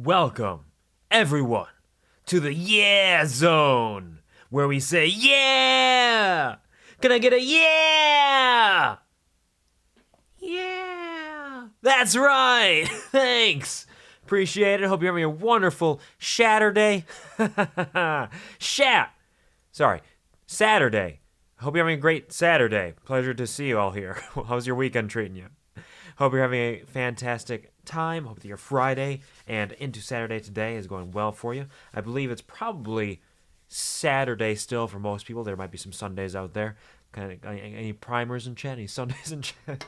Welcome, everyone, to the Yeah Zone, where we say, yeah! Can I get a yeah? Yeah! That's right! Thanks! Appreciate it. Hope you're having a wonderful Saturday. Saturday. Hope you're having a great Saturday. Pleasure to see you all here. How's your weekend treating you? Hope you're having a fantastic time. Hope that your Friday and into Saturday today is going well for you. I believe it's probably Saturday still for most people. There might be some Sundays out there. Any primers in chat? Any Sundays in chat?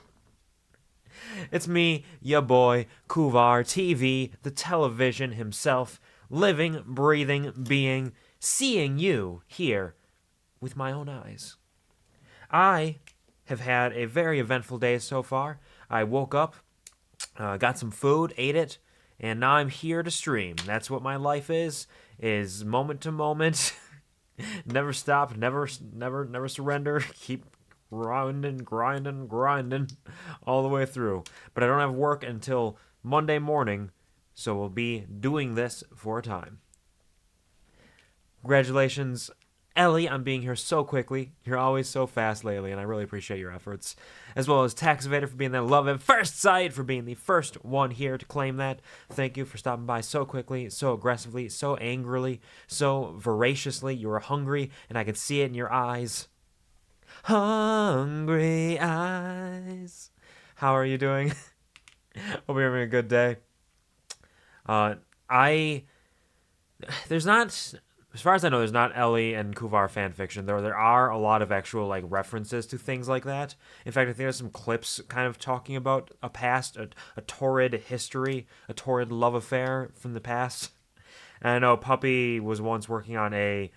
It's me, ya boy, QuvarTV, the television himself, living, breathing, being, seeing you here with my own eyes. I have had a very eventful day so far. I woke up, got some food, ate it, and now I'm here to stream. That's what my life is moment to moment. Never stop, never surrender. Keep grinding all the way through. But I don't have work until Monday morning, so we'll be doing this for a time. Congratulations, Ellie, on being here so quickly. You're always so fast lately, and I really appreciate your efforts. As well as Tax Evader for being that love at first sight, for being the first one here to claim that. Thank you for stopping by so quickly, so aggressively, so angrily, so voraciously. You were hungry, and I could see it in your eyes. Hungry eyes. How are you doing? Hope you're having a good day. There's not, as far as I know, there's not Ellie and Quvar fanfiction. There are a lot of actual like references to things like that. In fact, I think there's some clips kind of talking about a past, a torrid history, a torrid love affair from the past. And I know Puppy was once working on a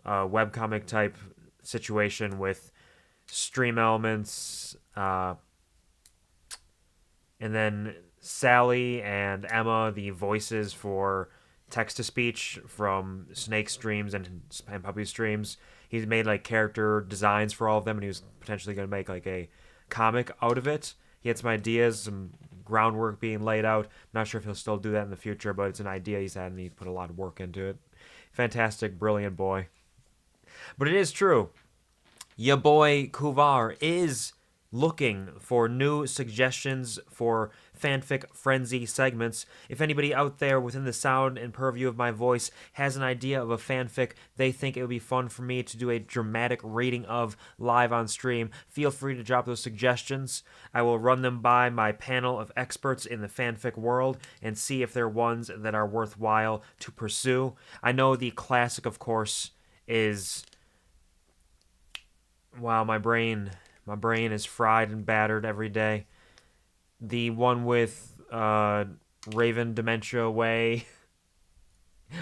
webcomic type situation with stream elements, and then Sally and Emma, the voices for text-to-speech from Snake streams and Puppy streams. He's made like character designs for all of them, and he was potentially going to make like a comic out of it. He had some ideas, some groundwork being laid out. Not sure if he'll still do that in the future, but it's an idea he's had, and he put a lot of work into it. Fantastic, brilliant boy. But it is true. Ya boy Quvar is looking for new suggestions for fanfic frenzy segments. If anybody out there within the sound and purview of my voice has an idea of a fanfic they think it would be fun for me to do a dramatic reading of live on stream, feel free to drop those suggestions. I will run them by my panel of experts in the fanfic world and see if they're ones that are worthwhile to pursue. I know the classic, of course, is... Wow, my brain is fried and battered every day. The one with Raven Dementia Away.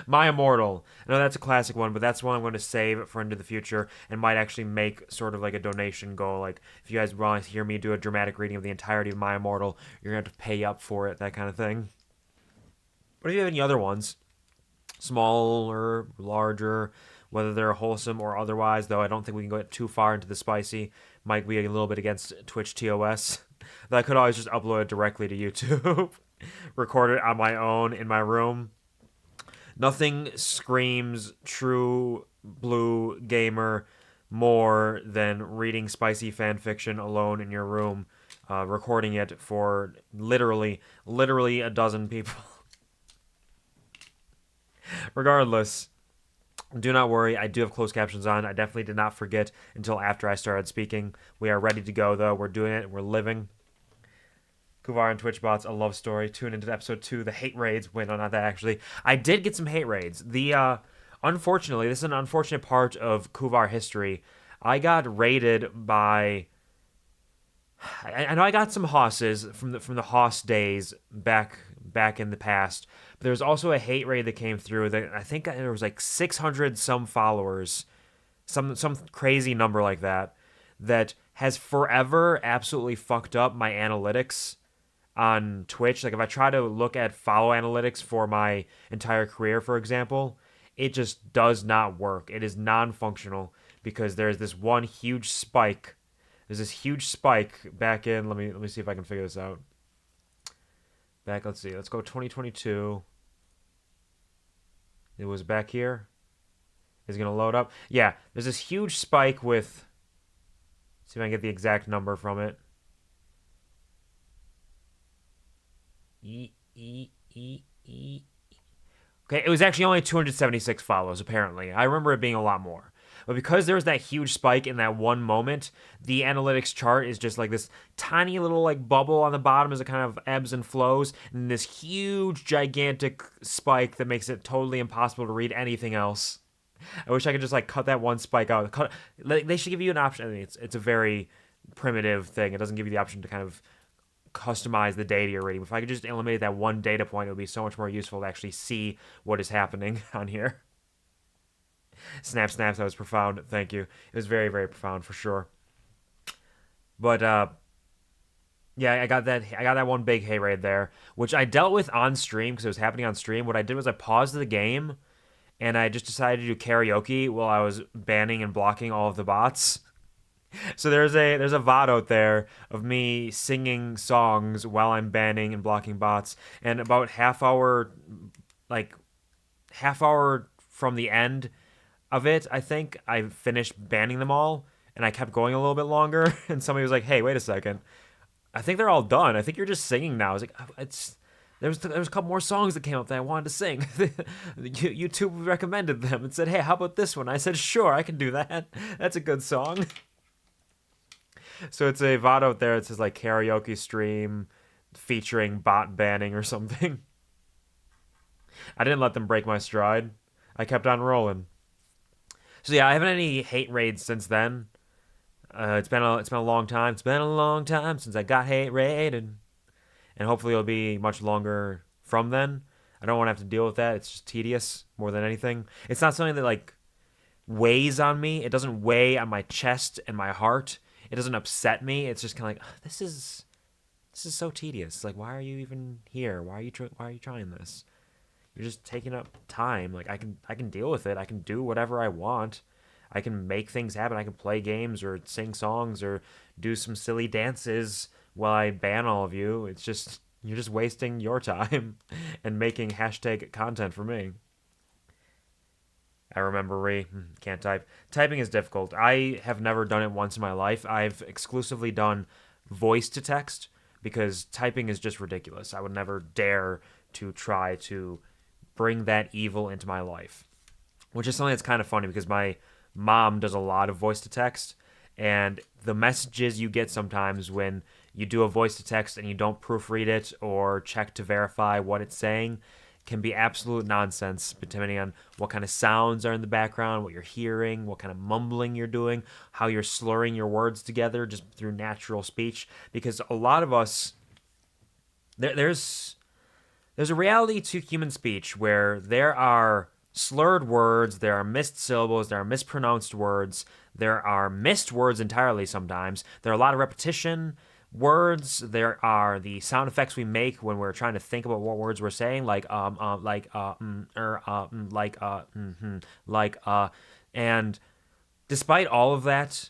My Immortal. I know that's a classic one, but that's one I'm going to save for into the future and might actually make sort of like a donation goal. Like, if you guys want to hear me do a dramatic reading of the entirety of My Immortal, you're going to have to pay up for it, that kind of thing. But if you have any other ones, smaller, larger, whether they're wholesome or otherwise, though I don't think we can go too far into the spicy, might be a little bit against Twitch TOS, that I could always just upload it directly to YouTube, record it on my own in my room. Nothing screams true blue gamer more than reading spicy fanfiction alone in your room, recording it for literally a dozen people. Regardless, do not worry, I do have closed captions on. I definitely did not forget until after I started speaking. We are ready to go, though. We're doing it. We're living. Quvar and TwitchBots, a love story. Tune into episode 2, the hate raids. Wait, no, not that, actually. I did get some hate raids. Unfortunately, this is an unfortunate part of Quvar history. I got raided by... I know I got some hosses from the hoss days back in the past. But there was also a hate raid that came through that I think there was like 600 some followers, some crazy number like that has forever absolutely fucked up my analytics on Twitch. Like if I try to look at follow analytics for my entire career, for example, it just does not work. It is non-functional because there's this one huge spike. There's this huge spike back in. Let me see if I can figure this out. Let's see. Let's go 2022. It was back here. Is it going to load up? Yeah, there's this huge spike with... See if I can get the exact number from it. Okay, it was actually only 276 follows, apparently. I remember it being a lot more. But because there was that huge spike in that one moment, the analytics chart is just like this tiny little like bubble on the bottom as it kind of ebbs and flows, and this huge, gigantic spike that makes it totally impossible to read anything else. I wish I could just like cut that one spike out. They should give you an option. I mean, it's a very primitive thing. It doesn't give you the option to kind of customize the data you're reading. If I could just eliminate that one data point, it would be so much more useful to actually see what is happening on here. Snap, snaps, that was profound. Thank you. It was very, very profound for sure. But yeah, I got that one big hay raid there, which I dealt with on stream because it was happening on stream. What I did was I paused the game and I just decided to do karaoke while I was banning and blocking all of the bots. So there's a VOD out there of me singing songs while I'm banning and blocking bots, and about half hour from the end of it, I think I finished banning them all, and I kept going a little bit longer, and somebody was like, "Hey, wait a second, I think they're all done. I think you're just singing now." I was like, There was a couple more songs that came up that I wanted to sing. YouTube recommended them and said, "Hey, how about this one?" I said, "Sure, I can do that. That's a good song." So it's a VOD out there. It says like karaoke stream featuring bot banning or something. I didn't let them break my stride. I kept on rolling. So yeah, I haven't any hate raids since then. It's been a long time. It's been a long time since I got hate raided, and hopefully it'll be much longer from then. I don't want to have to deal with that. It's just tedious more than anything. It's not something that like weighs on me. It doesn't weigh on my chest and my heart. It doesn't upset me. It's just kind of like, oh, this is so tedious. Like, why are you even here? Why are you trying this? You're just taking up time. Like, I can deal with it. I can do whatever I want. I can make things happen. I can play games or sing songs or do some silly dances while I ban all of you. It's just, you're just wasting your time and making hashtag content for me. I remember can't type. Typing is difficult. I have never done it once in my life. I've exclusively done voice to text because typing is just ridiculous. I would never dare to try to bring that evil into my life, which is something that's kind of funny because my mom does a lot of voice to text, and the messages you get sometimes when you do a voice to text and you don't proofread it or check to verify what it's saying can be absolute nonsense, depending on what kind of sounds are in the background, what you're hearing, what kind of mumbling you're doing, how you're slurring your words together just through natural speech. Because a lot of us, there's a reality to human speech where there are slurred words, there are missed syllables, there are mispronounced words, there are missed words entirely sometimes. There are a lot of repetition words. There are the sound effects we make when we're trying to think about what words we're saying, and despite all of that,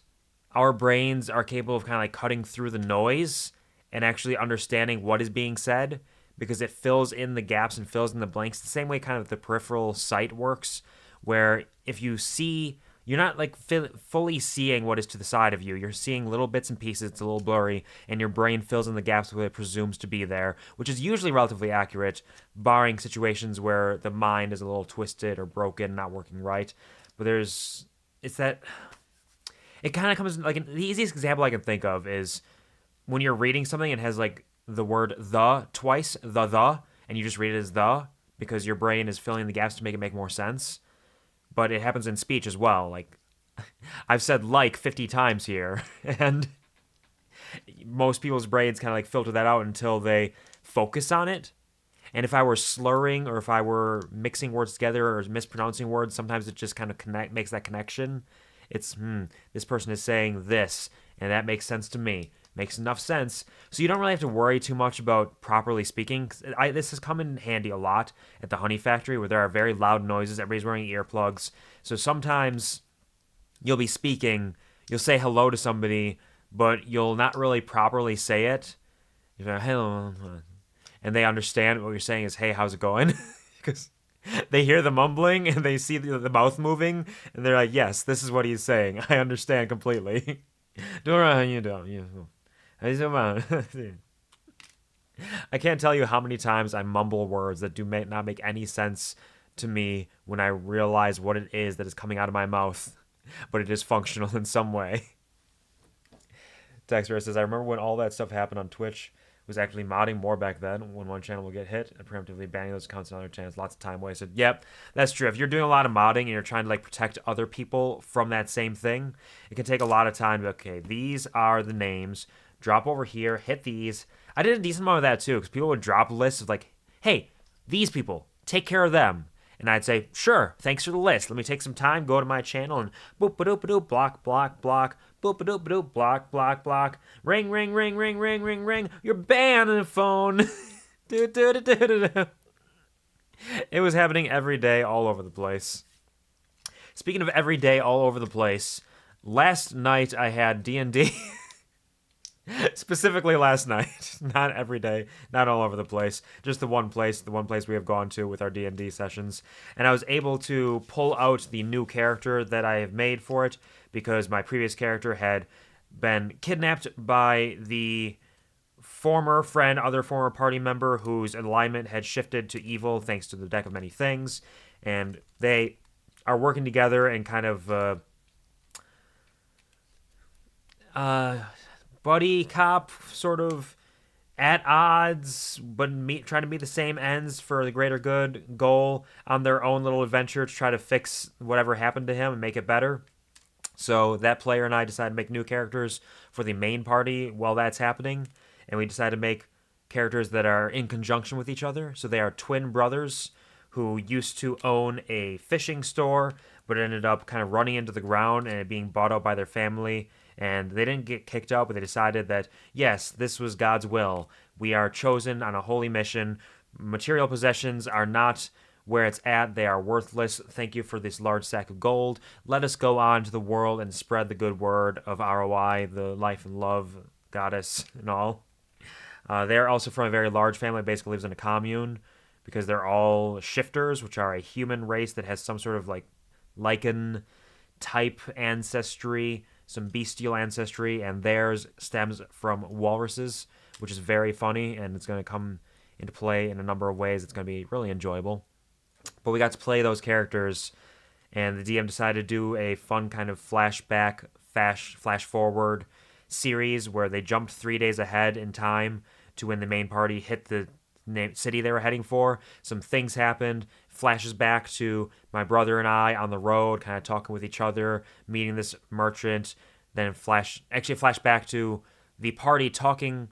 our brains are capable of kind of like cutting through the noise and actually understanding what is being said because it fills in the gaps and fills in the blanks the same way kind of the peripheral sight works, where if you see, you're not like fully seeing what is to the side of you. You're seeing little bits and pieces. It's a little blurry, and your brain fills in the gaps with what it presumes to be there, which is usually relatively accurate, barring situations where the mind is a little twisted or broken, not working right. But it kind of comes, like, the easiest example I can think of is when you're reading something and it has like the word the twice, the, and you just read it as the because your brain is filling the gaps to make it make more sense. But it happens in speech as well. Like, I've said like 50 times here, and most people's brains kind of like filter that out until they focus on it. And if I were slurring or if I were mixing words together or mispronouncing words, sometimes it just kind of makes that connection. It's, this person is saying this, and that makes sense to me. Makes enough sense. So you don't really have to worry too much about properly speaking. This has come in handy a lot at the honey factory where there are very loud noises. Everybody's wearing earplugs. So sometimes you'll be speaking, you'll say hello to somebody, but you'll not really properly say it. You're like, hello. And they understand what you're saying is, hey, how's it going? Because They hear the mumbling and they see the mouth moving, and they're like, "Yes, this is what he's saying. I understand completely." Don't know how you don't. I can't tell you how many times I mumble words that do not make any sense to me when I realize what it is that is coming out of my mouth, but it is functional in some way. Texter says, I remember when all that stuff happened on Twitch. Was actually modding more back then when one channel will get hit and preemptively banning those accounts on other channels. Lots of time wasted. Yep, that's true. If you're doing a lot of modding and you're trying to like protect other people from that same thing, it can take a lot of time to, okay, these are the names. Drop over here, hit these. I did a decent amount of that too, because people would drop lists of like, hey, these people, take care of them. And I'd say, sure, thanks for the list. Let me take some time, go to my channel, and boop-a-doop-a-doop, block, block, block, boop-a-doop-a-doop, block, block, block, ring, ring, ring, ring, ring, ring, ring, you're banned on the phone. It was happening every day, all over the place. Speaking of every day, all over the place, last night I had D&D. Specifically last night, not every day, not all over the place, just the one place we have gone to with our D&D sessions. And I was able to pull out the new character that I have made for it because my previous character had been kidnapped by the former friend, other former party member whose alignment had shifted to evil thanks to the Deck of Many Things. And they are working together and kind of buddy cop, sort of at odds, but trying to meet the same ends for the greater good goal on their own little adventure to try to fix whatever happened to him and make it better. So that player and I decided to make new characters for the main party while that's happening, and we decided to make characters that are in conjunction with each other. So they are twin brothers who used to own a fishing store, but ended up kind of running into the ground and it being bought out by their family. And they didn't get kicked out, but they decided that, yes, this was God's will. We are chosen on a holy mission. Material possessions are not where it's at. They are worthless. Thank you for this large sack of gold. Let us go on to the world and spread the good word of ROI, the life and love goddess and all. They're also from a very large family, basically lives in a commune, because they're all shifters, which are a human race that has some sort of like lichen type ancestry, some bestial ancestry, and theirs stems from walruses, which is very funny, and it's going to come into play in a number of ways. It's going to be really enjoyable. But we got to play those characters, and the DM decided to do a fun kind of flashback, flash forward series where they jumped 3 days ahead in time to when the main party hit the city they were heading for. Some things happened. Flashes back to my brother and I on the road, kind of talking with each other, meeting this merchant. Then flash back to the party talking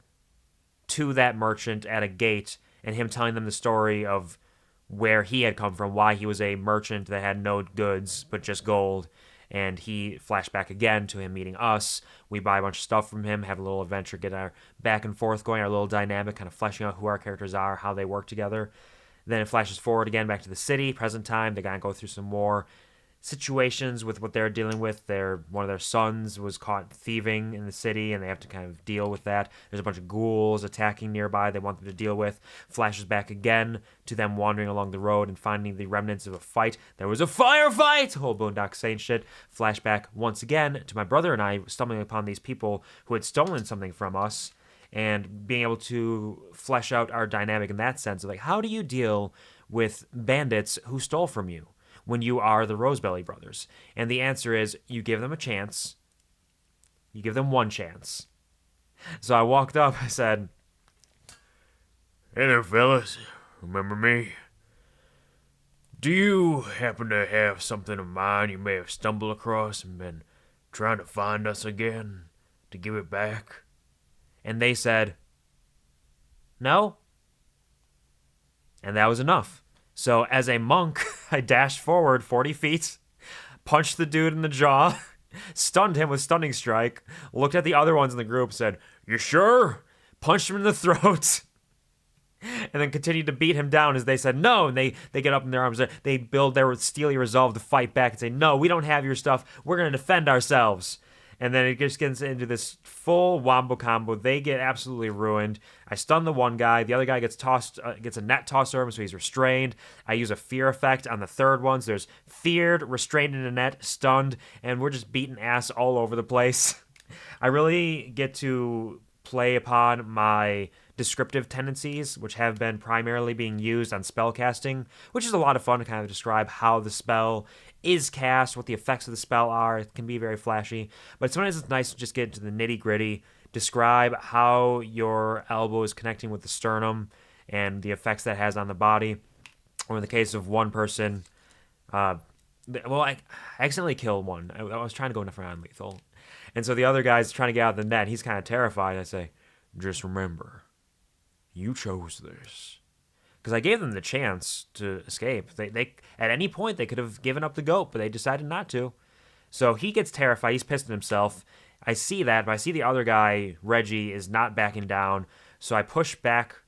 to that merchant at a gate, and him telling them the story of where he had come from, why he was a merchant that had no goods but just gold. And he flashed back again to him meeting us. We buy a bunch of stuff from him, have a little adventure, get our back and forth going, our little dynamic, kind of fleshing out who our characters are, how they work together. Then it flashes forward again back to the city, present time. They gotta go through some more situations with what they're dealing with. One of their sons was caught thieving in the city, and they have to kind of deal with that. There's a bunch of ghouls attacking nearby they want them to deal with. Flashes back again to them wandering along the road and finding the remnants of a fight. There was a firefight! Whole Boondock Saints shit. Flashback once again to my brother and I stumbling upon these people who had stolen something from us, and being able to flesh out our dynamic in that sense of like, how do you deal with bandits who stole from you when you are the Rosebelly brothers? And the answer is, you give them a chance. You give them one chance. So I walked up, I said, "Hey there, fellas. Remember me? Do you happen to have something of mine you may have stumbled across and been trying to find us again to give it back?" And they said, "No." And that was enough. So as a monk, I dashed forward 40 feet, punched the dude in the jaw, stunned him with Stunning Strike, looked at the other ones in the group, said, "You sure?" Punched him in the throat, and then continued to beat him down as they said, "No." And they get up in their arms, they build their steely resolve to fight back and say, "No, we don't have your stuff. We're going to defend ourselves." And then it just gets into this full wombo combo. They get absolutely ruined. I stun the one guy. The other guy gets tossed, gets a net tossed over him, so he's restrained. I use a fear effect on the third one. So there's feared, restrained in a net, stunned, and we're just beating ass all over the place. I really get to play upon my descriptive tendencies, which have been primarily being used on spellcasting, which is a lot of fun to kind of describe how the spell is cast, what the effects of the spell are. It can be very flashy, but sometimes it's nice to just get into the nitty gritty, describe how your elbow is connecting with the sternum and the effects that has on the body. Or in the case of one person, I accidentally killed one. I was trying to go for non-lethal. And so the other guy's trying to get out of the net. He's kind of terrified. I say, just remember, you chose this. Because I gave them the chance to escape. They at any point, they could have given up the goat, but they decided not to. So he gets terrified. He's pissed at himself. I see that, but I see the other guy, Reggie, is not backing down. So I push back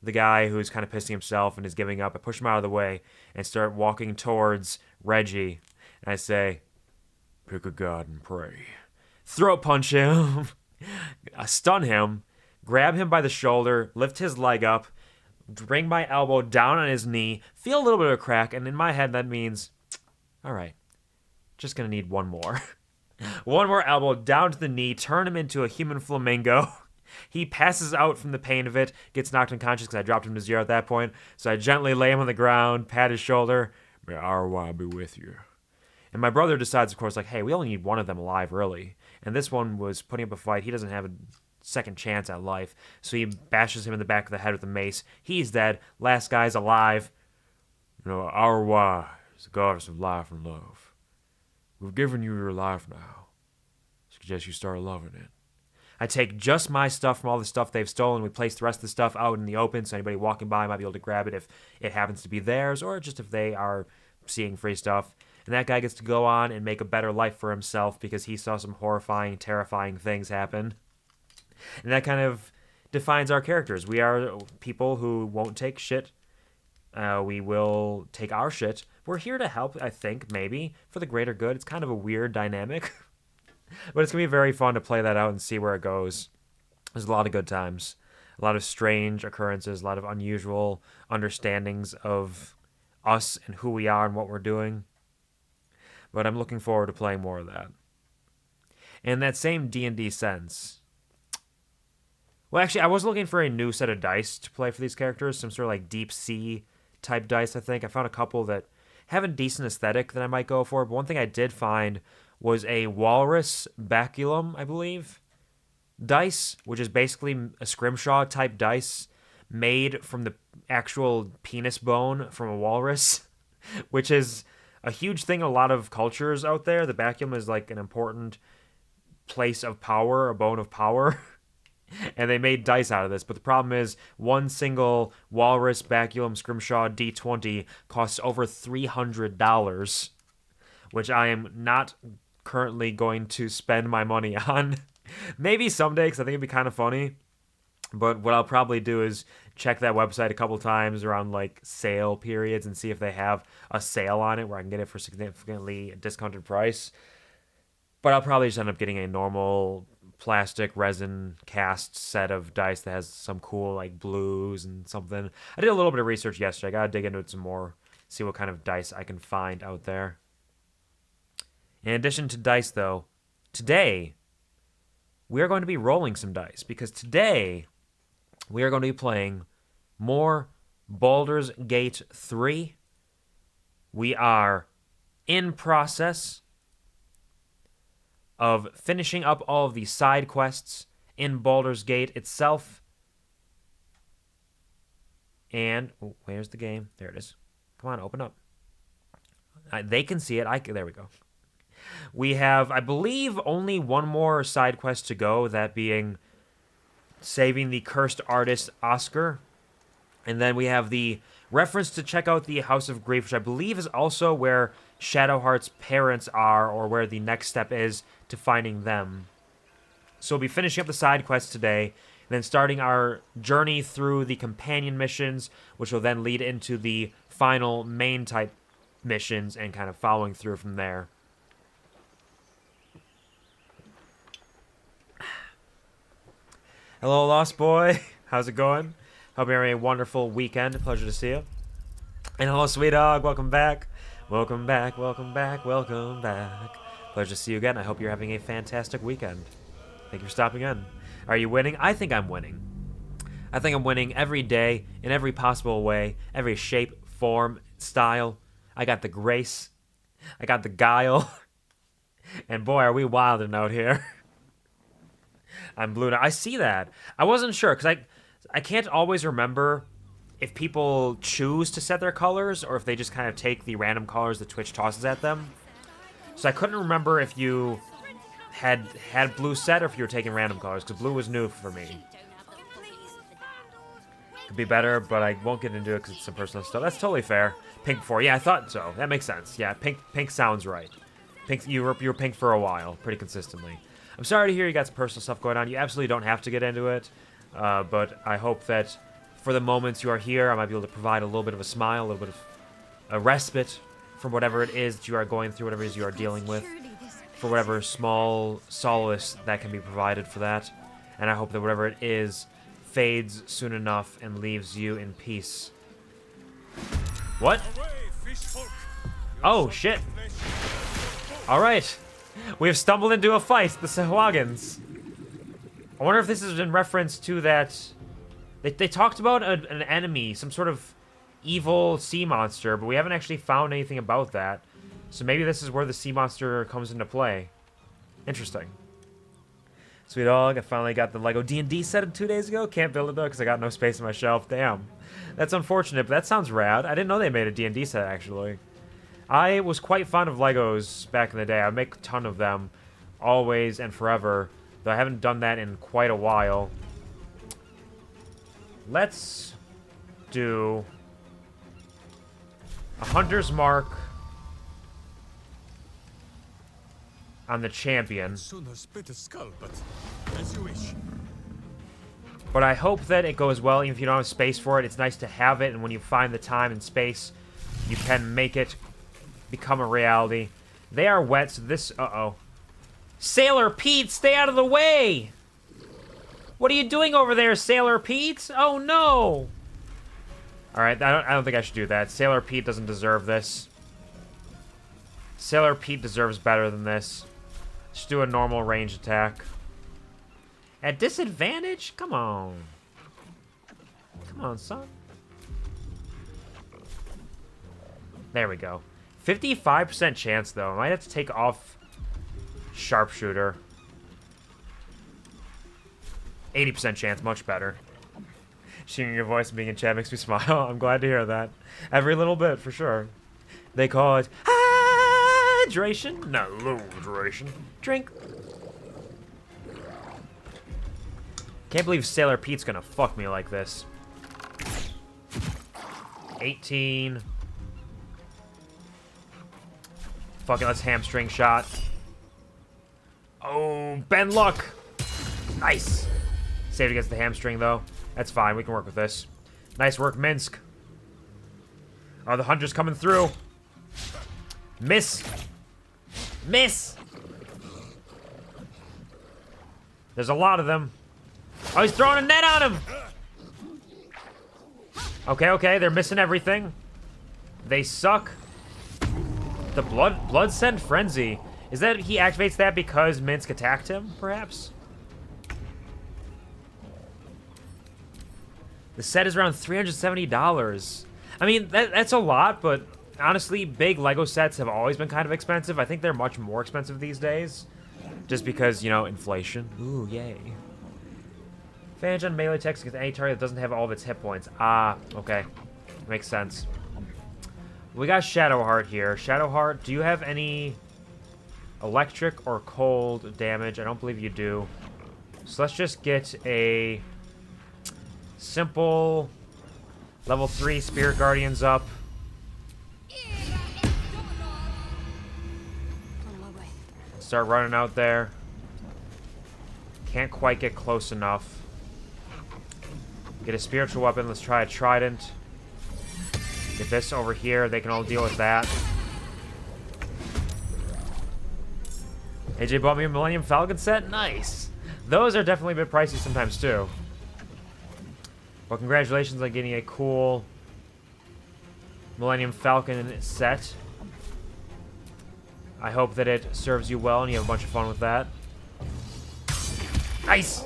the guy who's kind of pissing himself and is giving up. I push him out of the way and start walking towards Reggie. And I say, pick a god and pray. Throat punch him, stun him, grab him by the shoulder, lift his leg up, bring my elbow down on his knee, feel a little bit of a crack, and in my head that means, all right, just gonna need one more. One more elbow down to the knee, turn him into a human flamingo. He passes out from the pain of it, gets knocked unconscious because I dropped him to 0 at that point, so I gently lay him on the ground, pat his shoulder, may our Wah be with you. And my brother decides, of course, like, hey, we only need one of them alive early. And this one was putting up a fight. He doesn't have a second chance at life. So he bashes him in the back of the head with a mace. He's dead. Last guy's alive. You know, our Wah is the goddess of life and love. We've given you your life now. I suggest you start loving it. I take just my stuff from all the stuff they've stolen. We place the rest of the stuff out in the open so anybody walking by might be able to grab it if it happens to be theirs or just if they are seeing free stuff. And that guy gets to go on and make a better life for himself because he saw some horrifying, terrifying things happen. And that kind of defines our characters. We are people who won't take shit. We will take our shit. We're here to help, I think, maybe, for the greater good. It's kind of a weird dynamic. But it's going to be very fun to play that out and see where it goes. There's a lot of good times. A lot of strange occurrences. A lot of unusual understandings of us and who we are and what we're doing. But I'm looking forward to playing more of that. In that same D&D sense... Well, actually, I was looking for a new set of dice to play for these characters. Some sort of like deep sea type dice, I think. I found a couple that have a decent aesthetic that I might go for. But one thing I did find was a walrus baculum, I believe, dice, which is basically a scrimshaw type dice made from the actual penis bone from a walrus, which is a huge thing in a lot of cultures out there. The baculum is like an important place of power, a bone of power. And they made dice out of this. But the problem is one single walrus baculum scrimshaw D20 costs over $300, which I am not currently going to spend my money on. Maybe someday, because I think it'd be kind of funny. But what I'll probably do is check that website a couple times around like sale periods and see if they have a sale on it where I can get it for significantly discounted price. But I'll probably just end up getting a normal plastic resin cast set of dice that has some cool like blues and something. I did a little bit of research yesterday. I gotta dig into it some more, see what kind of dice I can find out there. In addition to dice, though, today we are going to be rolling some dice because today we are going to be playing more Baldur's Gate 3. We are in process of finishing up all of the side quests in Baldur's Gate itself. And, oh, where's the game? There it is. Come on, open up. They can see it. There we go. We have, I believe, only one more side quest to go, that being saving the cursed artist Oscar. And then we have the reference to check out the House of Grief, which I believe is also where Shadowheart's parents are, or where the next step is to finding them. So we'll be finishing up the side quests today, and then starting our journey through the companion missions, which will then lead into the final main type missions and kind of following through from there. Hello, Lost Boy. How's it going? Hope you're having a wonderful weekend. Pleasure to see you. And hello, Sweet Dog. Welcome back. Welcome back, welcome back, welcome back. Pleasure to see you again. I hope you're having a fantastic weekend. Thank you for stopping in. Are you winning? I think I'm winning. I think I'm winning every day, in every possible way, every shape, form, style. I got the grace. I got the guile. And boy, are we wilding out here. I'm blue now. I see that. I wasn't sure, because I can't always remember if people choose to set their colors or if they just kind of take the random colors that Twitch tosses at them. So I couldn't remember if you had blue set or if you were taking random colors, because blue was new for me. Could be better, but I won't get into it because it's some personal stuff. That's totally fair. Pink before. Yeah, I thought so. That makes sense. Yeah, pink sounds right. Pink, you were pink for a while, pretty consistently. I'm sorry to hear you got some personal stuff going on. You absolutely don't have to get into it, but I hope that for the moments you are here, I might be able to provide a little bit of a smile, a little bit of a respite from whatever it is that you are going through, whatever it is you are dealing with, for whatever small solace that can be provided for that. And I hope that whatever it is fades soon enough and leaves you in peace. What? Oh, shit. All right. We have stumbled into a fight, the Sahwagans. I wonder if this is in reference to that... They talked about an enemy, some sort of evil sea monster, but we haven't actually found anything about that. So maybe this is where the sea monster comes into play. Interesting. Sweet dog, I finally got the Lego D&D set 2 days ago. Can't build it though because I got no space on my shelf. Damn. That's unfortunate, but that sounds rad. I didn't know they made a D&D set actually. I was quite fond of Legos back in the day. I would make a ton of them, always and forever, though I haven't done that in quite a while. Let's do a hunter's mark on the champion. But I hope that it goes well, even if you don't have space for it. It's nice to have it, and when you find the time and space, you can make it become a reality. They are wet, so this... Uh-oh. Sailor Pete, stay out of the way! What are you doing over there, Sailor Pete? Oh, no! Alright, I don't think I should do that. Sailor Pete doesn't deserve this. Sailor Pete deserves better than this. Just do a normal range attack. At disadvantage? Come on. Come on, son. There we go. 55% chance, though. I might have to take off Sharpshooter. 80% chance, much better. Hearing your voice and being in chat makes me smile. I'm glad to hear that. Every little bit, for sure. They call it hydration, not hydration. Drink. Can't believe Sailor Pete's gonna fuck me like this. 18. Fuck it, let's hamstring shot. Oh, Ben Luck. Nice. Saved against the hamstring, though. That's fine. We can work with this. Nice work, Minsk. Oh, the hunter's coming through. Miss. Miss. There's a lot of them. Oh, he's throwing a net on him. Okay, okay. They're missing everything. They suck. The blood scent frenzy. Is that he activates that because Minsk attacked him, perhaps? The set is around $370. I mean, that's a lot, but honestly, big Lego sets have always been kind of expensive. I think they're much more expensive these days. Just because, you know, inflation. Ooh, yay. Advantage on melee attacks against any target that doesn't have all of its hit points. Ah, okay. Makes sense. We got Shadowheart here. Shadowheart, do you have any electric or cold damage? I don't believe you do. So let's just get a simple level 3 Spirit Guardians up. Start running out there. Can't quite get close enough. Get a spiritual weapon. Let's try a trident. Get this over here. They can all deal with that. AJ bought me a Millennium Falcon set. Nice. Those are definitely a bit pricey sometimes, too. Well, congratulations on getting a cool Millennium Falcon set. I hope that it serves you well and you have a bunch of fun with that. Nice!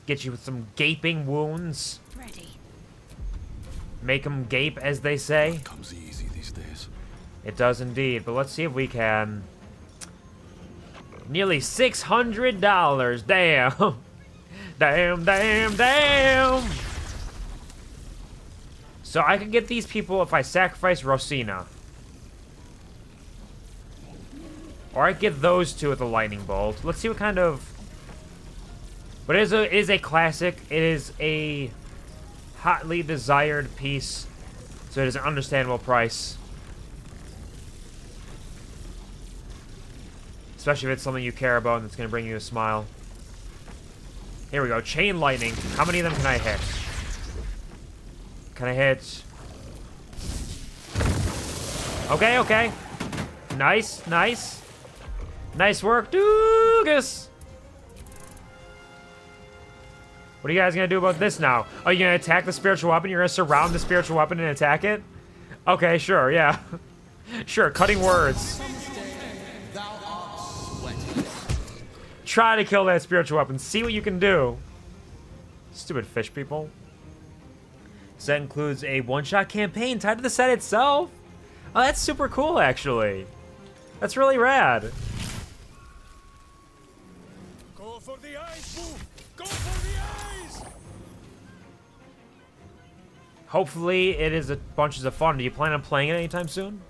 Get you with some gaping wounds. Ready. Make them gape, as they say. It comes easy these days. It does indeed, but let's see if we can. Nearly $600. Damn. Damn, damn, damn. So I could get these people if I sacrifice Rosina. Or I could get those two with the lightning bolt. Let's see what kind of... But it is a classic. It is a hotly desired piece. So it is an understandable price. Especially if it's something you care about and it's going to bring you a smile. Here we go. Chain lightning. How many of them can I hit? Can I hit? Okay, okay. Nice, nice. Nice work, DOOGUS. What are you guys going to do about this now? Oh, you're going to attack the spiritual weapon? You're going to surround the spiritual weapon and attack it? Okay, sure, yeah. Sure, cutting words. Try to kill that spiritual weapon. See what you can do. Stupid fish people. Set includes a one-shot campaign tied to the set itself. Oh, that's super cool, actually. That's really rad. Go for the eyes, Boo! Go for the eyes! Hopefully, it is a bunches of fun. Do you plan on playing it anytime soon?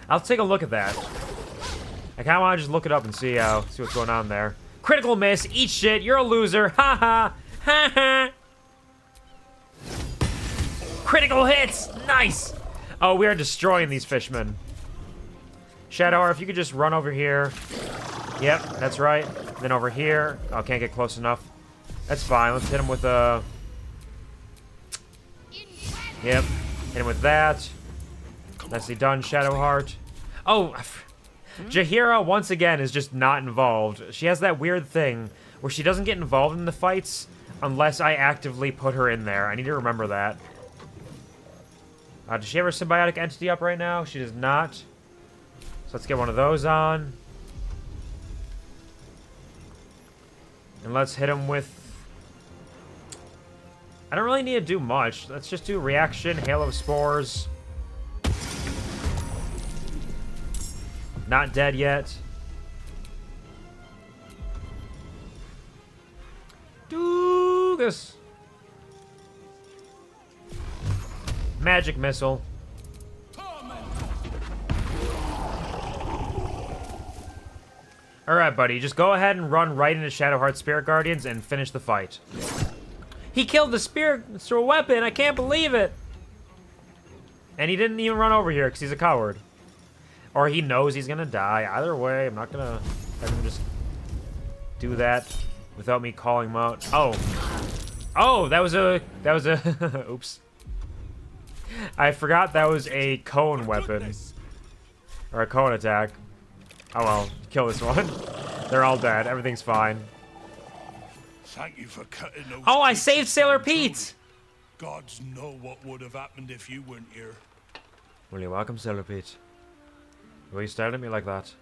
I'll take a look at that. I kind of want to just look it up and see what's going on there. Critical miss. Eat shit. You're a loser. Ha ha. Ha ha. Critical hits. Nice. Oh, we are destroying these fishmen. Shadowheart, if you could just run over here. Yep, that's right. Then over here. Oh, can't get close enough. That's fine. Let's hit him with a... Yep. Hit him with that. Nicely done, Shadowheart. Oh, Jaheira, once again, is just not involved. She has that weird thing where she doesn't get involved in the fights unless I actively put her in there. I need to remember that. Does she have her symbiotic entity up right now? She does not. So let's get one of those on. And let's hit him with... I don't really need to do much. Let's just do reaction, hail of spores. Not dead yet. DOOGUS. Magic missile. Alright, buddy. Just go ahead and run right into Shadowheart Spirit Guardians and finish the fight. He killed the spiritual weapon! I can't believe it! And he didn't even run over here because he's a coward. Or he knows he's gonna die. Either way, I'm not gonna have him just do that without me calling him out. Oh. Oh, that was a... Oops. I forgot that was a cone weapon. Or a cone attack. Oh well, kill this one. They're all dead. Everything's fine. Thank you for cutting those. Oh, I saved Sailor Pete! Gods know what would have happened if you weren't here. Well, you're welcome, Sailor Pete. Will you stare at me like that?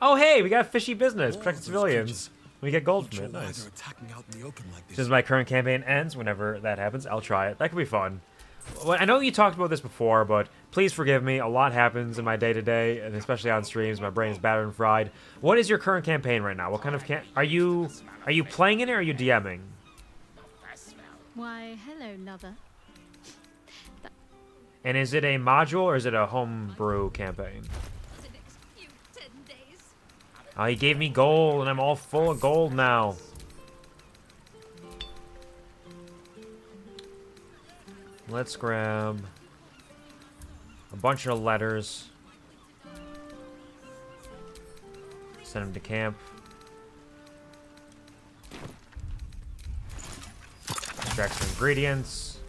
Oh, hey, we got fishy business. Protecting civilians. We get gold from it. Nice. Since my current campaign ends, whenever that happens, I'll try it. That could be fun. Well, I know you talked about this before, but please forgive me. A lot happens in my day-to-day, and especially on streams. My brain is battered and fried. What is your current campaign right now? What kind of are you playing in it or are you DMing? Why, hello, lover. And is it a module or is it a homebrew campaign? Oh, he gave me gold, and I'm all full of gold now. Let's grab a bunch of letters. Send them to camp. Extract some ingredients.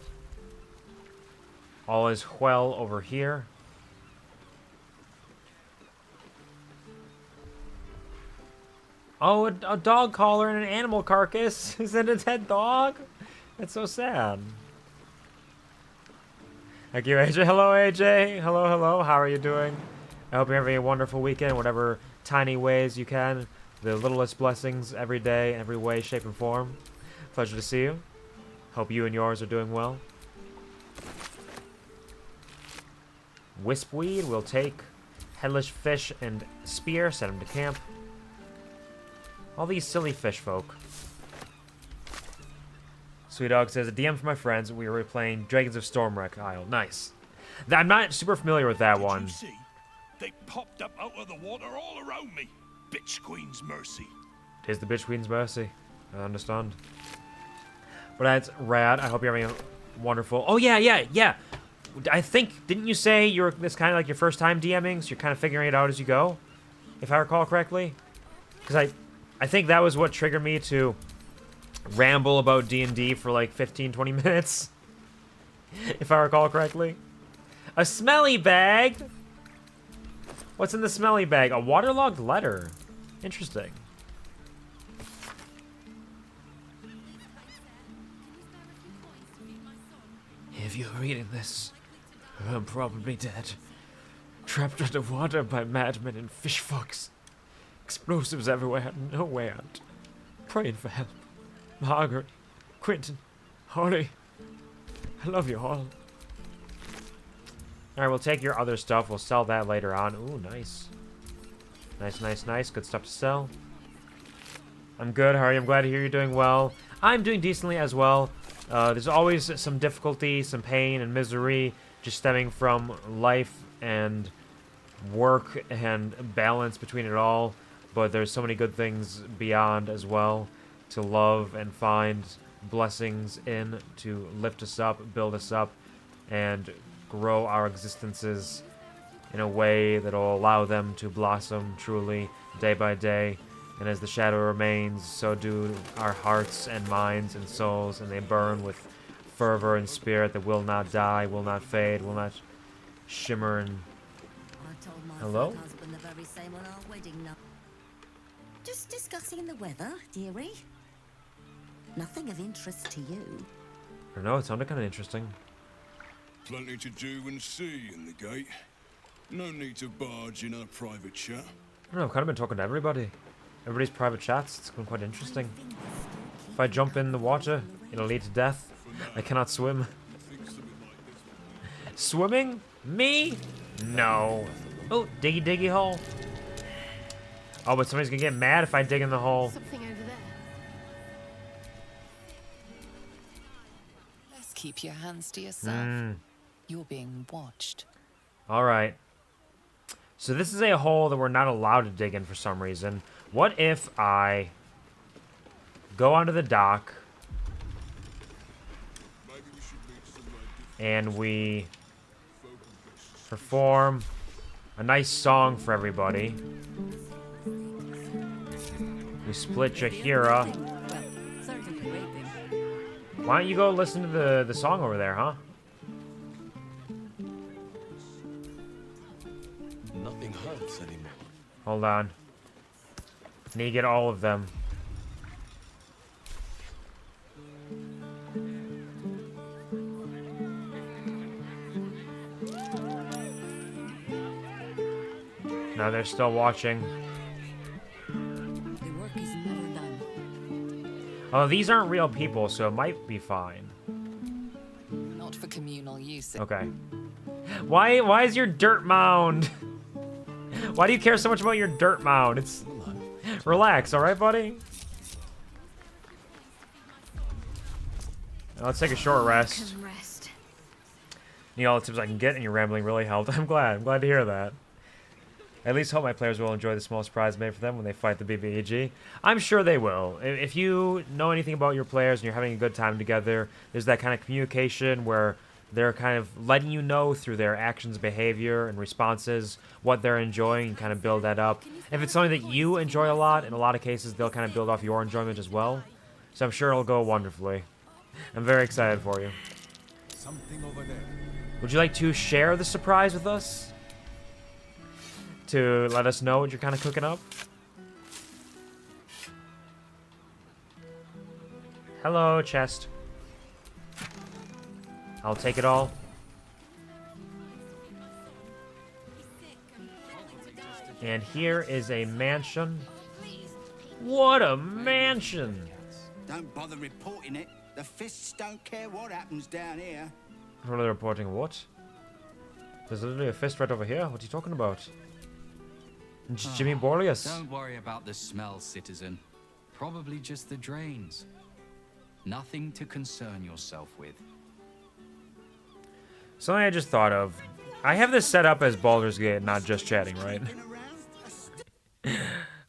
All is well over here. Oh, a dog collar and an animal carcass. Is it a dead dog? That's so sad. Thank you, AJ. Hello, AJ. Hello, hello. How are you doing? I hope you're having a wonderful weekend, whatever tiny ways you can. The littlest blessings every day, every way, shape, and form. Pleasure to see you. Hope you and yours are doing well. Wispweed will take headless fish and spear, send him to camp. All these silly fish folk. Sweet Dog says, a DM for my friends. We were playing Dragons of Stormwreck Isle. Nice. I'm not super familiar with that one. Did you see? They popped up out of the water all around me. Bitch Queen's mercy. Tis the bitch queen's mercy. I understand. But that's rad. I hope you're having a wonderful... Oh, yeah. I think, didn't you say this kind of like your first time DMing, so you're kind of figuring it out as you go? If I recall correctly? Because I think that was what triggered me to ramble about D&D for like 15-20 minutes. If I recall correctly. A smelly bag? What's in the smelly bag? A waterlogged letter. Interesting. If you're reading this, I'm probably dead. Trapped underwater by madmen and fish fucks. Explosives everywhere, no way out. Praying for help. Margaret, Quentin, Holly. I love you all. Alright, we'll take your other stuff. We'll sell that later on. Ooh, nice. Nice. Good stuff to sell. I'm good, how are you? I'm glad to hear you're doing well. I'm doing decently as well. There's always some difficulty, some pain, and misery just stemming from life and work and balance between it all. But there's so many good things beyond as well to love and find blessings in, to lift us up, build us up, and grow our existences in a way that will allow them to blossom truly day by day. And as the shadow remains, so do our hearts and minds and souls, and they burn with fervor and spirit that will not die, will not fade, will not shimmer and... Hello? Husband the very same on our wedding night. Just discussing the weather, dearie. Nothing of interest to you. I don't know, it sounded kind of interesting. Plenty to do and see in the gate. No need to barge in our private chat. I don't know, I've kind of been talking to everybody. Everybody's private chats, it's been quite interesting. If I jump in the water, it'll lead to death. I cannot swim. Swimming? Me? No. Oh, diggy hole. Oh, but somebody's gonna get mad if I dig in the hole. Something over there. Let's keep your hands to yourself. You're being watched. Alright. So this is a hole that we're not allowed to dig in for some reason. What if I go onto the dock and we perform a nice song for everybody? We split Jahira. Why don't you go listen to the song over there, huh? Nothing hurts anymore. Hold on. Need to get all of them. No, they're still watching. The work is never done. Oh, these aren't real people, so it might be fine. Not for communal use. Okay. Why is your dirt mound? Why do you care so much about your dirt mound? It's... Relax, alright, buddy? Now let's take a short rest. Need all the tips I can get, and your rambling really helped. I'm glad to hear that. I at least hope my players will enjoy the small surprise made for them when they fight the BBEG. I'm sure they will. If you know anything about your players and you're having a good time together, there's that kind of communication where they're kind of letting you know through their actions, behavior, and responses what they're enjoying and kind of build that up. If it's something that you enjoy a lot, in a lot of cases, they'll kind of build off your enjoyment as well. So I'm sure it'll go wonderfully. I'm very excited for you. Something over there. Would you like to share the surprise with us? To let us know what you're kind of cooking up? Hello, chest. I'll take it all. And here is a mansion. What a mansion! Don't bother reporting it. The fists don't care what happens down here. Really reporting what? There's literally a fist right over here. What are you talking about? Jimmy Borlius. Don't worry about the smell, citizen. Probably just the drains. Nothing to concern yourself with. Something I just thought of. I have this set up as Baldur's Gate, not just chatting, right?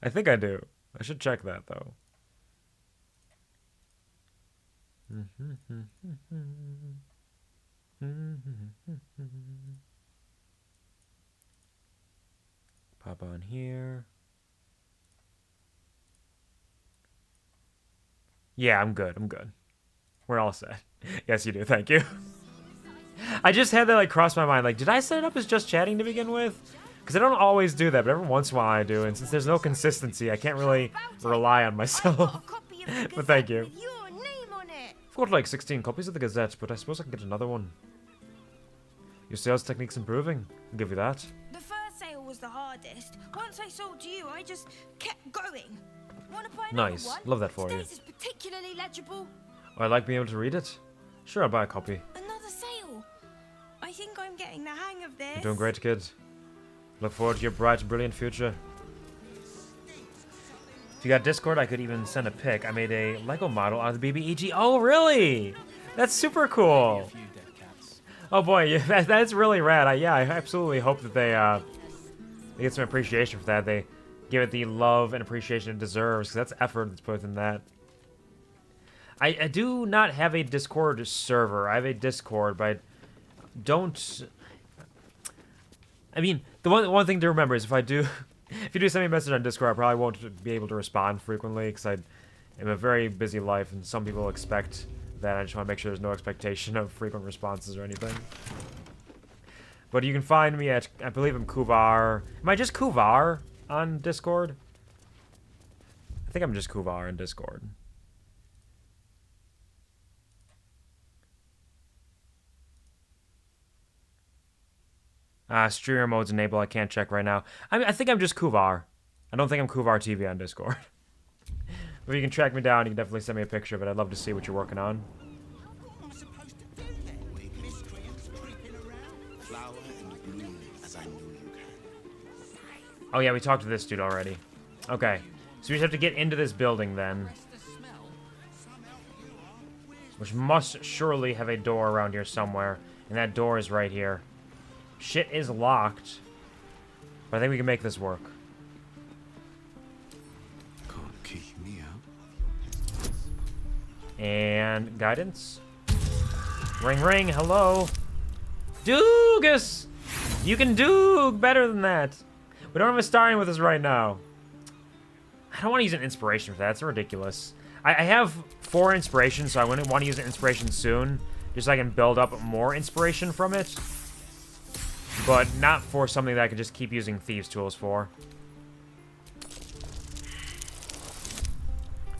I think I do. I should check that, though. Pop on here. Yeah, I'm good. I'm good. We're all set. Yes, you do. Thank you. I just had that like cross my mind. Like, did I set it up as just chatting to begin with? Because I don't always do that, but every once in a while I do. And since there's no consistency, I can't really rely on myself. But thank you. I've got like 16 copies of the Gazette, but I suppose I can get another one. Your sales technique's improving. I'll give you that. The first sale was the hardest. Once I sold to you, I just kept going. Wanna buy another Nice. one? Love that for you. Today's is particularly legible. Oh, I like being able to read it. Sure, I'll buy a copy. Another sale. I think I'm getting the hang of this. You're doing great, kid. Look forward to your bright and brilliant future. If you got Discord, I could even send a pic. I made a Lego model out of the BBEG. Oh, really? That's super cool. Oh boy, yeah, that's really rad. Yeah, I absolutely hope that they get some appreciation for that. They give it the love and appreciation it deserves, because that's effort that's put in that. I do not have a Discord server. I have a Discord, but I don't... I mean, the one thing to remember is if you do send me a message on Discord, I probably won't be able to respond frequently, because I am a very busy life, and some people expect that. I just want to make sure there's no expectation of frequent responses or anything. But you can find me at, I believe I'm Quvar. Am I just Quvar on Discord? I think I'm just Quvar on Discord. Streamer mode's enabled. I can't check right now. I think I'm just Quvar. I don't think I'm QuvarTV on Discord. But if you can track me down, you can definitely send me a picture of it. I'd love to see what you're working on. What am I supposed to do then? Miscreants creeping around? Flower and bloom as I knew you can. Oh yeah, we talked to this dude already. Okay. So we just have to get into this building then. Which must surely have a door around here somewhere. And that door is right here. Shit is locked. But I think we can make this work. Can't keep me out. And guidance. Ring ring, hello. DOOGUS! You can Doog better than that. We don't have a starring with us right now. I don't want to use an inspiration for that. It's ridiculous. I have 4 inspirations, so I wouldn't want to use an inspiration soon. Just so I can build up more inspiration from it. But not for something that I can just keep using Thieves' Tools for.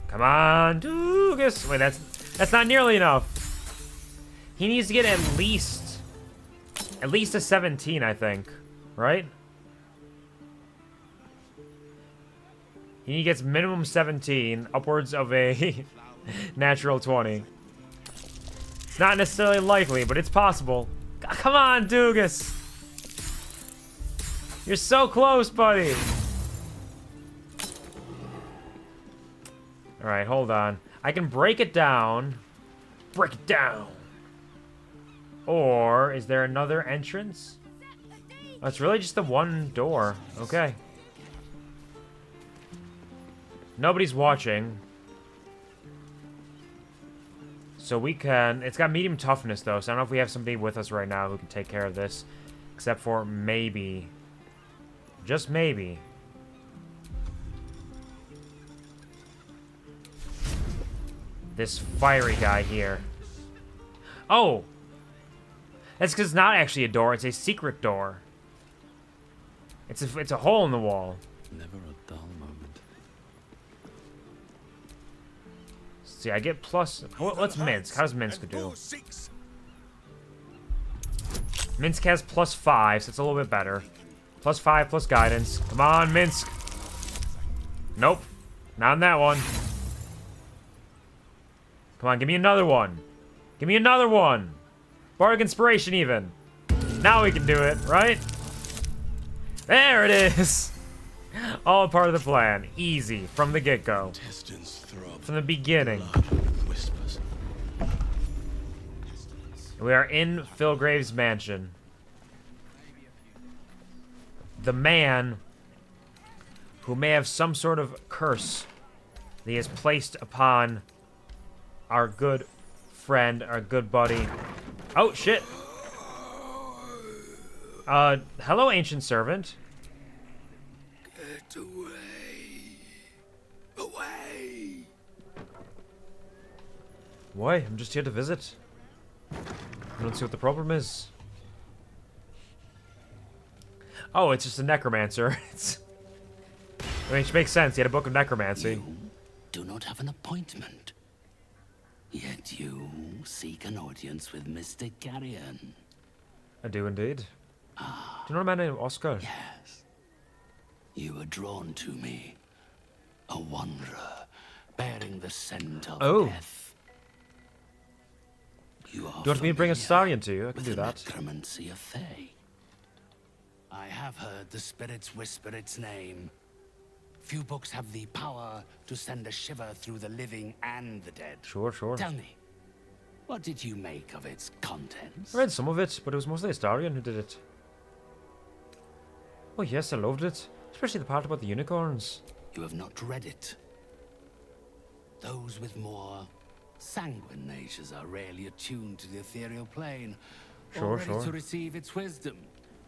Come on, DOOGUS! Wait, that's not nearly enough. He needs to get at least a 17, I think. Right? He gets minimum 17, upwards of a natural 20. It's not necessarily likely, but it's possible. Come on, DOOGUS! You're so close, buddy! Alright, hold on. I can break it down. Break it down! Or, is there another entrance? Oh, it's really just the one door. Okay. Nobody's watching. So we can... It's got medium toughness, though, so I don't know if we have somebody with us right now who can take care of this. Except for maybe... Just maybe. This fiery guy here. Oh! That's because it's not actually a door, it's a secret door. It's a hole in the wall. Never a dull moment. see, I get plus... What's Minsk? How does Minsk do? Minsk has +5, so it's a little bit better. +5 plus guidance. Come on, Minsk. Nope. Not in that one. Come on, give me another one. Give me another one. Bardic Inspiration, even. Now we can do it, right? There it is. All part of the plan. Easy, from the get-go. From the beginning. We are in Philgrave's mansion. The man who may have some sort of curse that he has placed upon our good friend, our good buddy. Oh, shit. Hello, ancient servant. Get away. Away. Why? I'm just here to visit. I don't see what the problem is. Oh, it's just a necromancer. I mean, it makes sense. He had a book of necromancy. You do not have an appointment. Yet you seek an audience with Mr. Carrion. I do indeed. Do you know a man named Oscar? Yes. You were drawn to me. A wanderer, bearing the scent of death. You are do you want me to bring a stallion to you? I can do that. Necromancy of Fae. I have heard the spirits whisper its name. Few books have the power to send a shiver through the living and the dead. Sure, sure. Tell me, what did you make of its contents? I read some of it, but it was mostly a Astarion who did it. Oh yes, I loved it. Especially the part about the unicorns. You have not read it. Those with more sanguine natures are rarely attuned to the ethereal plane. Sure, or ready sure. to receive its wisdom.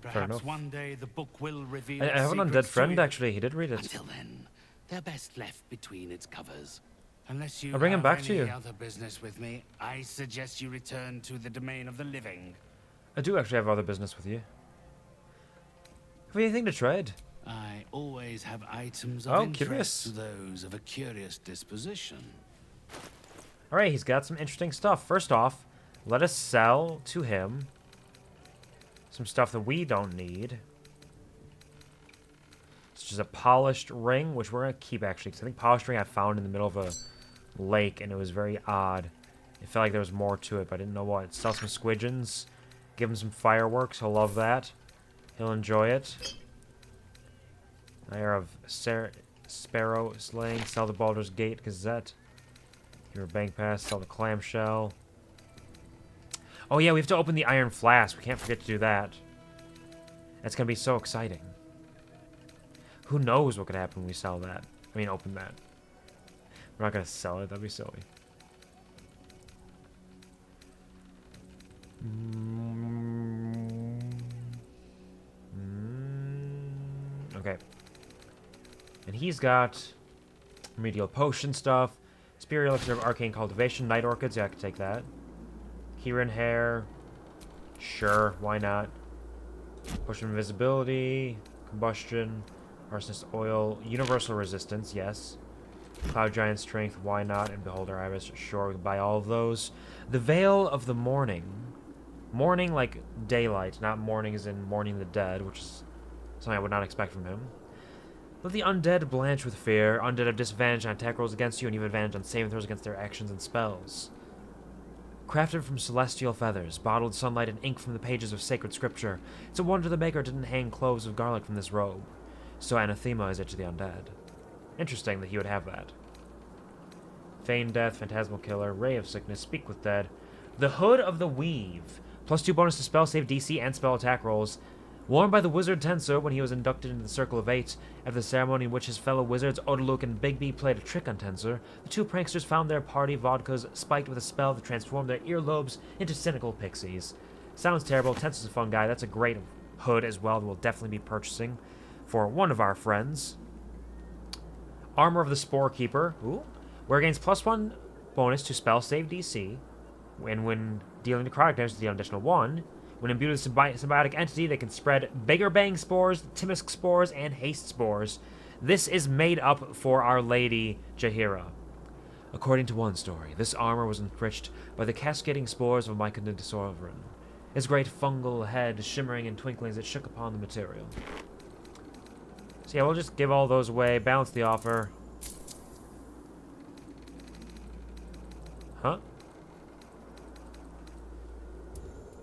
Fair Perhaps enough. one day the book will reveal I have an undead secrets to friend, you. actually. He did read it. Until then, they're best left between its covers. Unless you I'll bring him have back to any you. other business with me, I suggest you return to the domain of the living. I do actually have other business with you. Have you anything to trade? I always have items of Oh, interest curious. to those of a curious disposition. Alright, he's got some interesting stuff. First off, let us sell to him some stuff that we don't need. It's just a polished ring, which we're going to keep, actually, because I think polished ring I found in the middle of a lake, and it was very odd. It felt like there was more to it, but I didn't know what. Sell some squidgens. Give him some fireworks. He'll love that. He'll enjoy it. Air of Sparrow slaying. Sell the Baldur's Gate Gazette. Here, bank pass. Sell the clamshell. Oh yeah, we have to open the iron flask. We can't forget to do that. That's gonna be so exciting. Who knows what could happen when we sell that? I mean, open that. We're not gonna sell it. That'd be silly. Okay. And he's got remedial potion stuff. Spear elixir of arcane cultivation. Night orchids. Yeah, I can take that. Kieran hair. Sure, why not? Potion of invisibility. Combustion. Arsonist oil. Universal resistance. Yes. Cloud giant strength. Why not? And beholder ibis. Sure, we can buy all of those. The veil of the morning. Morning like daylight, not morning as in mourning the dead, which is something I would not expect from him. Let the undead blanch with fear. Undead have disadvantage on attack rolls against you and even advantage on saving throws against their actions and spells. Crafted from celestial feathers, bottled sunlight and ink from the pages of sacred scripture, it's a wonder the maker didn't hang cloves of garlic from this robe. So anathema is it to the undead. Interesting that he would have that. Feign death, phantasmal killer, ray of sickness, speak with dead. The Hood of the Weave. +2 bonus to spell save DC and spell attack rolls. Worn by the wizard Tensor when he was inducted into the Circle of Eight, after the ceremony in which his fellow wizards Odaluk and Bigby played a trick on Tensor, the two pranksters found their party vodkas spiked with a spell that transformed their earlobes into cynical pixies. Sounds terrible. Tensor's a fun guy. That's a great hood as well that we'll definitely be purchasing for one of our friends. Armor of the Spore Keeper. Ooh. Where it gains +1 bonus to spell save DC, and when dealing necrotic damage to deal an additional 1. When imbued with symbiotic entity, they can spread Bigger Bang spores, Timisk spores, and Haste spores. This is made up for Our Lady Jaheira. According to one story, this armor was enriched by the cascading spores of a myconid sovereign, his great fungal head shimmering in twinkling as it shook upon the material. So yeah, we'll just give all those away, balance the offer. Huh?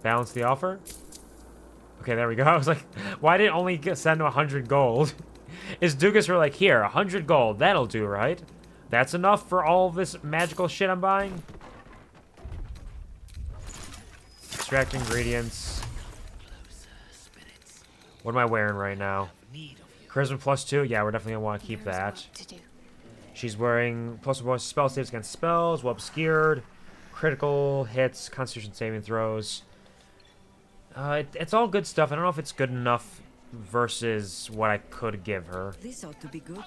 Balance the offer? Okay, there we go. I was like, why did it only send 100 gold? Is DOOGUS for like, here, 100 gold. That'll do, right? That's enough for all this magical shit I'm buying? Extract ingredients. What am I wearing right now? Charisma +2? Yeah, we're definitely going to want to keep that. She's wearing +1 spell saves against spells, well obscured, critical hits, constitution saving throws. It's all good stuff. I don't know if it's good enough versus what I could give her. This ought to be good.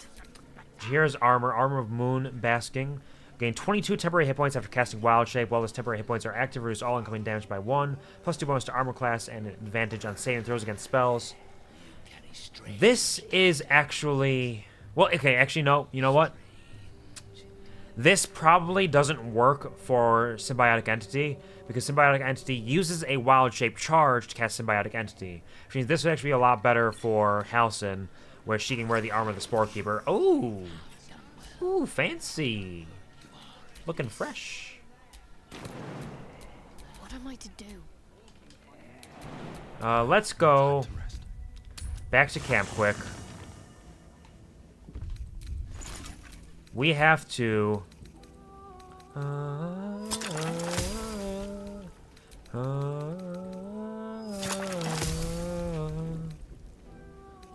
Here's armor. Armor of Moon Basking. Gain 22 temporary hit points after casting Wild Shape. While those temporary hit points are active, reduce all incoming damage by 1. +2 bonus to armor class and advantage on saving throws against spells. This is actually... Well, okay, actually, no. You know what? This probably doesn't work for Symbiotic Entity, because Symbiotic Entity uses a Wild Shape charge to cast Symbiotic Entity. Which means this would actually be a lot better for Halcyon, where she can wear the armor of the Sporekeeper. Ooh! Ooh, fancy! Looking fresh. What am I to do? Let's go back to camp quick. We have to...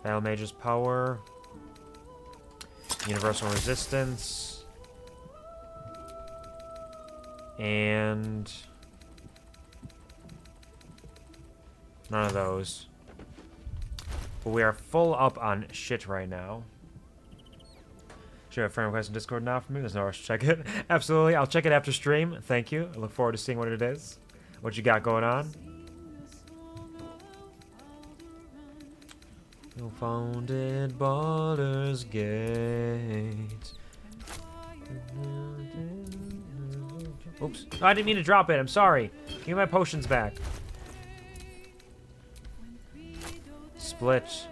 Battle Mage's Power. Universal Resistance. And... none of those. But we are full up on shit right now. Should I have a friend request in Discord now for me? There's no rush to check it. Absolutely. I'll check it after stream. Thank you. I look forward to seeing what it is. What you got going on. You found it, Baldur's Gate. Oops. Oh, I didn't mean to drop it. I'm sorry. Give me my potions back. Split.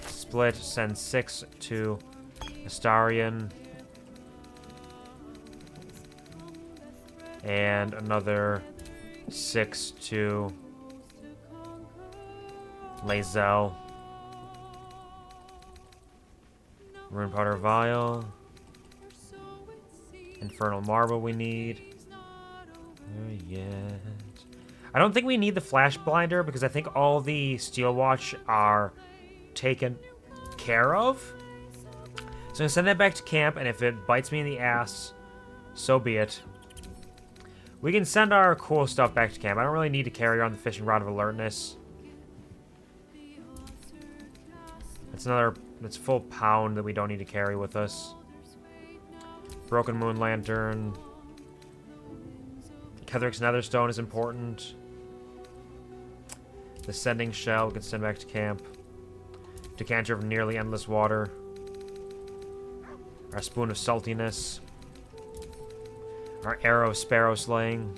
Split. Send 6 to Astarion. And another 6 to Lae'zel. Rune Powder Vial. Infernal Marble we need. Yet. I don't think we need the Flash Blinder because I think all the Steel Watch are taken care of. So I'm going to send that back to camp, and if it bites me in the ass, so be it. We can send our cool stuff back to camp. I don't really need to carry on the Fishing Rod of Alertness. It's full pound that we don't need to carry with us. Broken Moon Lantern. Ketheric's Netherstone is important. The Sending Shell we can send back to camp. Decanter of Nearly Endless Water. Our Spoon of Saltiness. Our Arrow of Sparrow Slaying.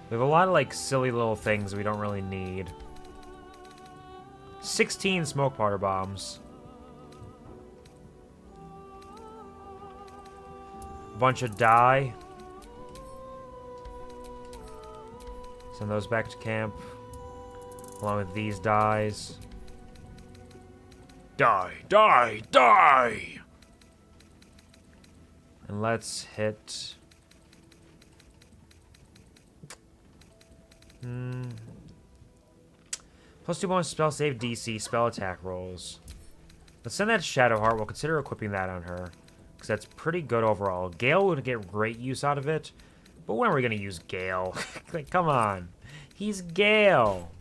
We have a lot of, like, silly little things we don't really need. 16 Smoke Powder Bombs. A bunch of dye. Send those back to camp. Along with these dyes. Die! Die! Die! And let's hit... +2 bonus spell save DC, spell attack rolls. Let's send that to Shadowheart. We'll consider equipping that on her. Because that's pretty good overall. Gale would get great use out of it. But when are we going to use Gale? Like, come on. He's Gale.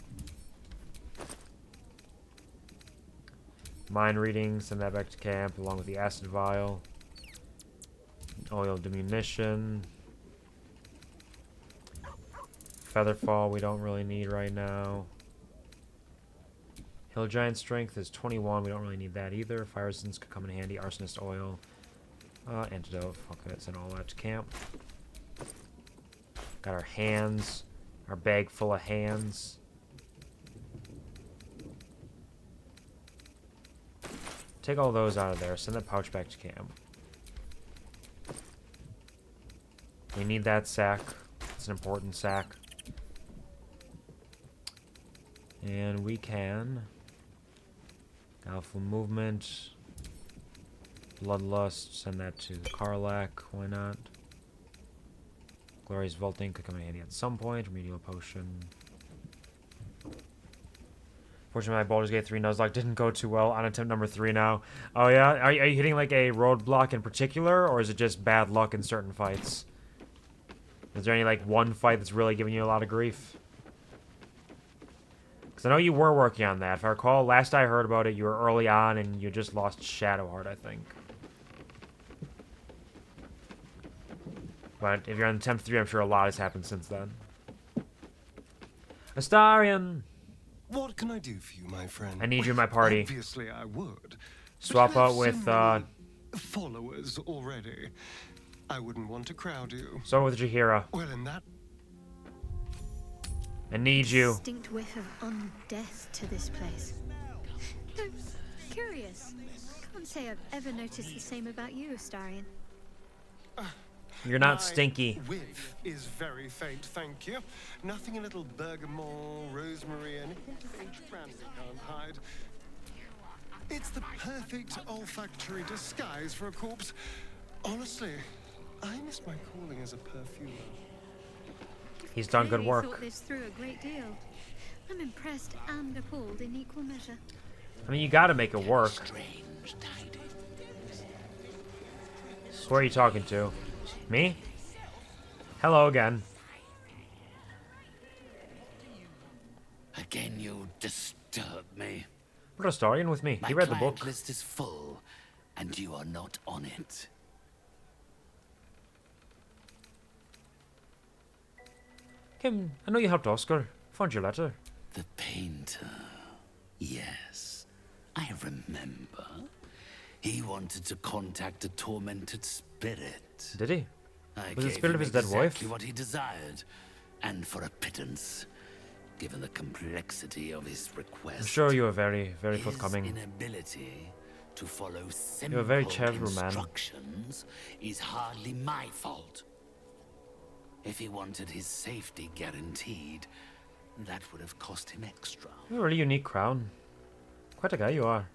Mind reading. Send that back to camp along with the acid vial. Oil diminution. Featherfall we don't really need right now. Hill Giant strength is 21. We don't really need that either. Fire resistance could come in handy. Arsonist oil. Antidote. Fuck it. Send all that to camp. Got our hands. Our bag full of hands. Take all those out of there. Send that pouch back to camp. We need that sack. It's an important sack. And we can... Alpha movement. Bloodlust. Send that to Karlak. Why not? Glorious vaulting could come in handy at some point. Remedial potion. Fortunately, my Baldur's Gate 3 Nuzlocke didn't go too well on attempt number 3 now. Oh yeah? Are you hitting like a roadblock in particular, or is it just bad luck in certain fights? Is there any like one fight that's really giving you a lot of grief? Because I know you were working on that. If I recall, last I heard about it, you were early on and you just lost Shadowheart, I think. But if you're on attempt 3, I'm sure a lot has happened since then. Astarion! What can I do for you, my friend? I need you in my party. Obviously, I would. Swap But I have out with, so many followers already. I wouldn't want to crowd you. So with Jaheira. Well, in that... I need you. Distinct whiff of undeath to this place. No, curious. Can't say I've ever noticed the same about you, Astarion. You're not My stinky. whiff is very faint, thank you. Nothing a little bergamot, rosemary, and a hint of aged brandy can't hide. It's the perfect olfactory disguise for a corpse. Honestly, I miss my calling as a perfumer. He's done good Clearly work. thought this through a great deal. I'm impressed and appalled in equal measure. I mean, you gotta make it work. Strange tidings. Who are you talking to? Me? Hello again. Again, you disturb me. Put Astarion with me. My He read the client book. list is full, and you are not on it. Kim, I know you helped Oscar. Found your letter. The painter. Yes, I remember. He wanted to contact a tormented spirit. Did he? I Was it the gave spirit of him his dead wife? exactly what he desired, and for a pittance, given the complexity of his request. I'm sure you are very, very his forthcoming. inability to follow simple You're a very charitable man. instructions is hardly my fault. If he wanted his safety guaranteed, that would have cost him extra. You have a really unique crown. Quite a guy you are.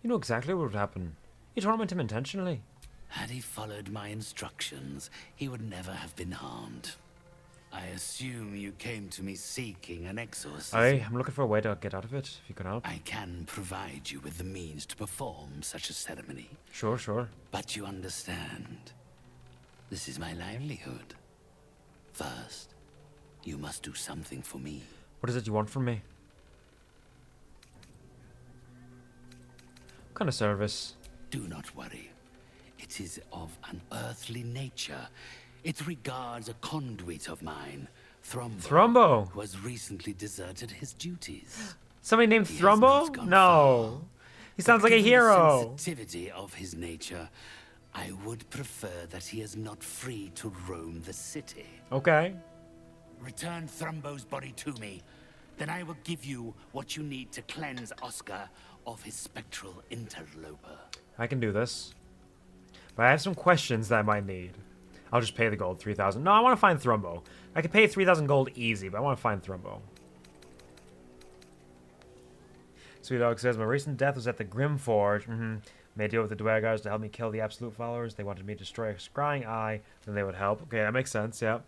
You know exactly what would happen. You torment him intentionally. Had he followed my instructions, he would never have been harmed. I assume you came to me seeking an exorcism. I'm looking for a way to get out of it, if you can help. I can provide you with the means to perform such a ceremony. Sure, sure. But you understand, this is my livelihood. First, you must do something for me. What is it you want from me? What kind of service? Do not worry. It is of an earthly nature. It regards a conduit of mine, Thrumbo. Thrumbo? Who has recently deserted his duties. Somebody named He has Thrumbo? not gone No. far. He sounds But like a given the hero. sensitivity of his nature, I would prefer that he is not free to roam the city. Okay. Return Thrumbo's body to me. Then I will give you what you need to cleanse Oscar of his spectral interloper. I can do this. But I have some questions that I might need. I'll just pay the gold, 3,000. No, I want to find Thrumbo. I can pay 3,000 gold easy, but I want to find Thrumbo. Sweet Dog says, my recent death was at the Grim Forge. Made a deal with the Dwagars to help me kill the Absolute followers. They wanted me to destroy a scrying eye, then they would help. Okay, that makes sense, yeah.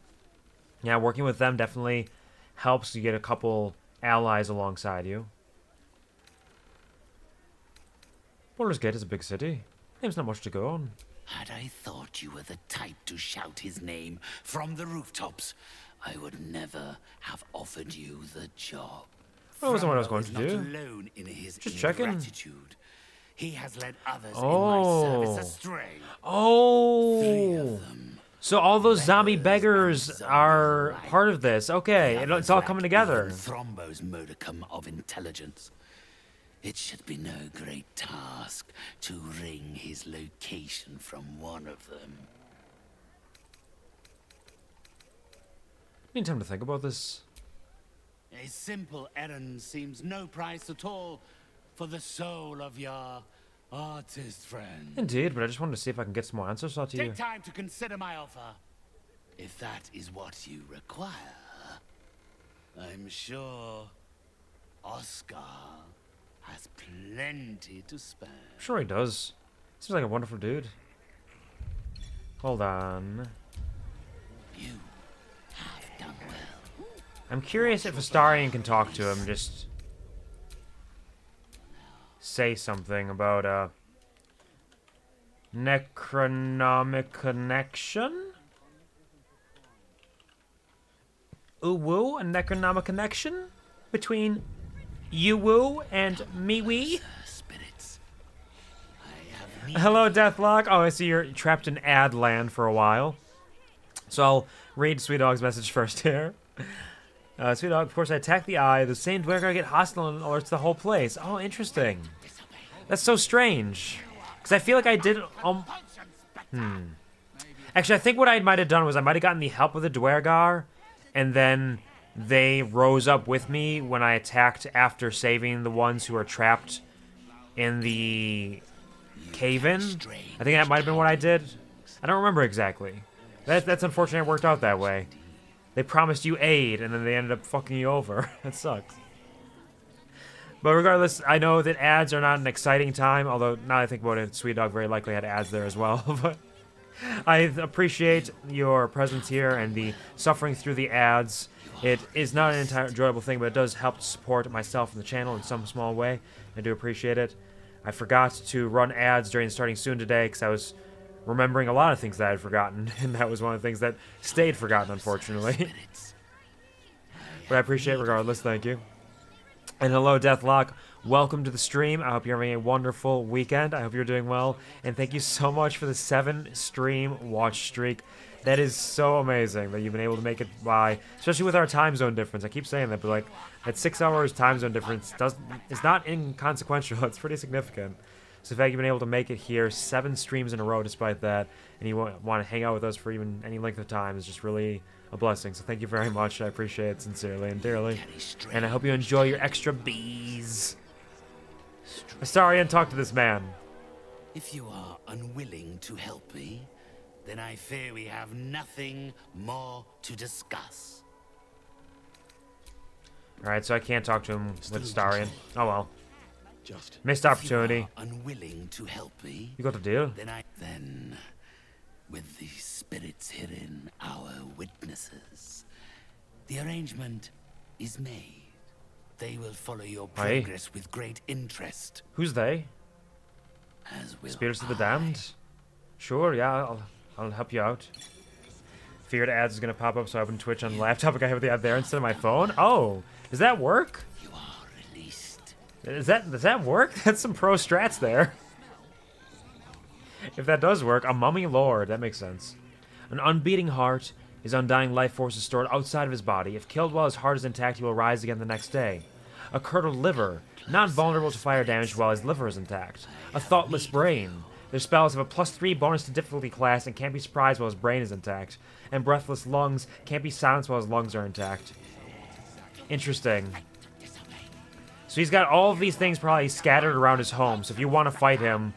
Yeah, working with them definitely helps you get a couple allies alongside you. Baldur's Gate is a big city. There's not much to go on. Had I thought you were the type to shout his name from the rooftops, I would never have offered you the job. That wasn't what I was Thrumbo going is to not do. alone in his Just checking. ingratitude. He has led others Oh. in my service astray. Oh. 3 of them. So all those zombie beggars are part of this. Okay, it's all coming together. Thrombo's modicum of intelligence. It should be no great task to wring his location from one of them. Need time to think about this. A simple errand seems no price at all for the soul of your artist friend. Indeed, but I just wanted to see if I can get some more answers out to you. Take time to consider my offer. If that is what you require, I'm sure Oscar has plenty to spare. Sure he does. Seems like a wonderful dude. Hold on. You have done well. I'm curious if Astarion can talk to him, just say something about necronomic connection? Ooh-woo, a necronomic connection between you-woo and me-wee? Hello, Deathlock. Oh, I see you're trapped in ad land for a while. So I'll read Sweet Dog's message first here. Sweet Dog, of course, I attack the eye. The same Dwergar get hostile and alerts the whole place. Oh, interesting. That's so strange. Because I feel like I did... Actually, I think what I might have done was I might have gotten the help of the Dwergar, and then they rose up with me when I attacked after saving the ones who are trapped in the cave-in. I think that might have been what I did. I don't remember exactly. That's unfortunate it worked out that way. They promised you aid, and then they ended up fucking you over. That sucks. But regardless, I know that ads are not an exciting time, although now that I think about it, Sweet Dog very likely had ads there as well. But I appreciate your presence here and the suffering through the ads. It is not an entirely enjoyable thing, but it does help to support myself and the channel in some small way. I do appreciate it. I forgot to run ads during Starting Soon today because I was remembering a lot of things that I had forgotten, and that was one of the things that stayed forgotten, unfortunately. But I appreciate it regardless, thank you. And hello, Deathlock. Welcome to the stream. I hope you're having a wonderful weekend. I hope you're doing well. And thank you so much for the 7-stream watch streak. That is so amazing that you've been able to make it by, especially with our time zone difference. I keep saying that, but like, that 6 hours time zone difference is not inconsequential. It's pretty significant. So the fact you've been able to make it here 7 streams in a row despite that, and you want to hang out with us for even any length of time is just really a blessing. So thank you very much. I appreciate it sincerely and dearly. And I hope you enjoy your extra bees. Astarion, talk to this man. If you are unwilling to help me, then I fear we have nothing more to discuss. Alright, so I can't talk to him with Astarion. Oh well. Missed opportunity. Unwilling to help me. You got the deal? Then, with the spirits herein our witnesses, the arrangement is made. They will follow your progress with great interest. Who's they? As will Spirits of the Damned? Sure, yeah, I'll help you out. Feared ads is gonna pop up, so I open Twitch on the laptop. I have the ad there instead of my phone. Oh, does that work? You are released. Does that work? That's some pro strats there. If that does work, a mummy lord. That makes sense. An unbeating heart. His undying life force is stored outside of his body. If killed while his heart is intact, he will rise again the next day. A curdled liver. Not vulnerable to fire damage while his liver is intact. A thoughtless brain. Their spells have a +3 bonus to difficulty class and can't be surprised while his brain is intact. And breathless lungs can't be silenced while his lungs are intact. Interesting. So he's got all of these things probably scattered around his home. So if you want to fight him,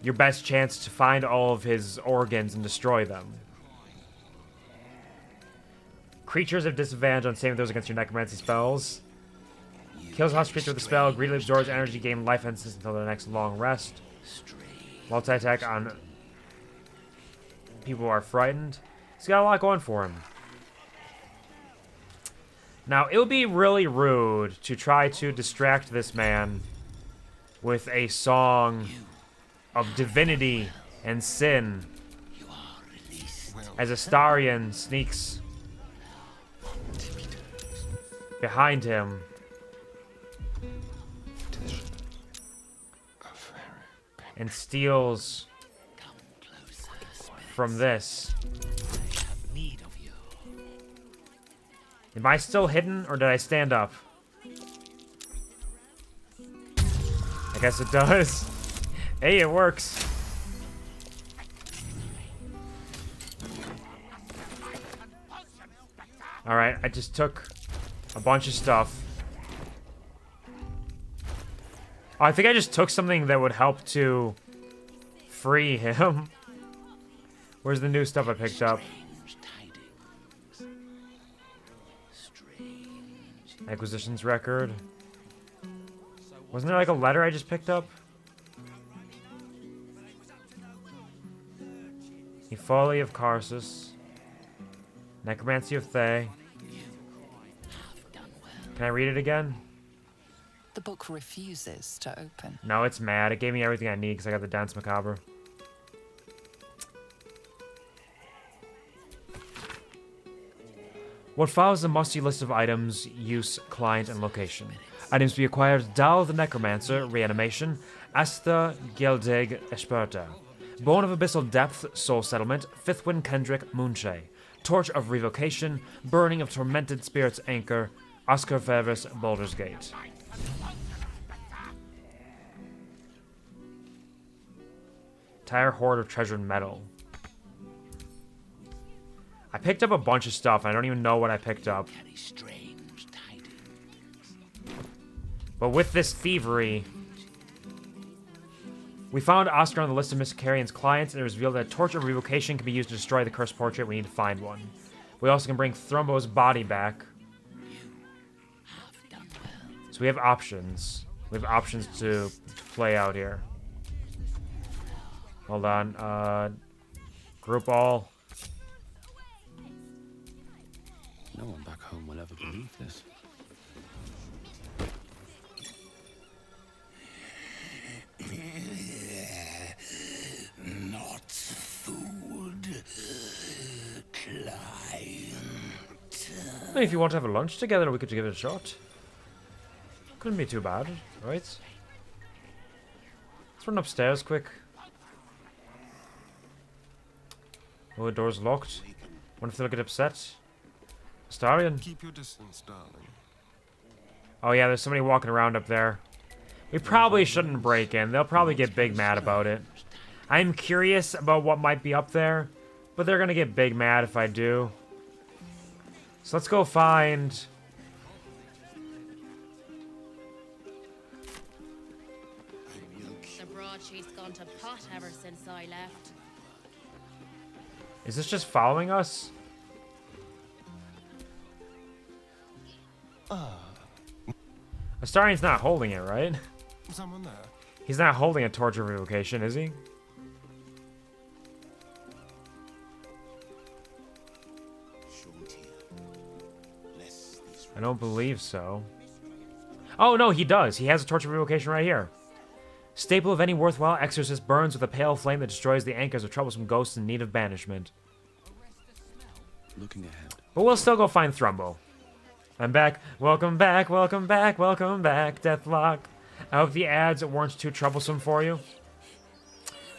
your best chance to find all of his organs and destroy them. Creatures have disadvantage on saving throws against your necromancy spells. Kills a hostile creature with the spell. Greedily absorbs energy, gain life essence until the next long rest. Multi-attack on people who are frightened. He's got a lot going for him. Now, it would be really rude to try to distract this man with a song of divinity and sin as Astarion sneaks behind him and steals from this Am I still hidden, or did I stand up? I guess it does. Hey, it works. Alright, I just took a bunch of stuff. Oh, I think I just took something that would help to free him. Where's the new stuff I picked up? Acquisitions record. Wasn't there like a letter I just picked up? The Folly of Karsus. Necromancy of Thay. Can I read it again? The book refuses to open. No, it's mad. It gave me everything I need because I got the Dance Macabre. What follows the musty list of items, use, client, and location. Items to be acquired: Dal the Necromancer, Reanimation, Asta Geldig Esperta, Bone of Abyssal Depth, Soul Settlement, Fifth Wind Kendrick, Moonshay, Torch of Revocation, Burning of Tormented Spirits Anchor, Oscar Ferris, Baldur's Gate. Entire hoard of treasured metal. I picked up a bunch of stuff. I don't even know what I picked up. But with this thievery, we found Oscar on the list of Miss Carrion's clients, and it was revealed that Torch of Revocation can be used to destroy the cursed portrait. We need to find one. We also can bring Thrumbo's body back. So we have options. We have options to play out here. Hold on. Group all. No one back home will ever believe this. Not food, client. If you want to have a lunch together, we could give it a shot. Couldn't be too bad, right? Let's run upstairs quick. Oh, the door's locked. Wonder if they'll get upset. Astarion. Keep your distance, darling. Oh yeah, there's somebody walking around up there. We probably shouldn't break in. They'll probably get big mad about it. I'm curious about what might be up there, but they're gonna get big mad if I do. So let's go find... The broadsheet's gone to pot ever since I left. Is this just following us? Astarion's not holding it, right? Someone there? He's not holding a Torch of Revocation, is he? I don't believe so. Oh, no, he does. He has a Torch of Revocation right here. Staple of any worthwhile exorcist, burns with a pale flame that destroys the anchors of troublesome ghosts in need of banishment. Looking ahead. But we'll still go find Thrumbo. I'm back. Welcome back, welcome back, welcome back, Deathlock. I hope the ads weren't too troublesome for you.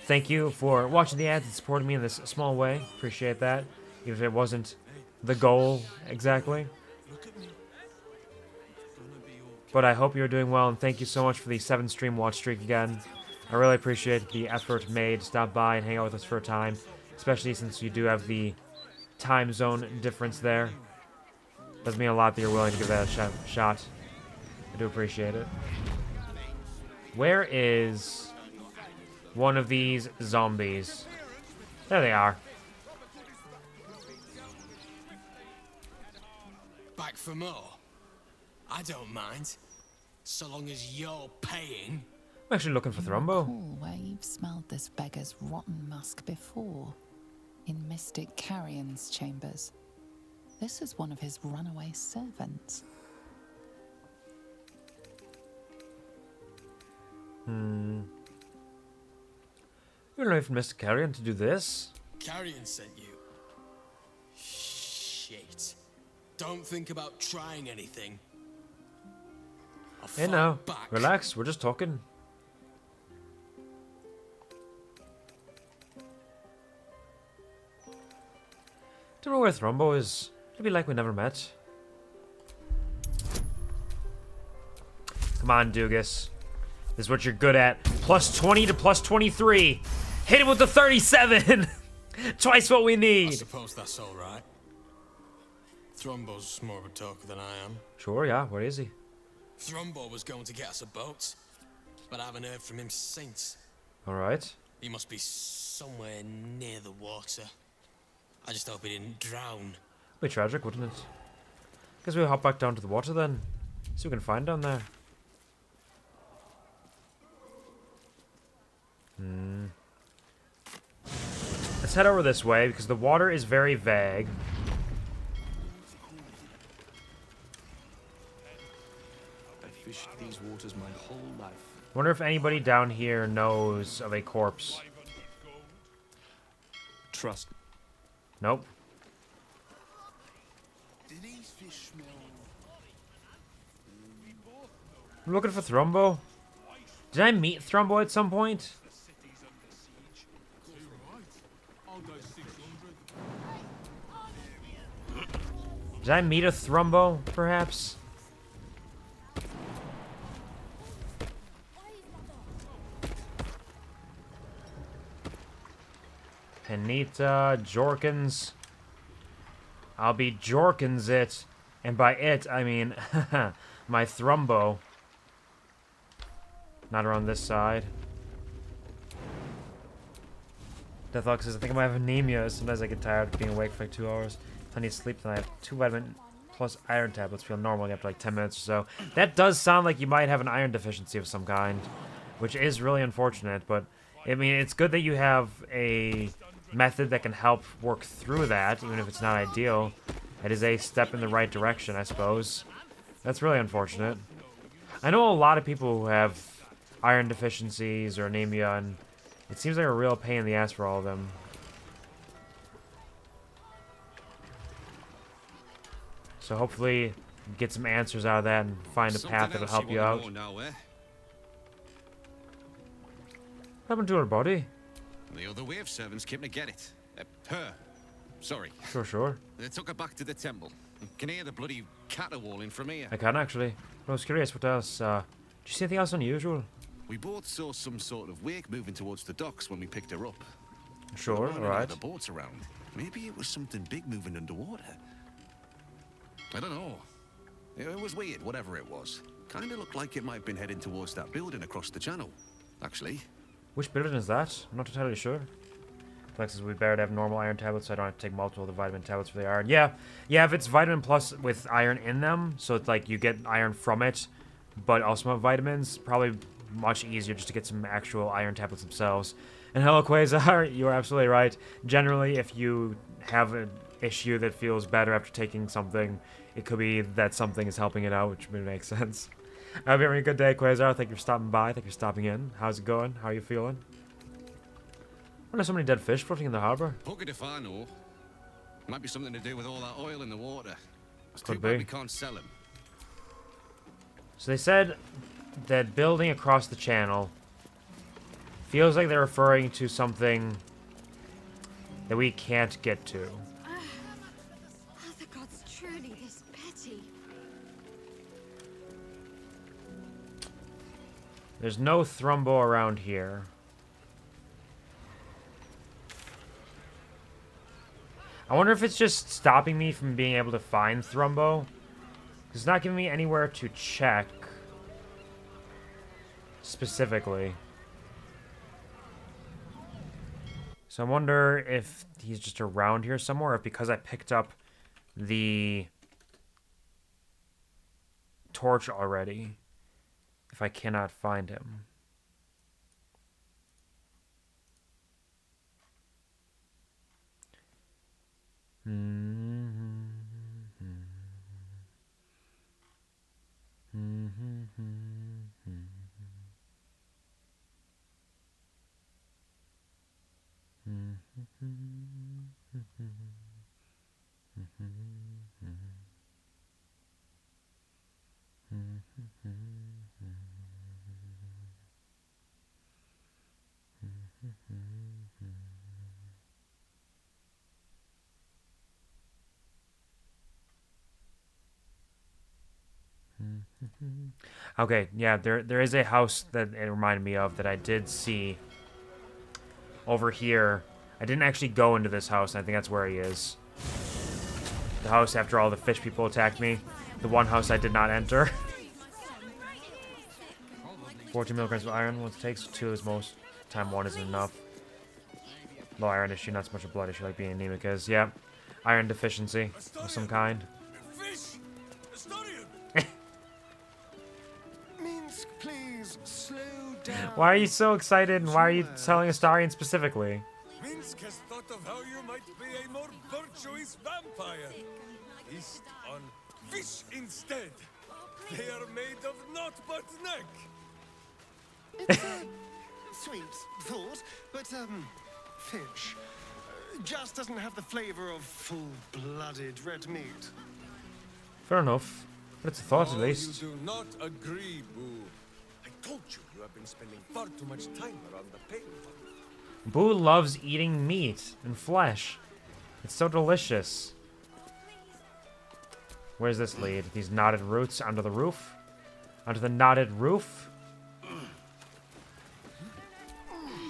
Thank you for watching the ads and supporting me in this small way. Appreciate that. Even if it wasn't the goal exactly. But I hope you're doing well, and thank you so much for the 7 stream watch streak again. I really appreciate the effort made to stop by and hang out with us for a time, especially since you do have the time zone difference there. Does mean a lot that you're willing to give that a shot. I do appreciate it. Where is one of these zombies? There they are. Back for more? I don't mind, so long as you're paying. I'm actually looking for Thrumbo. Cool where you've smelled this beggar's rotten musk before. In Mystic Carrion's chambers. This is one of his runaway servants. You don't know if Mr. Carrion to do this? Carrion sent you. Shit. Don't think about trying anything. Hey now, relax, we're just talking. Don't know where Thrumbo is. It'd be like we never met. Come on, DOOGUS. This is what you're good at. Plus 20 to plus 23. Hit it with the 37. Twice what we I need. suppose that's all right. Thrombo's more of a talker than I am. Sure, yeah. Where is he? Thrombo was going to get us a boat, but I haven't heard from him since. All right. He must be somewhere near the water. I just hope he didn't drown. Be tragic, wouldn't it? Guess we'll hop back down to the water then. See what we can find down there. Let's head over this way because the water is very vague. I've fished these waters my whole life. Wonder if anybody down here knows of a corpse. Trust. Nope. Do these fish smell? I'm looking for Thrombo. Did I meet Thrombo at some point? Did I meet a Thrombo, perhaps? Penita, Jorkins. I'll be Jorkins it. And by it, I mean my Thrombo. Not around this side. Deathlock says, I think I might have anemia. Sometimes I get tired of being awake for like 2 hours. If I need sleep, then I have 2 vitamin plus iron tablets. Feel normal after like 10 minutes or so. That does sound like you might have an iron deficiency of some kind, which is really unfortunate. But I mean, it's good that you have a method that can help work through that, even if it's not ideal. It is a step in the right direction, I suppose. That's really unfortunate. I know a lot of people who have iron deficiencies or anemia, and it seems like a real pain in the ass for all of them. So hopefully get some answers out of that and find a path that'll help you out. What happened to her body? The other wave servants came to get it. Her. Sorry. Sure. They took her back to the temple. You can hear the bloody caterwauling from here. I can actually. But I was curious, what else? Did you see anything else unusual? We both saw some sort of wake moving towards the docks when we picked her up. Sure, alright. The boats around. Maybe it was something big moving underwater. I don't know. It was weird, whatever it was. Kind of looked like it might have been heading towards that building across the channel, actually. Which building is that? I'm not entirely sure. Flex says we better to have normal iron tablets, so I don't have to take multiple of the vitamin tablets for the iron. Yeah, if it's vitamin plus with iron in them, so it's like you get iron from it, but also have vitamins, probably much easier just to get some actual iron tablets themselves. And hello, Quasar, you are absolutely right. Generally, if you have an issue that feels better after taking something, it could be that something is helping it out, which would make sense. I hope you're having a good day, Quasar. Thank you for stopping by. Thank you for stopping in. How's it going? How are you feeling? Why there's so many dead fish floating in the harbor? Pocket if I know. Might be something to do with all that oil in the water. It's Could too bad be. we can't sell them. So they said that building across the channel feels like they're referring to something that we can't get to. Are the gods truly this petty? There's no Thrombo around here. I wonder if it's just stopping me from being able to find Thrombo. It's not giving me anywhere to check specifically. So I wonder if he's just around here somewhere, or if because I picked up the torch already, if I cannot find him. Okay, yeah, there is a house that it reminded me of that I did see over here. I didn't actually go into this house, and I think that's where he is. The house after all the fish people attacked me. The one house I did not enter. 14 milligrams of iron. Once it takes 2 is most. Time 1 isn't enough. Low iron issue, not so much a blood issue like being anemic is. Yeah, iron deficiency of some kind. Minsk, please slow down. Why are you so excited, and why are you telling Astarion specifically? Minsk has thought of how you might be a more virtuous vampire. Feast on fish instead. They are made of naught but neck. It's a sweet thought, but fish just doesn't have the flavor of full-blooded red meat. Fair enough. But it's a thought at least. You do not agree, Boo. I told you you have been spending far too much time around the pain. Boo loves eating meat and flesh. It's so delicious. Where's this lead? These knotted roots onto the roof? Onto the knotted roof?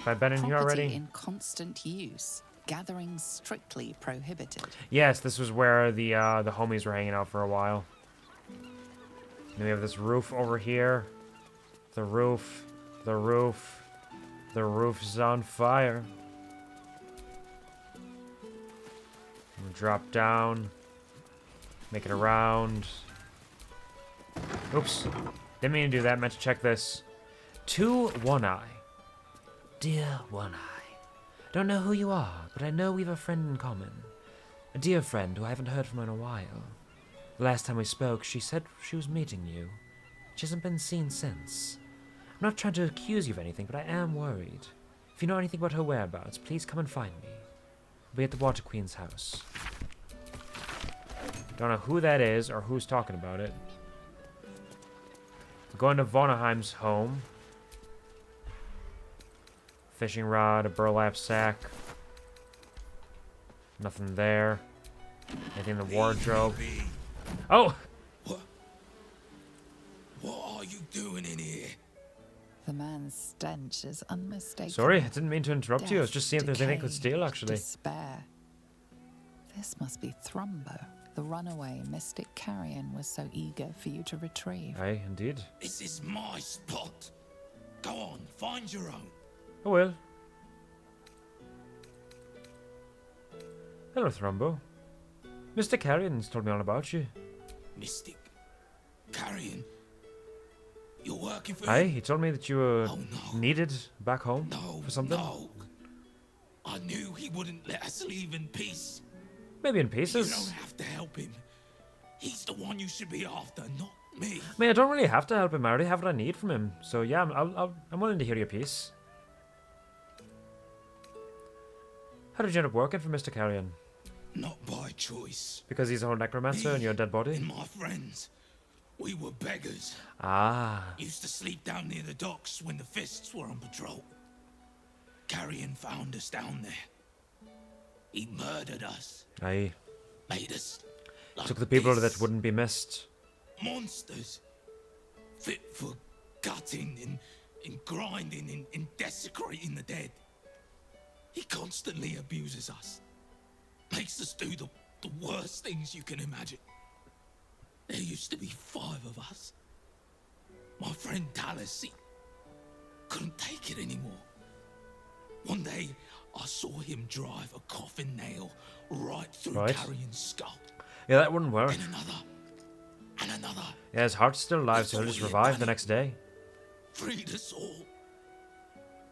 Have I been in here already? In constant use. Gathering strictly prohibited. Yes, this was where the homies were hanging out for a while. Then we have this roof over here. The roof. The roof. The roof's on fire. We'll drop down. Make it around. Oops. Didn't mean to do that. Meant to check this. To One Eye. Dear One Eye. Don't know who you are, but I know we've a friend in common. A dear friend who I haven't heard from in a while. The last time we spoke, she said she was meeting you. She hasn't been seen since. I'm not trying to accuse you of anything, but I am worried. If you know anything about her whereabouts, please come and find me. I'll be at the Water Queen's house. Don't know who that is or who's talking about it. We're going to Vonneheim's home. Fishing rod, a burlap sack. Nothing there. Anything in the wardrobe. Oh! What are you doing in here? The man's stench is unmistakable. Sorry, I didn't mean to interrupt you. I was just seeing if there's anything I could Decay, steal, actually. Despair. This must be Thrumbo, the runaway mystic carrion was so eager for you to retrieve. Aye, indeed. This is my spot. Go on, find your own. Oh well. Hello, Thrumbo. Mr. Carrion's told me all about you. Mystic Carrion? You're working for Aye, him? he told me that you were needed back home for something. No. I knew he wouldn't let us leave in peace. Maybe in You pieces. don't have to help him. He's the one you should be after, not me. I mean, I don't really have to help him. I already have what I need from him. So yeah, I'm willing to hear your piece. How did you end up working for Mr. Carrion? Not by choice. Because he's a whole necromancer and you're a dead body? And my friends, we were beggars. Ah. Used to sleep down near the docks when the fists were on patrol. Carrion found us down there. He murdered us. Aye. Made us like Took the people this. that wouldn't be missed. Monsters. Fit for gutting and grinding and desecrating the dead. He constantly abuses us. Makes us do the worst things you can imagine. There used to be 5 of us. My friend Talus, he couldn't take it anymore. One day, I saw him drive a coffin nail right through Carrion's skull. Yeah, that wouldn't work. Then another, and another. Yeah, his heart's still alive, so he'll just revive the next day. Freed us all.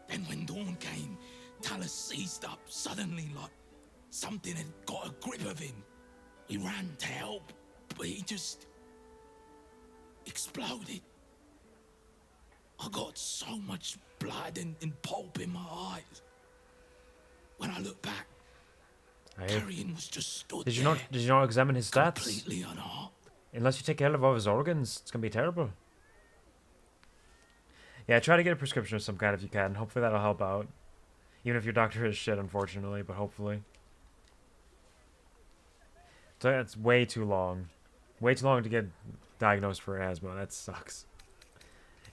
Then when dawn came, Talus seized up suddenly like something had got a grip of him. We ran to help, but he just exploded. I got so much blood and pulp in my eyes. When I look back, Carrion was just stood Did you there, not examine his stats? completely unharmed. Unless you take care of all his organs, it's gonna be terrible. Yeah, try to get a prescription of some kind if you can. Hopefully that'll help out. Even if your doctor is shit, unfortunately, but hopefully. So it's way too long. Way too long to get diagnosed for asthma. That sucks.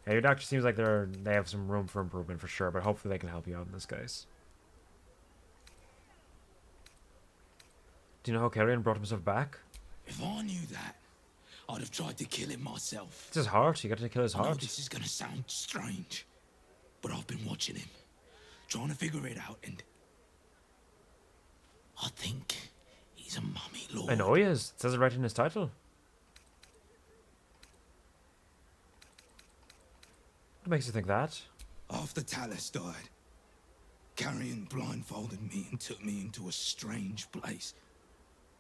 Yeah, your doctor seems like they have some room for improvement for sure, but hopefully they can help you out in this case. Do you know how Carrion brought himself back? If I knew that, I'd have tried to kill him myself. It's his heart. You got to kill his I know heart. this is gonna sound strange, but I've been watching him, trying to figure it out, and I think he's a mummy lord. I know he is. It says it right in his title. What makes you think that? After Talus died, Carrion blindfolded me and took me into a strange place.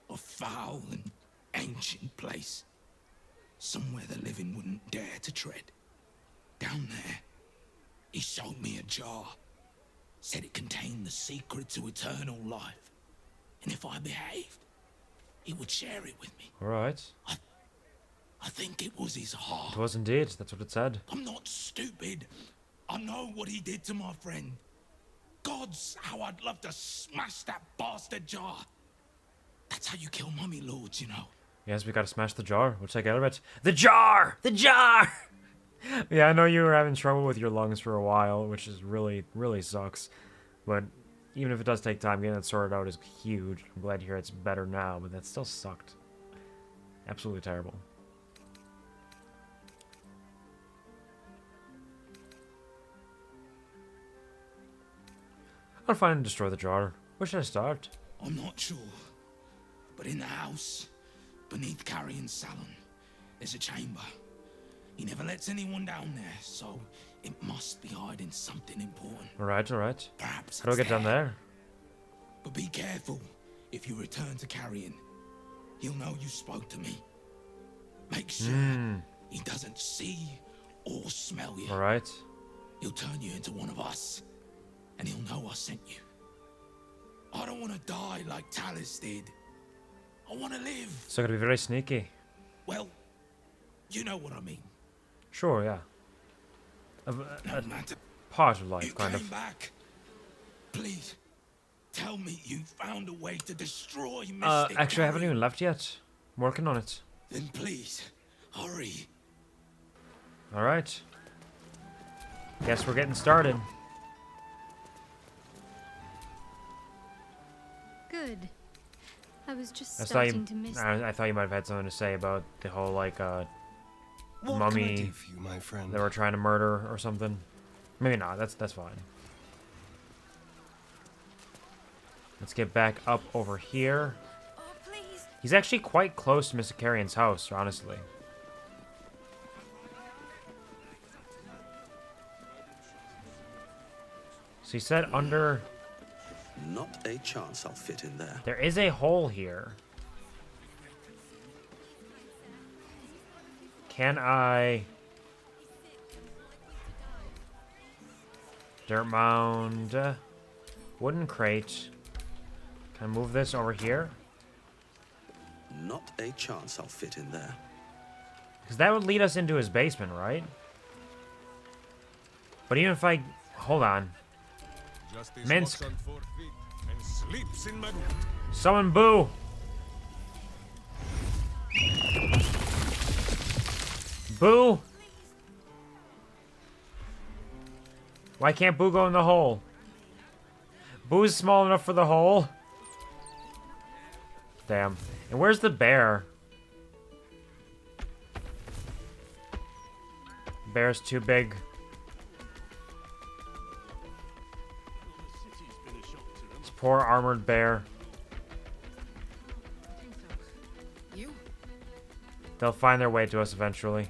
A foul and ancient place. Somewhere the living wouldn't dare to tread. Down there, he showed me a jar. Said it contained the secret to eternal life. And if I behaved, he would share it with me. Alright. I think it was his heart. It was indeed. That's what it said. I'm not stupid. I know what he did to my friend. Gods, how I'd love to smash that bastard jar. That's how you kill mummy lords, you know. Yes, we gotta smash the jar. We'll take out of it. The jar! The jar! Yeah, I know you were having trouble with your lungs for a while, which is really, really sucks. But even if it does take time, getting that sorted out is huge. I'm glad to hear it's better now, but that still sucked. Absolutely terrible. I'll find and destroy the jar. Where should I start? I'm not sure. But in the house, beneath Carrion's salon, there's a chamber. He never lets anyone down there, so it must be hiding something important. Alright, alright. Perhaps How do I get down there? But be careful. If you return to Carrion, he'll know you spoke to me. Make sure he doesn't see or smell you. Alright. He'll turn you into one of us, and he'll know I sent you. I don't want to die like Talus did. I want to live. So I gotta be very sneaky. Well, you know what I mean. Sure, yeah. A part of life, kind of. Back. Please, tell me you found a way to destroy Mystic Actually, I haven't even left yet. I'm working on it. Then please, hurry. Alright. Guess we're getting started. Good. I was just I starting to miss. I thought you might have had something to say about the whole, like, What mummy can I do for you, my friend? they were trying to murder or something. Maybe not. That's fine. Let's get back up over here. Oh, please. He's actually quite close to Mr. Carrion's house, honestly. So he said under... Not a chance I'll fit in there. There is a hole here. Can I... Dirt mound. Wooden crate. Can I move this over here? Not a chance I'll fit in there. Because that would lead us into his basement, right? But even if I... Hold on. Justice Minsk. walks on 4 feet and sleeps in my... Summon Boo! Boo! Why can't Boo go in the hole? Boo's small enough for the hole. Damn. And where's the bear? Bear's too big. This poor armored bear. You? They'll find their way to us eventually.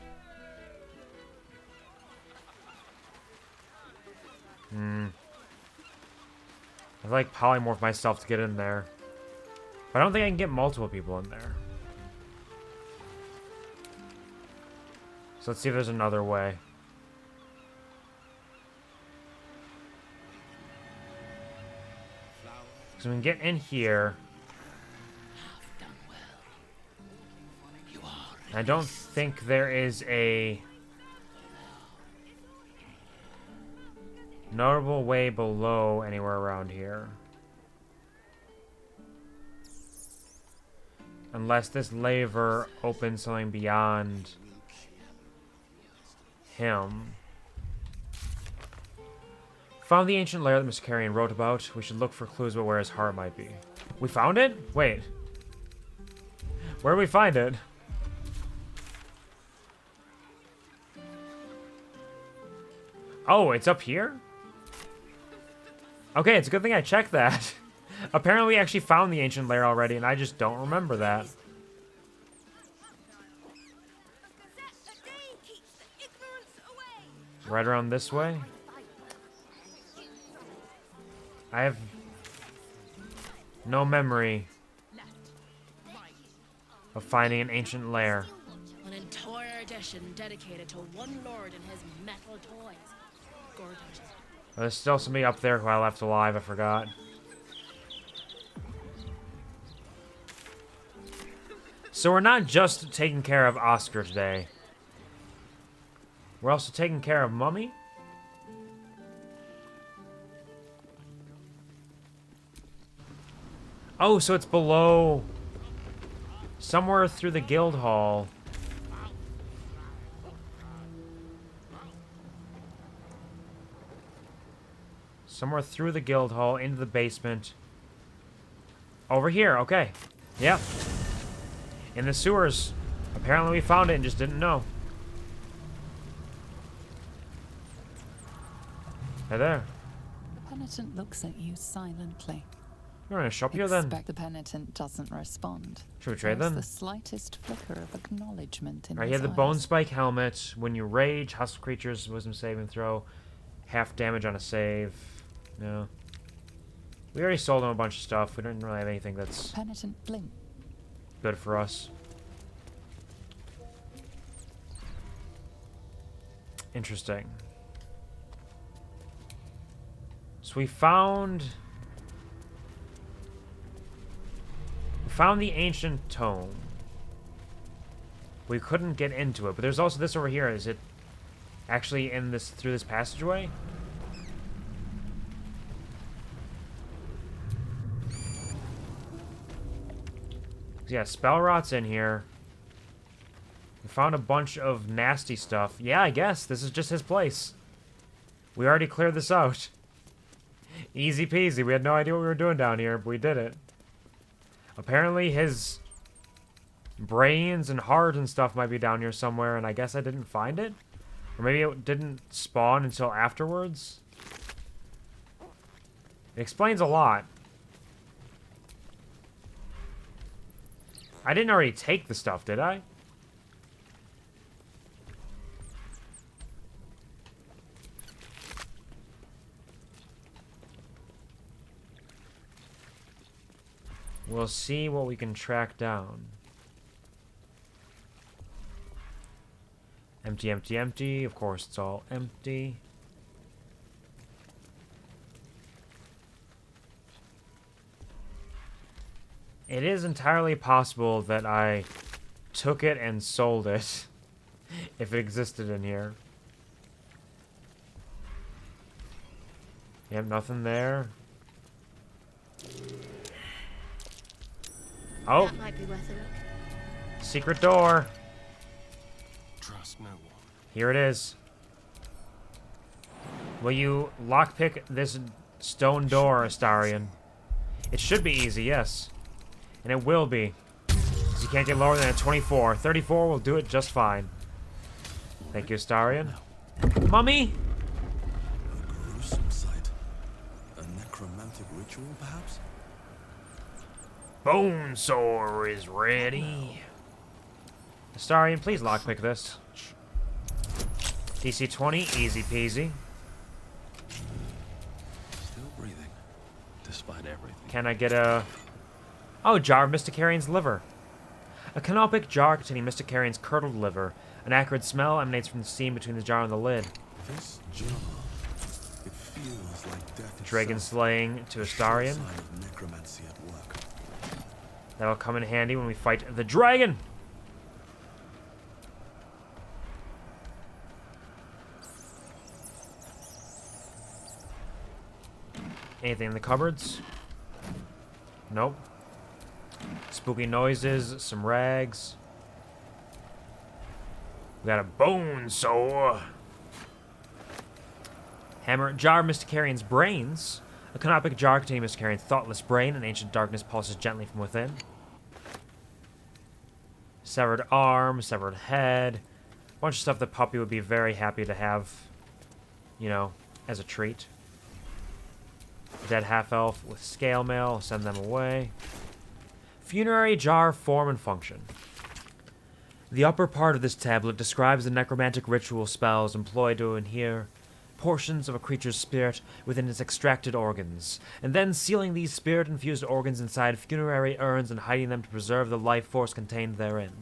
I like polymorph myself to get in there. But I don't think I can get multiple people in there. So let's see if there's another way. So we can get in here. I don't think there is a notable way below anywhere around here. Unless this lever opens something beyond him. Found the ancient lair that Mr. Carrion wrote about. We should look for clues about where his heart might be. We found it? Wait. Where did we find it? Oh, it's up here? Okay, it's a good thing I checked that. Apparently we actually found the ancient lair already, and I just don't remember that. Right around this way? I have no memory of finding an ancient lair. An entire edition dedicated to one lord and his metal toys. Gorgeous. There's still somebody up there who I left alive, I forgot. So we're not just taking care of Oscar today. We're also taking care of Mummy. Oh, so it's below... somewhere through the guild hall. Somewhere through the guild hall, into the basement. Over here, okay. Yeah. In the sewers. Apparently we found it and just didn't know. Hey there. The penitent looks at you silently. You're in a shop here then? Expect the penitent doesn't respond. Should we trade There's then? the slightest flicker of acknowledgement in Alright, his he had the eyes. bone spike helmet. When you rage, hostile creatures, wisdom saving throw. Half damage on a save. No. We already sold him a bunch of stuff. We didn't really have anything that's Penitent blink. good for us. Interesting. So we found the ancient tome. We couldn't get into it, but there's also this over here. Is it actually in this through this passageway? Yeah, spell rot's in here. We found a bunch of nasty stuff. Yeah, I guess this is just his place. We already cleared this out. Easy peasy. We had no idea what we were doing down here, but we did it. Apparently his brains and heart and stuff might be down here somewhere, and I guess I didn't find it? Or maybe it didn't spawn until afterwards? It explains a lot. I didn't already take the stuff, did I? We'll see what we can track down. Empty, empty, empty. Of course, it's all empty. It is entirely possible that I took it and sold it, if it existed in here. Yep, nothing there. Oh, That might be worth a look. secret door. Trust no one. Here it is. Will you lockpick this stone door, Astarion? It should be easy, yes. And it will be. 'Cause you can't get lower than a 24. 34 will do it just fine. Thank you, Astarion. Mummy? A gruesome sight. A necromantic ritual, perhaps? Bonesaw is ready. Astarion, please lockpick this. DC 20, easy peasy. Still breathing, despite everything. Can I get a... Oh, jar of Mr. Carrion's liver. A canopic jar containing Mr. Carrion's curdled liver. An acrid smell emanates from the seam between the jar and the lid. This jar, it feels like death Dragon itself. slaying to Astarion. Sign of necromancy at work. That'll come in handy when we fight the dragon. Anything in the cupboards? Nope. Spooky noises, some rags. We got a bone saw. Hammer, jar Mr. Carrion's brains. A canopic jar containing Mr. Carrion's thoughtless brain and ancient darkness pulses gently from within. Severed arm, severed head. A bunch of stuff that Puppy would be very happy to have, you know, as a treat. Dead half-elf with scale mail, send them away. Funerary jar form and function. The upper part of this tablet describes the necromantic ritual spells employed to inhere portions of a creature's spirit within its extracted organs, and then sealing these spirit-infused organs inside funerary urns and hiding them to preserve the life force contained therein.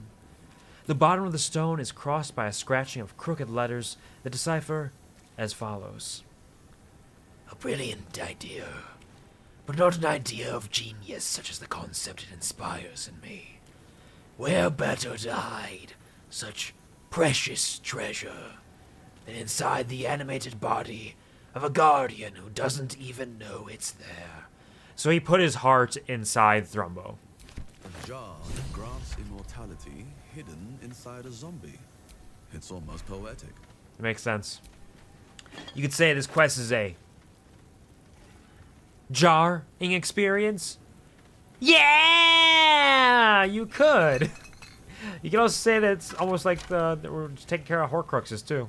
The bottom of the stone is crossed by a scratching of crooked letters that decipher as follows. A brilliant idea, but not an idea of genius such as the concept it inspires in me. Where better to hide such precious treasure than inside the animated body of a guardian who doesn't even know it's there? So he put his heart inside Thrumbo. A jar that grants immortality hidden inside a zombie. It's almost poetic. It makes sense. You could say this quest is a jarring experience. Yeah, you could. You can also say that it's almost like that we're just taking care of Horcruxes too.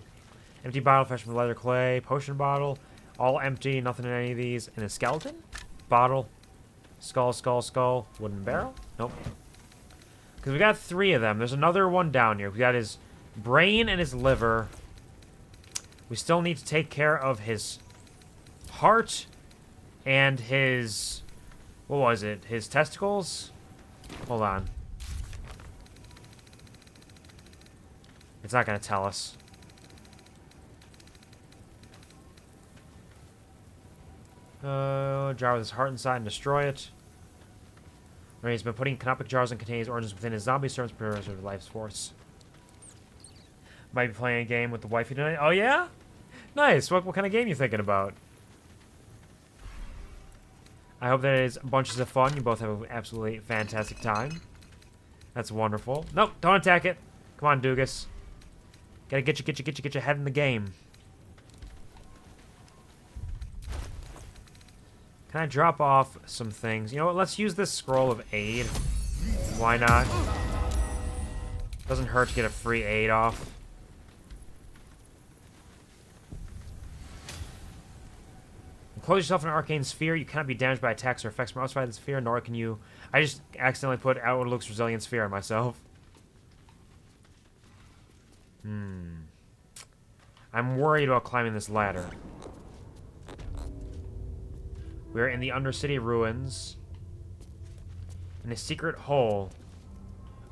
Empty bottle fresh from leather clay, potion bottle, all empty, nothing in any of these. And a skeleton? Bottle, skull, skull, skull, wooden barrel? Nope. Because we got 3 of them. There's another one down here. We got his brain and his liver. We still need to take care of his heart and his... What was it? His testicles? Hold on. It's not going to tell us. Jar with his heart inside and destroy it. Right, he's been putting canopic jars and contains origins within his zombie servants to preserve life's force. Might be playing a game with the wifey tonight. Oh yeah? Nice. What kind of game you thinking about? I hope that it is bunches of fun. You both have an absolutely fantastic time. That's wonderful. Nope, don't attack it. Come on, DOOGUS. Gotta get your head in the game. Can I drop off some things? You know what? Let's use this scroll of aid. Why not? Doesn't hurt to get a free aid off. Enclose yourself in an arcane sphere. You cannot be damaged by attacks or effects from outside the sphere, nor can you... I just accidentally put Outward Looks Resilient Sphere on myself. I'm worried about climbing this ladder. We're in the Undercity ruins. In a secret hole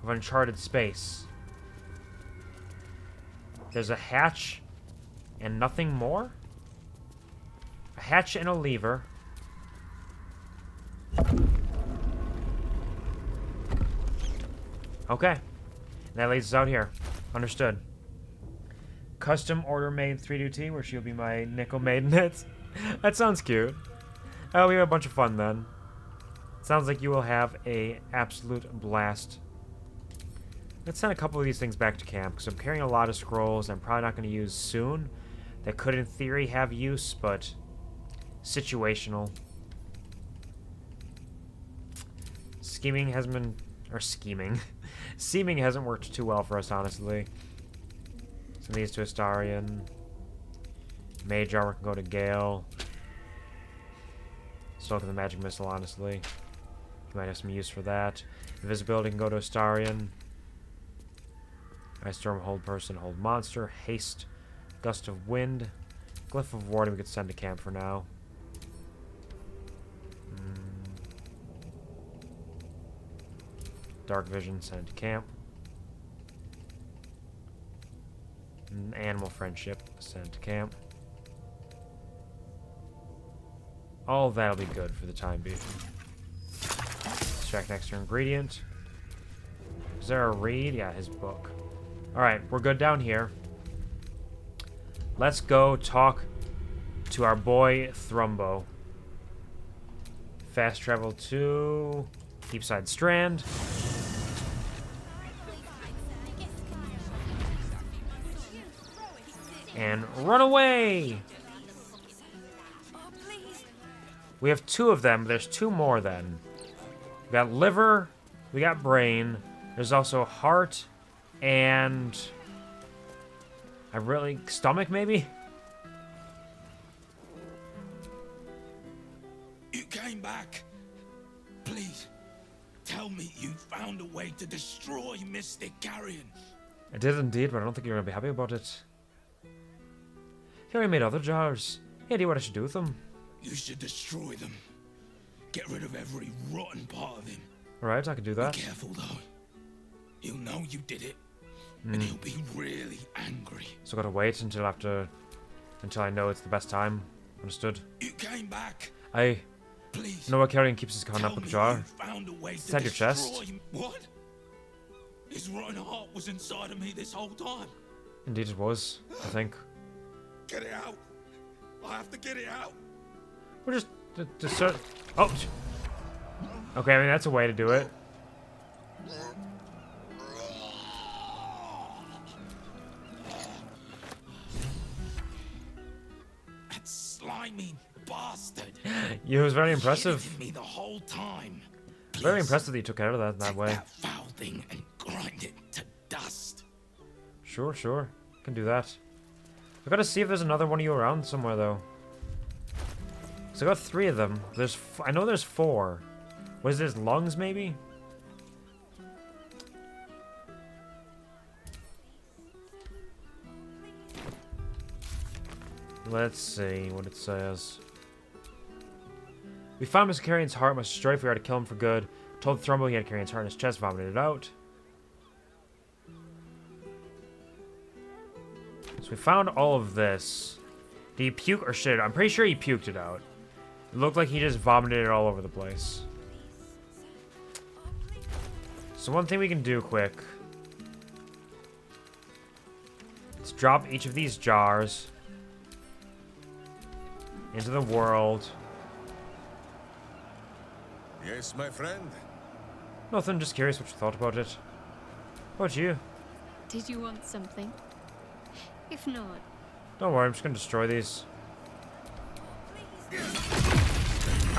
of uncharted space. There's a hatch and nothing more? A hatch and a lever. Okay. And that leads us out here. Understood. Custom order made 3DT, where she'll be my nickel maiden. That sounds cute. Oh, we have a bunch of fun then. Sounds like you will have a absolute blast. Let's send a couple of these things back to camp, because I'm carrying a lot of scrolls I'm probably not going to use soon. That could, in theory, have use, but situational. Scheming hasn't been... Or scheming. Seeming hasn't worked too well for us, honestly. Send these to Astarion. Mage armor can go to Gale. Soak in the magic missile, honestly. You might have some use for that. Invisibility can go to Astarion. Ice Storm, hold person, hold monster. Haste, gust of wind. Glyph of warding we could send to camp for now. Dark vision, send to camp. Animal friendship, send to camp. All that'll be good for the time being. Extract extra ingredient. Is there a read? Yeah, his book. Alright, we're good down here. Let's go talk to our boy Thrumbo. Fast travel to Deepside Strand. And run away! We have 2 of them, but there's 2 more then. We got liver, we got brain, there's also heart, and... stomach, maybe? You came back. Please, tell me you found a way to destroy Mystic Carrion. I did indeed, but I don't think you're going to be happy about it. Here I made other jars. Any idea what I should do with them? You should destroy them. Get rid of every rotten part of him. Alright, I can do that. Be careful, though. He'll know you did it, and he'll be really angry. So I gotta wait until I know it's the best time. Understood. You came back. Please, know what carrion keeps his con up a jar? It's at your chest. What? His rotten heart was inside of me this whole time. Indeed it was, I think. Get it out. I have to get it out. We're just oh. Okay, I mean that's a way to do it. That slimy bastard. It was very impressive. Me the whole time. Very impressive that you took care of that way. That foul thing and grind it to dust. Sure. Can do that. I gotta see if there's another one of you around somewhere though. So I got 3 of them. I know there's 4. What is this? Lungs maybe? Let's see what it says. We found Mr. Carrion's heart, must destroy if we are to kill him for good. Told Thrumbo he had Carrion's heart in his chest, vomited it out. So we found all of this. Did he puke or shit? I'm pretty sure he puked it out. It looked like he just vomited it all over the place. So one thing we can do quick. Let's drop each of these jars into the world. Yes, my friend? Nothing, just curious what you thought about it. How about you? Did you want something? If not... Don't worry, I'm just gonna destroy these.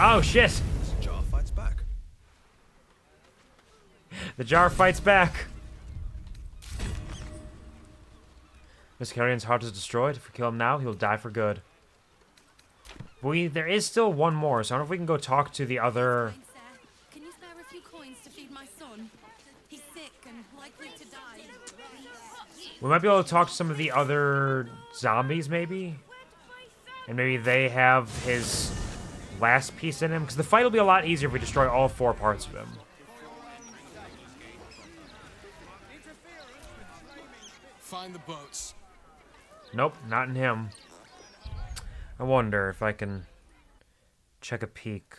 Oh, shit! This jar fights back. The jar fights back! Miss Carrion's heart is destroyed. If we kill him now, he'll die for good. There is still one more, so I don't know if we can go talk to the other... Can you spare a few coins to feed my son? He's sick and likely to die. We might be able to talk to some of the other zombies, maybe? And maybe they have his last piece in him? Because the fight will be a lot easier if we destroy all 4 parts of him. Find the boats. Nope, not in him. I wonder if I can check a peek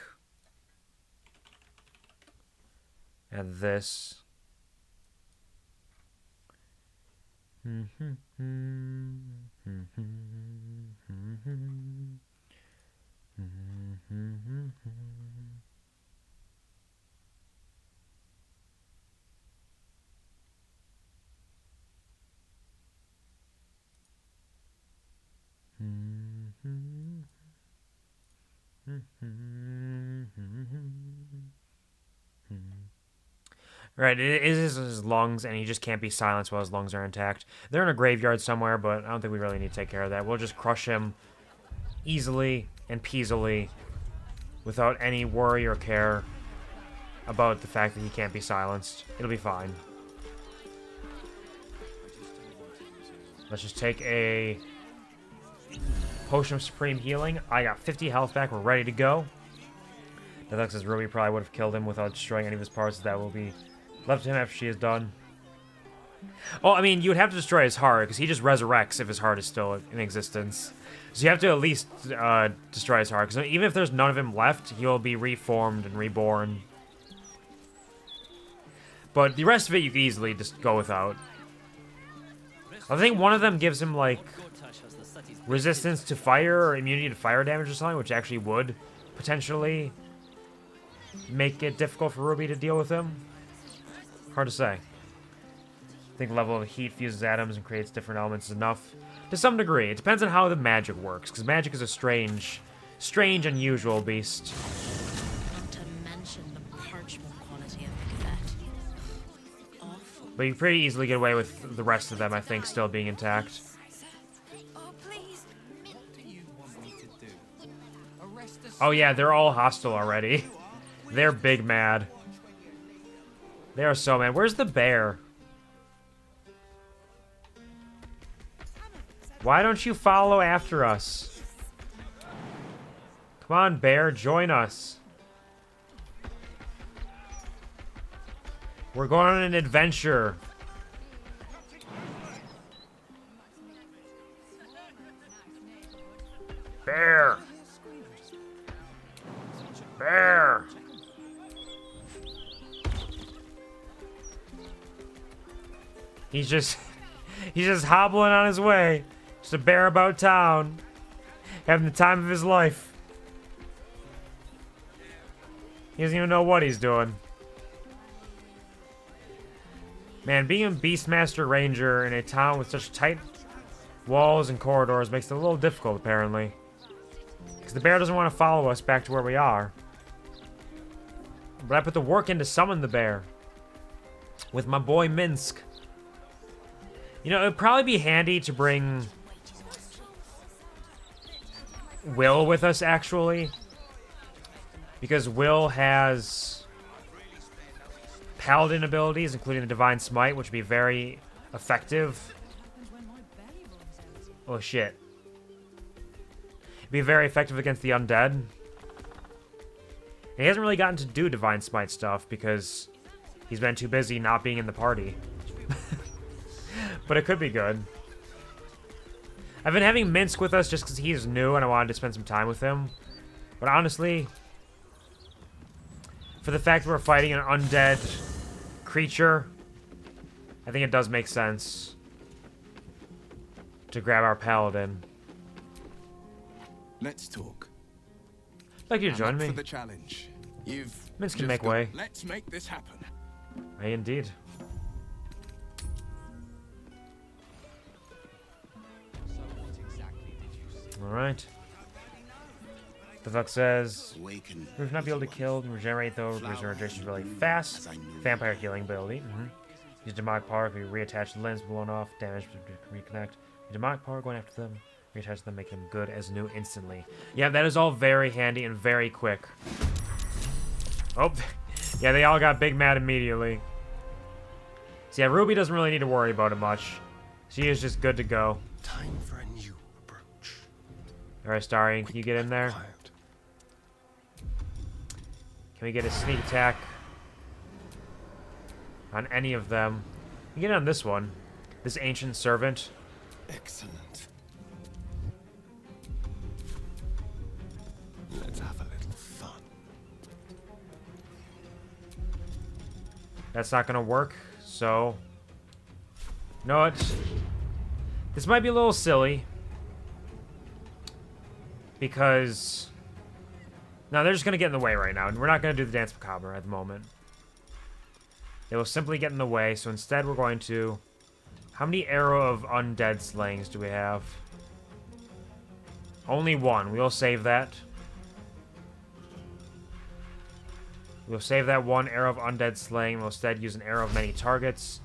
at this. Right, it is his lungs, and he just can't be silenced while his lungs are intact. They're in a graveyard somewhere, but I don't think we really need to take care of that. We'll just crush him easily and peasily without any worry or care about the fact that he can't be silenced. It'll be fine. Let's just take a potion of supreme healing. I got 50 health back. We're ready to go. Alexa's Ruby probably would have killed him without destroying any of his parts. That will be left to him after she is done. Oh, I mean, you would have to destroy his heart, because he just resurrects if his heart is still in existence. So you have to at least destroy his heart, because even if there's none of him left, he will be reformed and reborn. But the rest of it you can easily just go without. I think one of them gives him, like, resistance to fire or immunity to fire damage or something, which actually would potentially make it difficult for Ruby to deal with him? Hard to say. I think the level of heat fuses atoms and creates different elements is enough. To some degree. It depends on how the magic works, because magic is a strange, unusual beast. Not to mention the parchment quality of the cassette. Awful. But you pretty easily get away with the rest of them, I think, still being intact. Oh yeah, they're all hostile already. They're big mad. They are so mad. Where's the bear? Why don't you follow after us? Come on, bear, join us. We're going on an adventure. Bear. Bear. He's just hobbling on his way. Just a bear about town. Having the time of his life. He doesn't even know what he's doing. Man, being a Beastmaster Ranger in a town with such tight walls and corridors makes it a little difficult, apparently. Because the bear doesn't want to follow us back to where we are. But I put the work in to summon the bear. With my boy Minsk. You know, it would probably be handy to bring Will with us, actually. Because Will has paladin abilities, including the Divine Smite, which would be very effective. Oh, shit. It'd be very effective against the undead. And he hasn't really gotten to do Divine Smite stuff because he's been too busy not being in the party. But it could be good. I've been having Minsk with us just because he's new and I wanted to spend some time with him. But honestly, for the fact that we're fighting an undead creature, I think it does make sense to grab our paladin. Let's talk. I'd like you to join me. For the challenge. Minsk can make way. Let's make this happen. Hey, indeed. Alright. The fuck says, we've not be able to kill and regenerate though. Regeneration is really fast. Vampire healing ability. Use demonic power if you reattach the lens blown off. Damage to reconnect. Demonic power going after them. Reattach them, make them good as new instantly. Yeah, that is all very handy and very quick. Oh, yeah, they all got big mad immediately. So yeah, Ruby doesn't really need to worry about it much. She is just good to go. Time for a new approach. Alright, Starry, can you get in there? Can we get a sneak attack on any of them? You get on this one. This ancient servant. Excellent. Let's have a little fun. That's not gonna work, so... No, it's... This might be a little silly. Because... No, they're just gonna get in the way right now, and we're not gonna do the Dance Macabre at the moment. They will simply get in the way, so instead we're going to... How many Arrow of Undead Slayings do we have? Only one. We'll save that. We'll save that one Arrow of Undead Slaying. We'll instead use an Arrow of Many Targets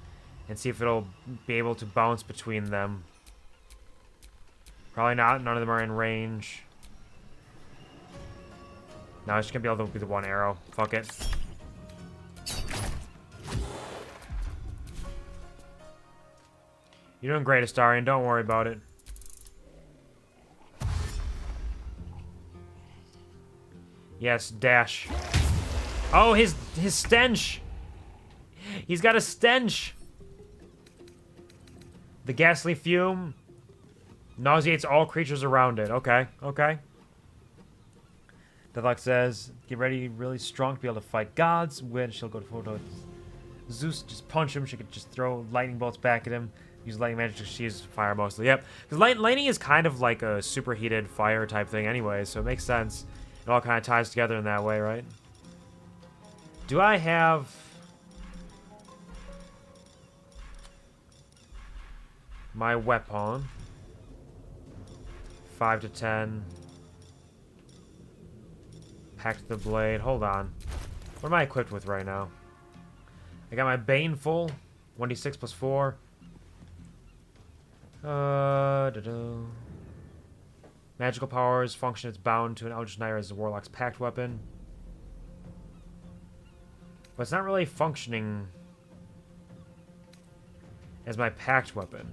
and see if it'll be able to bounce between them. Probably not. None of them are in range. No, it's just gonna be able to be the one arrow. Fuck it. You're doing great, Astarion. Don't worry about it. Yes, dash. Oh, his stench. He's got a stench. The ghastly fume nauseates all creatures around it. Okay, okay. Deathlock says, get ready really strong to be able to fight gods. When she'll go to photo Zeus, just punch him. She could just throw lightning bolts back at him. Use lightning magic. She uses fire mostly. Yep. Because lightning is kind of like a superheated fire type thing anyway, so it makes sense. It all kind of ties together in that way, right? Do I have... my weapon? 5 to 10. Pack the blade. Hold on. What am I equipped with right now? I got my Baneful. 1d6 plus 4. Magical powers. Function is bound to an Eldritch Knight as a Warlock's packed weapon. But it's not really functioning as my packed weapon.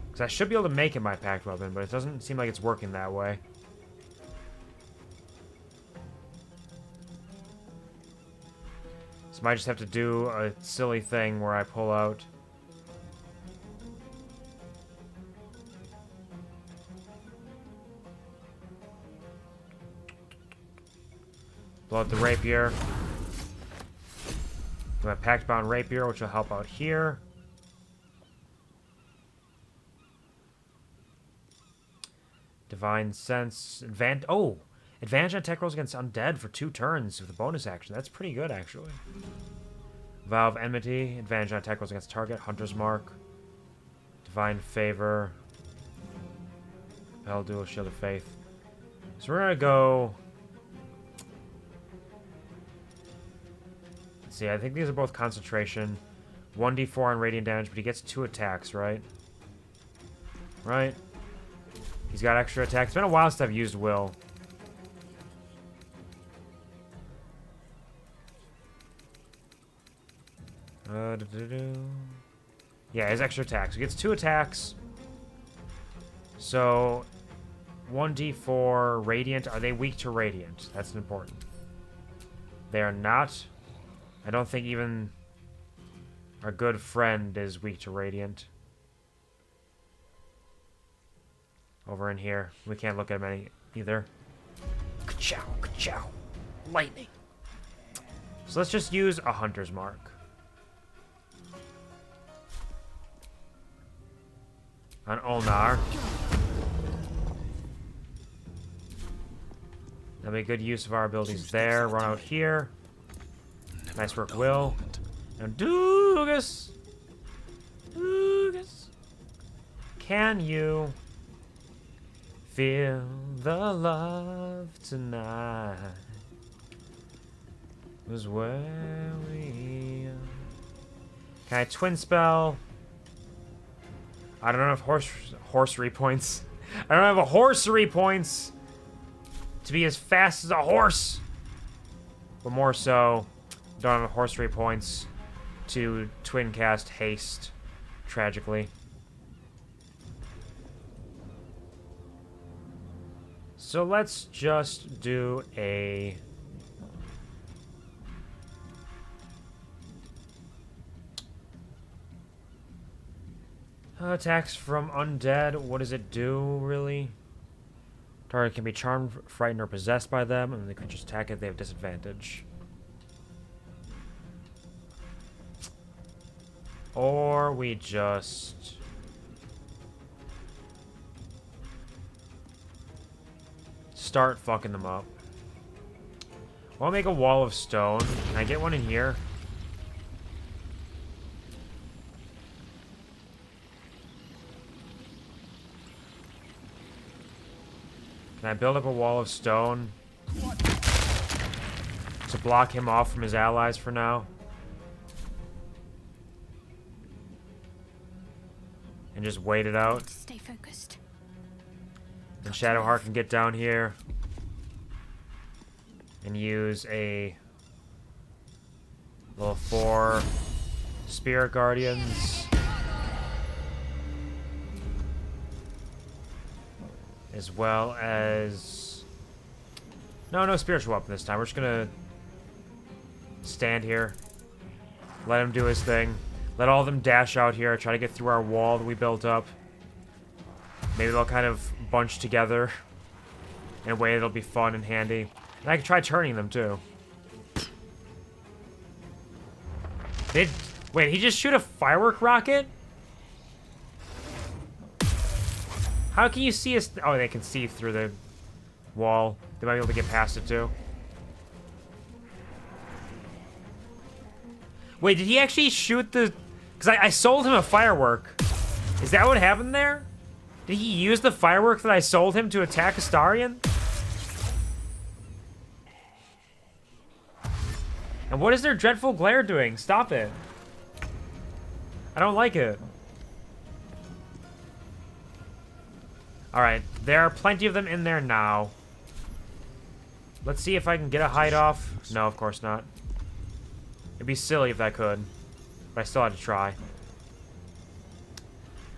Because I should be able to make it my packed weapon, but it doesn't seem like it's working that way. So I might just have to do a silly thing where I pull out... blow out the rapier. Do my packed bound rapier, which will help out here. Divine Sense. Advantage on attack rolls against undead for 2 turns with a bonus action. That's pretty good, actually. Vow of Enmity. Advantage on attack rolls against target. Hunter's Mark. Divine Favor. Baldur, Shield of Faith. So we're gonna go... let's see, I think these are both concentration. 1d4 on radiant damage, but he gets 2 attacks, right? Right? He's got extra attacks. It's been a while since I've used Will. Yeah, his extra attacks. He gets 2 attacks. So, 1d4 Radiant. Are they weak to Radiant? That's important. They are not. I don't think even our good friend is weak to Radiant. Over in here. We can't look at him any either. Ka-chow, ka-chow. Lightning. So let's just use a Hunter's Mark. On Ulnar. That'll be good use of our abilities there. Run out here. Nice work, Will. Now, DOOGUS! DOOGUS! Can you feel the love tonight? Was where we are. Can I twin spell? I don't have horsery points. I don't have a horsery points to be as fast as a horse. But more so, don't have horsery points to twin cast haste, tragically. So let's just do a... attacks from undead. What does it do, really? Target can be charmed, frightened, or possessed by them, and they can just attack it. They have disadvantage. Or we just... start fucking them up. I'll make a wall of stone. Can I get one in here? Can I build up a wall of stone to block him off from his allies for now? And just wait it out? Stay focused. And Shadowheart can get down here and use a level 4 Spirit Guardians. As well as... no spiritual weapon this time. We're just gonna stand here. Let him do his thing. Let all of them dash out here. Try to get through our wall that we built up. Maybe they'll kind of bunch together in a way that'll be fun and handy. And I can try turning them too. Wait, he just shoot a firework rocket? How can you see us? Oh, they can see through the wall. They might be able to get past it too. Wait, did he actually shoot the... Because I sold him a firework. Is that what happened there? Did he use the firework that I sold him to attack Astarion? And what is their dreadful glare doing? Stop it. I don't like it. Alright, there are plenty of them in there now. Let's see if I can get a hide off. No, of course not. It'd be silly if I could. But I still had to try.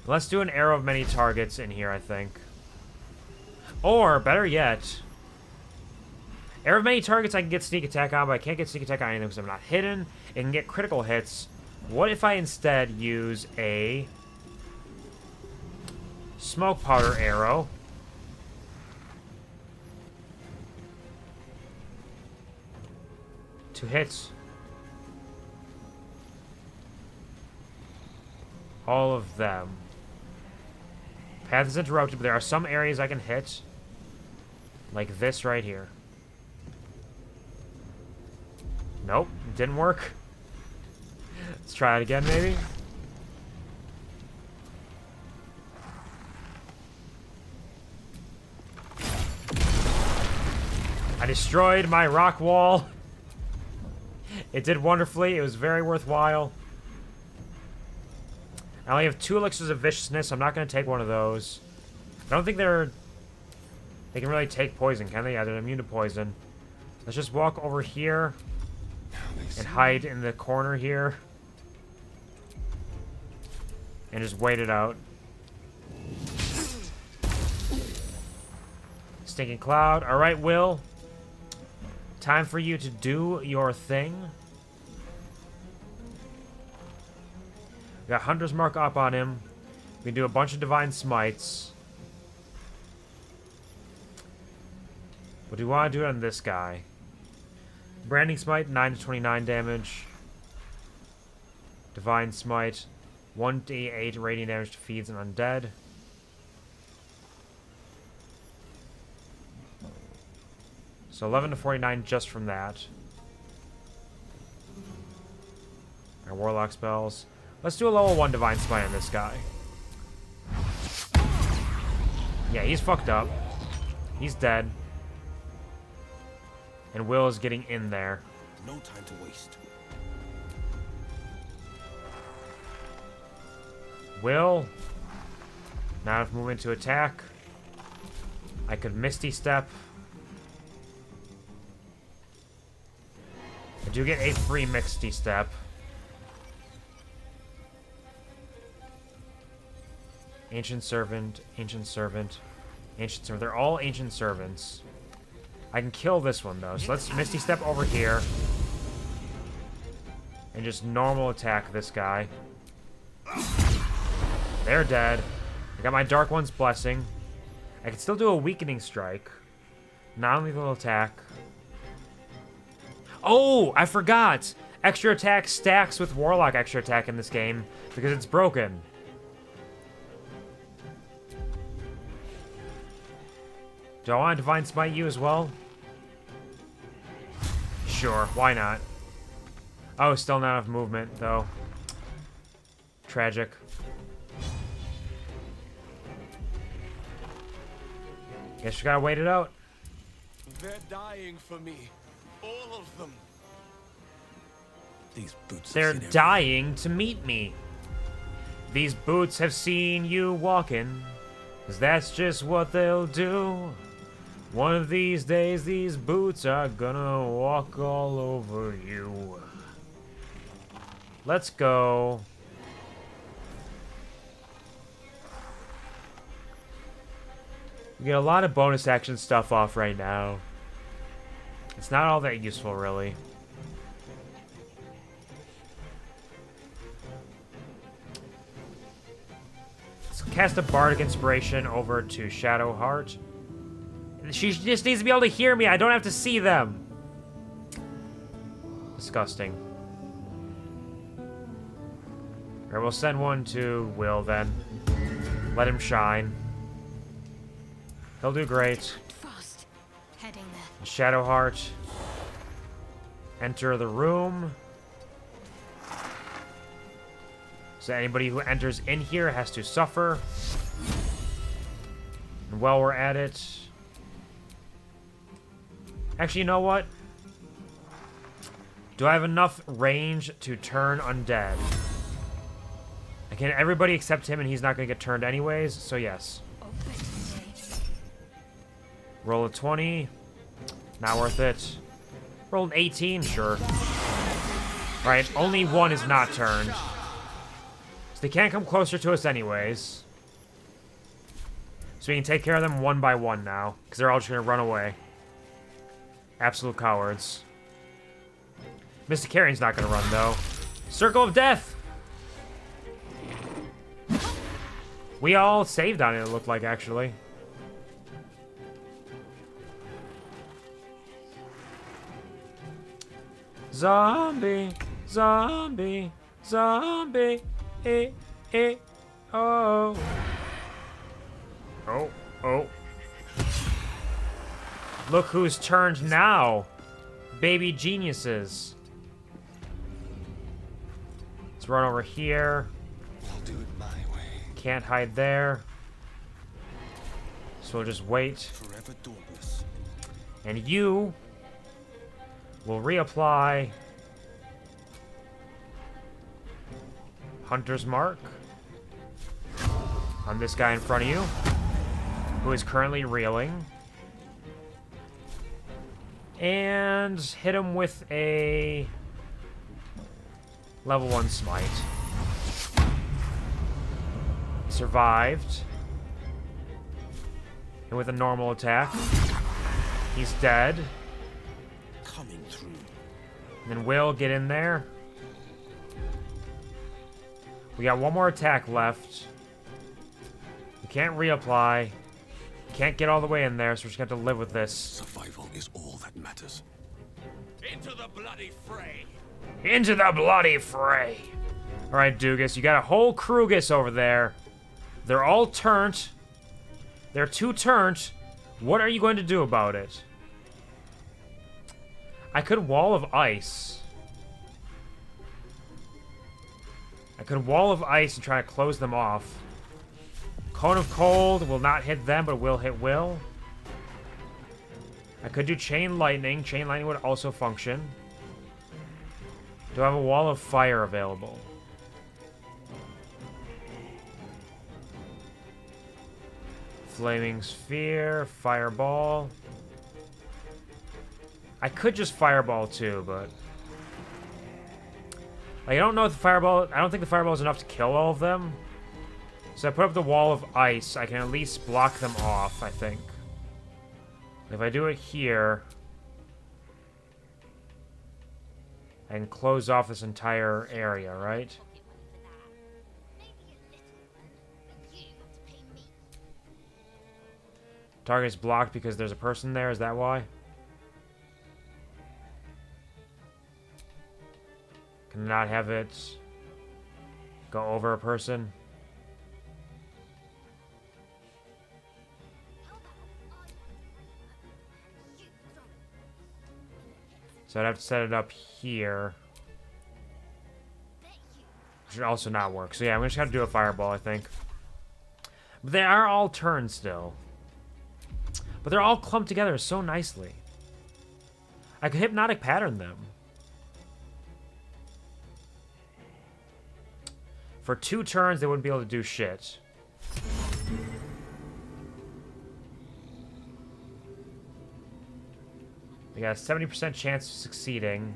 Let's do an arrow of many targets in here, I think. Or, better yet... Arrow of many targets I can get sneak attack on, but I can't get sneak attack on anything because I'm not hidden. It can get critical hits. What if I instead use a... smoke powder arrow? To hit... all of them. Path is interrupted, but there are some areas I can hit. Like this right here. Nope, didn't work. Let's try it again, maybe. I destroyed my rock wall. It did wonderfully. It was very worthwhile. I only have 2 elixirs of viciousness. I'm not going to take one of those. I don't think they can really take poison, can they? Yeah, they're immune to poison. Let's just walk over here and hide in the corner here. And just wait it out. Stinking cloud. Alright, Will. Time for you to do your thing. We got Hunter's Mark up on him. We can do a bunch of Divine Smites. But do we want to do it on this guy? Branding Smite, 9 to 29 damage. Divine Smite, 1d8 radiant damage to feeds and undead. So 11 to 49 just from that. Our Warlock spells. Let's do a level 1 Divine Smite on this guy. Yeah, he's fucked up. He's dead. And Will is getting in there. No time to waste. Will. Now if movement to attack. I could Misty Step. I do get a free Misty Step. Ancient Servant, Ancient Servant, Ancient Servant. They're all Ancient Servants. I can kill this one, though. So let's Misty Step over here. And just normal attack this guy. They're dead. I got my Dark One's Blessing. I can still do a Weakening Strike. Non-lethal attack. Oh, I forgot! Extra attack stacks with Warlock extra attack in this game because it's broken. Do I want to Divine Smite you as well? Sure, why not? Oh, still not enough movement, though. Tragic. Guess you gotta wait it out. They're dying for me. All of them. These boots. They're dying to meet me. These boots have seen you walking, 'cause that's just what they'll do. One of these days, these boots are gonna walk all over you. Let's go. We get a lot of bonus action stuff off right now. It's not all that useful, really. Let's cast a Bardic Inspiration over to Shadowheart. She just needs to be able to hear me. I don't have to see them. Disgusting. Alright, we'll send one to Will then. Let him shine. He'll do great. Fast. Heading there. Shadowheart. Enter the room. So anybody who enters in here has to suffer. And while we're at it... Actually, you know what? Do I have enough range to turn undead? Can everybody except him, and he's not going to get turned anyways, so yes. Roll a 20. Not worth it. Roll an 18, sure. Right, only one is not turned. So they can't come closer to us anyways. So we can take care of them one by one now, because they're all just going to run away. Absolute cowards. Mr. Carrion's not going to run, though. Circle of Death! We all saved on it, it looked like, actually. Zombie, zombie, zombie, oh. Oh, oh. Look who's turned now. Baby geniuses. Let's run over here. I'll do it my way. Can't hide there. So we'll just wait. Forever dauntless. And you will reapply Hunter's Mark on this guy in front of you, who is currently reeling. And hit him with a level 1 smite. Survived. And with a normal attack, he's dead. Coming through. And then Will, get in there. We got one more attack left. We can't reapply. Can't get all the way in there, so we're just gonna have to live with this. Survival is all that matters. Into the bloody fray. Into the bloody fray. Alright, DOOGUS, you got a whole Crewgus over there. They're all turned. They're 2 turned. What are you going to do about it? I could Wall of Ice. I could Wall of Ice and try to close them off. Cone of Cold will not hit them, but will hit Will. I could do Chain Lightning. Chain Lightning would also function. Do I have a Wall of Fire available? Flaming Sphere, Fireball. I could just Fireball too, but... I don't know if the Fireball... I don't think the Fireball is enough to kill all of them. So I put up the Wall of Ice. I can at least block them off, I think. If I do it here... I can close off this entire area, right? Target's blocked because there's a person there, is that why? Can not have it go over a person? So I'd have to set it up here. Should also not work. So yeah, I'm just gonna do a fireball, I think. But they are all turned still. But they're all clumped together so nicely. I could hypnotic pattern them. For 2 turns, they wouldn't be able to do shit. They got a 70% chance of succeeding.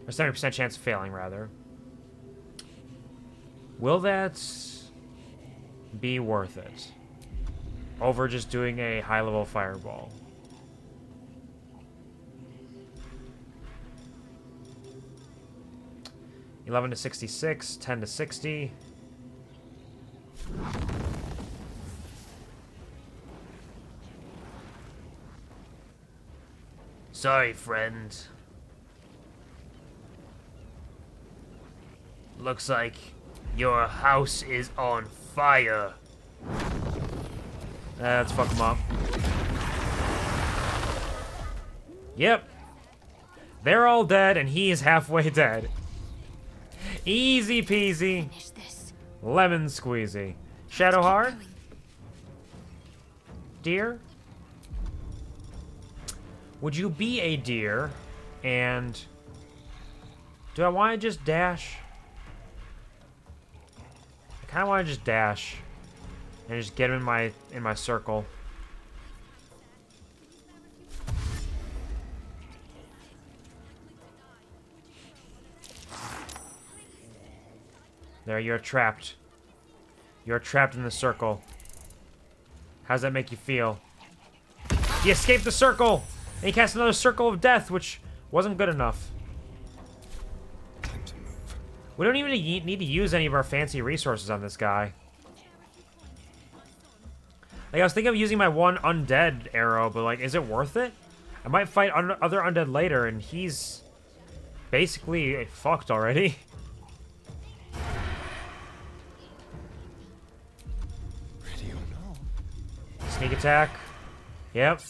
Or 70% chance of failing, rather. Will that be worth it? Over just doing a high-level fireball. $11 to 66, 10 to 60. Sorry, friend. Looks like Your house is on fire. Let's fuck him up. Yep. They're all dead, and he is halfway dead. Easy peasy. Lemon squeezy. Shadowheart? Deer? Would you be a deer? And do I want to just dash? I kind of want to just dash and just get him in my circle. There, you're trapped. You're trapped in the circle. How's that make you feel? He escaped the circle! And he cast another circle of death, which wasn't good enough. We don't even need to use any of our fancy resources on this guy. Like, I was thinking of using my one undead arrow, but, like, is it worth it? I might fight other undead later, and he's basically fucked already. Ready or not? Sneak attack. Yep.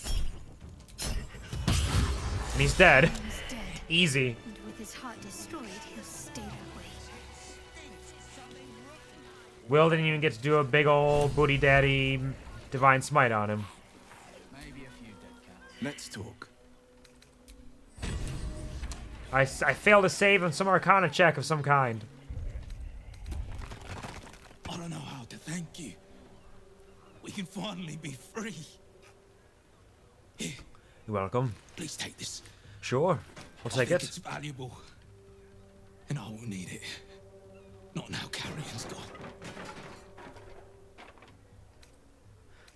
And he's dead. Easy. And with his heart destroyed, he'll stay that way. Will didn't even get to do a big old booty daddy divine smite on him. Let's talk. I failed to save on some arcana check of some kind. I don't know how to thank you. We can finally be free. Here, You're welcome. please take this. Sure. We'll take it. It's valuable. And I will need it. Not now Carrion's gone.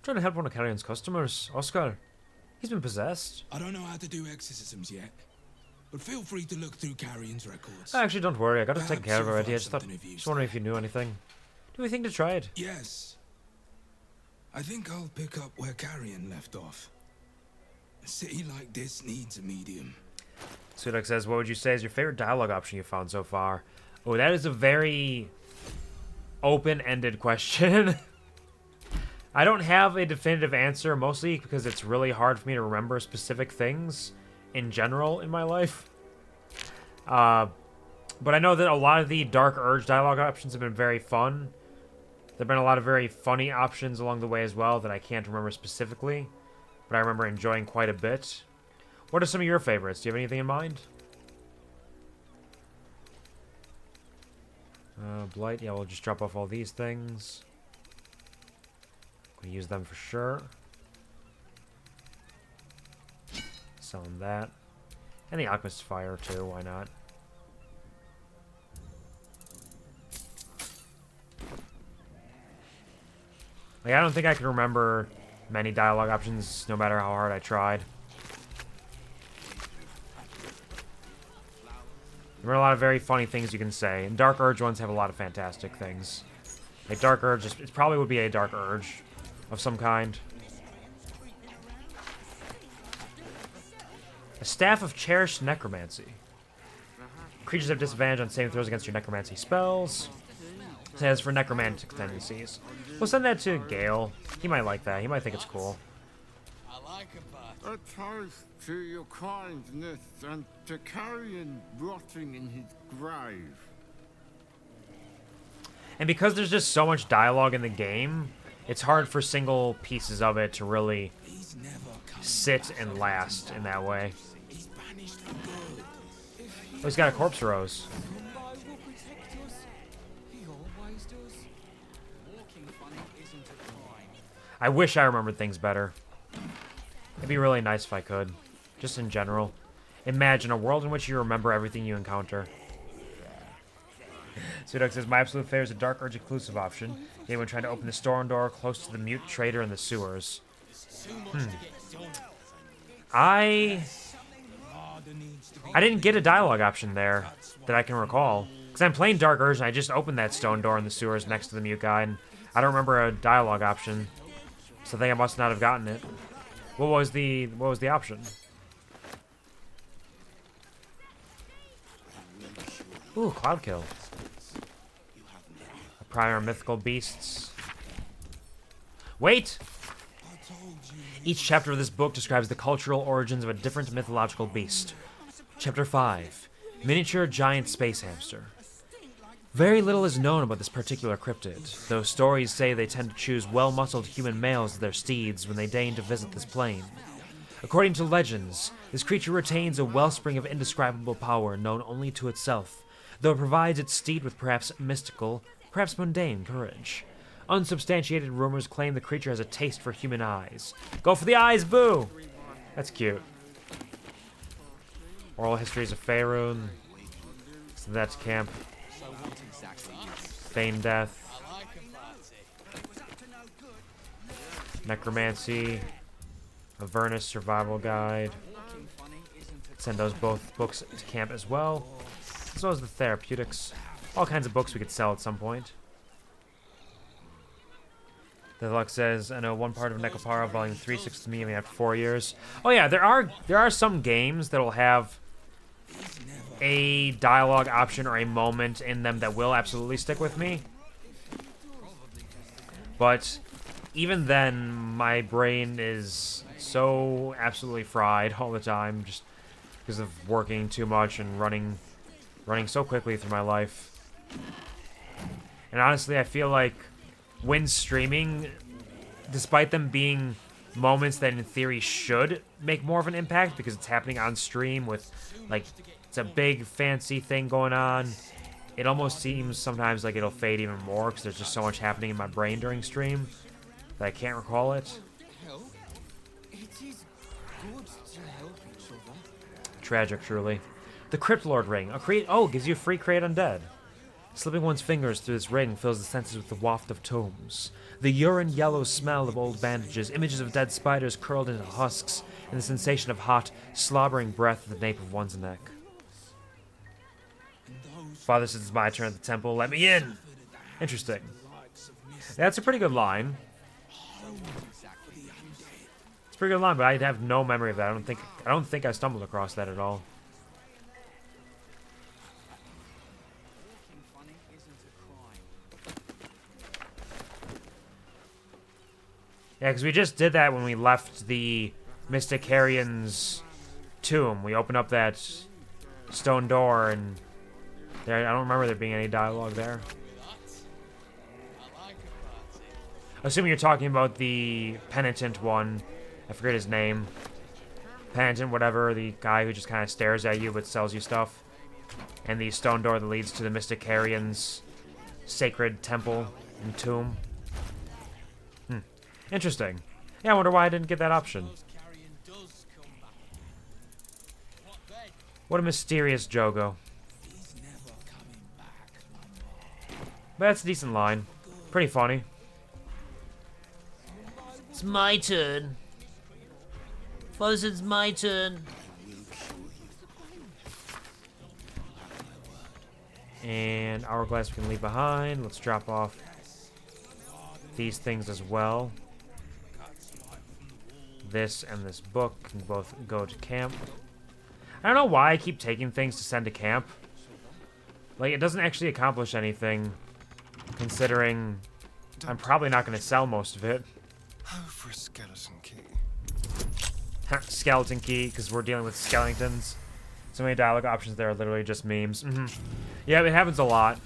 Trying to help one of Carrion's customers, Oscar. He's been possessed. I don't know how to do exorcisms yet. But feel free to look through Carrion's records. Actually, don't worry. I got it taken care of Perhaps already. I you'll just find thought, something of use just wondering if you knew anything. Do we think to try it? Yes. I think I'll pick up where Carrion left off. A city like this needs a medium. Sudak says, what would you say is your favorite dialogue option you've found so far? Oh, that is a very open-ended question. I don't have a definitive answer, mostly because it's really hard for me to remember specific things in general in my life. But I know that a lot of the Dark Urge dialogue options have been very fun. There have been a lot of very funny options along the way as well that I can't remember specifically, but I remember enjoying quite a bit. What are some of your favorites? Do you have anything in mind? Blight, yeah, we'll just drop off all these things. Gonna use them for sure. Selling that. And the Alchemist's Fire too, why not? Like, I don't think I can remember many dialogue options, no matter how hard I tried. There are a lot of very funny things you can say, and Dark Urge ones have a lot of fantastic things. Like, Dark Urge, it probably would be a Dark Urge of some kind. A Staff of Cherished Necromancy. Creatures have disadvantage on saving throws against your necromancy spells. It says for necromantic tendencies. We'll send that to Gale. He might like that. He might think it's cool. A toast to your kindness and to Carrion rotting in his grave. And because there's just so much dialogue in the game, it's hard for single pieces of it to really sit and last in that way. Oh, he's got a corpse rose. I wish I remembered things better. It'd be really nice if I could. Just in general. Imagine a world in which you remember everything you encounter. Sudak says, my absolute favorite is a Dark Urge exclusive option. Yeah, when trying to open the store door close to the mute trader in the sewers. I didn't get a dialogue option there that I can recall. Because I'm playing Dark Urge and I just opened that stone door in the sewers next to the mute guy, and I don't remember a dialogue option. So I think I must not have gotten it. What was the option? Ooh, Cloud Kill. prior mythical beasts. Wait! Each chapter of this book describes the cultural origins of a different mythological beast. Chapter 5. Miniature Giant Space Hamster. Very little is known about this particular cryptid, though stories say they tend to choose well-muscled human males as their steeds when they deign to visit this plane. According to legends, this creature retains a wellspring of indescribable power known only to itself, though it provides its steed with perhaps mystical, perhaps mundane courage. Unsubstantiated rumors claim the creature has a taste for human eyes. Go for the eyes, boo! That's cute. Oral histories of Faerun. So that's camp. Feign death. Necromancy. Avernus survival guide. Send those both books to camp as well. As well as the therapeutics. All kinds of books we could sell at some point. The luck says, I know one part of Necopara, Volume 3, 6 to me, and after 4 years. Oh yeah, there are some games that'll have a dialogue option or a moment in them that will absolutely stick with me. But even then, my brain is so absolutely fried all the time just because of working too much and running so quickly through my life. And honestly, I feel like when streaming, despite them being moments that in theory should make more of an impact because it's happening on stream with, like, it's a big fancy thing going on, it almost seems sometimes like it'll fade even more because there's just so much happening in my brain during stream that I can't recall it. Tragic, truly. The Crypt Lord Ring. Gives you a free crate undead. Slipping one's fingers through this ring fills the senses with the waft of tombs. The urine yellow smell of old bandages, images of dead spiders curled into husks, and the sensation of hot, slobbering breath at the nape of one's neck. Father says it's my turn at the temple. Let me in! Interesting. That's a pretty good line. It's a pretty good line, but I have no memory of that. I don't think I stumbled across that at all. Yeah, because we just did that when we left the Mysticarian's tomb. We opened up that stone door, and I don't remember there being any dialogue there. Assuming you're talking about the penitent one. I forget his name. Penitent, whatever, the guy who just kind of stares at you but sells you stuff. And the stone door that leads to the Mysticarian's sacred temple and tomb. Interesting. Yeah, I wonder why I didn't get that option. What a mysterious Jogo. But that's a decent line. Pretty funny. It's my turn. Fuzz, it's my turn. And hourglass we can leave behind. Let's drop off these things as well. This and this book can both go to camp. I don't know why I keep taking things to send to camp. Like, it doesn't actually accomplish anything, considering I'm probably not going to sell most of it. Oh, for a skeleton key. Skeleton key, because we're dealing with skeletons. So many dialogue options there are literally just memes. Yeah, it happens a lot.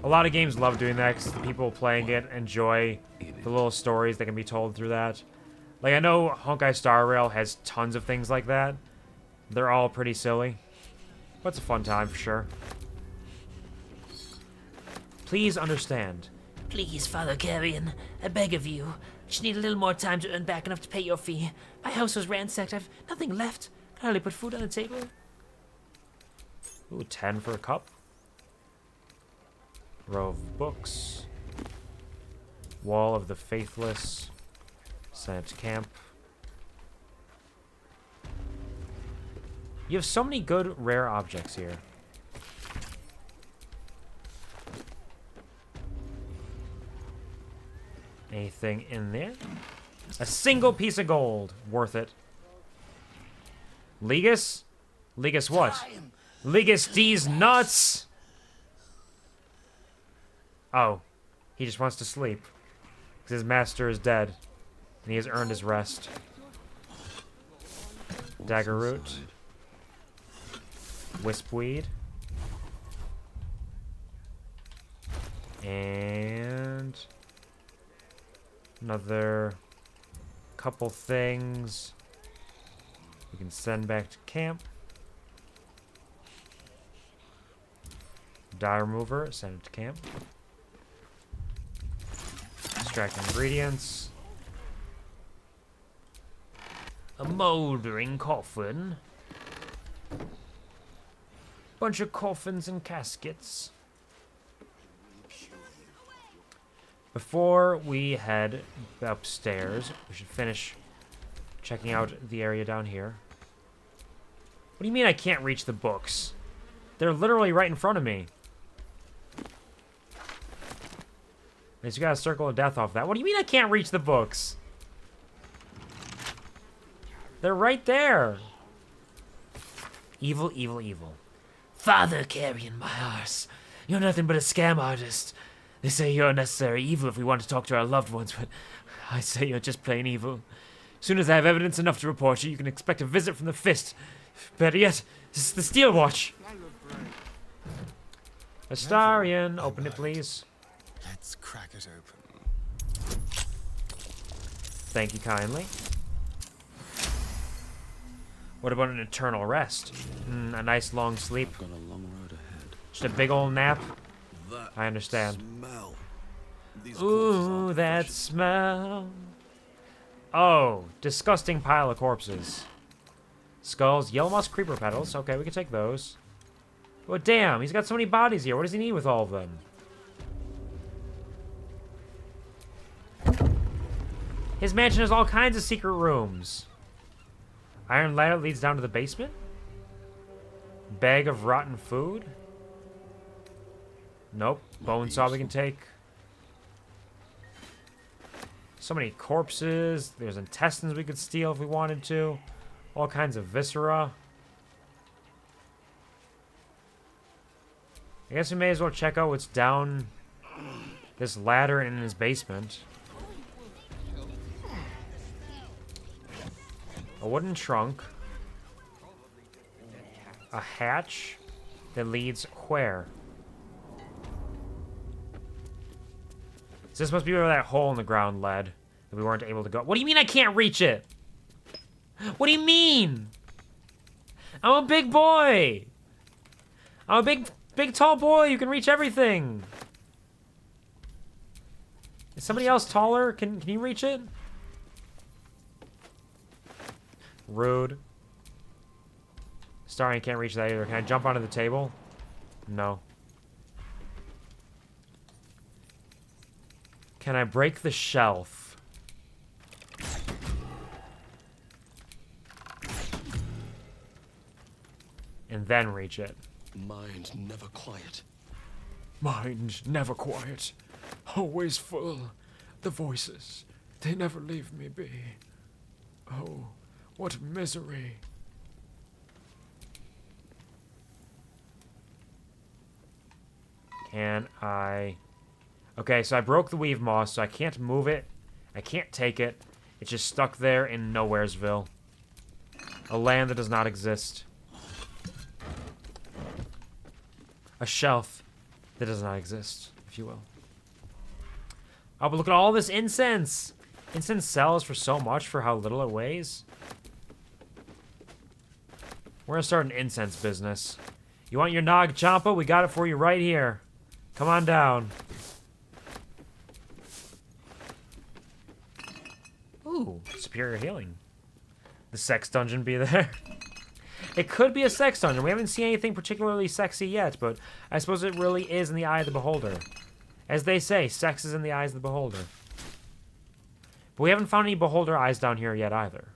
A lot of games love doing that because the people playing it enjoy the little stories that can be told through that. Like, I know Honkai Star Rail has tons of things like that. They're all pretty silly. But it's a fun time for sure. Please understand. Please, Father Carrion, I beg of you. I just need a little more time to earn back enough to pay your fee. My house was ransacked. I've nothing left. Can hardly put food on the table. Ooh, 10 for a cup. Row of books. Wall of the Faithless. Sent to camp. You have so many good rare objects here. Anything in there? A single piece of gold. Worth it. Legus? Legus what? Legus D's nuts! Oh. He just wants to sleep. Because his master is dead. And he has earned his rest. Dagger root. Wispweed. And another couple things we can send back to camp. Dye remover, send it to camp. Extract ingredients. A moldering coffin. Bunch of coffins and caskets. Before we head upstairs, we should finish checking out the area down here. What do you mean I can't reach the books? They're literally right in front of me. At least you got a circle of death off that. What do you mean I can't reach the books? They're right there. Evil, evil, evil. Father carrying my arse. You're nothing but a scam artist. They say you're necessary evil if we want to talk to our loved ones, but I say you're just plain evil. As soon as I have evidence enough to report you, you can expect a visit from the Fist. Better yet, this is the Steel Watch. Astarion, open it, please. Let's crack it open. Thank you kindly. What about an eternal rest? A nice long sleep. Got a long road ahead. Just a big old nap. That I understand. Smell. Ooh, that smell. Oh, disgusting pile of corpses. Skulls, yellow moss creeper petals. Okay, we can take those. But damn, he's got so many bodies here. What does he need with all of them? His mansion has all kinds of secret rooms. Iron ladder leads down to the basement. Bag of rotten food. Nope. Bone saw we can take. So many corpses. There's intestines we could steal if we wanted to. All kinds of viscera. I guess we may as well check out what's down this ladder in his basement. A wooden trunk. A hatch that leads where? So this must be where that hole in the ground led that we weren't able to go. What do you mean I can't reach it? What do you mean? I'm a big boy. I'm a big tall boy. You can reach everything. Is somebody else taller? Can you reach it? Rude. Starry can't reach that either. Can I jump onto the table? No. Can I break the shelf? And then reach it. Mind never quiet. Mind never quiet. Always full. The voices, they never leave me be. Oh, what misery. Can I... Okay, so I broke the weave moss, so I can't move it. I can't take it. It's just stuck there in Nowheresville. A land that does not exist. A shelf that does not exist, if you will. Oh, but look at all this incense! Incense sells for so much for how little it weighs. We're gonna start an incense business. You want your Nog Champa? We got it for you right here. Come on down. Ooh, superior healing. The sex dungeon be there? It could be a sex dungeon. We haven't seen anything particularly sexy yet, but I suppose it really is in the eye of the beholder. As they say, sex is in the eyes of the beholder. But we haven't found any beholder eyes down here yet either.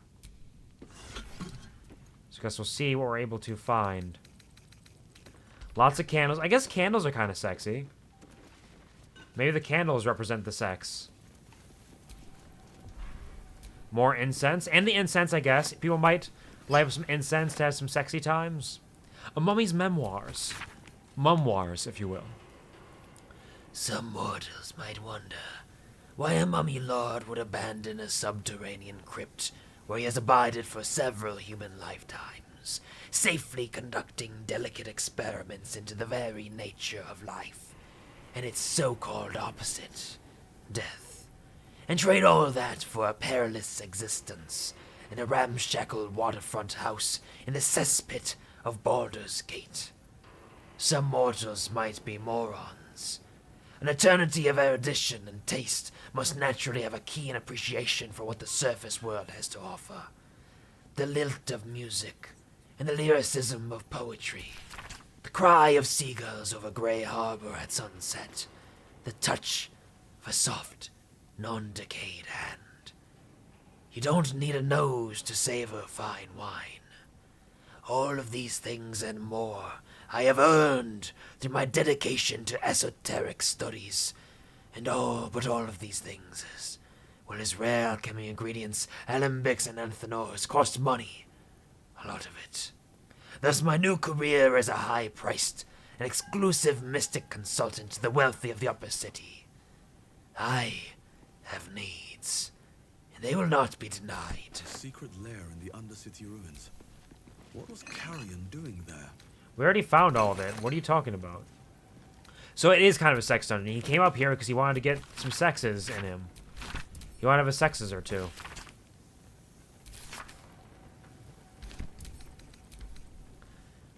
So I guess we'll see what we're able to find. Lots of candles. I guess candles are kind of sexy. Maybe the candles represent the sex. More incense. And the incense, I guess. People might light up some incense to have some sexy times. A mummy's memoirs. Mummoirs, if you will. Some mortals might wonder why a mummy lord would abandon a subterranean crypt where he has abided for several human lifetimes, safely conducting delicate experiments into the very nature of life, and its so-called opposite, death, and trade all that for a perilous existence in a ramshackle waterfront house in the cesspit of Baldur's Gate. Some mortals might be morons. An eternity of erudition and taste must naturally have a keen appreciation for what the surface world has to offer. The lilt of music and the lyricism of poetry. The cry of seagulls over Grey Harbor at sunset. The touch of a soft, non-decayed hand. You don't need a nose to savor fine wine. All of these things and more I have earned through my dedication to esoteric studies. And all of these things, as rare alchemy ingredients, alembics and anthenors, cost money. A lot of it. Thus my new career as a high-priced and exclusive mystic consultant to the wealthy of the upper city. I have needs, and they will not be denied. A secret lair in the Undercity ruins. What was Carrion doing there? We already found all of it. What are you talking about? So it is kind of a sex dungeon. He came up here because he wanted to get some sexes in him. He wanted to have a sexes or two.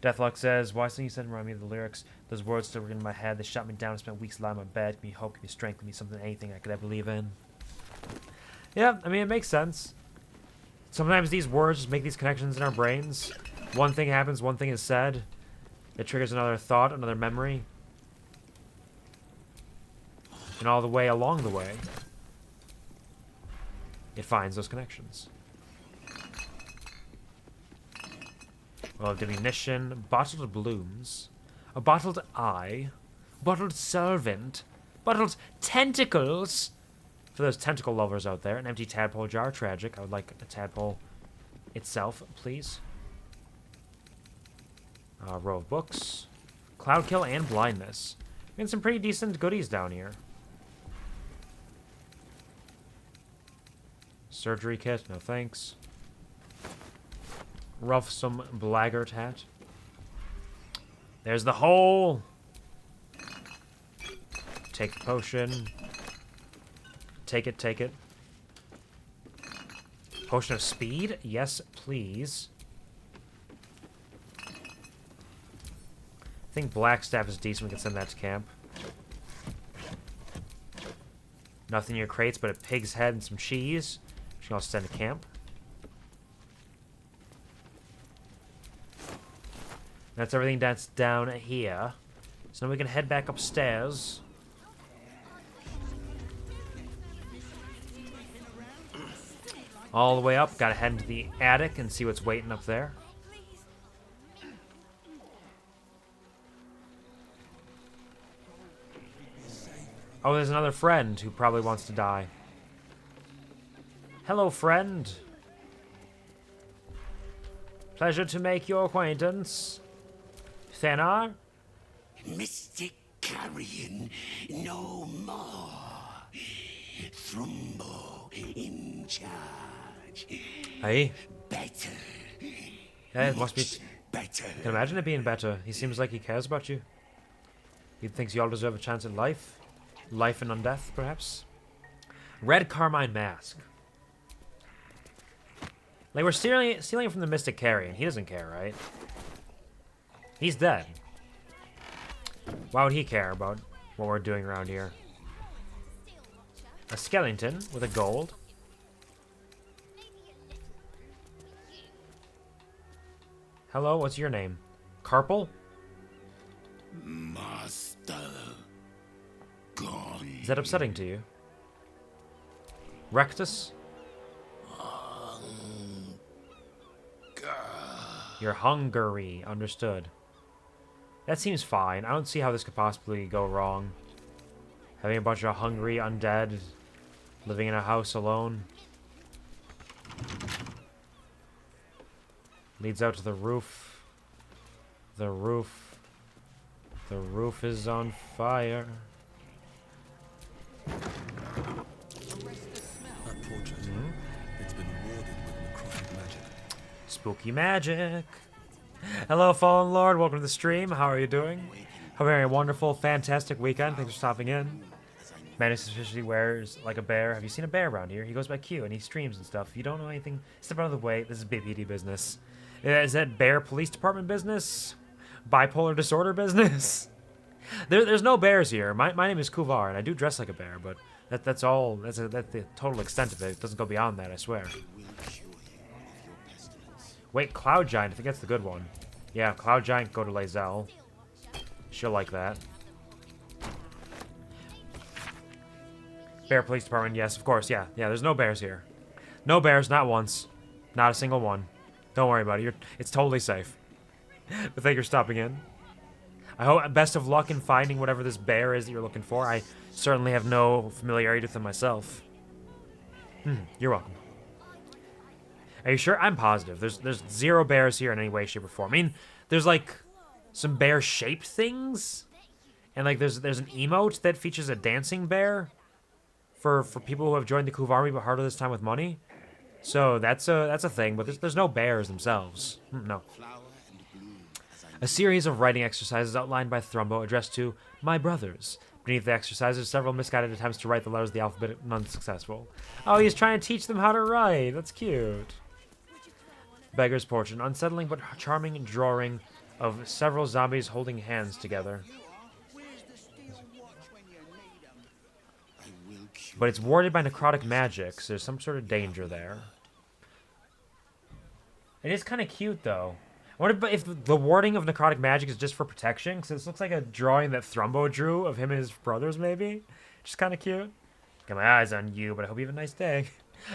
Deathlock says, why something you said remind me of the lyrics? Those words still were in my head. They shot me down and spent weeks lying in my bed. Give me hope, give me strength, give me something, anything I could ever believe in. Yeah, I mean, it makes sense. Sometimes these words just make these connections in our brains. One thing happens, one thing is said. It triggers another thought, another memory. And all the way along the way, it finds those connections. Well, diminution, bottled blooms, a bottled eye, bottled servant, bottled tentacles. For those tentacle lovers out there, an empty tadpole jar, tragic. I would like a tadpole itself, please. A row of books, cloud kill, and blindness. And some pretty decent goodies down here. Surgery kit, no thanks. Roughsome blackguard hat. There's the hole. Take the potion. Take it, take it. Potion of speed? Yes, please. I think Blackstaff is decent. We can send that to camp. Nothing in your crates but a pig's head and some cheese. Which I'll send to camp. That's everything that's down here. So now we can head back upstairs. All the way up. Gotta head into the attic and see what's waiting up there. Oh, there's another friend who probably wants to die. Hello, friend. Pleasure to make your acquaintance. Thanar? Mystic Carrion, no more. Thrumbo in charge. Hey. Better. Yeah, it must be better. Can imagine it being better. He seems like he cares about you. He thinks you all deserve a chance at life. Life and undeath, perhaps. Red Carmine Mask. Like, we're stealing it from the Mystic Carrion. He doesn't care, right? He's dead. Why would he care about what we're doing around here? A skeleton with a gold. Hello, what's your name? Carpal? Master. Gone. Is that upsetting to you? Rectus? You're hungry. Understood. That seems fine. I don't see how this could possibly go wrong. Having a bunch of hungry undead living in a house alone. Leads out to the roof. The roof is on fire. spooky magic. Hello, Fallen Lord. Welcome to the stream. How are you doing? Hope you're having a wonderful, fantastic weekend. Thanks for stopping in. Man suspiciously wears like a bear. Have you seen a bear around here? He goes by Q and he streams and stuff. If you don't know anything, step out of the way. This is BPD business. Is that bear police department business? Bipolar disorder business? There's no bears here. My name is Kuvar, and I do dress like a bear, but that's all. That's the total extent of it. It doesn't go beyond that, I swear. Wait, Cloud Giant. I think that's the good one. Yeah, Cloud Giant, go to Lae'zel. She'll like that. Bear Police Department, yes, of course, yeah. Yeah, there's no bears here. No bears, not once. Not a single one. Don't worry about it. It's totally safe. But thank you for stopping in. I hope best of luck in finding whatever this bear is that you're looking for. I certainly have no familiarity with it myself. You're welcome. Are you sure? I'm positive. There's zero bears here in any way, shape, or form. I mean, there's like some bear-shaped things, and like there's an emote that features a dancing bear for people who have joined the Kuv army but harder this time with money. So that's a thing, but there's no bears themselves. No. A series of writing exercises outlined by Thrumbo addressed to my brothers. Beneath the exercises, several misguided attempts to write the letters of the alphabet, none successful. Oh, he's trying to teach them how to write. That's cute. Beggar's Portrait, unsettling but charming drawing of several zombies holding hands together. But it's warded by necrotic magic, so there's some sort of danger there. It is kind of cute, though. I wonder if the warding of necrotic magic is just for protection, because this looks like a drawing that Thrumbo drew of him and his brothers, maybe. Just kind of cute. Got my eyes on you, but I hope you have a nice day.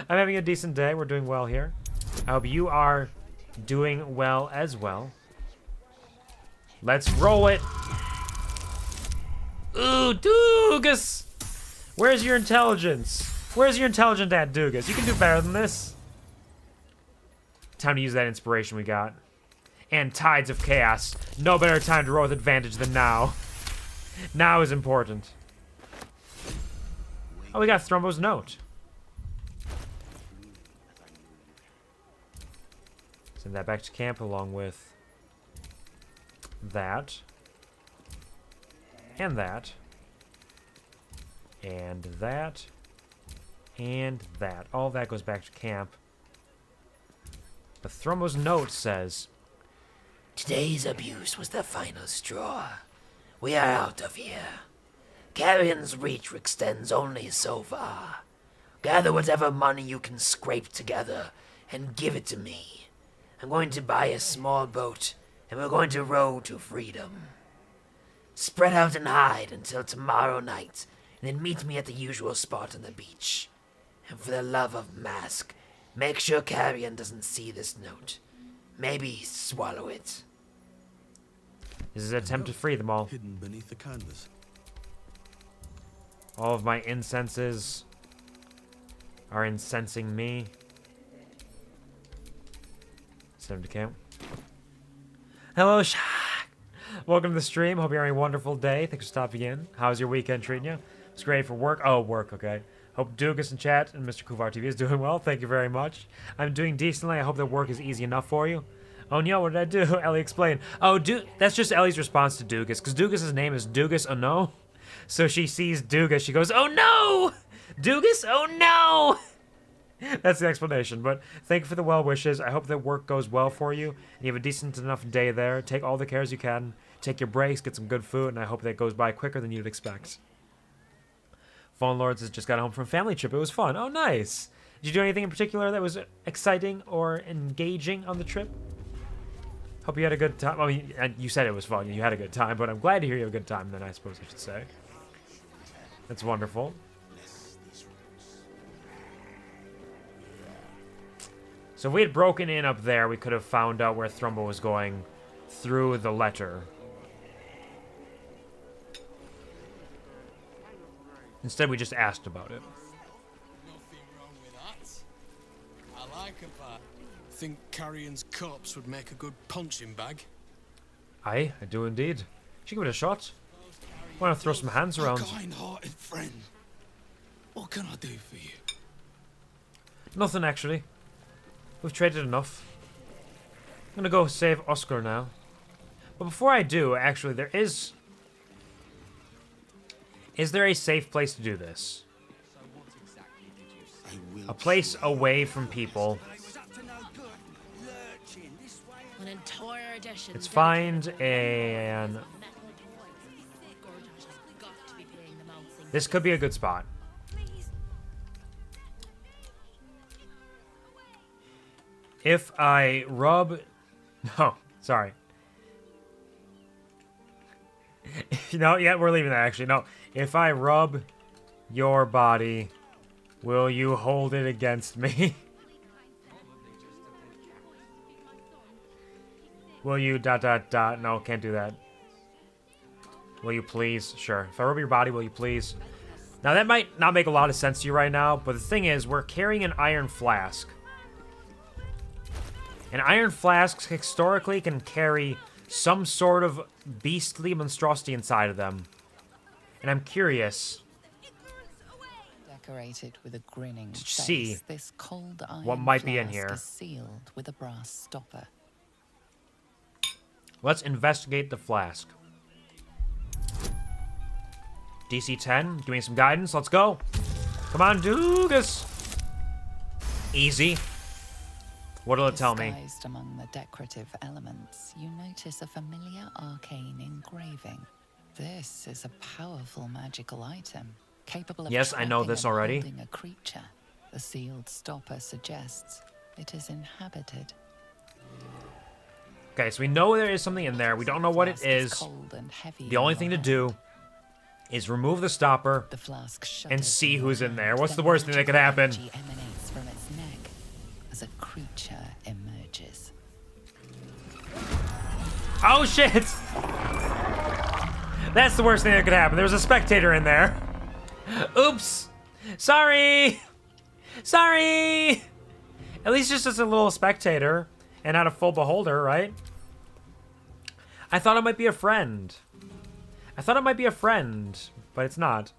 I'm having a decent day. We're doing well here. I hope you are doing well as well. Let's roll it. Ooh, DOOGUS! Where's your intelligence? Where's your intelligent at, DOOGUS? You can do better than this. Time to use that inspiration we got. And Tides of Chaos. No better time to roll with advantage than now. Now is important. Oh, we got Thrumbo's note. Send that back to camp along with that. And that. And that. And that. All that goes back to camp. But Thrumbo's note says, today's abuse was the final straw. We are out of here. Carrion's reach extends only so far. Gather whatever money you can scrape together and give it to me. I'm going to buy a small boat, and we're going to row to freedom. Spread out and hide until tomorrow night, and then meet me at the usual spot on the beach. And for the love of Mask, make sure Carrion doesn't see this note. Maybe swallow it. This is an attempt to free them all. Hidden beneath the canvas. All of my incenses are incensing me. Send him to camp. Hello, Shaq. Welcome to the stream. Hope you're having a wonderful day. Thanks for stopping in. How's your weekend treating you? It's great for work. Oh, work, okay. Hope DOOGUS in chat and Mr. QuvarTV is doing well. Thank you very much. I'm doing decently. I hope that work is easy enough for you. Oh no, what did I do? Ellie explained. Oh, that's just Ellie's response to DOOGUS, because DOOGUS' name is DOOGUS oh no. So she sees DOOGUS, she goes, oh no! DOOGUS, oh no! That's the explanation, but thank you for the well wishes. I hope that work goes well for you, and you have a decent enough day there. Take all the cares you can, take your breaks, get some good food, and I hope that goes by quicker than you'd expect. Fallen Lords has just got home from a family trip. It was fun. Oh, nice. Did you do anything in particular that was exciting or engaging on the trip? Hope you had a good time. Well, you said it was fun. You had a good time, but I'm glad to hear you had a good time, then, I suppose I should say. That's wonderful. So if we had broken in up there, we could have found out where Thrumbo was going through the letter. Instead, we just asked about it. Nothing wrong with that. I like a bat. Think Carrion's corpse would make a good punching bag? Aye, I do indeed. Should give it a shot. Why not throw some hands around? Kind-hearted friend. What can I do for you? Nothing, actually. We've traded enough. gonna go save Oscar now. But before I do, actually, there is... Is there a safe place to do this? A place away from people. An entire edition. Let's find an... This could be a good spot. If I rub... No, sorry. No, yeah, we're leaving that, actually. No. If I rub your body, will you hold it against me? Will you ... No, can't do that. Will you please? Sure. If I rub your body, will you please? Now, that might not make a lot of sense to you right now, but the thing is, we're carrying an iron flask. And iron flasks, historically, can carry some sort of beastly monstrosity inside of them. And I'm curious... Decorated with a grinning face, see this cold iron what might be in flask here. is sealed with a brass stopper. Let's investigate the flask. DC 10, give me some guidance. Let's go. Come on, DOOGUS. Easy. What'll it tell me? Disguised among the decorative elements, you notice a familiar arcane engraving. This is a powerful magical item, capable of Yes, I know this already. holding a creature. The sealed stopper suggests it is inhabited. Okay, so we know there is something in there. We don't know what it is. The only thing to do is remove the stopper and see who's in there. What's the worst thing that could happen? Emanates from its neck as a creature emerges. Oh, shit! That's the worst thing that could happen. There was a spectator in there. Oops! Sorry! Sorry! At least just as a little spectator and not a full beholder, right? I thought it might be a friend. I thought it might be a friend, but it's not.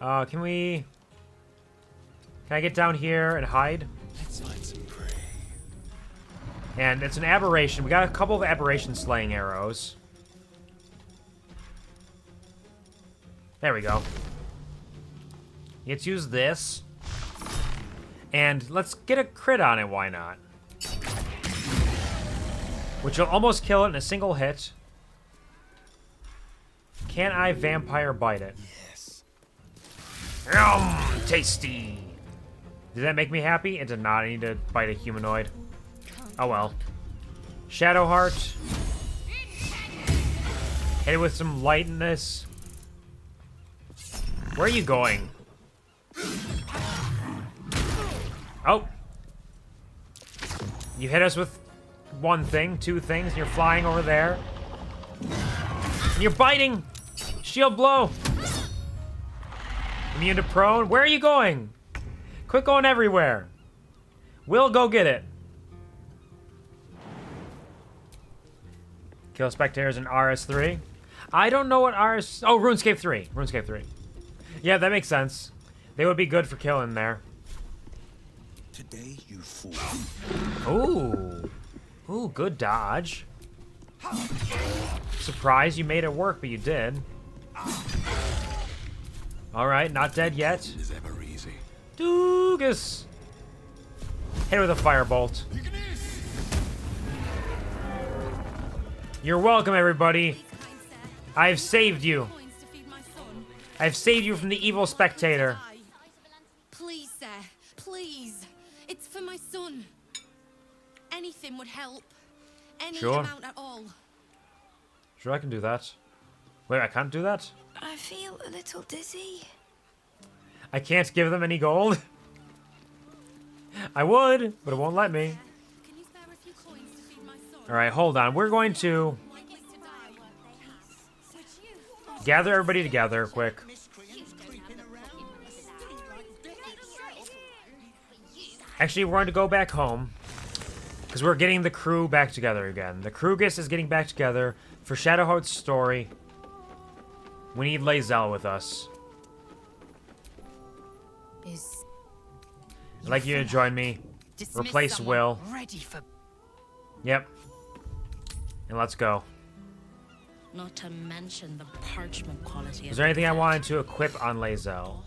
Can I get down here and hide? Let's find some prey. And it's an aberration. We got a couple of aberration slaying arrows. There we go. Let's use this. And let's get a crit on it, why not? Which will almost kill it in a single hit. Can I vampire bite it? Yes. Tasty. Did that make me happy? It did not. I need to bite a humanoid. Oh well. Shadowheart. Hit it with some lightness. Where are you going? Oh. You hit us with one thing, two things, and you're flying over there. And you're biting! Shield blow! Immune to prone. Where are you going? Quit going everywhere. We'll go get it. Kill spectators in RS3. I don't know what RS... Oh, RuneScape 3. RuneScape 3. Yeah, that makes sense. They would be good for killing there. Today you fool. Ooh. Ooh, good dodge. Surprised you made it work, but you did. Alright, not dead yet. Is ever easy. DOOGUS! Hit it with a firebolt. You're welcome, everybody. I've saved you. I've saved you from the evil spectator. Please, sir. Please. It's for my son. Anything would help. Any Sure. amount at all. Sure, I can do that. Wait, I can't do that? I feel a little dizzy. I can't give them any gold? I would, but it won't let me. Alright, hold on. We're going to gather everybody together quick. Actually, we're going to go back home because we're getting the crew back together again. The Crewgus is getting back together for Shadowheart's story. We need Lae'zel with us. I'd like you to join me. Replace Will. Ready for... Yep. And let's go. Not to mention the parchment quality. Is there anything I wanted to equip on Lae'zel?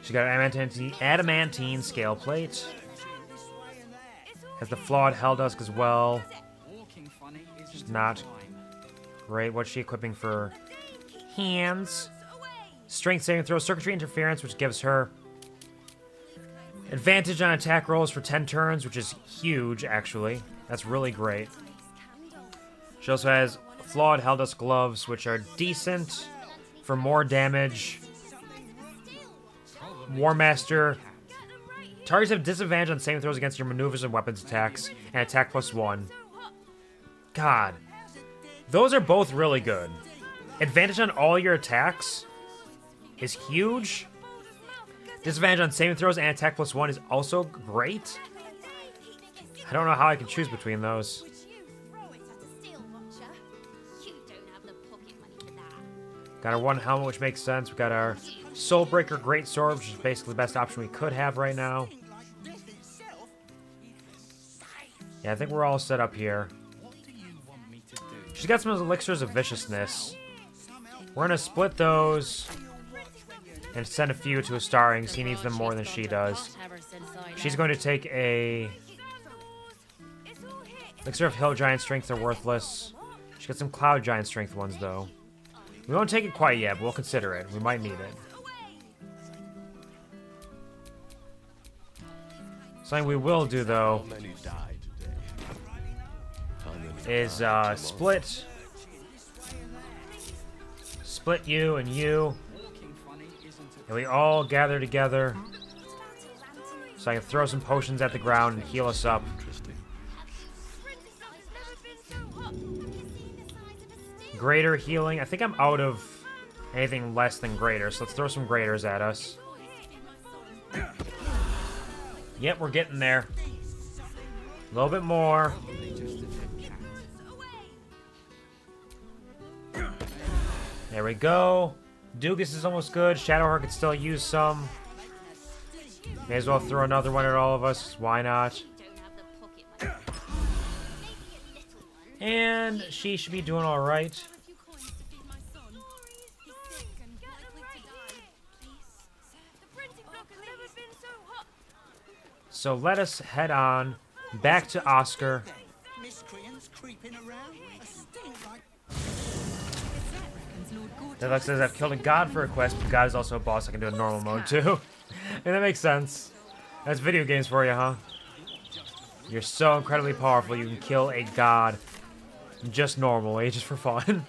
She got an adamantine scale plate. Has the flawed Helldusk as well. Just not great. What's she equipping for hands? Strength saving throw, circuitry interference, which gives her advantage on attack rolls for 10 turns, which is huge, actually. That's really great. She also has flawed Helldusk gloves, which are decent for more damage. War Master. Targets have disadvantage on saving throws against your maneuvers and weapons attacks, and attack +1. God. Those are both really good. Advantage on all your attacks is huge. Disadvantage on saving throws and attack +1 is also great. I don't know how I can choose between those. Got our one helmet, which makes sense. We got our Soulbreaker Greatsword, which is basically the best option we could have right now. Yeah, I think we're all set up here. She's got some elixirs of viciousness. We're gonna split those and send a few to Astarion because he needs them more than she does. She's going to take a elixir of Hill Giant Strength. Are worthless. She got some Cloud Giant Strength ones though. We won't take it quite yet, but we'll consider it. We might need it. Something we will do though is split you and you, and we all gather together so I can throw some potions at the ground and heal us up. Greater healing. I think I'm out of anything less than greater, so let's throw some graters at us. Yep, we're getting there. A little bit more. There we go. DOOGUS is almost good. Shadowheart could still use some. May as well throw another one at all of us. Why not? And she should be doing alright. So let us head on back to Oscar. Deluxe says I've killed a god for a quest, but god is also a boss. I can do a normal mode too. And that makes sense. That's video games for you, huh? You're so incredibly powerful you can kill a god just normally, just for fun.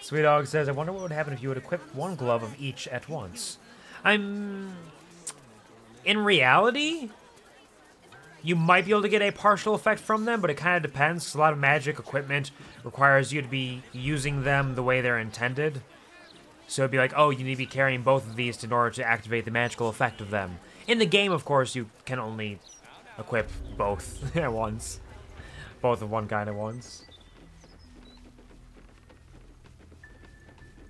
Sweet Dog says, I wonder what would happen if you would equip one glove of each at once. In reality, you might be able to get a partial effect from them, but it kind of depends, 'cause a lot of magic equipment requires you to be using them the way they're intended. So it'd be like, oh, you need to be carrying both of these in order to activate the magical effect of them. In the game, of course, you can only equip both at once. Both of one kind at once.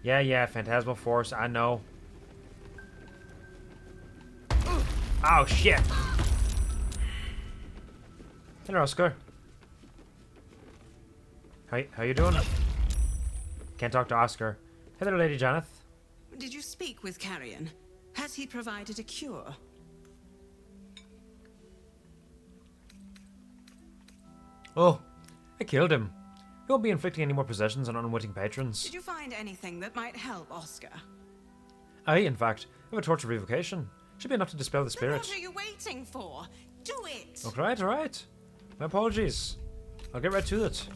Yeah, Phantasmal Force, I know. Oh, shit! Hello, Oscar. How you doing? Can't talk to Oscar. Hello, Lady Janeth. Did you speak with Carrion? Has he provided a cure? Oh, I killed him. He won't be inflicting any more possessions on unwitting patrons. Did you find anything that might help Oscar? I, in fact, have a torch of revocation. Should be enough to dispel the spirit. What are you waiting for? Do it! Alright. My apologies. I'll get right to it.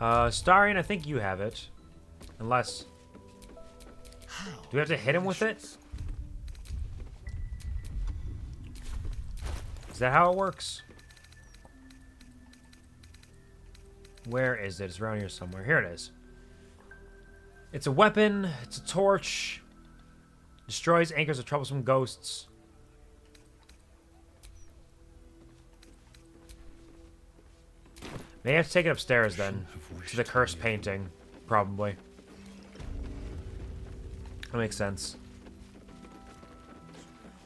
Astarion, I think you have it. Unless... Do we have to hit him with it? Is that how it works? Where is it? It's around here somewhere. Here it is. It's a weapon. It's a torch. Destroys anchors of troublesome ghosts. May have to take it upstairs then. To the cursed painting. Probably. That makes sense.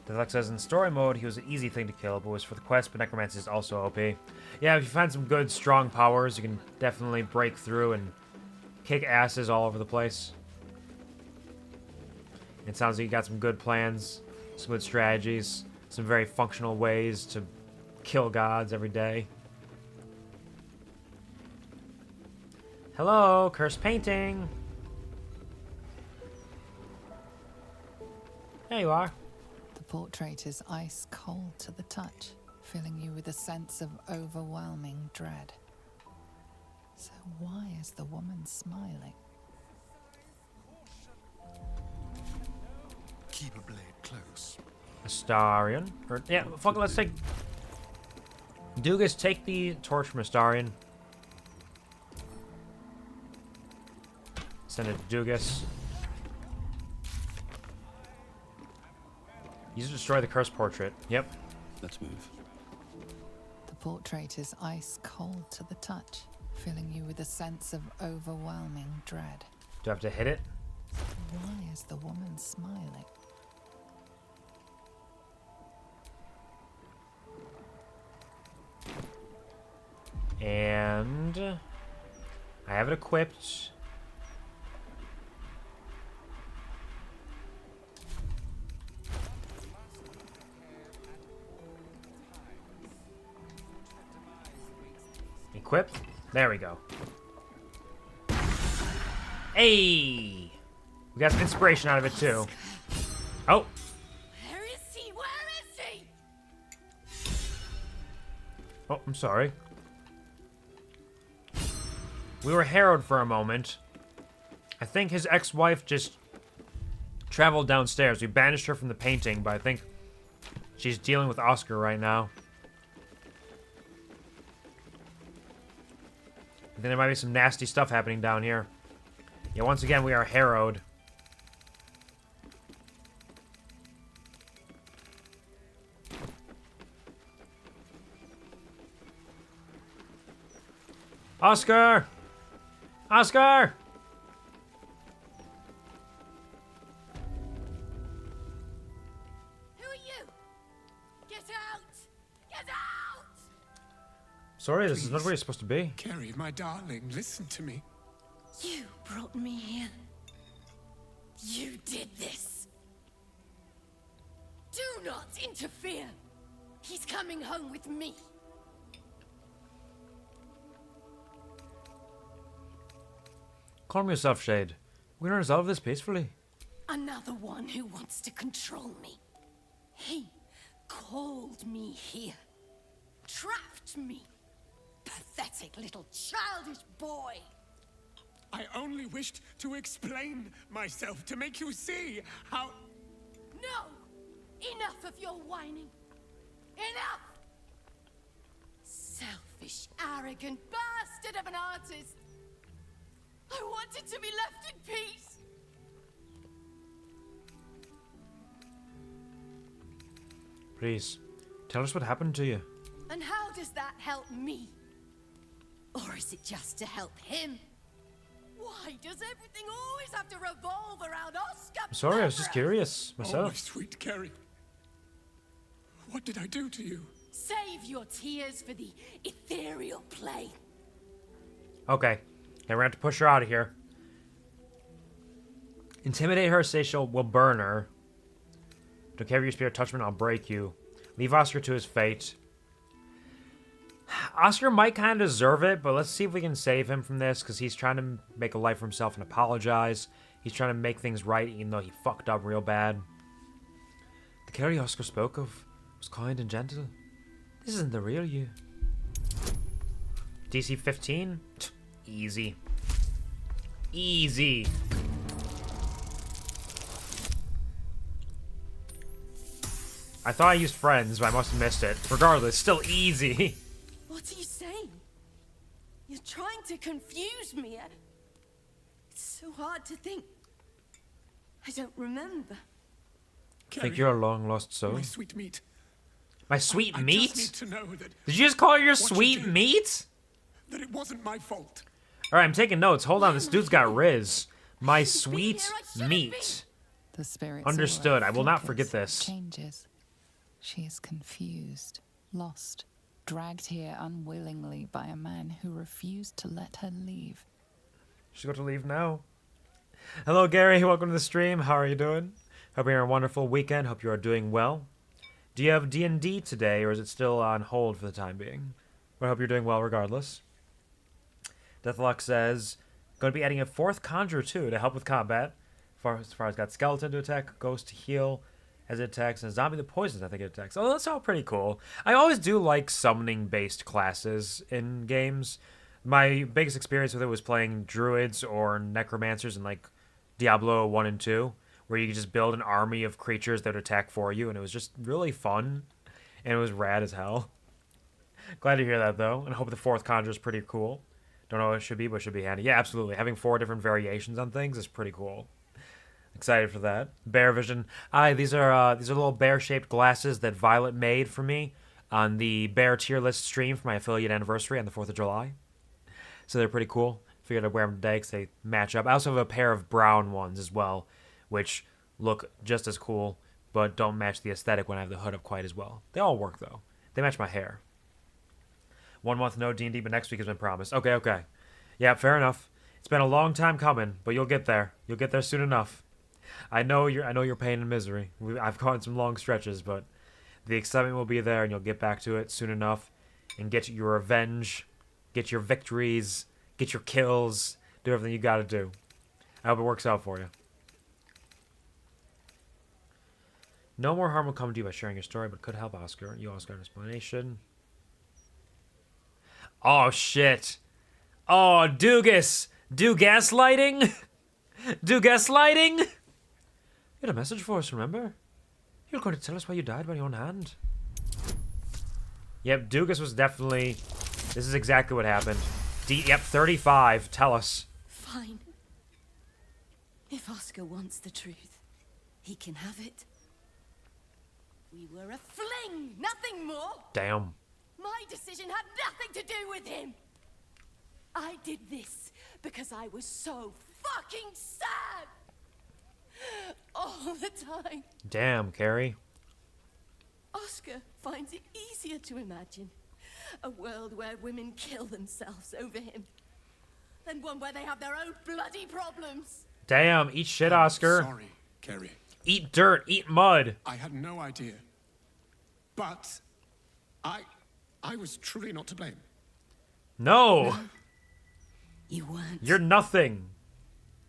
Deluxe says in story mode, he was an easy thing to kill, but was for the quest, but Necromancy is also OP. Yeah, if you find some good, strong powers, you can definitely break through and kick asses all over the place. It sounds like you got some good plans, some good strategies, some very functional ways to kill gods every day. Hello, cursed painting. There you are. The portrait is ice cold to the touch, filling you with a sense of overwhelming dread. So why is the woman smiling? Keep a blade close. Astarion. Or, yeah, fuck it, let's take... Doogus, take the torch from Astarion. Send it to Doogus. Use it to destroy the cursed portrait. Yep. Let's move. The portrait is ice cold to the touch, filling you with a sense of overwhelming dread. Do I have to hit it? Why is the woman smiling? And I have it equipped. Equip. There we go. Hey! We got some inspiration out of it too. Oh! Where is he? Where is he? Oh, I'm sorry. We were harrowed for a moment. I think his ex-wife just traveled downstairs. We banished her from the painting, but I think she's dealing with Oscar right now. I think there might be some nasty stuff happening down here. Yeah, once again, we are harrowed. Oscar! Oscar! Who are you? Get out! Get out! Sorry, this is not where you're supposed to be. Carrie, my darling, listen to me. You brought me here. You did this. Do not interfere. He's coming home with me. Calm yourself, Shade. We're gonna resolve this peacefully. Another one who wants to control me. He called me here. Trapped me. Pathetic little childish boy. I only wished to explain myself, to make you see how... No! Enough of your whining. Enough! Selfish, arrogant bastard of an artist. I wanted to be left in peace. Please, tell us what happened to you. And how does that help me? Or is it just to help him? Why does everything always have to revolve around Oscar? I'm sorry, I was just curious myself. Oh, my sweet Carrie. What did I do to you? Save your tears for the ethereal plane. Okay. Okay, we're gonna have to push her out of here. Intimidate her, say we'll burn her. Don't care if your spirit touch me, I'll break you. Leave Oscar to his fate. Oscar might kind of deserve it, but let's see if we can save him from this, because he's trying to make a life for himself and apologize. He's trying to make things right, even though he fucked up real bad. The Carrie Oscar spoke of was kind and gentle. This isn't the real you. DC 15? Easy. Easy. I thought I used friends, but I must have missed it. Regardless, still easy. What are you saying? You're trying to confuse me. It's so hard to think. I don't remember. I think you're a long-lost soul. My sweet meat. My sweet meat? I just need to know that Did you just call her your sweet meat? that it wasn't my fault. All right, I'm taking notes. Hold on, this dude's got Riz. My sweet meat. The spirit's Understood. aura I will not flickers, forget this. Changes. She is confused, lost, dragged here unwillingly by a man who refused to let her leave. She's got to leave now. Hello, Gary. Welcome to the stream. How are you doing? Hope you're having a wonderful weekend. Hope you are doing well. Do you have D&D today, or is it still on hold for the time being? Well, I hope you're doing well regardless. Deathlock says, going to be adding a 4th Conjurer too to help with combat. As far as got Skeleton to attack, Ghost to heal as it attacks, and a Zombie that poisons, I think it attacks. Oh, that's all pretty cool. I always do like summoning-based classes in games. My biggest experience with it was playing Druids or Necromancers in like Diablo 1 and 2, where you could just build an army of creatures that would attack for you, and it was just really fun, and it was rad as hell. Glad to hear that, though, and I hope the 4th Conjure is pretty cool. Don't know what it should be, but it should be handy. Yeah, absolutely. Having 4 different variations on things is pretty cool. Excited for that. Bear Vision. These are little bear-shaped glasses that Violet made for me on the Bear Tier List stream for my affiliate anniversary on the 4th of July. So they're pretty cool. Figured I'd wear them today because they match up. I also have a pair of brown ones as well, which look just as cool, but don't match the aesthetic when I have the hood up quite as well. They all work, though. They match my hair. 1 month no D&D, but next week has been promised. Okay. Yeah, fair enough. It's been a long time coming, but you'll get there. You'll get there soon enough. I know your pain and misery. I've gone some long stretches, but the excitement will be there, and you'll get back to it soon enough and get your revenge, get your victories, get your kills, do everything you gotta do. I hope it works out for you. No more harm will come to you by sharing your story, but could help Oscar. You also got an explanation. Oh, shit. Oh, DOOGUS. Do gaslighting? Do gaslighting? You had a message for us, remember? You're going to tell us why you died by your own hand. Yep, DOOGUS was definitely... This is exactly what happened. Yep, 35. Tell us. Fine. If Oscar wants the truth, he can have it. We were a fling, nothing more. Damn. My decision had nothing to do with him. I did this because I was so fucking sad. All the time. Damn, Carrie. Oscar finds it easier to imagine a world where women kill themselves over him than one where they have their own bloody problems. Damn, eat shit, Oscar. Sorry, Carrie. Eat dirt, eat mud. I had no idea. But I was truly not to blame. No. You weren't. You're nothing.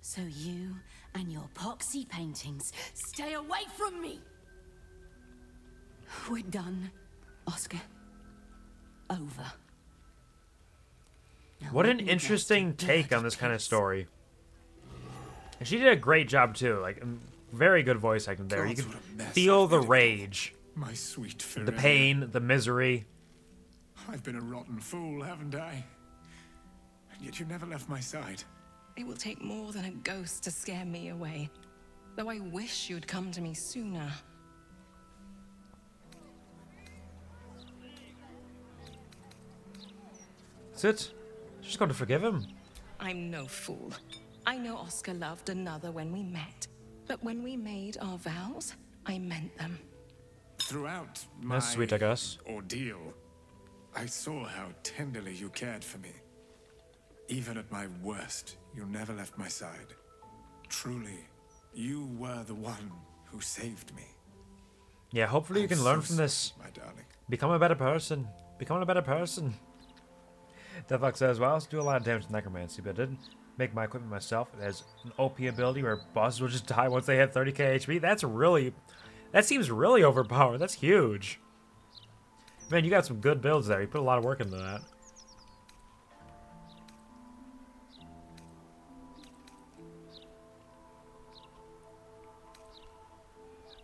So you and your poxy paintings stay away from me. We're done, Oscar. Over. Now what an interesting take on this kind of story. And she did a great job too. Like, very good voice acting there. You can feel the rage, My sweet the pain, the misery. I've been a rotten fool, haven't I? And yet you never left my side. It will take more than a ghost to scare me away. Though I wish you'd come to me sooner. That's it. She's going to forgive him. I'm no fool. I know Oscar loved another when we met. But when we made our vows, I meant them. Throughout my That's sweet, I guess. ordeal, I saw how tenderly you cared for me. Even at my worst, you never left my side. Truly, you were the one who saved me. Yeah, hopefully you can learn from this. My darling. Become a better person. Become a better person. Deathlock says, well, I also do a lot of damage to necromancy, but I didn't make my equipment myself. It has an OP ability where bosses will just die once they hit 30k HP. That seems really overpowered. That's huge. Man, you got some good builds there. You put a lot of work into that.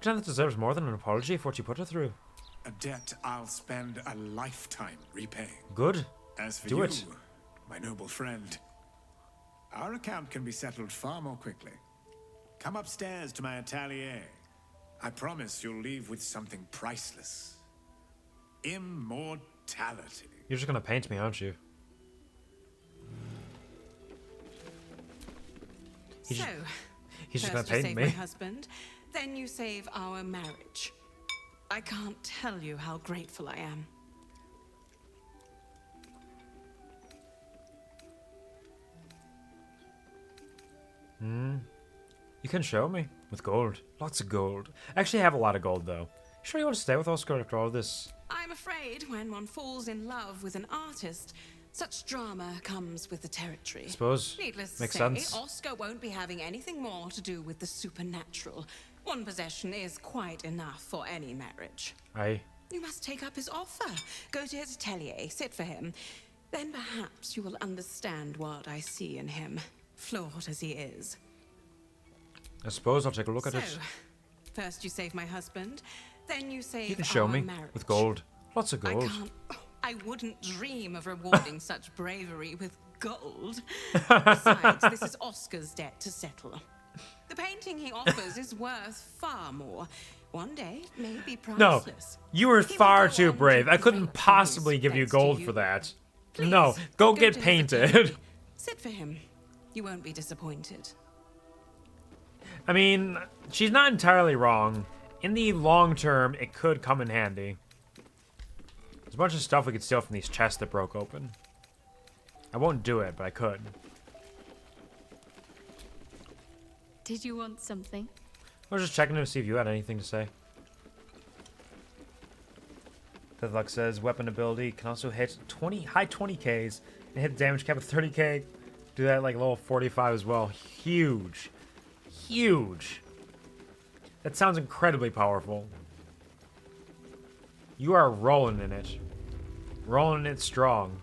That deserves more than an apology for what you put her through. A debt I'll spend a lifetime repaying. Good. As for Do you, it. my noble friend, our account can be settled far more quickly. Come upstairs to my atelier. I promise you'll leave with something priceless. Immortality. You're just gonna paint me, aren't you? He's So, just first gonna you paint save me. my husband, then you save our marriage. I can't tell you how grateful I am. You can show me. With gold. Lots of gold. I actually have a lot of gold, though. Sure you want to stay with Oscar after all this? I'm afraid when one falls in love with an artist, such drama comes with the territory. Suppose. Needless Makes to say, sense. Oscar won't be having anything more to do with the supernatural. One possession is quite enough for any marriage. Aye. You must take up his offer. Go to his atelier, sit for him. Then perhaps you will understand what I see in him, flawed as he is. I suppose I'll take a look at So, it. first you save my husband, then you save You can show our me. marriage. With gold. Lots of gold. I wouldn't dream of rewarding such bravery with gold. Besides, this is Oscar's debt to settle. The painting he offers is worth far more. One day, it may be No, priceless. you were far too brave. I couldn't possibly give you gold for that. No, go get to his painted. atelier. Sit for him. You won't be disappointed. I mean, she's not entirely wrong. In the long term, it could come in handy. There's a bunch of stuff we could steal from these chests that broke open. I won't do it, but I could. Did you want something? I was just checking to see if you had anything to say. Deathlock says weapon ability can also hit high 20Ks and hit damage cap of 30K. Do that like level 45 as well. Huge. Huge. That sounds incredibly powerful. You are rolling in it. Rolling it strong.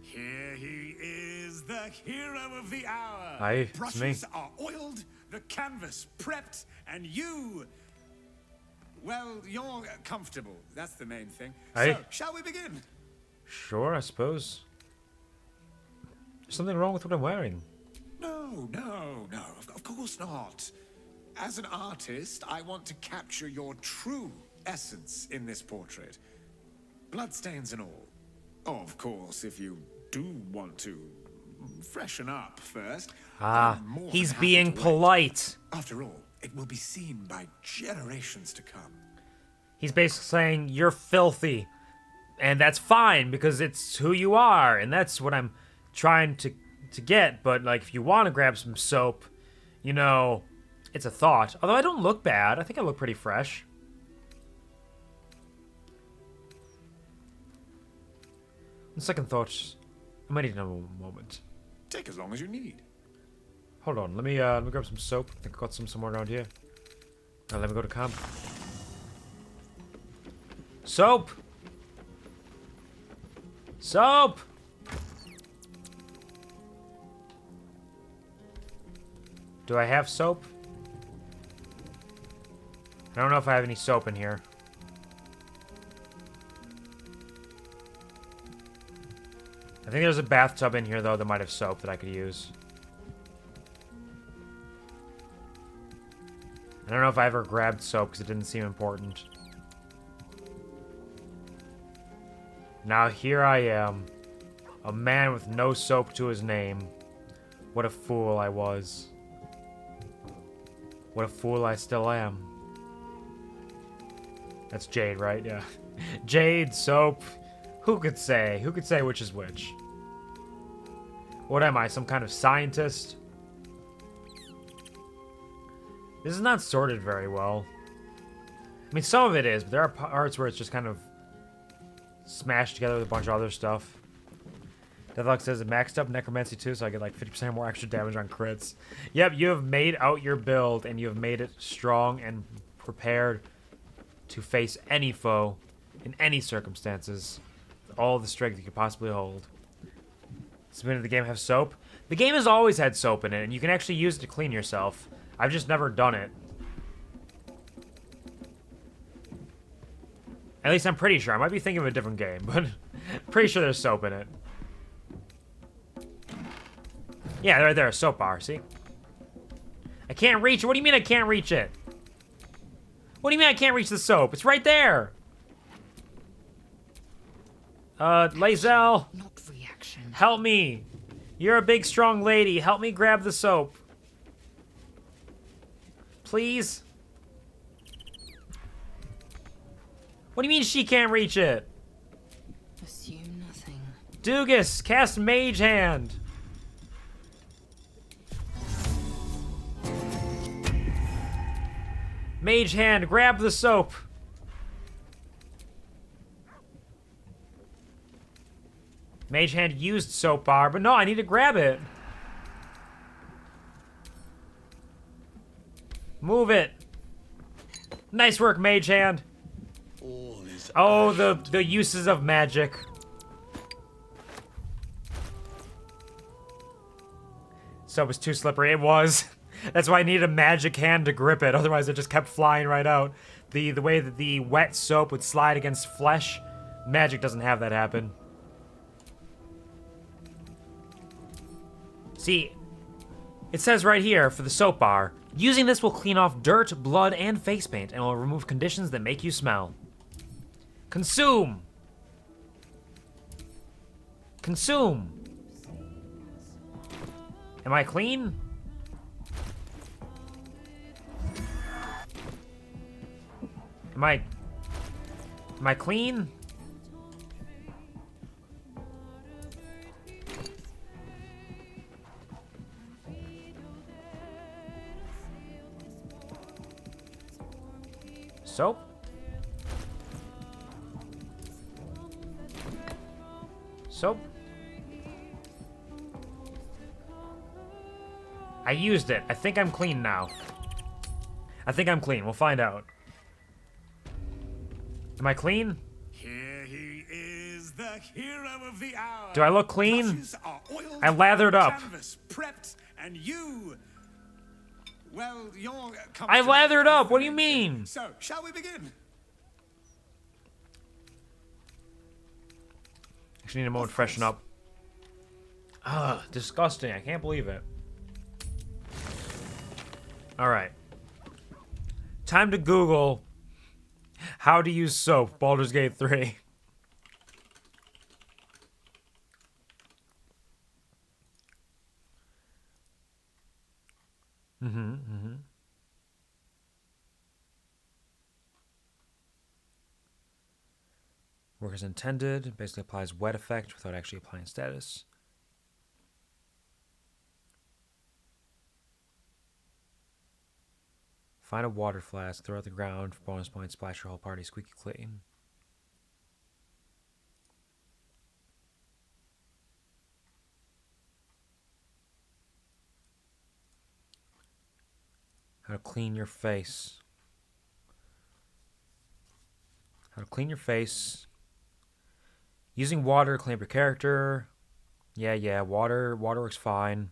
Here he is, the hero of the hour. Aye, it's Brushes me. are oiled, the canvas prepped, and you... Well, you're comfortable. That's the main thing. Aye. So, shall we begin? Sure, I suppose. There's something wrong with what I'm wearing. No, of course not. As an artist, I want to capture your true essence in this portrait. Bloodstains and all. Oh, of course, if you do want to freshen up first. Ah, I'm more he's than happy being to wait. polite. After all, it will be seen by generations to come. He's basically saying, you're filthy. And that's fine, because it's who you are. And that's what I'm trying to get. But, like, if you want to grab some soap, you know, it's a thought. Although I don't look bad. I think I look pretty fresh. On second thought, I might need another moment. Take as long as you need. Hold on, let me grab some soap. I think I got some somewhere around here. Now let me go to camp. Soap! Soap! Do I have soap? I don't know if I have any soap in here. I think there's a bathtub in here, though, that might have soap that I could use. I don't know if I ever grabbed soap because it didn't seem important. Now here I am. A man with no soap to his name. What a fool I was. What a fool I still am. That's Jade, right? Yeah. Jade, soap. Who could say? Who could say which is which? What am I, some kind of scientist? This is not sorted very well. I mean, some of it is, but there are parts where it's just kind of smashed together with a bunch of other stuff. Deathlock says it maxed up necromancy too, so I get like 50% more extra damage on crits. Yep, you have made out your build, and you have made it strong and prepared to face any foe in any circumstances. With all the strength you could possibly hold. Does the game have soap? The game has always had soap in it, and you can actually use it to clean yourself. I've just never done it. At least I'm pretty sure. I might be thinking of a different game, but pretty sure there's soap in it. Yeah, right there, a soap bar, see? I can't reach it. What do you mean I can't reach it? What do you mean I can't reach the soap? It's right there. Lae'zel. Not reaction. Help me. You're a big, strong lady. Help me grab the soap. Please? What do you mean she can't reach it? Assume nothing. DOOGUS, cast Mage Hand. Mage Hand, grab the soap. Mage Hand used soap bar, but no, I need to grab it. Move it. Nice work, Mage Hand. Oh, the uses of magic. Soap was too slippery. It was. That's why I needed a magic hand to grip it. Otherwise, it just kept flying right out. The way that the wet soap would slide against flesh, magic doesn't have that happen. See, it says right here for the soap bar, using this will clean off dirt, blood, and face paint, and will remove conditions that make you smell. Consume! Consume! Am I clean? Am I clean? Soap? Soap? I used it. I think I'm clean now. I think I'm clean. We'll find out. Am I clean? Here he is, the hero of the hour. Do I look clean? Brushes are oiled, I lathered up. Canvas prepped, and you... Well, you're... I lathered up. What do you mean? So, shall we begin? Actually need a moment to freshen up. Ugh, disgusting. I can't believe it. Alright. Time to Google how to use soap, Baldur's Gate 3. Work as intended. Basically applies wet effect without actually applying status. Find a water flask, throw it at the ground for bonus points, splash your whole party squeaky clean. How to clean your face. How to clean your face. Using water to clean up your character. Yeah, water works fine.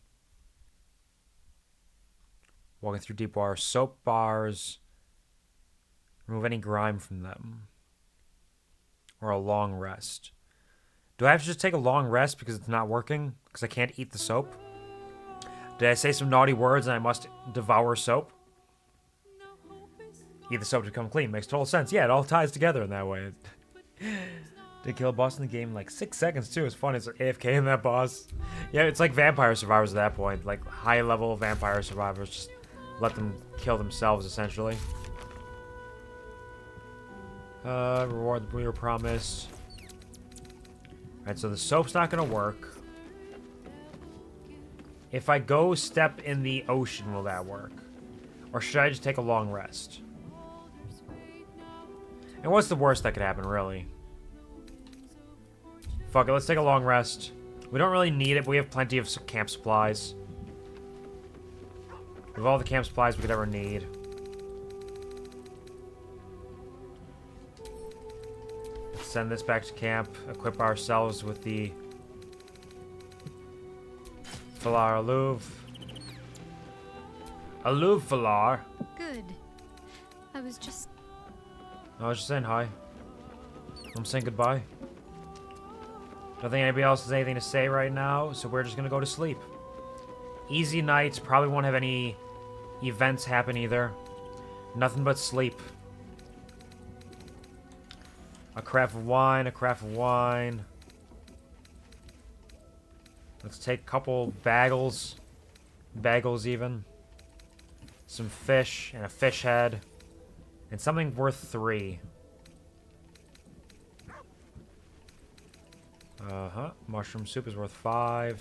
Walking through deep water. Soap bars. Remove any grime from them. Or a long rest. Do I have to just take a long rest because it's not working? Because I can't eat the soap? Did I say some naughty words and I must devour soap? Eat the soap to become clean. Makes total sense. Yeah, it all ties together in that way. Did kill a boss in the game in like 6 seconds too. It's funny. It's like AFK in that boss. Yeah, it's like vampire survivors at that point. Like high level vampire survivors. Just let them kill themselves essentially. Reward that we were promised. Alright, so the soap's not gonna work. If I go step in the ocean, will that work? Or should I just take a long rest? And what's the worst that could happen, really? Fuck it, let's take a long rest. We don't really need it, but we have plenty of camp supplies. We have all the camp supplies we could ever need. Send this back to camp. Equip ourselves with the Falar Aluv. Aluv Falar. Good. I was just saying hi. I'm saying goodbye. Don't think anybody else has anything to say right now, so we're just gonna go to sleep. Easy nights, probably won't have any events happen either. Nothing but sleep. A carafe of wine, a carafe of wine. Let's take a couple bagels. Bagels even. Some fish and a fish head. And something worth 3. Mushroom soup is worth 5.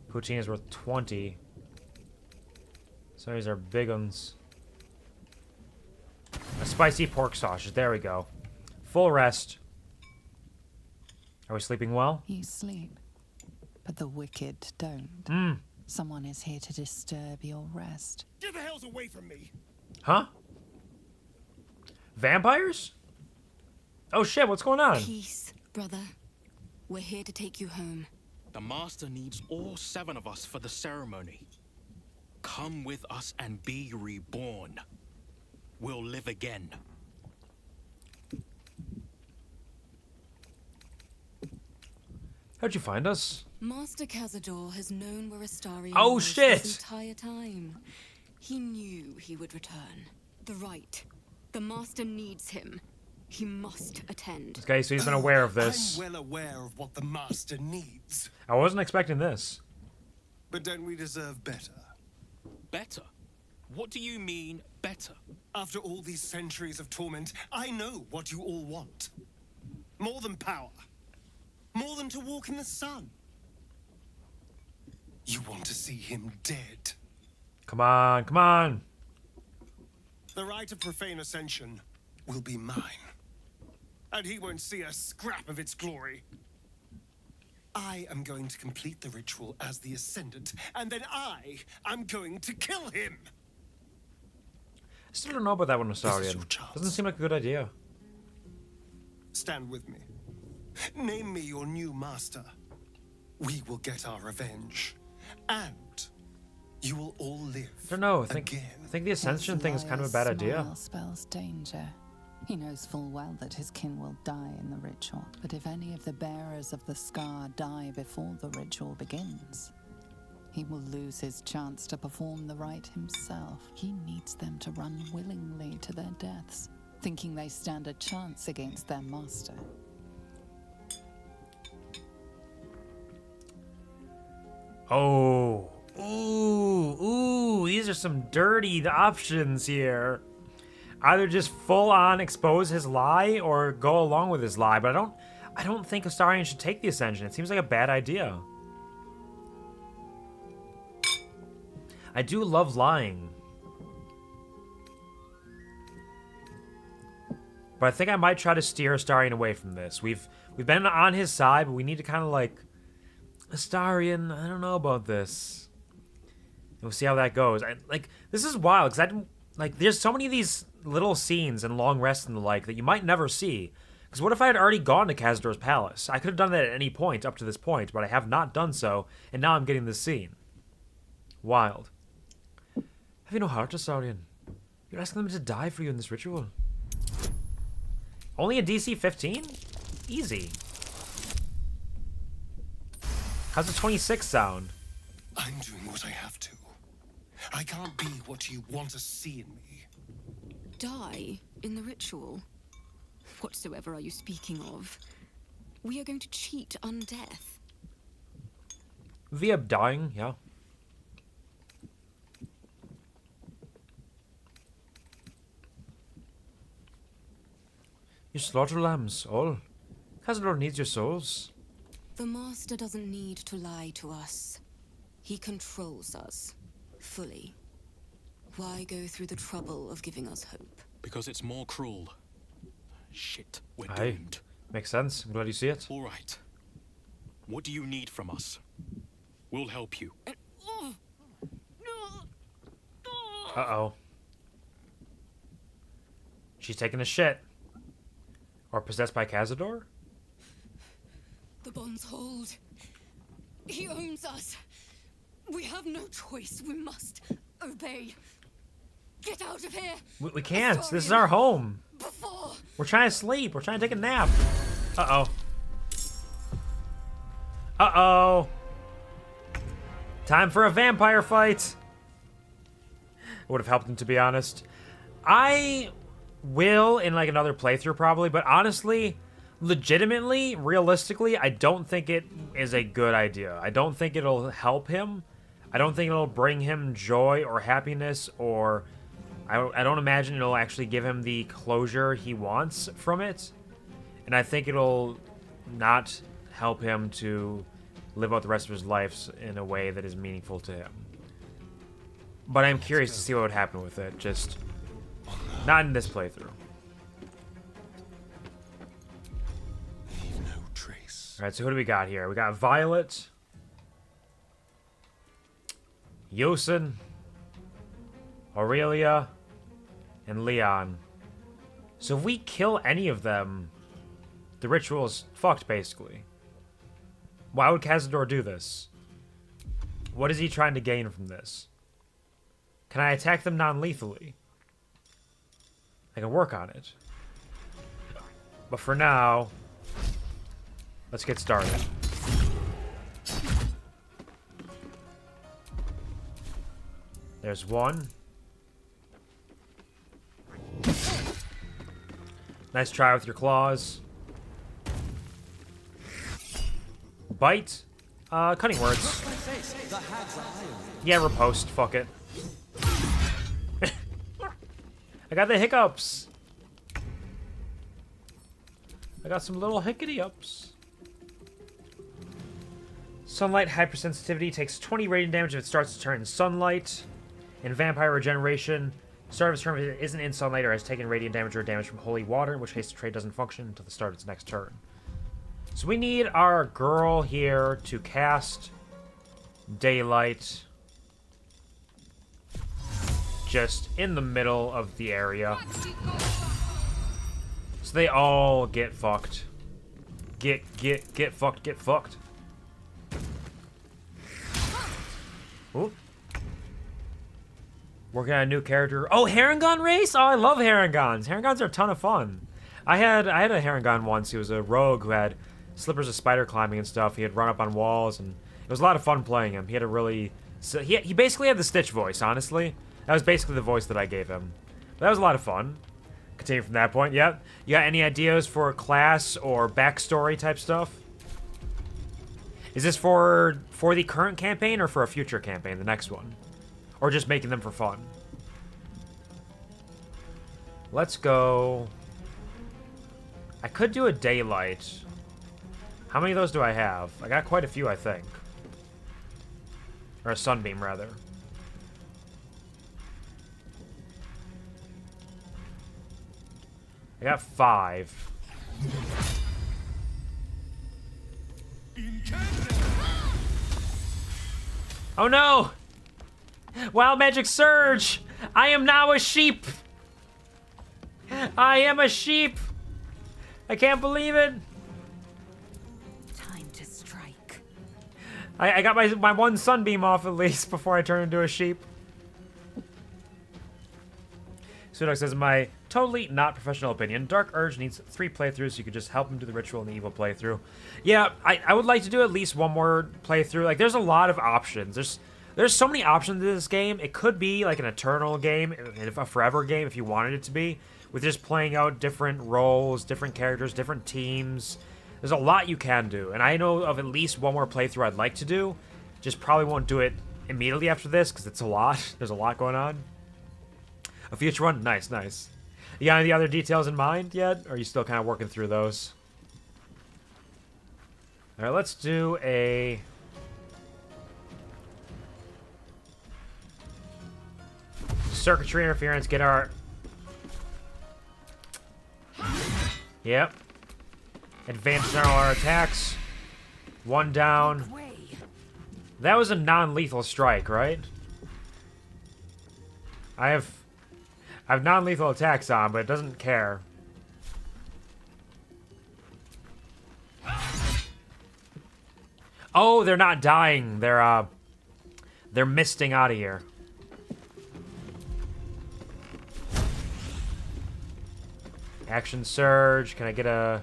Poutine is worth 20. So these are big ones. A spicy pork sausage. There we go. Full rest. Are we sleeping well? You sleep, but the wicked don't. Someone is here to disturb your rest. Get the hells away from me! Huh? Vampires? Oh shit, what's going on? Peace, brother. We're here to take you home. The Master needs all 7 of us for the ceremony. Come with us and be reborn. We'll live again. How'd you find us? Master Cazador has known where Astarion Oh, was shit! this entire time. He knew he would return. The right. The Master needs him. He must attend. Okay, so he's been aware of this. I'm well aware of what the Master needs. I wasn't expecting this. But don't we deserve better? Better? What do you mean, better? After all these centuries of torment, I know what you all want. More than power. More than to walk in the sun. You want to see him dead. Come on, come on. The right of profane ascension will be mine. And he won't see a scrap of its glory. I am going to complete the ritual as the Ascendant, and then I am going to kill him. I still don't know about that one, Astarion. Doesn't seem like a good idea. Stand with me. Name me your new master. We will get our revenge. And you will all live. I don't know. I think the Ascension thing is kind of a bad idea. Smile spells danger. He knows full well that his kin will die in the ritual. But if any of the bearers of the scar die before the ritual begins, he will lose his chance to perform the rite himself. He needs them to run willingly to their deaths, thinking they stand a chance against their master. Oh. Ooh, these are some dirty options here. Either just full on expose his lie or go along with his lie, but I don't think Astarion should take the Ascension. It seems like a bad idea. I do love lying. But I think I might try to steer Astarion away from this. We've been on his side, but we need to kind of like, Astarion, I don't know about this. We'll see how that goes. This is wild because there's so many of these little scenes and long rests and the like that you might never see. Because what if I had already gone to Cazador's palace? I could have done that at any point up to this point, but I have not done so, and now I'm getting this scene. Wild. Have you no heart, Astarion? You're asking them to die for you in this ritual. Only a DC 15? Easy. How's the 26 sound? I'm doing what I have to. I can't be what you want to see in me. Die in the ritual? Whatsoever are you speaking of? We are going to cheat undeath. Via dying, yeah. You slaughter lambs, all. Cazador needs your souls. The Master doesn't need to lie to us. He controls us, fully. Why go through the trouble of giving us hope? Because it's more cruel. Shit, we're Aye. doomed. Makes sense. I'm glad you see it. All right. What do you need from us? We'll help you. Uh-oh. She's taking a shit. Or possessed by Cazador? The bonds hold. He owns us. We have no choice. We must obey. Get out of here. We can't. This is our home. Before. We're trying to sleep. We're trying to take a nap. Uh-oh. Uh-oh. Time for a vampire fight. Would have helped him, to be honest. I will in like another playthrough probably, but honestly, legitimately, realistically, I don't think it is a good idea. I don't think it'll help him. I don't think it'll bring him joy or happiness, or I don't imagine it'll actually give him the closure he wants from it. And I think it'll not help him to live out the rest of his life in a way that is meaningful to him. But I'm curious to see what would happen with it. Just not in this playthrough. Leave no trace. Alright, so who do we got here? We got Violet, Yosin, Aurelia, and Leon. So if we kill any of them, the ritual is fucked, basically. Why would Cazador do this? What is he trying to gain from this? Can I attack them non-lethally? I can work on it. But for now, let's get started. There's one. Nice try with your claws. Bite. Cutting words. Yeah, riposte. Fuck it. I got the hiccups. I got some little hickety-ups. Sunlight hypersensitivity takes 20 radiant damage if it starts to turn in sunlight. In vampire regeneration, start of its turn if it isn't in sunlight or has taken radiant damage or damage from holy water, in which case the trait doesn't function until the start of its next turn. So we need our girl here to cast Daylight just in the middle of the area. So they all get fucked. Get fucked, get fucked. Ooh. Working on a new character. Oh, Harengon race? Oh, I love Harengons. Harengons are a ton of fun. I had a Harengon once. He was a rogue who had slippers of spider climbing and stuff. He had run up on walls, and it was a lot of fun playing him. He had a really... So he basically had the Stitch voice, honestly. That was basically the voice that I gave him. But that was a lot of fun. Continue from that point. Yep. You got any ideas for class or backstory type stuff? Is this for the current campaign or for a future campaign, the next one? Or just making them for fun? Let's go... I could do a Daylight. How many of those do I have? I got quite a few, I think. Or a Sunbeam, rather. I got 5. Oh no! Wild Magic Surge! I am now a sheep! I am a sheep! I can't believe it! Time to strike. I got my one Sunbeam off at least before I turn into a sheep. Sudok says, my totally not professional opinion, Dark Urge needs 3 playthroughs so you could just help him do the ritual in the evil playthrough. Yeah, I would like to do at least one more playthrough. Like, there's a lot of options. There's so many options in this game. It could be like an eternal game, a forever game if you wanted it to be, with just playing out different roles, different characters, different teams. There's a lot you can do, and I know of at least one more playthrough I'd like to do. Just probably won't do it immediately after this because it's a lot. There's a lot going on. A future one? Nice, nice. You got any other details in mind yet? Or are you still kind of working through those? Alright, let's do a... circuitry interference, get our... Yep. Advantage on all our attacks. 1 down. That was a non-lethal strike, right? I have non-lethal attacks on, but it doesn't care. Oh, they're not dying. They're misting out of here. Action surge. Can I get a...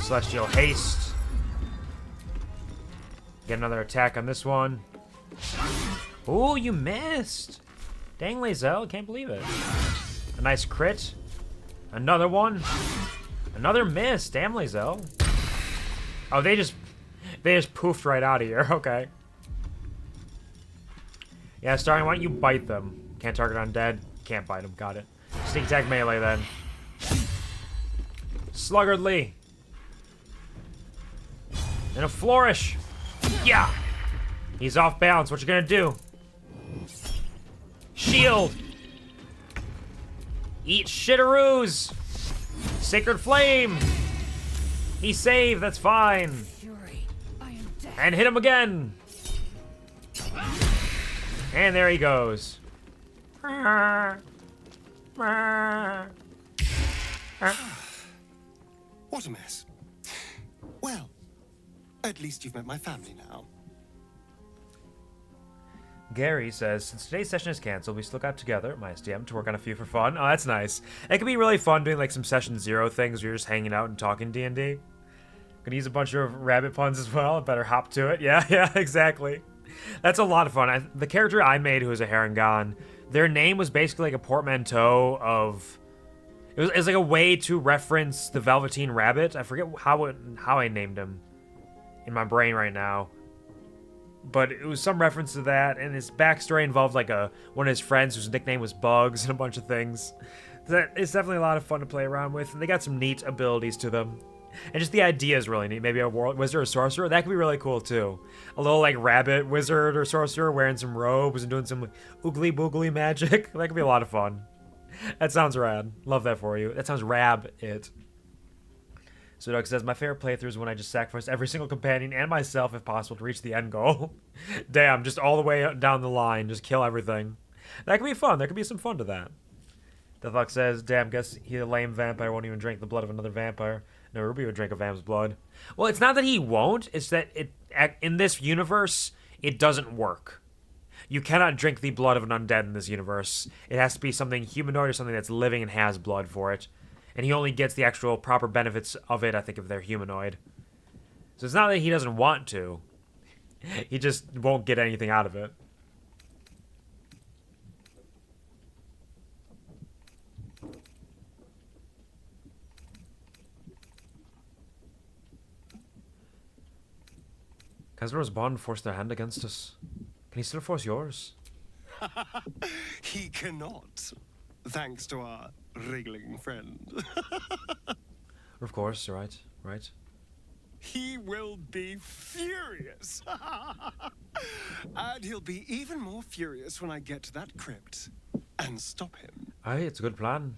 Celestial haste. Get another attack on this one. Ooh, you missed! Dang, Lae'zel, can't believe it. nice crit. Another one. Another miss. Damn, Lae'zel. Oh, they just poofed right out of here. Okay. Yeah, Starring, why don't you bite them? Can't target undead. Can't bite them. Got it. Sneak attack melee then. Sluggardly. And a flourish. Yeah. He's off balance. What you gonna do? Shield. Eat shitaroos. Sacred flame. He saved. That's fine. And hit him again. And there he goes. What a mess. Well, at least you've met my family now. Gary says, since today's session is cancelled, we still got together, my SDM, to work on a few for fun. Oh, that's nice. It can be really fun doing like some session 0 things where you're just hanging out and talking D&D. Gonna use a bunch of rabbit puns as well. I better hop to it. Yeah, exactly. That's a lot of fun. The character I made, who was a Harengon, their name was basically like a portmanteau of... It was like a way to reference the Velveteen Rabbit. I forget how I named him in my brain right now. But it was some reference to that, and his backstory involved like one of his friends whose nickname was Bugs and a bunch of things. It's definitely a lot of fun to play around with, and they got some neat abilities to them. And just the idea is really neat. Maybe a wizard or sorcerer, that could be really cool too. A little like rabbit wizard or sorcerer wearing some robes and doing some like, oogly boogly magic. That could be a lot of fun. That sounds rad. Love that for you. That sounds rab-it. So Doug says, my favorite playthrough is when I just sacrifice every single companion and myself if possible to reach the end goal. Damn, just all the way down the line. Just kill everything. That could be fun. There could be some fun to that. Deathlock says, damn, guess he a lame vampire won't even drink the blood of another vampire. No, Ruby would drink a vamp's blood. Well, it's not that he won't. It's that in this universe, it doesn't work. You cannot drink the blood of an undead in this universe. It has to be something humanoid or something that's living and has blood for it. And he only gets the actual proper benefits of it, I think, if they're humanoid. So it's not that he doesn't want to. He just won't get anything out of it. Khazar's bond forced their hand against us. Can he still force yours? He cannot, thanks to our wriggling friend. Of course, right. He will be furious. And he'll be even more furious when I get to that crypt and stop him. Aye, it's a good plan.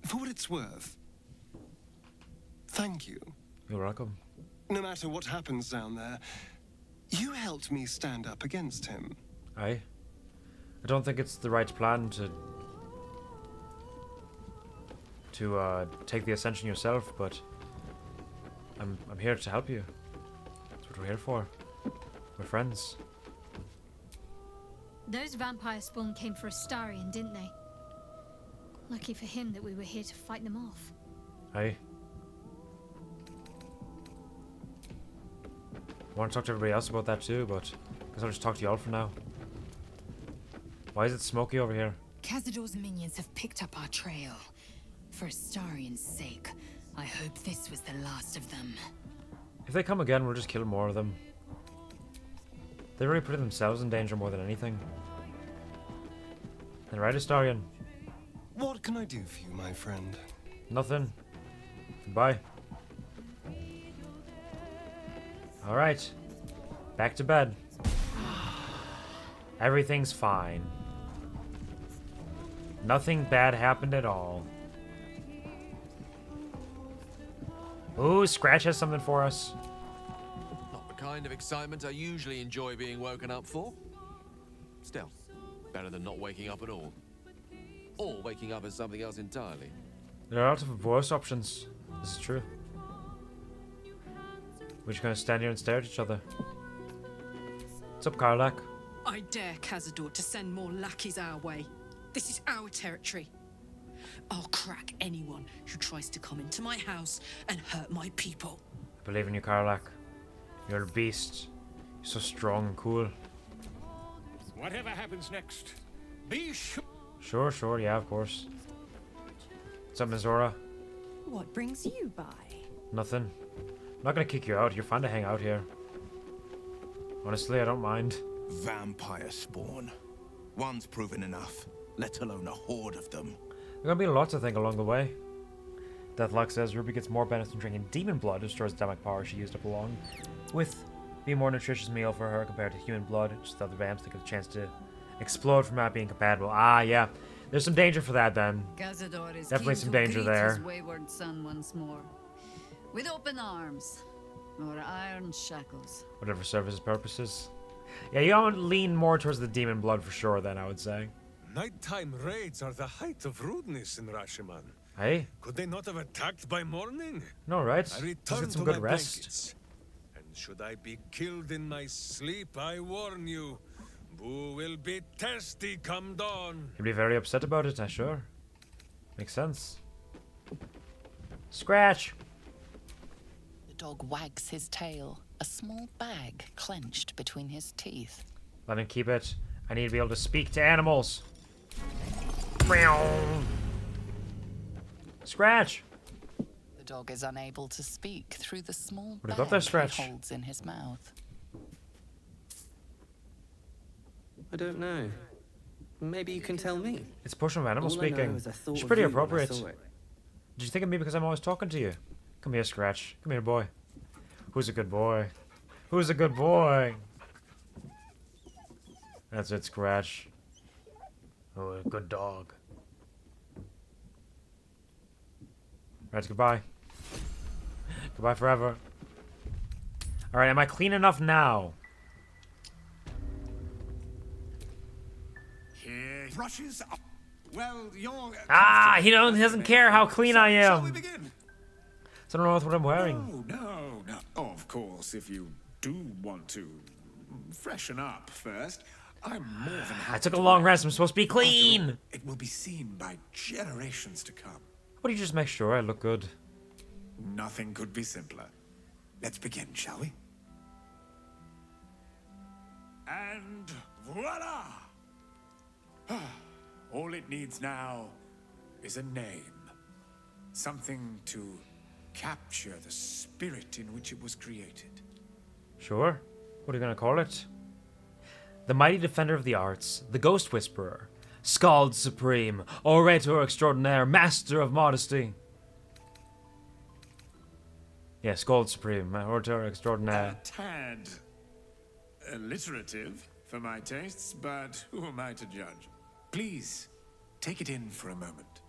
For what it's worth, thank you. You're welcome. No matter what happens down there, you helped me stand up against him. Aye. I don't think it's the right plan to take the ascension yourself, but I'm here to help you. That's what we're here for. We're friends. Those vampire spawn came for Astarion, didn't they? Lucky for him that we were here to fight them off. Aye. I want to talk to everybody else about that too, but I guess I'll just talk to y'all for now. Why is it smoky over here? Khazador's minions have picked up our trail. For Astarion's sake, I hope this was the last of them. If they come again, we'll just kill more of them. They're really putting themselves in danger more than anything. And right, Astarion? What can I do for you, my friend? Nothing. Goodbye. Alright. Back to bed. Everything's fine. Nothing bad happened at all. Ooh, Scratch has something for us. Not the kind of excitement I usually enjoy being woken up for. Still, better than not waking up at all. Or waking up as something else entirely. There are a lot of worse options. This is true. We're just gonna stand here and stare at each other. What's up, Karlak? I dare Khazador to send more lackeys our way. This is our territory. I'll crack anyone who tries to come into my house and hurt my people. I believe in you, Karlak. You're a beast. You're so strong and cool. Whatever happens next, be sure. Sure, sure, yeah, of course. What's up, Mizora? What brings you by? Nothing. I'm not gonna kick you out. You're fine to hang out here. Honestly, I don't mind. Vampire spawn. One's proven enough, let alone a horde of them. There are gonna be lots, I think, along the way. Deathlock says Ruby gets more benefits from drinking demon blood, restores stomach power she used up along with be a more nutritious meal for her compared to human blood. Just the other vamps that get the chance to explode from not being compatible. Ah, yeah. There's some danger for that, then. Cazador is Definitely keen some to danger greet there. his wayward son once more. With open arms, or iron shackles. Whatever serves his purposes. Yeah, you want to lean more towards the demon blood for sure, then, I would say. Nighttime raids are the height of rudeness in Rashiman. Hey? Could they not have attacked by morning? No, right? I Let's return get some to good my rest. blankets. And should I be killed in my sleep, I warn you, Boo will be thirsty come dawn. He'd be very upset about it, I'm sure. Makes sense. Scratch! The dog wags his tail, a small bag clenched between his teeth. Let him keep it. I need to be able to speak to animals. Meow. Scratch! The dog is unable to speak through the small What have you bag got there, Scratch? he holds in his mouth. I don't know. Maybe you can tell me. It's push of animal All I know speaking. is I thought It's of pretty you when I appropriate. saw it. Did you think of me because I'm always talking to you? Come here, Scratch. Come here, boy. Who's a good boy? Who's a good boy? That's it, Scratch. Oh, a good dog. Right, goodbye. Goodbye forever. Alright, am I clean enough now? Here rushes up. Well, you're... Ah, he doesn't care how clean I Shall we am. begin? So I don't know what I'm wearing. No. Of course, if you do want to freshen up first, I'm more than happy. I took a long rest. I'm supposed to be clean. After all, it will be seen by generations to come. What do you just make sure I look good? Nothing could be simpler. Let's begin, shall we? And voila! All it needs now is a name. Something to capture the spirit in which it was created. Sure. What are you gonna call it? The mighty defender of the arts, the ghost whisperer, Skald supreme, orator extraordinaire, master of modesty. Yeah, Skald supreme, orator extraordinaire. A tad alliterative for my tastes, but who am I to judge? Please, take it in for a moment.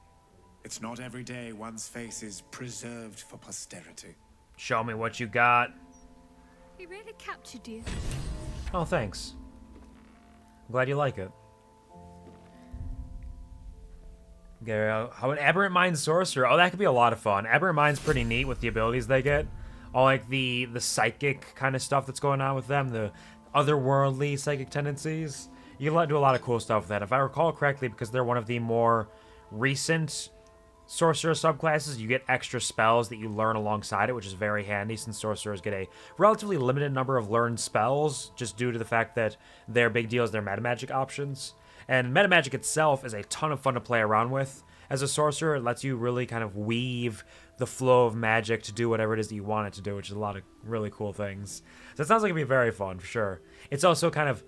It's not every day one's face is preserved for posterity. Show me what you got. He really captured you. Oh, thanks. I'm glad you like it. How an Aberrant Mind Sorcerer. Oh, that could be a lot of fun. Aberrant Mind's pretty neat with the abilities they get. All like the psychic kind of stuff that's going on with them, the otherworldly psychic tendencies. You can do a lot of cool stuff with that. If I recall correctly, because they're one of the more recent sorcerer subclasses, you get extra spells that you learn alongside it, which is very handy since sorcerers get a relatively limited number of learned spells, just due to the fact that their big deal is their metamagic options. And metamagic itself is a ton of fun to play around with. As a sorcerer, it lets you really kind of weave the flow of magic to do whatever it is that you want it to do, which is a lot of really cool things. So it sounds like it'd be very fun, for sure. It's also kind of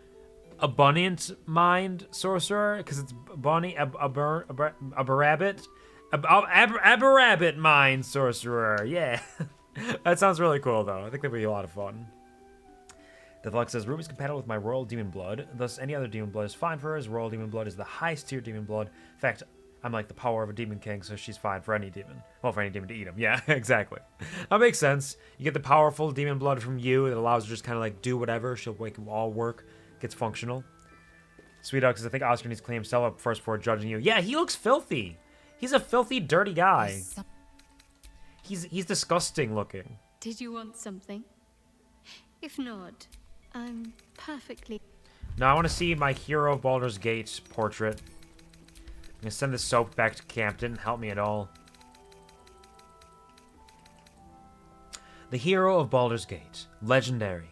abundant mind sorcerer, because it's bunny, aberabbit mind sorcerer. Yeah. That sounds really cool, though. I think that'd be a lot of fun. Deathlock says, Ruby's compatible with my royal demon blood, thus any other demon blood is fine for her, as royal demon blood is the highest tier demon blood. In fact, I'm like the power of a demon king, so she's fine for any demon. Well, for any demon to eat him. Yeah, exactly. That makes sense. You get the powerful demon blood from you that allows her to just kind of like do whatever. She'll make them all work. Gets functional. Sweet Dog says, I think Oscar needs to clean himself up first before judging you. Yeah, he looks filthy. He's a filthy, dirty guy. He's disgusting looking. Did you want something? If not, I'm perfectly... Now I want to see my hero of Baldur's Gate portrait. I'm going to send this soap back to camp. Didn't help me at all. The hero of Baldur's Gate. Legendary.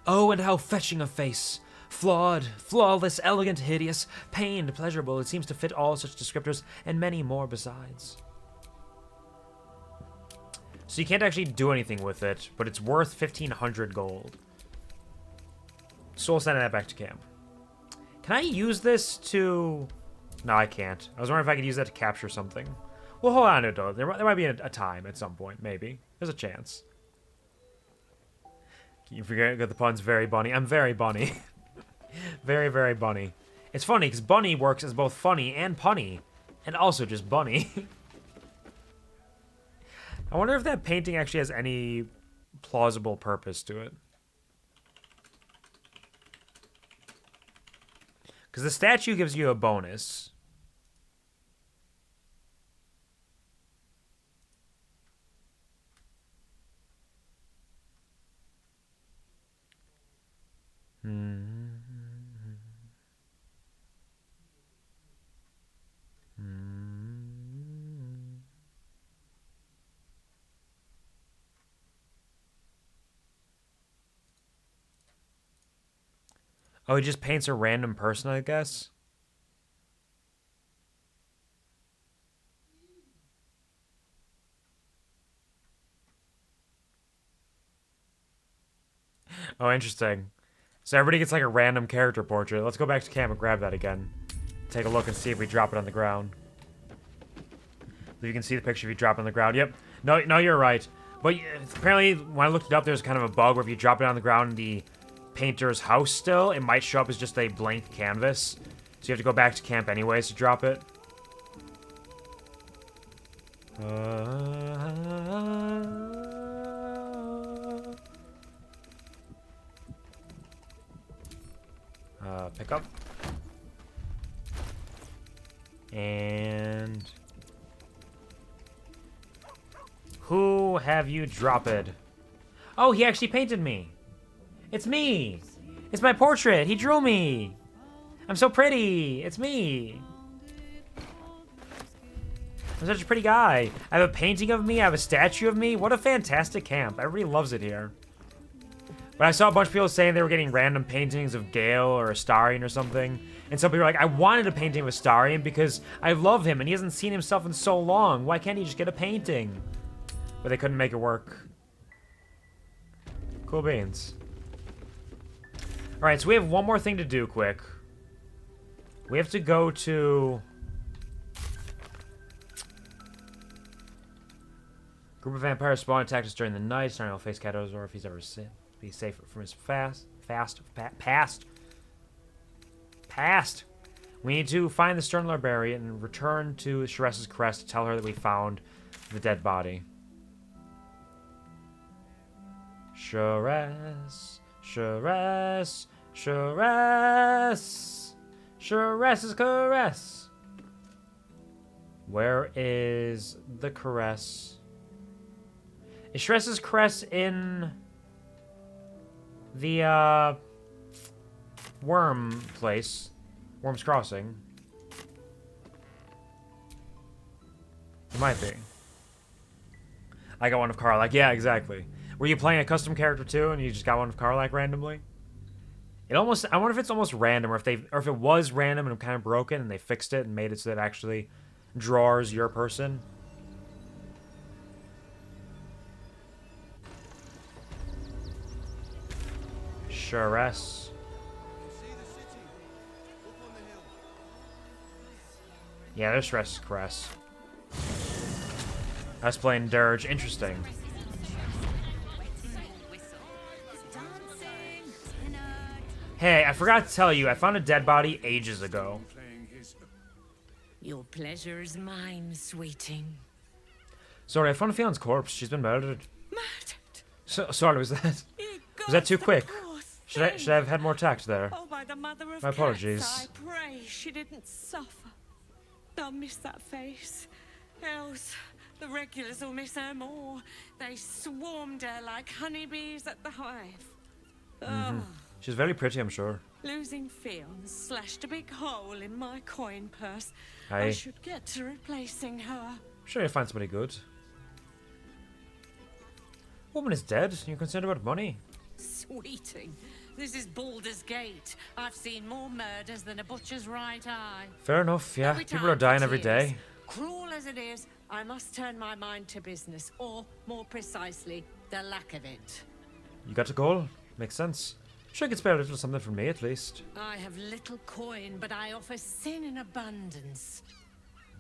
Oh, and how fetching a face. Flawed, flawless, elegant, hideous, pained, pleasurable. It seems to fit all such descriptors and many more besides. So you can't actually do anything with it, but it's worth 1,500 gold. So we'll send that back to camp. Can I use this to... No, I can't. I was wondering if I could use that to capture something. Well, hold on to it, though. There might be a time at some point, maybe. There's a chance. You forget the puns, very bunny. I'm very bunny. Very, very bunny. It's funny, because bunny works as both funny and punny. And also just bunny. I wonder if that painting actually has any plausible purpose to it. Because the statue gives you a bonus. Oh, he just paints a random person, I guess? Oh, interesting. So everybody gets like a random character portrait. Let's go back to camp and grab that again. Take a look and see if we drop it on the ground. You can see the picture if you drop it on the ground. Yep. No, you're right. But apparently, when I looked it up, there's kind of a bug where if you drop it on the ground in the painter's house still, it might show up as just a blank canvas. So you have to go back to camp anyways to drop it. Pick up. And... who have you dropped? Oh, he actually painted me. It's me. It's my portrait. He drew me. I'm so pretty. It's me. I'm such a pretty guy. I have a painting of me. I have a statue of me. What a fantastic camp. Everybody loves it here. But I saw a bunch of people saying they were getting random paintings of Gale or Astarion or something. And some people were like, I wanted a painting of Astarion because I love him and he hasn't seen himself in so long. Why can't he just get a painting? But they couldn't make it work. Cool beans. Alright, so we have one more thing to do quick. We have to go to... Group of vampires spawn attacked us during the night. Starting to face Shadowheart if he's ever be safe from his past. We need to find the Stern Librarian and return to Sharess's crest to tell her that we found the dead body. Sharess, Sharess's caress. Where is the caress? Is Sharess's crest in the worm place? Worm's Crossing. It might be. I got one of Karlach. Yeah, exactly. Were you playing a custom character too, and you just got one of Karlach randomly? It almost. I wonder if it's almost random, or if it was random and kind of broken, and they fixed it and made it so that it actually draws your person. Sharess. Yeah, there's Sharess's crest. I was playing Dirge. Interesting. Hey, I forgot to tell you, I found a dead body ages ago. Your pleasure is mine, sweeting. Sorry, I found Fion's corpse. She's been murdered. So, sorry, was that too quick? Should I have had more tact there? Oh, by the mother of my apologies. Cats, I pray she didn't suffer. They'll miss that face. Else, the regulars will miss her more. They swarmed her like honeybees at the hive. Mm-hmm. She's very pretty, I'm sure. Losing Fion slashed a big hole in my coin purse. I should get to replacing her. I'm sure you'll find somebody good. Woman is dead. You're concerned about money? Sweeting, This is Baldur's Gate. I've seen more murders than a butcher's right eye. Fair enough, yeah. Every People are time dying for every tears. day. Cruel as it is, I must turn my mind to business, or more precisely, the lack of it. You got a goal? Makes sense. Sure, you could spare a little something from me at least. I have little coin, but I offer sin in abundance.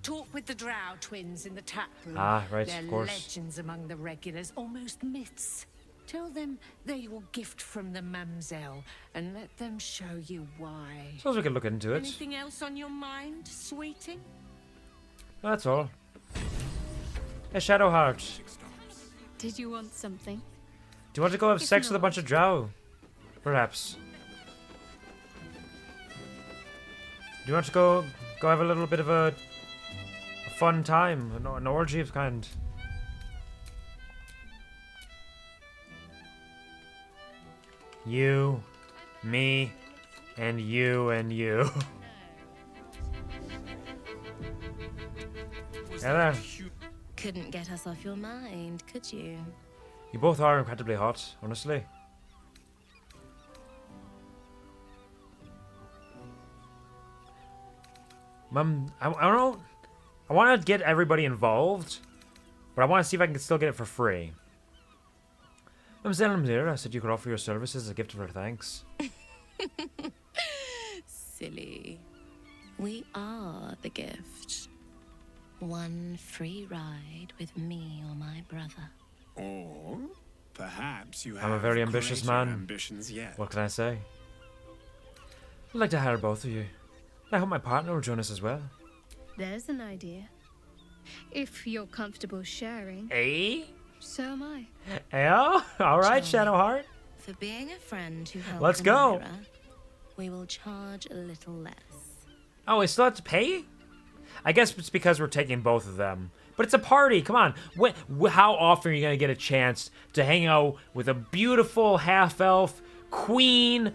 Talk with the Drow twins in the tap room. Ah, right, They're of course. legends among the regulars, almost myths. Tell them they're your gift from the Mamselle, and let them show you why. Suppose we could look into it. Anything else on your mind, sweeting? That's all. Hey, Shadowheart. Did you want something? Do you want to go have If sex with a not- bunch of drow? Perhaps. Do you want to go have a little bit of a fun time, an orgy of kind? You, me, and you and you. Hello. Couldn't get us off your mind, could you? You both are incredibly hot, honestly. Mum, I don't know. I want to get everybody involved, but I want to see if I can still get it for free. Mamselle, I said you could offer your services as a gift of our thanks. Silly. We are the gift. One free ride with me or my brother. Or perhaps you have I'm a very ambitious greater man. ambitions yet. What can I say? I'd like to hire both of you. I hope my partner will join us as well. There's an idea. If you're comfortable sharing. Eh? So am I. Yeah? Alright, Charlie, Shadowheart. For being a friend who helped Let's the go. murderer, we will charge a little less. Oh, we still have to pay? I guess it's because we're taking both of them. But it's a party, come on. How often are you going to get a chance to hang out with a beautiful half-elf queen,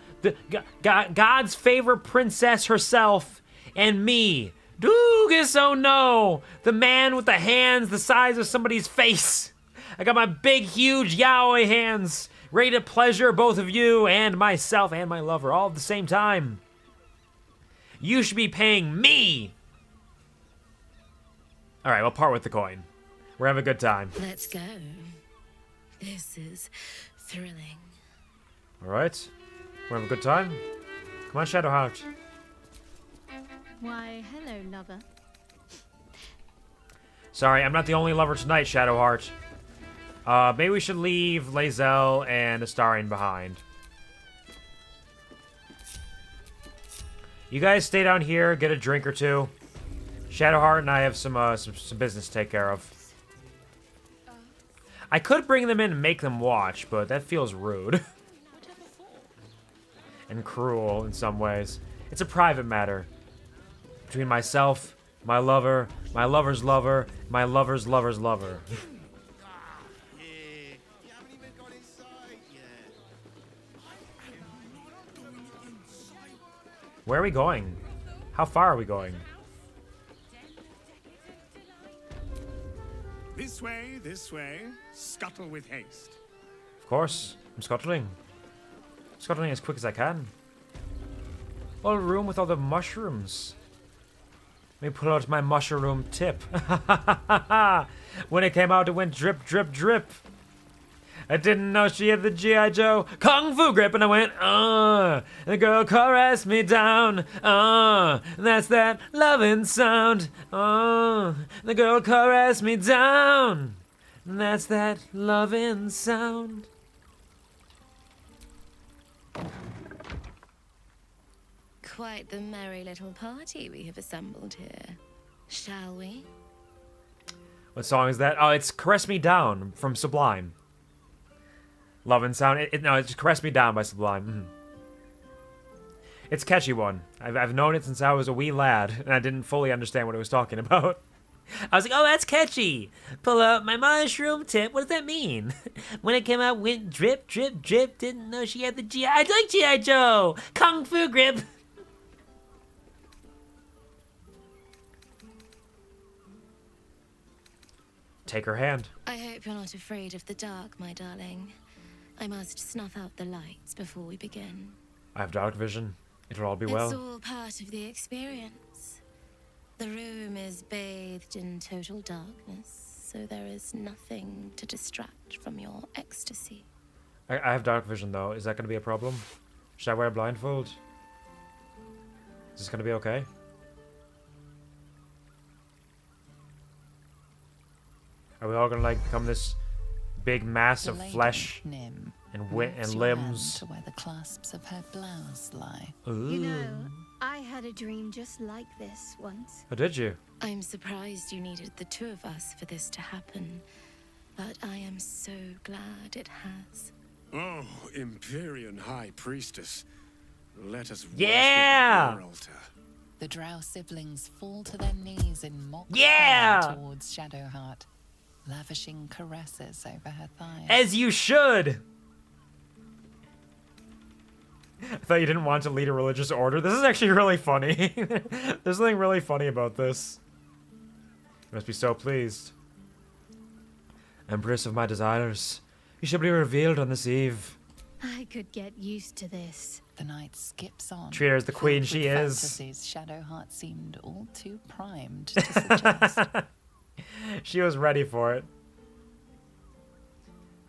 God's favorite princess herself, and me, DOOGUS, oh no, the man with the hands the size of somebody's face. I got my big, huge yaoi hands, ready to pleasure both of you and myself and my lover all at the same time. You should be paying me. All right, we'll part with the coin. We're having a good time. Let's go. This is thrilling. All right, we're having a good time. Come on, Shadowheart. Why, hello, lover. Sorry, I'm not the only lover tonight, Shadowheart. Maybe we should leave Lae'zel and Astarion behind. You guys stay down here, get a drink or two. Shadowheart and I have some business to take care of. I could bring them in and make them watch, but that feels rude. And cruel in some ways. It's a private matter. Between myself, my lover, my lover's lover, my lover's lover's lover. Where are we going? How far are we going? This way, this way. Scuttle with haste. Of course, I'm scuttling. Scuttling as quick as I can. All room with all the mushrooms. Let me pull out my mushroom tip. When it came out, it went drip, drip, drip. I didn't know she had the G.I. Joe Kung Fu grip, and I went, the girl caressed me down, that's that loving sound, the girl caressed me down, that's that loving sound. Quite the merry little party we have assembled here. Shall we? What song is that? Oh, it's Caress Me Down from Sublime. Love and Sound. No, it's Caress Me Down by Sublime. It's a catchy one. I've known it since I was a wee lad, and I didn't fully understand what it was talking about. I was like, oh, that's catchy. Pull out my mushroom tip. What does that mean? When it came out, went drip, drip, drip. Didn't know she had the G.I. I like G.I. Joe. Kung Fu grip. Take her hand. I hope you're not afraid of the dark, my darling. I must snuff out the lights before we begin. I have dark vision. It'll all be well. It's all part of the experience. The room is bathed in total darkness, so there is nothing to distract from your ecstasy. I have dark vision, though. Is that going to be a problem? Should I wear a blindfold? Is this going to be okay? Are we all going to, like, become this big mass of flesh Nim and moves your limbs? hand to where the clasps of her blouse lie. Ooh. You know, I had a dream just like this once. Oh, did you? I'm surprised you needed the two of us for this to happen, but I am so glad it has. Oh, Empyrean High Priestess. Let us worship Yeah! at your altar. The drow siblings fall to their knees in mock Yeah! prayer towards Shadowheart, lavishing caresses over her thighs. As you should! I thought you didn't want to lead a religious order. This is actually really funny. There's something really funny about this. You must be so pleased. Empress of my desires, you shall be revealed on this eve. I could get used to this. The night skips on. Treat her as the queen Filled she with is. fantasies Shadowheart seemed all too primed to suggest. She was ready for it.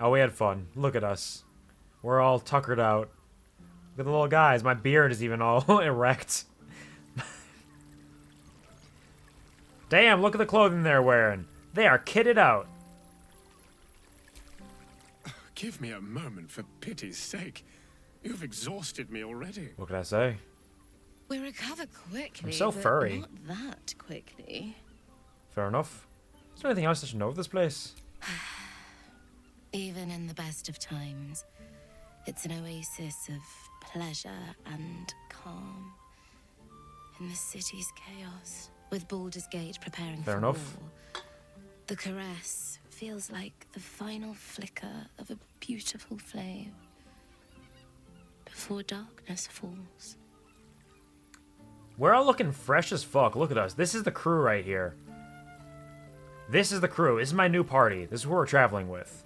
Oh, we had fun. Look at us. We're all tuckered out. Look at the little guys. My beard is even all erect. Damn, look at the clothing they're wearing. They are kitted out. Give me a moment, for pity's sake. You've exhausted me already. What can I say? We recover quickly. I'm so but furry. Not that quickly. Fair enough. Is there anything else I should know of this place? Even in the best of times, it's an oasis of pleasure and calm. In the city's chaos, with Baldur's Gate preparing Fair for enough. war, the caress feels like the final flicker of a beautiful flame before darkness falls. We're all looking fresh as fuck. Look at us. This is the crew right here. This is the crew. This is my new party. This is who we're traveling with.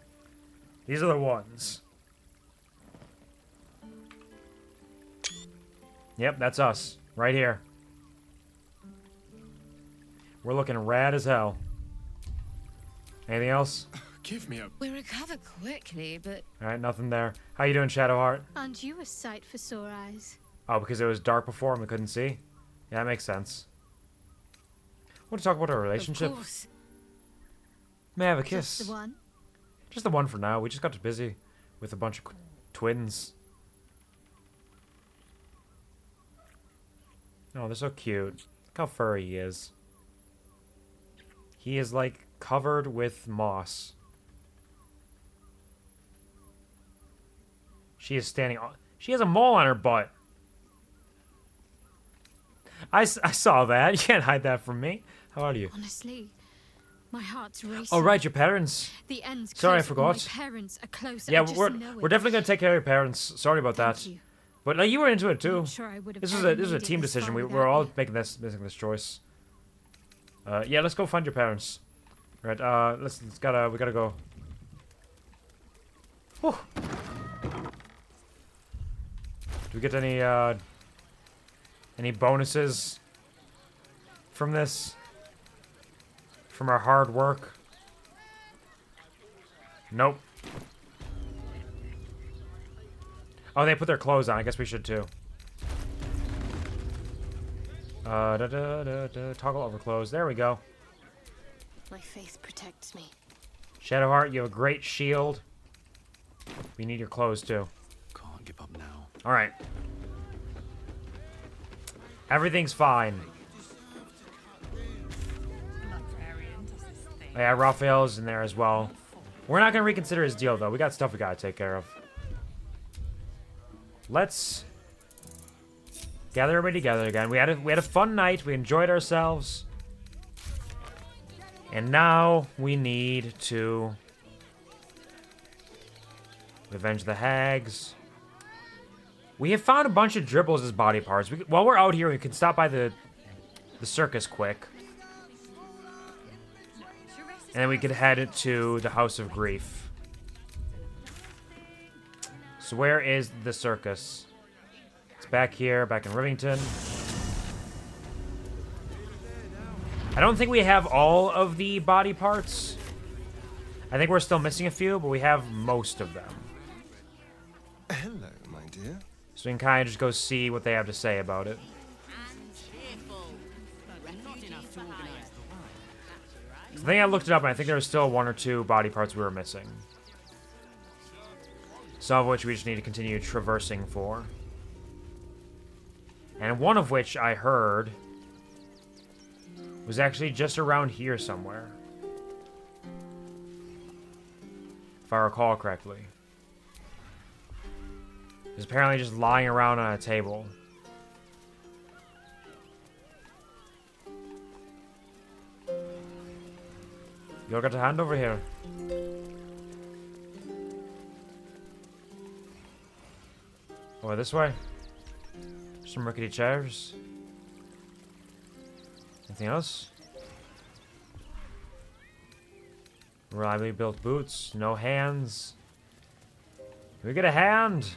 These are the ones. Yep, that's us. Right here. We're looking rad as hell. Anything else? Give me a... We recover quickly, but... Alright, nothing there. How you doing, Shadowheart? Aren't you a sight for sore eyes? Oh, because it was dark before and we couldn't see? Yeah, that makes sense. Want to talk about our relationship? Of course. May I have a kiss? Just the one? Just the one for now. We just got busy with a bunch of twins. Oh, they're so cute. Look how furry he is. He is, like, covered with moss. She is standing on... She has a mole on her butt. I saw that. You can't hide that from me. How old are you? Honestly, my heart's racing. Oh, right, your parents. The end's Sorry, I close, forgot. My parents are close. Yeah, I just we're know we're it. definitely gonna take care of your parents. Sorry about that. you. But like, you were into it too. Not sure I would have This was ever a made it team this decision. far We're without all you. making this choice. Yeah, let's go find your parents. Right. We gotta go. Whew. Do we get any bonuses from this? From our hard work? Nope. Oh, they put their clothes on. I guess we should too. Toggle over clothes. There we go. My faith protects me. Shadowheart, you have a great shield. We need your clothes too. Can't give up now. Alright. Everything's fine. Yeah, Raphael's in there as well. We're not gonna reconsider his deal though. We got stuff we gotta take care of. Let's gather everybody together again. We had a fun night. We enjoyed ourselves. And now we need to avenge the hags. We have found a bunch of dribbles as body parts. While we're out here, we can stop by the circus quick. And then we could head to the House of Grief. So where is the circus? It's back here, back in Rivington. I don't think we have all of the body parts. I think we're still missing a few, but we have most of them. Hello, my dear. So we can kind of just go see what they have to say about it. So I think I looked it up, and I think there was still 1 or 2 body parts we were missing. Some of which we just need to continue traversing for. And one of which I heard was actually just around here somewhere. If I recall correctly. It was apparently just lying around on a table. You all got a hand over here. Oh, this way? Some rickety chairs. Anything else? Reliably built boots. No hands. Can we get a hand?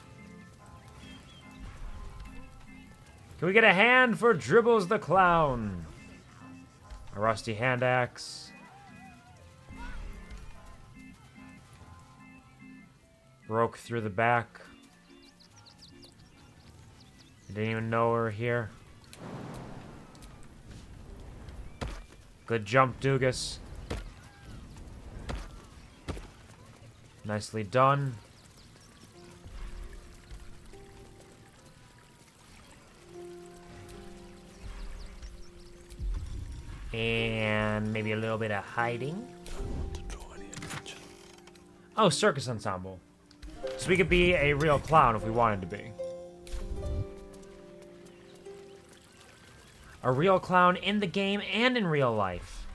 Can we get a hand for Dribbles the Clown? A rusty hand axe. Broke through the back. I didn't even know we were here. Good jump, DOOGUS. Nicely done. And maybe a little bit of hiding. Oh, circus ensemble. So we could be a real clown if we wanted to be. A real clown in the game and in real life.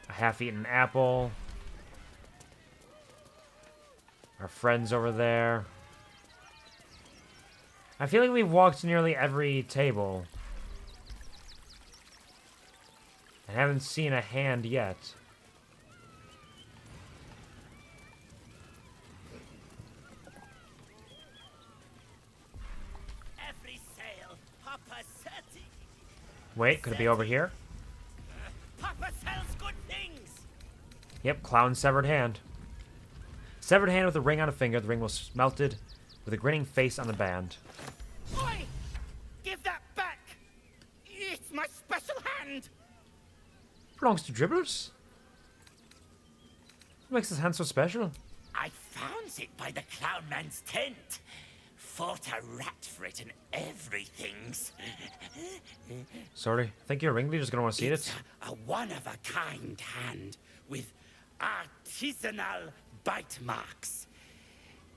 A half-eaten apple. Our friends over there. I feel like we've walked to nearly every table. I haven't seen a hand yet. Every sail, Papa Seti. Wait, could it be over here? Papa sells good things. Yep, clown severed hand. Severed hand with a ring on a finger. The ring was melted with a grinning face on the band. Oi! Give that back! It's my special hand! Belongs to Dribbles? What makes this hand so special? I found it by the clown man's tent. Fought a rat for it and everything's. Sorry, I think your ringleader's gonna want to see it. A one-of-a-kind hand with artisanal bite marks.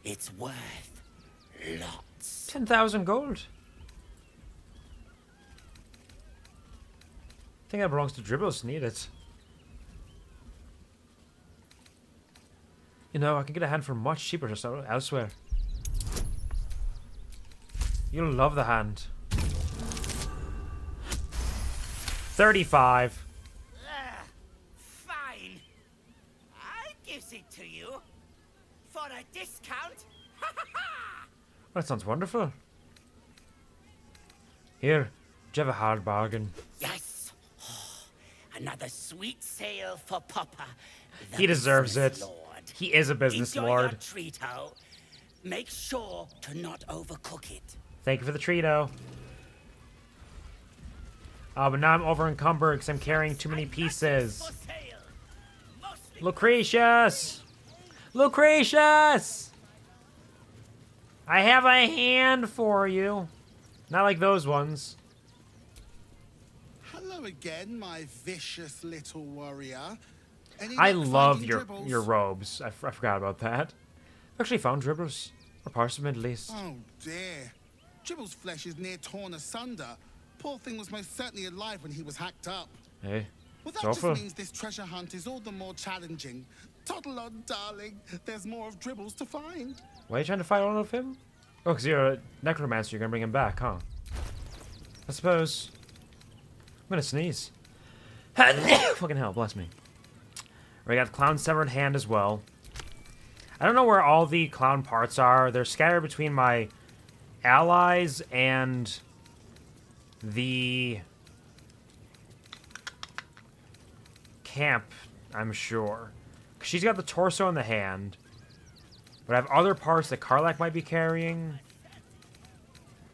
It's worth lots. 10,000 gold. I think that belongs to Dribbles. Need it. You know, I can get a hand for much cheaper just elsewhere. You'll love the hand. 35. Fine. I gives it to you. For a discount. That sounds wonderful. Here, do you have a hard bargain? Yes. Oh, another sweet sale for Papa. He deserves it. Lord. He is a business Enjoy lord. Your treat-o. Make sure to not overcook it. Thank you for the treat-o. Oh, but now I'm over encumbered because I'm carrying too many pieces. Lucretius! Lucretius! I have a hand for you. Not like those ones. Hello again, my vicious little warrior. I love your robes. I forgot about that. I've actually found Dribbles. Or parts of them at least. Oh dear. Dribble's flesh is near torn asunder. Poor thing was most certainly alive when he was hacked up. Hey, Well, it's that just awful. means this treasure hunt is all the more challenging. Toddle on, darling. There's more of Dribbles to find. Why are you trying to fight all of him? Oh, because you're a necromancer. You're going to bring him back, huh? I suppose. I'm going to sneeze. Fucking hell, bless me. We got the clown severed hand as well. I don't know where all the clown parts are. They're scattered between my allies and the camp, I'm sure. She's got the torso in the hand. But I have other parts that Karlach might be carrying.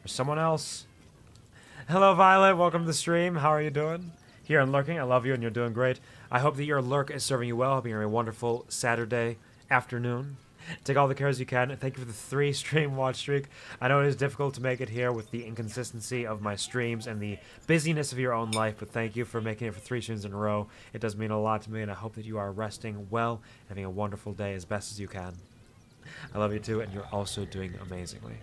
Or someone else. Hello, Violet. Welcome to the stream. How are you doing? Here and lurking. I love you and you're doing great. I hope that your lurk is serving you well. Hope you're having a wonderful Saturday afternoon. Take all the cares you can. Thank you for the 3 stream watch streak. I know it is difficult to make it here with the inconsistency of my streams and the busyness of your own life, but thank you for making it for 3 streams in a row. It does mean a lot to me, and I hope that you are resting well, having a wonderful day as best as you can. I love you too, and you're also doing amazingly.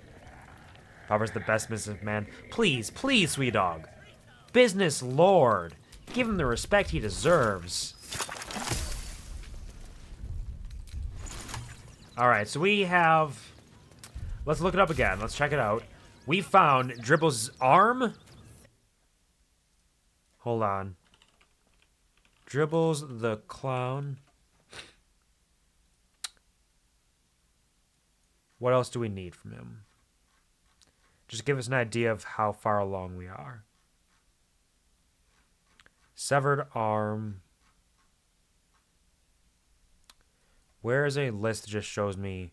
Barbara's the best businessman. Please, please, sweet dog. Business lord. Give him the respect he deserves. Alright, so we have... Let's look it up again. Let's check it out. We found Dribble's arm. Hold on. Dribbles the clown. What else do we need from him? Just give us an idea of how far along we are. Severed arm. Where is a list that just shows me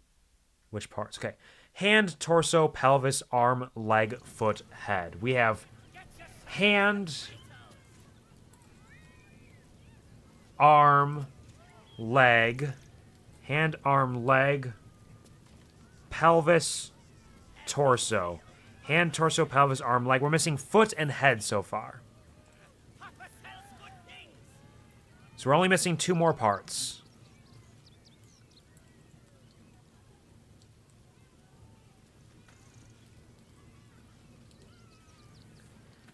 which parts? Okay. Hand, torso, pelvis, arm, leg, foot, head. We have hand, arm, leg, hand, arm, leg, pelvis, torso. Hand, torso, pelvis, arm, leg. We're missing foot and head so far. So we're only missing 2 more parts.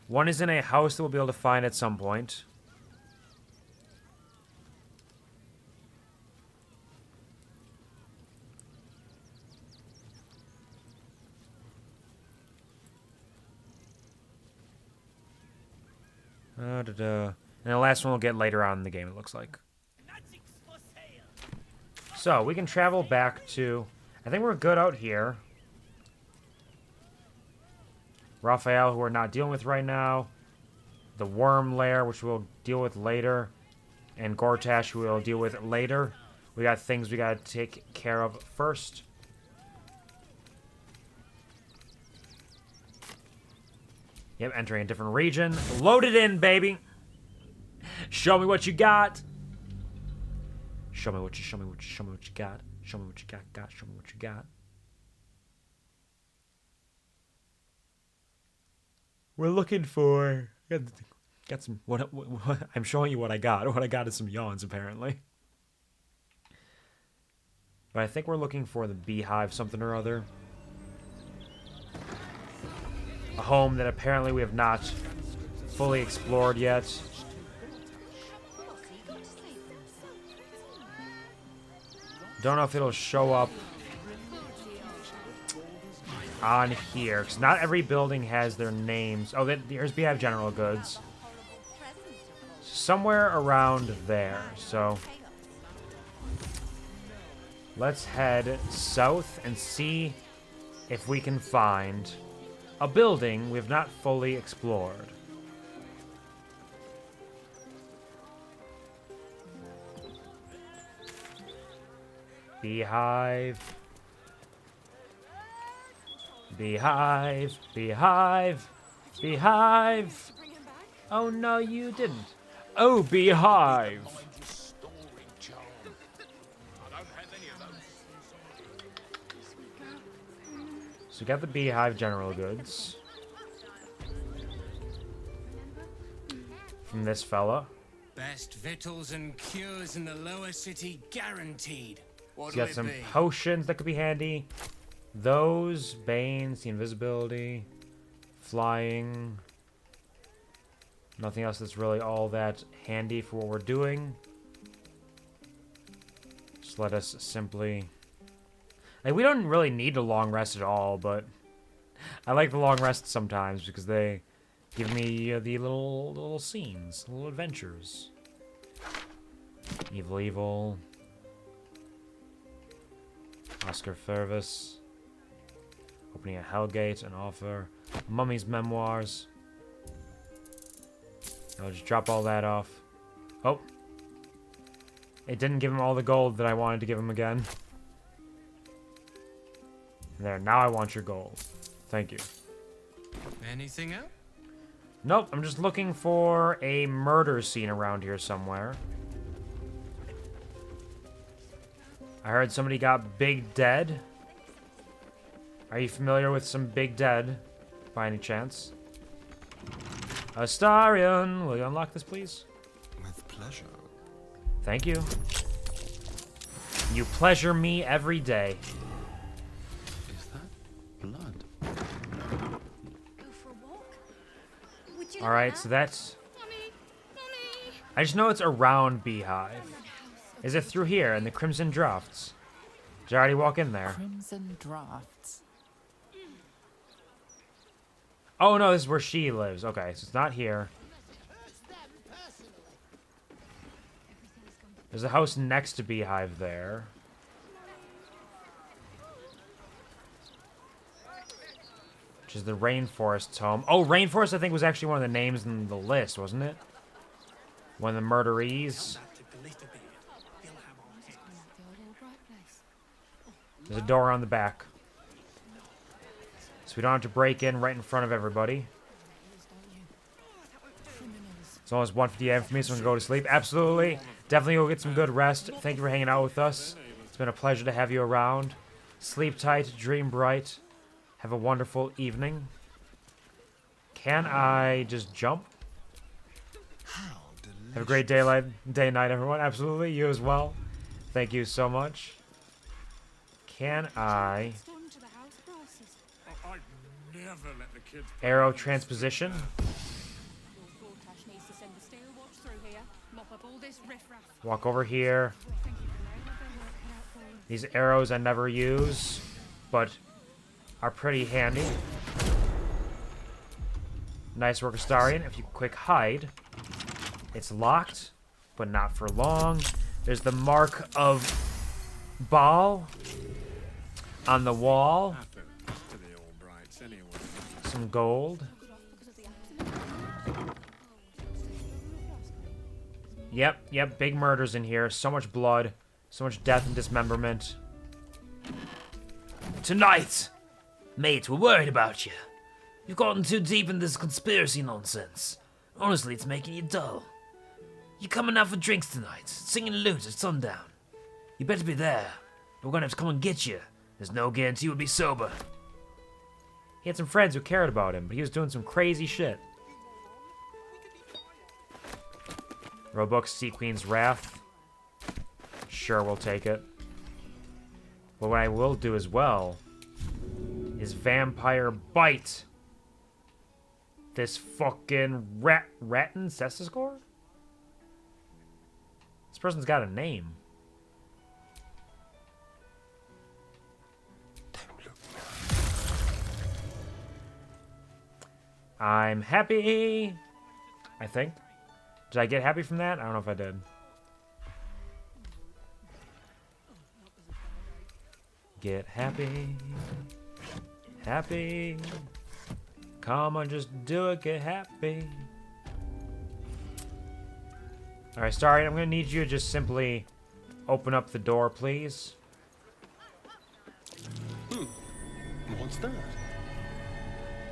One is in a house that we'll be able to find at some point. And the last one we'll get later on in the game, it looks like. So, we can travel back to... I think we're good out here. Raphael, who we're not dealing with right now. The worm lair, which we'll deal with later. And Gortash, who we'll deal with later. We got things we gotta take care of first. Yep, entering a different region. Load it in, baby! Show me what you got! Show me what you got. Show me what you got, show me what you got. We're looking for... Got some... What, I'm showing you what I got. What I got is some yawns, apparently. But I think we're looking for the beehive something or other. A home that apparently we have not fully explored yet. Don't know if it'll show up on here, because not every building has their names. Oh, here's Beehive General Goods. Somewhere around there, so... Let's head south and see if we can find a building we've not fully explored. Beehive. Beehive. Beehive. Beehive. Oh, no, you didn't. Oh, Beehive. So we got the Beehive General Goods. From this fella. Best victuals and cures in the lower city guaranteed. So you got some potions that could be handy. Those, Banes, the invisibility, flying. Nothing else that's really all that handy for what we're doing. Just let us simply... Like, we don't really need a long rest at all, but I like the long rest sometimes because they give me the little scenes, little adventures. Evil, evil. Oscar Fervis. Opening a Hellgate, an offer. Mummy's memoirs. I'll just drop all that off. Oh. It didn't give him all the gold that I wanted to give him again. There, now I want your gold. Thank you. Anything else? Nope, I'm just looking for a murder scene around here somewhere. I heard somebody got Big Dead. Are you familiar with some Big Dead, by any chance? Astarion, will you unlock this, please? With pleasure. Thank you. You pleasure me every day. Is that blood? Go for a walk? Would you Alright, so that's... I just know it's around Beehive. Is it through here in the Crimson Drafts? Did I already walk in there? Crimson Drafts. Oh no, this is where she lives. Okay, so it's not here. There's a house next to Beehive there. Which is the Rainforest's home. Oh, Rainforest I think was actually one of the names in the list, wasn't it? One of the murderees. There's a door on the back. So we don't have to break in right in front of everybody. It's almost 1:50 a.m. for me, so I'm going to go to sleep. Absolutely. Definitely go get some good rest. Thank you for hanging out with us. It's been a pleasure to have you around. Sleep tight, dream bright. Have a wonderful evening. Can I just jump? Have a great day and night, everyone. Absolutely. You as well. Thank you so much. Can I... Arrow transposition. Walk over here. These arrows I never use, but are pretty handy. Nice work, Astarion. If you quick hide, it's locked, but not for long. There's the mark of Baal on the wall. Some gold. Yep, big murders in here. So much blood. So much death and dismemberment. Tonight! Mate, we're worried about you. You've gotten too deep in this conspiracy nonsense. Honestly, it's making you dull. You coming out for drinks tonight, singing lute at sundown. You better be there. We're gonna have to come and get you. There's no guarantee you'll be sober. He had some friends who cared about him, but he was doing some crazy shit. Robux, Sea Queen's Wrath. Sure, we'll take it. But what I will do as well is Vampire Bite. This fucking Ratton Cestiscore? This person's got a name. I'm happy, I think. Did I get happy from that? I don't know if I did. Get happy. Happy. Come on, just do it, get happy. Alright, sorry, I'm gonna need you to just simply open up the door, please. What's that?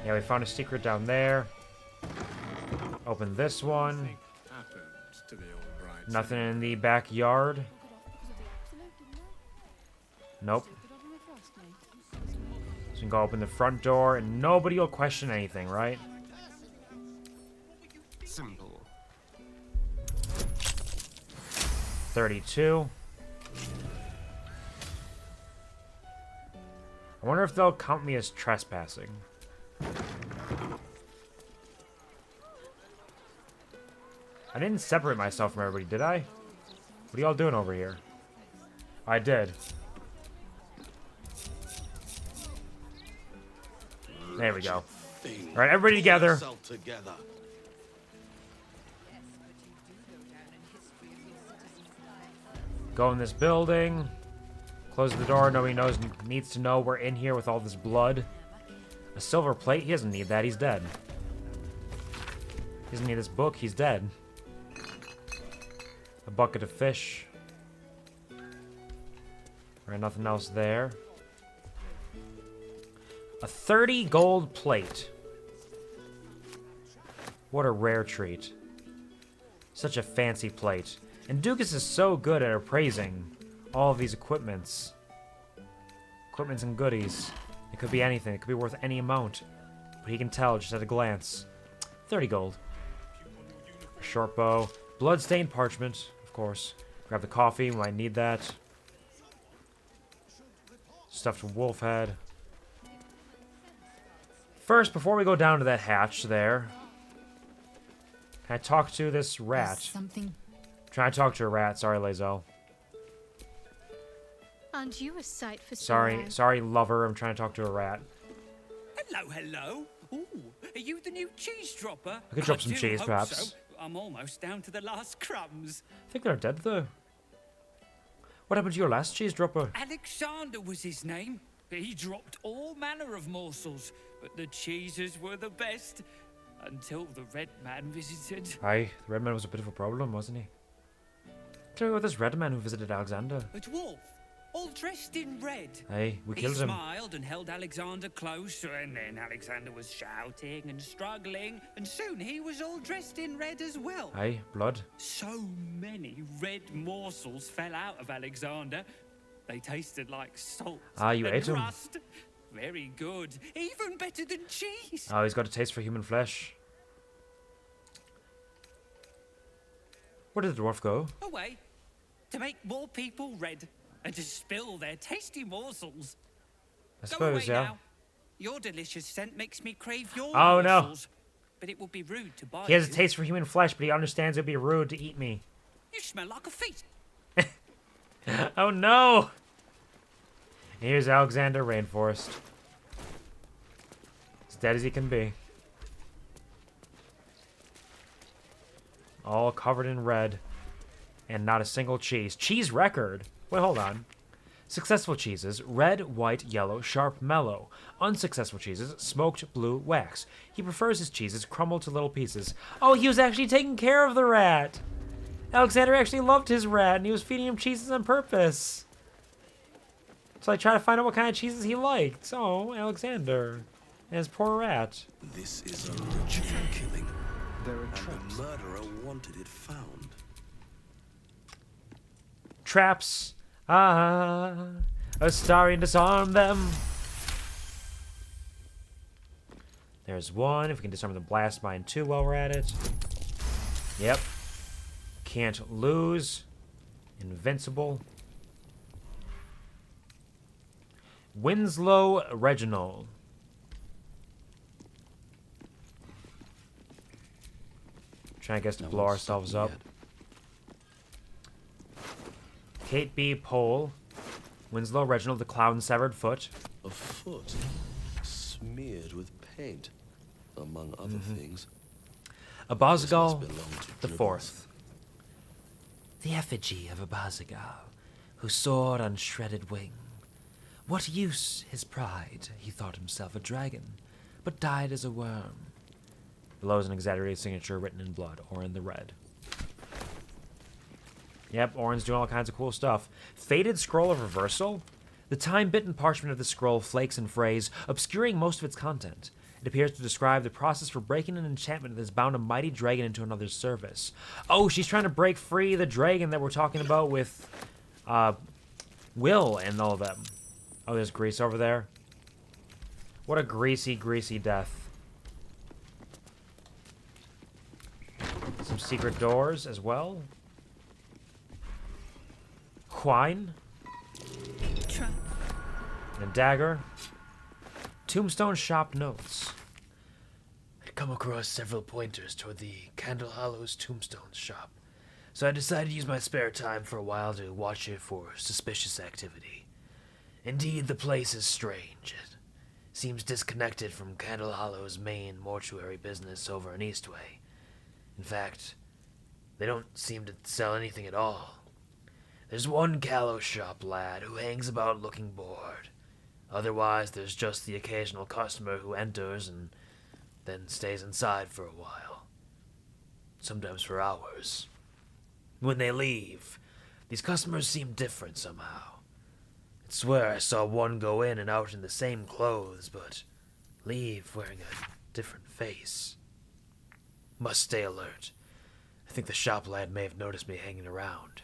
Yeah, we found a secret down there. Open this one. Nothing in the backyard. Nope. So we can go open the front door and nobody will question anything, right? Simple. 32. I wonder if they'll count me as trespassing. I didn't separate myself from everybody, did I? What are y'all doing over here? I did. There we go. Alright, everybody together. Go in this building. Close the door. Nobody needs to know we're in here with all this blood. A silver plate? He doesn't need that. He's dead. He doesn't need this book. He's dead. A bucket of fish. Alright, nothing else there. A 30 gold plate. What a rare treat. Such a fancy plate. And DOOGUS is so good at appraising all of these equipments. Equipments and goodies. It could be anything. It could be worth any amount. But he can tell just at a glance. 30 gold. A short bow. Bloodstained parchment, of course. Grab the coffee. We might need that. Stuffed wolf head. First, before we go down to that hatch there, can I talk to this rat? Something. Trying to talk to a rat. Sorry, Lae'zel. Aren't you a sight for Sorry, lover. I'm trying to talk to a rat. Hello, hello. Ooh, are you the new cheese dropper? I could drop some do cheese, hope perhaps. so. I'm almost down to the last crumbs. I think they're dead, though. What happened to your last cheese dropper? Alexander was his name. He dropped all manner of morsels, but the cheeses were the best. Until the Red Man visited. Aye, the Red Man was a bit of a problem, wasn't he? Tell me about this Red Man who visited Alexander. A dwarf, all dressed in red. Aye, we killed He him. smiled and held Alexander close, and then Alexander was shouting and struggling, and soon he was all dressed in red as well. Aye, blood. So many red morsels fell out of Alexander. They tasted like salt You and ate 'em. rust. Very good. Even better than cheese. Oh, he's got a taste for human flesh. Where did the dwarf go? Away. To make more people red and to spill their tasty morsels. I Go suppose, away yeah. now. Your delicious scent makes me crave your Oh, no. morsels. But it would be rude to buy He has a you. taste for human flesh, but he understands it'd be rude to eat me. You smell like a feast. Oh, no! Here's Alexander Rainforest. As dead as he can be. All covered in red. And not a single cheese. Cheese record? Wait, hold on. Successful cheeses, red, white, yellow, sharp, mellow. Unsuccessful cheeses, smoked, blue, wax. He prefers his cheeses crumbled to little pieces. Oh, he was actually taking care of the rat! Alexander actually loved his rat, and he was feeding him cheeses on purpose. So I tried to find out what kind of cheeses he liked. Oh, Alexander. And his poor rat. This is a ritual killing. There are and traps. the murderer wanted it found. Traps. Astarion disarm them. There's one. If we can disarm the blast mine too while we're at it. Yep. Can't lose. Invincible. Winslow Reginald. Trying, I guess, to blow ourselves up. Kate B. Pole. Winslow Reginald, the clown severed foot. A foot smeared with paint, among other things. Abazgal This must belong to the Dribbles. Fourth. The effigy of Abazgal, who soared on shredded wing. What use his pride? He thought himself a dragon, but died as a worm. Below is an exaggerated signature written in blood, or in the red. Yep, Orin's doing all kinds of cool stuff. Faded Scroll of Reversal? The time-bitten parchment of the scroll flakes and frays, obscuring most of its content. It appears to describe the process for breaking an enchantment that has bound a mighty dragon into another's service. Oh, she's trying to break free the dragon that we're talking about with Will and all of them. Oh, there's Grease over there. What a greasy, greasy death. Some secret doors as well. Quine. And a dagger. Tombstone shop notes. I'd come across several pointers toward the Candle Hollow's Tombstone shop, so I decided to use my spare time for a while to watch it for suspicious activity. Indeed, the place is strange. It seems disconnected from Candle Hollow's main mortuary business over in Eastway. In fact, they don't seem to sell anything at all. There's one callow shop lad who hangs about looking bored. Otherwise, there's just the occasional customer who enters and then stays inside for a while. Sometimes for hours. When they leave, these customers seem different somehow. I swear I saw one go in and out in the same clothes, but leave wearing a different face. Must stay alert. I think the shop lad may have noticed me hanging around.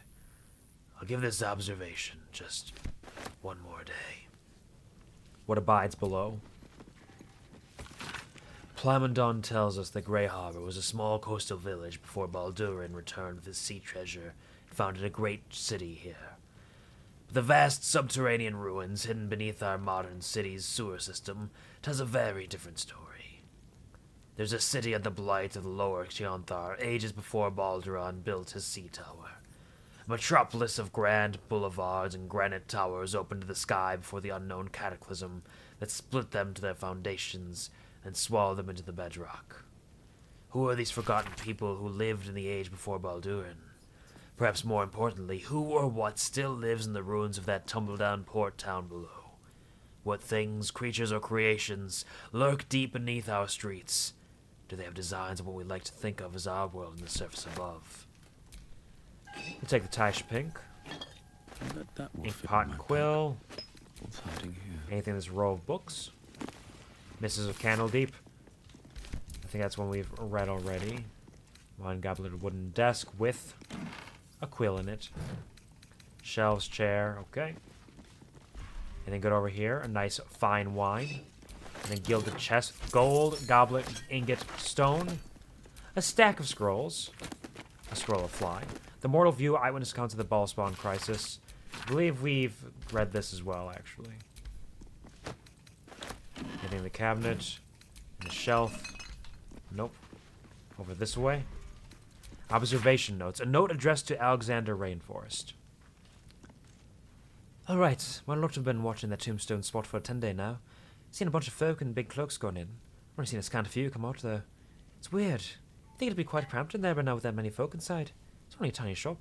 I'll give this observation just one more day. What abides below? Plamondon tells us that Grey Harbor was a small coastal village before Baldur returned with his sea treasure and founded a great city here. The vast subterranean ruins hidden beneath our modern city's sewer system tells a very different story. There's a city at the blight of the lower Xianthar ages before Balduran built his sea tower. A metropolis of grand boulevards and granite towers open to the sky before the unknown cataclysm that split them to their foundations and swallowed them into the bedrock. Who are these forgotten people who lived in the age before Balduran? Perhaps more importantly, who or what still lives in the ruins of that tumble-down port town below? What things, creatures, or creations lurk deep beneath our streets? Do they have designs of what we like to think of as our world on the surface above? We'll take the Taish Pink. Ink Pot and Quill. What's hiding here? Anything in this row of books. Misses of Candledeep. I think that's one we've read already. One goblet wooden desk with a quill in it. Shelves, chair, okay. And then good over here, a nice fine wine. And then gilded chest, gold, goblet, ingot, stone. A stack of scrolls. A scroll of fly. The Mortal View, Eyewitness Accounts of the Ballspawn Crisis. I believe we've read this as well, actually. Anything in the cabinet. In the shelf. Nope. Over this way. Observation notes. A note addressed to Alexander Rainforest. Alright, well, a lot have been watching that tombstone spot for 10 days now. Seen a bunch of folk in big cloaks going in. Only seen a scant few come out, though. It's weird. I think it'd be quite cramped in there by now with that many folk inside. It's only a tiny shop.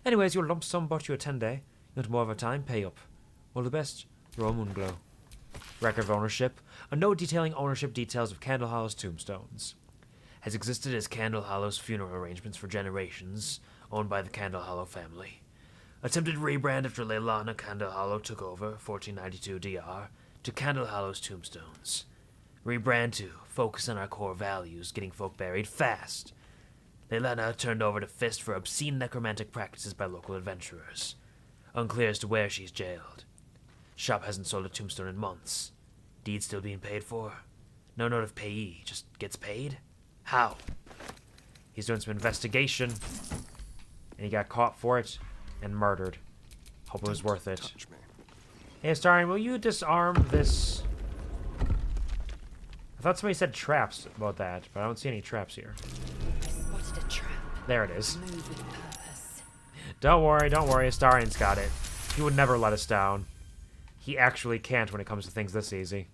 Anyways, your lump sum bought you a 10-day. You want more of a time? Pay up. All the best. Your Moonglow. Record of ownership. A note detailing ownership details of Candle Hollow's tombstones. Has existed as Candle Hollow's funeral arrangements for generations, owned by the Candle Hollow family. Attempted rebrand after Leilana Candle Hollow took over, 1492 DR, to Candle Hollow's tombstones. Rebrand to focus on our core values, getting folk buried fast. Leilana turned over to Fist for obscene necromantic practices by local adventurers. Unclear as to where she's jailed. Shop hasn't sold a tombstone in months. Deed still being paid for? No note of payee, just gets paid? How? He's doing some investigation, and he got caught for it and murdered. Hope it was worth it. Hey, Starring, will you disarm this? I thought somebody said traps about that, but I don't see any traps here. Spotted a trap. There it is. Move with purpose. Don't worry, Astarian's got it. He would never let us down. He actually can't when it comes to things this easy.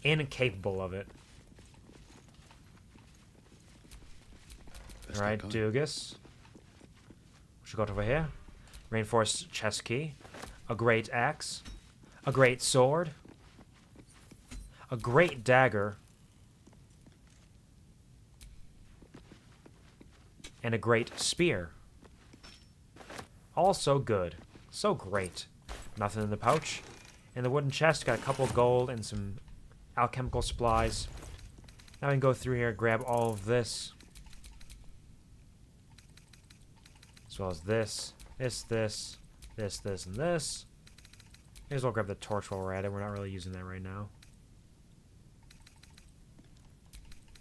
Incapable of it. Alright, DOOGUS. What you got over here? Rainforest chest key. A great axe. A great sword. A great dagger. And a great spear. All so good. So great. Nothing in the pouch. In the wooden chest, got a couple gold and some alchemical supplies. Now we can go through here, grab all of this. As well as this, this, and this. May as well grab the torch while we're at it. We're not really using that right now.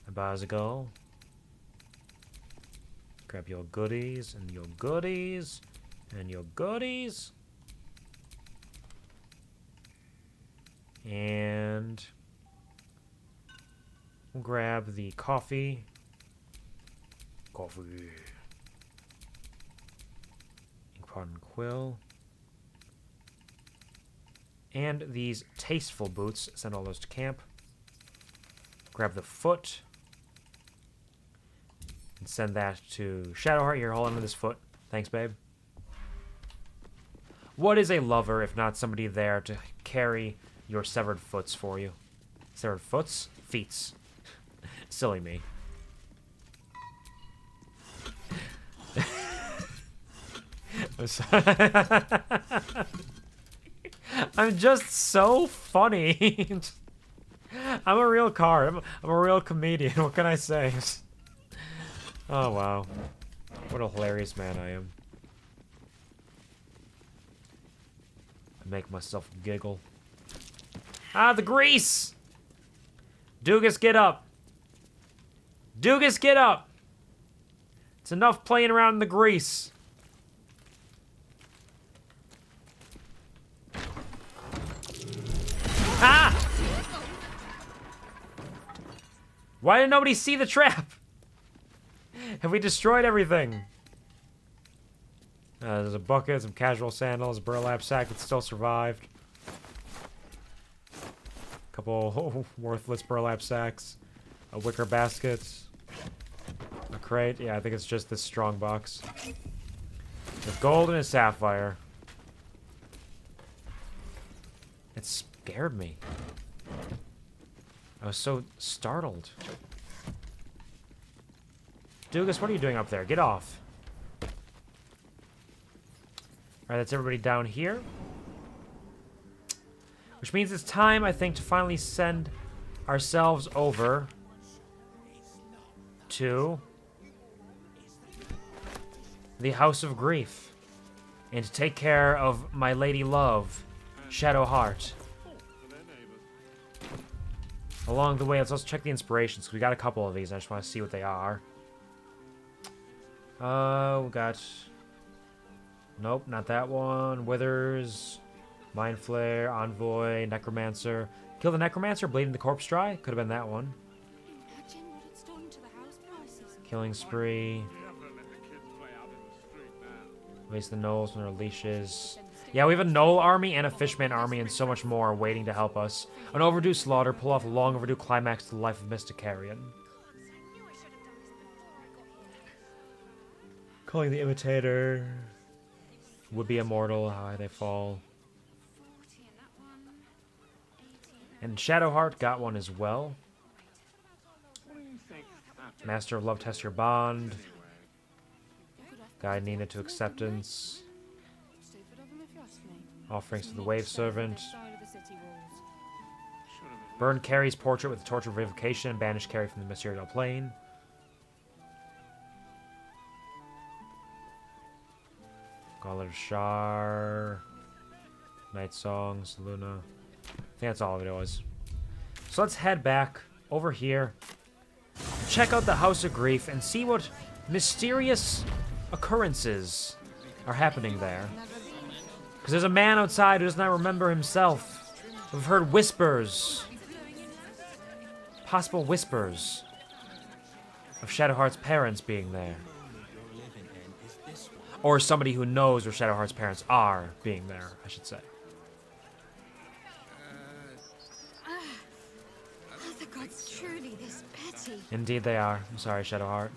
A bicycle. Grab your goodies, and your goodies, and your goodies. And we'll grab the coffee. Ink pot and quill. And these tasteful boots. Send all those to camp. Grab the foot. And send that to Shadowheart. Here, hold on to this foot. Thanks, babe. What is a lover if not somebody there to carry your severed foots for you? Severed foots? Feets. Silly me. I'm sorry. I'm just so funny. I'm a real card. I'm a real comedian. What can I say? Oh, wow. What a hilarious man I am. I make myself giggle. Ah, the grease! DOOGUS, get up! DOOGUS, get up! It's enough playing around in the grease. Ah! Why did nobody see the trap? Have we destroyed everything? There's a bucket, some casual sandals, a burlap sack that still survived. A couple worthless burlap sacks. A wicker basket. A crate. Yeah, I think it's just this strong box. With gold and a sapphire. It scared me. I was so startled. DOOGUS, what are you doing up there? Get off. Alright, that's everybody down here. Which means it's time, I think, to finally send ourselves over to the House of Grief. And to take care of my lady love, Shadowheart. Along the way, let's also check the inspirations, because we got a couple of these. I just want to see what they are. We got... Nope, not that one. Withers, Mind Flare, Envoy, Necromancer. Kill the Necromancer, bleeding the corpse dry? Could have been that one. Killing Spree. Waste the Gnolls from their leashes. Yeah, we have a Gnoll army and a Fishman army and so much more waiting to help us. An overdue slaughter, pull off a long overdue climax to the life of Mysticarian. Calling the Imitator. Would be immortal, how high they fall. And Shadowheart got one as well. Master of Love, test your bond. Guide Nina to acceptance. Offerings to the Wave Servant. Burn Carrie's portrait with the torture of revocation and banish Carrie from the Mysterial Plane. Gauntlet of Shar. Night Songs, Luna. I think that's all of it was. So let's head back over here. Check out the House of Grief and see what mysterious occurrences are happening there. Because there's a man outside who does not remember himself. We've heard whispers. Possible whispers of Shadowheart's parents being there. Or somebody who knows where Shadowheart's parents are being there, I should say. Are the gods truly this petty? Indeed they are. I'm sorry, Shadowheart.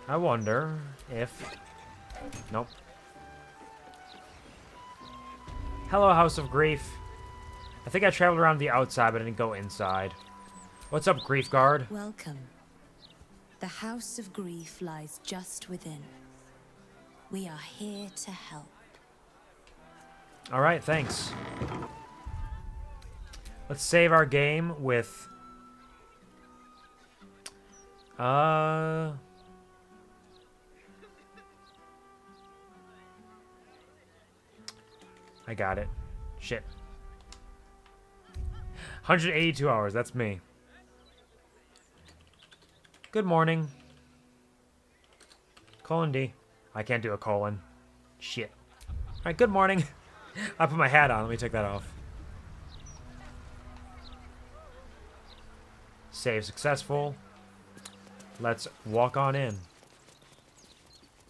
I wonder if... Nope. Hello, House of Grief. I think I traveled around the outside, but I didn't go inside. What's up, Grief Guard? Welcome. The House of Grief lies just within. We are here to help. Alright, thanks. Let's save our game with... I got it. Shit. 182 hours, that's me. Good morning. Colon D. I can't do a colon. Shit. Alright, good morning. I put my hat on, let me take that off. Save successful. Let's walk on in.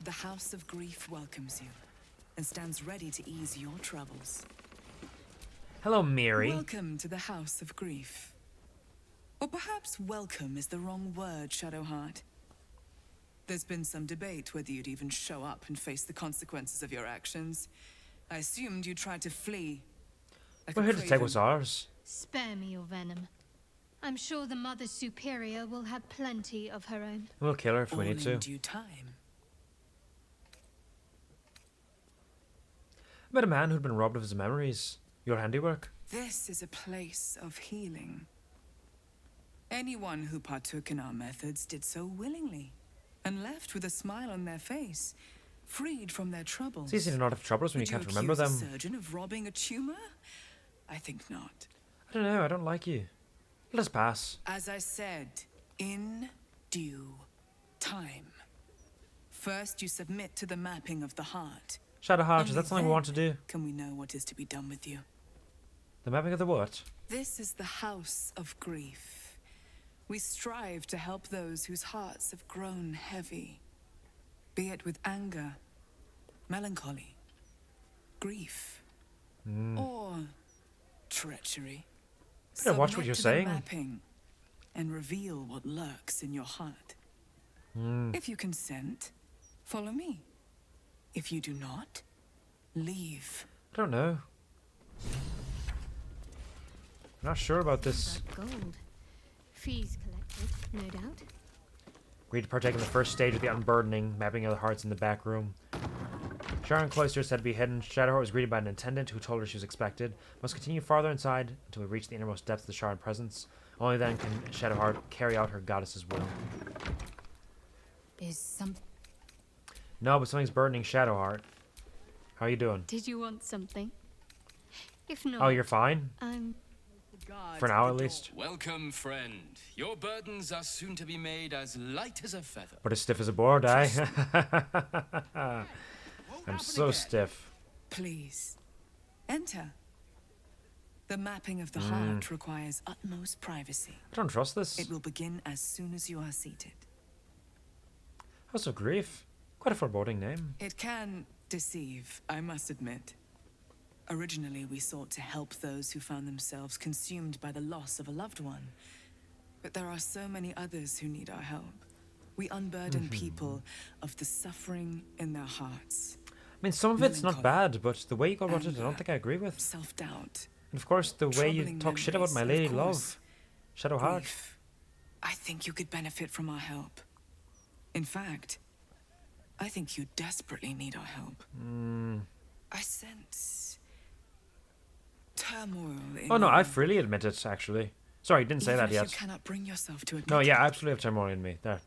The House of Grief welcomes you and stands ready to ease your troubles. Hello, Miri. Welcome to the House of Grief. Or perhaps welcome is the wrong word, Shadowheart. There's been some debate whether you'd even show up and face the consequences of your actions. I assumed you tried to flee. Like We're here to take what's ours. Spare me your venom. I'm sure the Mother Superior will have plenty of her own. We'll kill her if we need to. In due time. I met a man who'd been robbed of his memories. Your handiwork. This is a place of healing. Anyone who partook in our methods did so willingly, and left with a smile on their face, freed from their troubles. It's easy to not have troubles when you can't remember them. Would you accuse a surgeon of robbing a tumor? I think not. I don't know, I don't like you. Let us pass. As I said, in due time. First, you submit to the mapping of the heart. Shadowheart, is that something we want to do? Can we know what is to be done with you? The mapping of the what? This is the House of Grief. We strive to help those whose hearts have grown heavy, be it with anger, melancholy, grief, or treachery. Better watch what you're saying. Mapping and reveal what lurks in your heart. If you consent, follow me. If you do not, leave. I don't know. I'm not sure about this. Gold. Fees collected, no doubt. Agreed to partake in the first stage of the unburdening, mapping of the hearts in the back room. Sharon Cloister said to be hidden. Shadowheart was greeted by an attendant who told her she was expected. Must continue farther inside until we reach the innermost depths of the shard presence. Only then can Shadowheart carry out her goddess's will. Is some... No, but something's burdening Shadowheart. How are you doing? Did you want something? If not... Oh, you're fine? For now, at least. Welcome, friend. Your burdens are soon to be made as light as a feather. But as stiff as a board, eh? I'm so stiff. Please, enter. The mapping of the heart requires utmost privacy. I don't trust this. It will begin as soon as you are seated. House of Grief? Quite a foreboding name. It can deceive, I must admit. Originally, we sought to help those who found themselves consumed by the loss of a loved one. But there are so many others who need our help. We unburden people of the suffering in their hearts. I mean, some of it's not bad, but the way you go about it, I don't think I agree with. Self-doubt. And of course, the way you talk shit about my lady love. Shadowheart. I think you could benefit from our help. In fact, I think you desperately need our help. I sense turmoil in Oh no, you. I freely admit it, actually. Sorry, I didn't say that Even yet. if you cannot bring yourself to admit No, yeah, it. I absolutely have turmoil in me. There.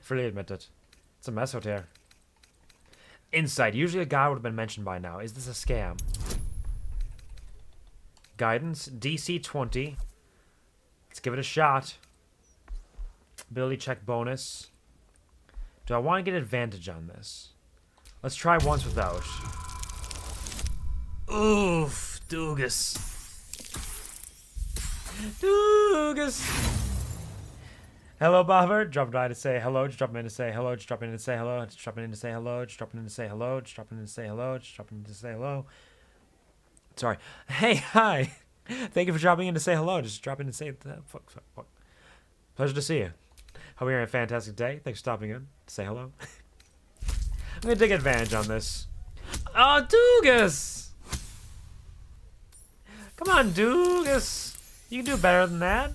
Freely admit it. It's a mess out here. Insight. Usually a guy would have been mentioned by now. Is this a scam? Guidance. DC 20. Let's give it a shot. Ability check bonus. Do I want to get advantage on this? Let's try once without. Oof, DOOGUS. DOOGUS. Hello, Baldur. Drop by to say hello. Just dropping in to say hello. Just dropping in to say hello. Just dropping in to say hello. Just dropping in to say hello. Just dropping in to say hello. Just dropping in to say hello. Sorry. Hey, hi. Thank you for dropping in to say hello. Just dropping in to say fuck. Pleasure to see you. Hope you're having a fantastic day. Thanks for stopping in to say hello. I'm gonna take advantage on this. Oh, DOOGUS! Come on, DOOGUS. You can do better than that.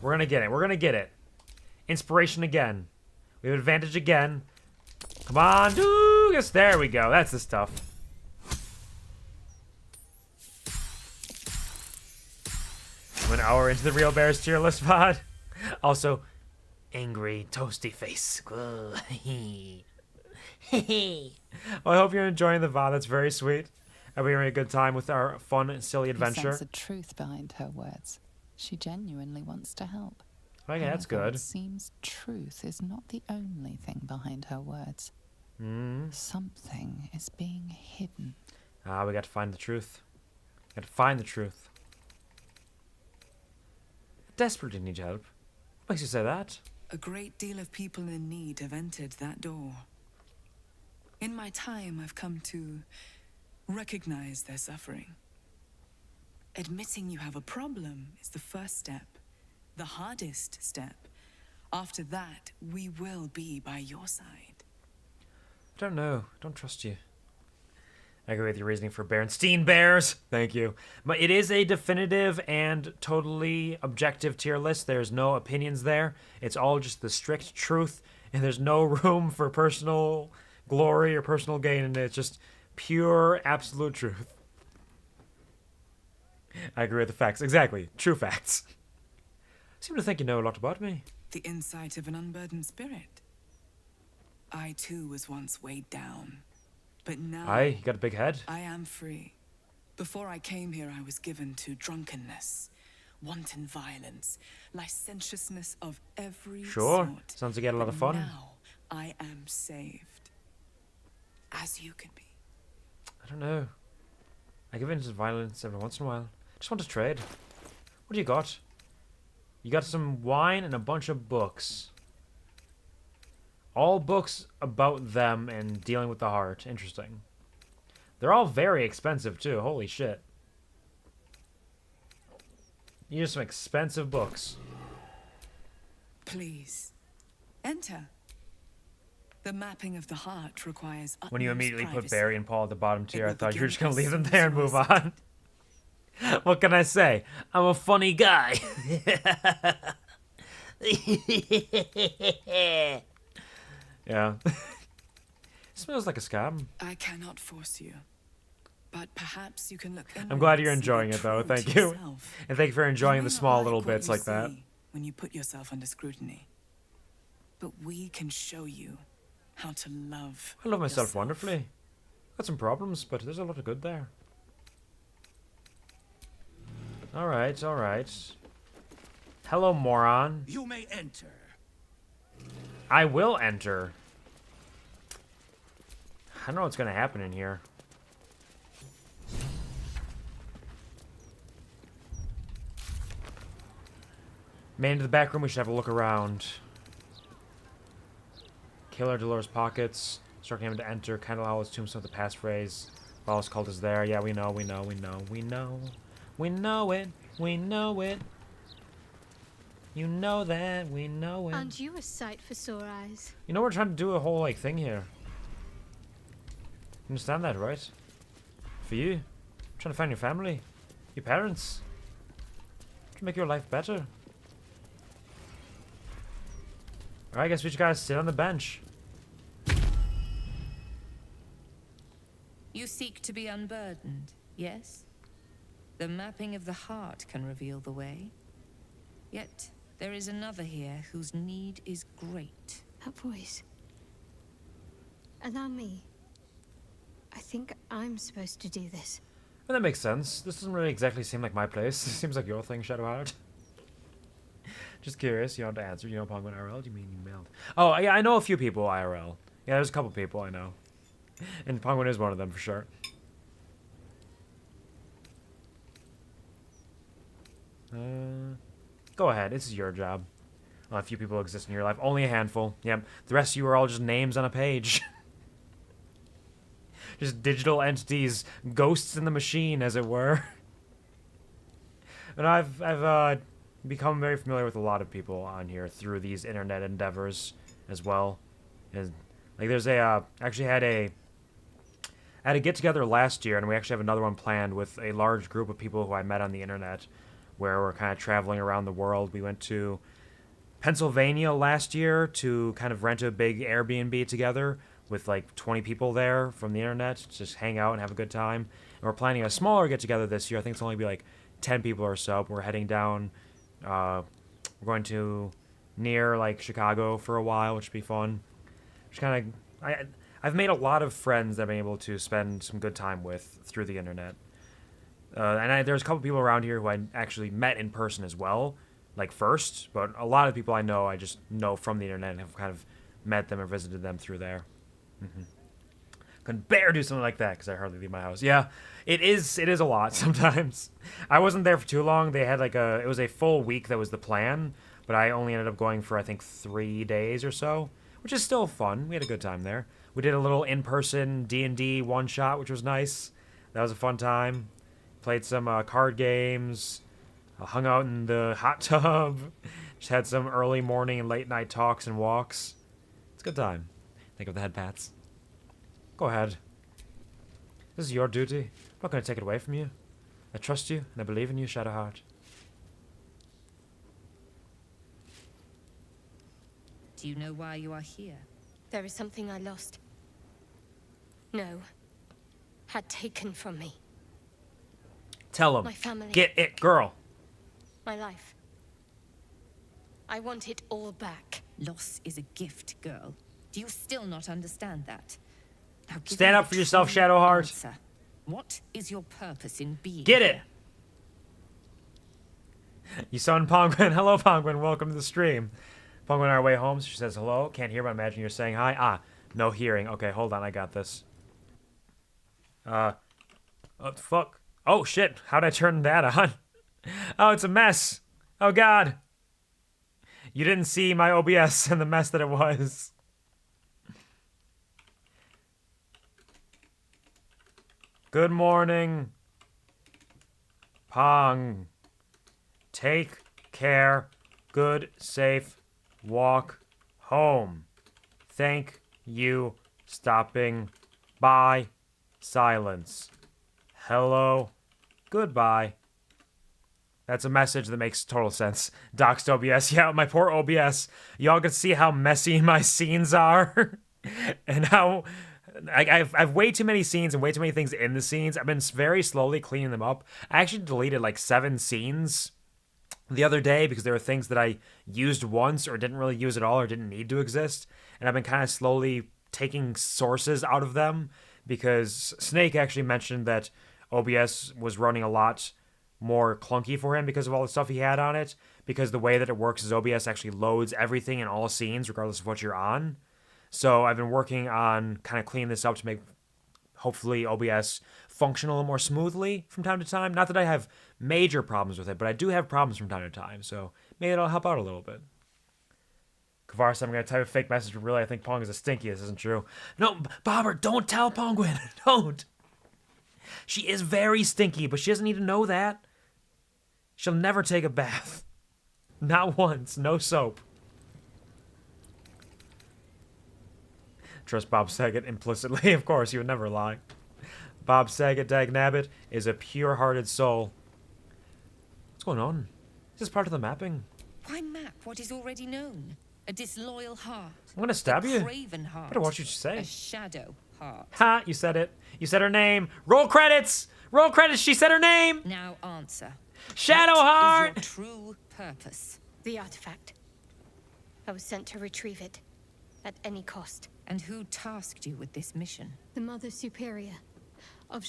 We're gonna get it. We're gonna get it. Inspiration again. We have advantage again. Come on, DOOGUS. There we go. That's the stuff. I'm an hour into the Real Bears tier list VOD. Also, angry toasty face. Well, I hope you're enjoying the VOD. That's very sweet. And we're having a good time with our fun and silly adventure. He senses the truth behind her words. She genuinely wants to help. Okay, that's However, good. It seems truth is not the only thing behind her words. Something is being hidden. Ah, we got to find the truth. Got to find the truth. I desperately need help. What makes you say that? A great deal of people in need have entered that door. In my time, I've come to Recognize their suffering. Admitting you have a problem is the first step, the hardest step. After that, we will be by your side. I don't know. I don't trust you. I agree with your reasoning for Berenstein Bears. Thank you. But it is a definitive and totally objective tier list. There's no opinions there. It's all just the strict truth, and there's no room for personal glory or personal gain in it. It's just pure, absolute truth. I agree with the facts. Exactly. True facts. I seem to think you know a lot about me. The insight of an unburdened spirit. I too was once weighed down. But now, Aye, you got a big head. I am free. Before I came here, I was given to drunkenness, wanton violence, licentiousness of every Sure. sort. Sounds like you had a lot of fun. Now, I am saved. As you can be. I don't know. I give in to violence every once in a while. Just want to trade. What do you got? You got some wine and a bunch of books. All books about them and dealing with the heart. Interesting. They're all very expensive, too. Holy shit. You have some expensive books. Please, enter. The mapping of the heart requires When you utmost immediately put privacy. Barry and Paul at the bottom tier, I will thought you were begin just going to leave them as there and move on. What can I say? I'm a funny guy. Yeah. Smells like a scam. I cannot force you, but perhaps you can look. I'm glad you're inwards and be enjoying it, though. true to Thank you. yourself. And thank you for enjoying the may not small like little what bits you like that. see when you put yourself under scrutiny, but we can show you how to love. I love myself yourself. wonderfully. Got some problems, but there's a lot of good there. Alright, alright. Hello, moron. You may enter. I will enter. I don't know what's going to happen in here. Made into the back room, we should have a look around. Killer Dolores pockets. Instructing him to enter. Candle Owl's tombstone with the passphrase. Lawless cult is there. Yeah, we know, we know, we know, we know. We know it. We know it. You know that. We know it. Aren't you a sight for sore eyes? You know we're trying to do a whole, like, thing here. You understand that, right? For you. Trying to find your family. Your parents. To make your life better. Alright, I guess we just gotta sit on the bench. You seek to be unburdened, yes? The mapping of the heart can reveal the way. Yet, there is another here whose need is great. That voice. Allow me. I think I'm supposed to do this. Well, that makes sense. This doesn't really exactly seem like my place. This seems like your thing, Shadowheart. Just curious, you don't have to answer. You know Penguin IRL? Do you mean you mailed? Oh, yeah, I know a few people IRL. Yeah, there's a couple people I know. And Penguin is one of them for sure. Go ahead. This is your job. A few people exist in your life. Only a handful. Yep. The rest of you are all just names on a page. Just digital entities. Ghosts in the machine, as it were. And I've become very familiar with a lot of people on here through these internet endeavors as well. And, like, there's a... actually had a get-together last year, and we actually have another one planned with a large group of people who I met on the internet, where we're kind of traveling around the world. We went to Pennsylvania last year to kind of rent a big Airbnb together with like 20 people there from the internet to just hang out and have a good time. And we're planning a smaller get-together this year. I think it's only be like 10 people or so. But we're heading down. We're going to near like Chicago for a while, which would be fun. Just kind of... I've made a lot of friends that I've been able to spend some good time with through the internet. And there's a couple people around here who I actually met in person as well, like first, but a lot of people I know, I just know from the internet and have kind of met them or visited them through there. Couldn't bear do something like that because I hardly leave my house. Yeah, it is a lot sometimes. I wasn't there for too long. They had it was a full week that was the plan, but I only ended up going for I think 3 days or so, which is still fun. We had a good time there. We did a little in-person D&D one-shot, which was nice. That was a fun time. Played some card games. Hung out in the hot tub. Just had some early morning and late night talks and walks. It's a good time. Think of the head pats. Go ahead. This is your duty. I'm not going to take it away from you. I trust you, and I believe in you, Shadowheart. Do you know why you are here? There is something I lost. No. Had taken from me. Tell him. My family. Get it, girl. My life. I want it all back. Loss is a gift, girl. Do you still not understand that? Now give Stand me up the for yourself, true Shadowheart. answer. What is your purpose in being Get here? it. You son Penguin. Hello, Penguin. Welcome to the stream. Penguin on our way home. She says hello. Can't hear, but I imagine you're saying hi. Ah, no hearing. Okay, hold on. I got this. Oh, fuck. Oh, shit. How'd I turn that on? Oh, it's a mess. Oh, God. You didn't see my OBS and the mess that it was. Good morning. Pong. Take care. Good, safe walk home. Thank you. Stopping by. Silence. Hello. Goodbye. That's a message that makes total sense. Doxed OBS. Yeah, my poor OBS. Y'all can see how messy my scenes are. And how... I've way too many scenes and way too many things in the scenes. I've been very slowly cleaning them up. I actually deleted like 7 scenes the other day because there were things that I used once or didn't really use at all or didn't need to exist. And I've been kind of slowly taking sources out of them because Snake actually mentioned that OBS was running a lot more clunky for him because of all the stuff he had on it. Because the way that it works is OBS actually loads everything in all scenes regardless of what you're on. So I've been working on kind of cleaning this up to make, hopefully, OBS function a little more smoothly from time to time. Not that I have major problems with it, but I do have problems from time to time. So maybe it'll help out a little bit. Kvarsa, I'm going to type a fake message, but really I think Pong is a stinky. This isn't true. No, Bobber, don't tell Penguin. Don't. She is very stinky, but she doesn't need to know that. She'll never take a bath. Not once. No soap. Trust Bob Saget implicitly. Of course, he would never lie. Bob Saget, Dagnabbit, is a pure-hearted soul. What's going on? Is this part of the mapping? Why map what is already known? A disloyal heart. I'm gonna stab you. Craven heart. Better watch what you say. A shadow heart. Ha! You said it. You said her name. Roll credits! Roll credits! She said her name! Now answer. Shadowheart! What is your true purpose? The artifact. I was sent to retrieve it. At any cost. And who tasked you with this mission? The Mother Superior of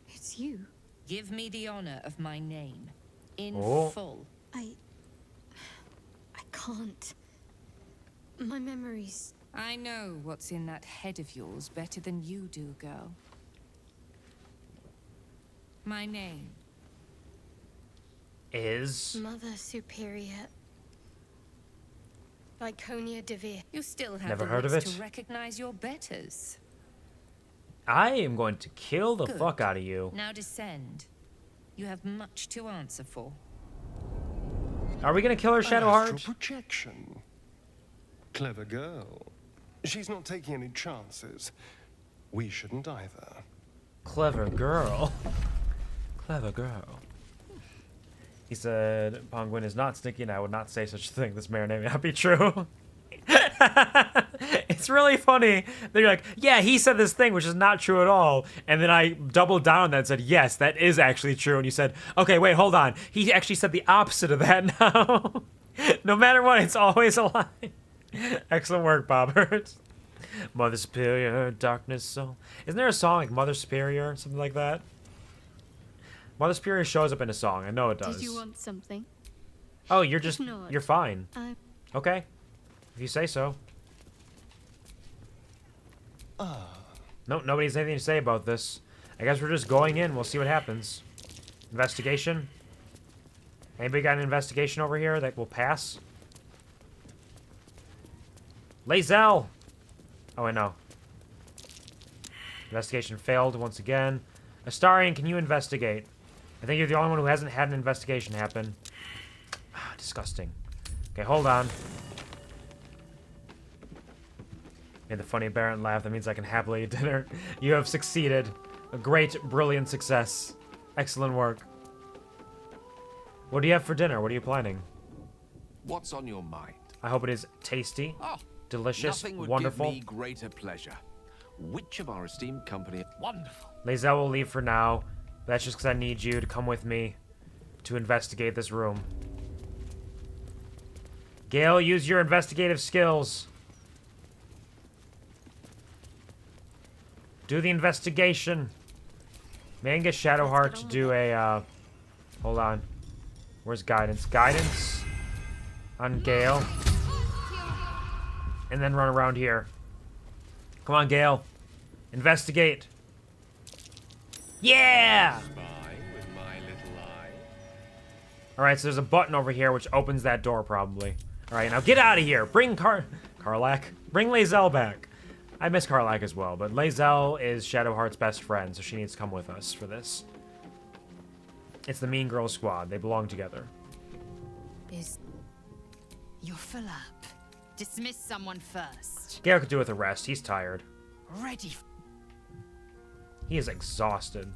It's you. Give me the honor of my name. In full. I can't. My memories... I know what's in that head of yours better than you do, girl. My name is... Mother Superior... Lyconia Devere. You still have Never the heard of wits it. to recognize your betters. I am going to kill the Good. fuck out of you. Now descend. You have much to answer for. Are we gonna kill her, Shadowheart? Astral projection. Clever girl. She's not taking any chances. We shouldn't either. Clever girl. Clever girl. He said, Penguin is not stinky and I would not say such a thing. This may or may not be true. It's really funny. They're like, yeah, he said this thing, which is not true at all. And then I doubled down on that and said, yes, that is actually true. And you said, okay, wait, hold on. He actually said the opposite of that now. No matter what, it's always a lie. Excellent work, Bobbert. Mother Superior, Darkness Soul. Isn't there a song like Mother Superior, something like that? Mother Superior shows up in a song. I know it does. Did you want something? Oh, you're just... not, You're fine. I... Okay. If you say so. No, nobody has anything to say about this. I guess we're just going in. We'll see what happens. Investigation. Anybody got an investigation over here that will pass? Lae'zel! Oh, wait, no. Investigation failed once again. Astarion, can you investigate? I think you're the only one who hasn't had an investigation happen. Ah, disgusting. Okay, hold on. Made the funny Baron laugh. That means I can happily eat dinner. You have succeeded. A great, brilliant success. Excellent work. What do you have for dinner? What are you planning? What's on your mind? I hope it is tasty, delicious, Nothing would wonderful. give me greater pleasure. Which of our esteemed company? Wonderful. Lae'zel will leave for now. That's just because I need you to come with me to investigate this room. Gale, use your investigative skills. Do the investigation. May I get Shadowheart to do a, hold on. Where's guidance? Guidance on Gale. And then run around here. Come on, Gale. Investigate. Yeah! Alright, so there's a button over here which opens that door, probably. Alright, now get out of here. Bring Karlach. Bring Lae'zel back. I miss Karlach as well, but Lae'zel is Shadowheart's best friend, so she needs to come with us for this. It's the Mean Girls squad. They belong together. You're full up. Dismiss someone first. Gale could do with a rest. He's tired. Ready. He is exhausted.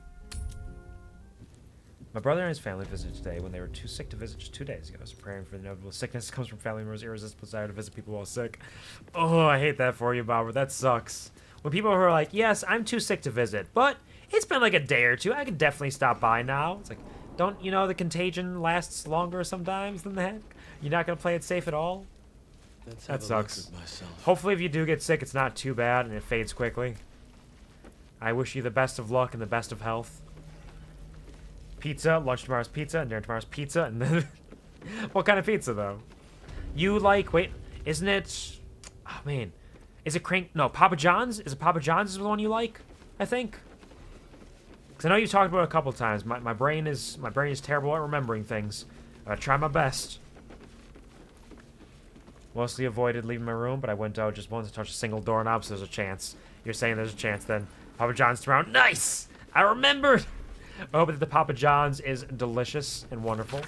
My brother and his family visited today when they were too sick to visit just 2 days ago. I was praying for the inevitable sickness that comes from family members' irresistible desire to visit people while sick. Oh, I hate that for you, Bobber. That sucks. When people who are like, yes, I'm too sick to visit, but it's been like a day or two. I could definitely stop by now. It's like, don't you know the contagion lasts longer sometimes than that? You're not going to play it safe at all? That sucks. Hopefully if you do get sick, it's not too bad and it fades quickly. I wish you the best of luck and the best of health. Pizza, lunch tomorrow's pizza, and dinner tomorrow's pizza, and then... What kind of pizza, though? You like... Wait, isn't it... Oh, man. Is it Crank... No, Papa John's? Is it Papa John's is the one you like? I think. Because I know you've talked about it a couple times. My brain is terrible at remembering things. I try my best. Mostly avoided leaving my room, but I went out just once to touch a single doorknob, so there's a chance. You're saying there's a chance, then. Papa John's tomorrow. Nice! I remembered! I hope that the Papa John's is delicious and wonderful.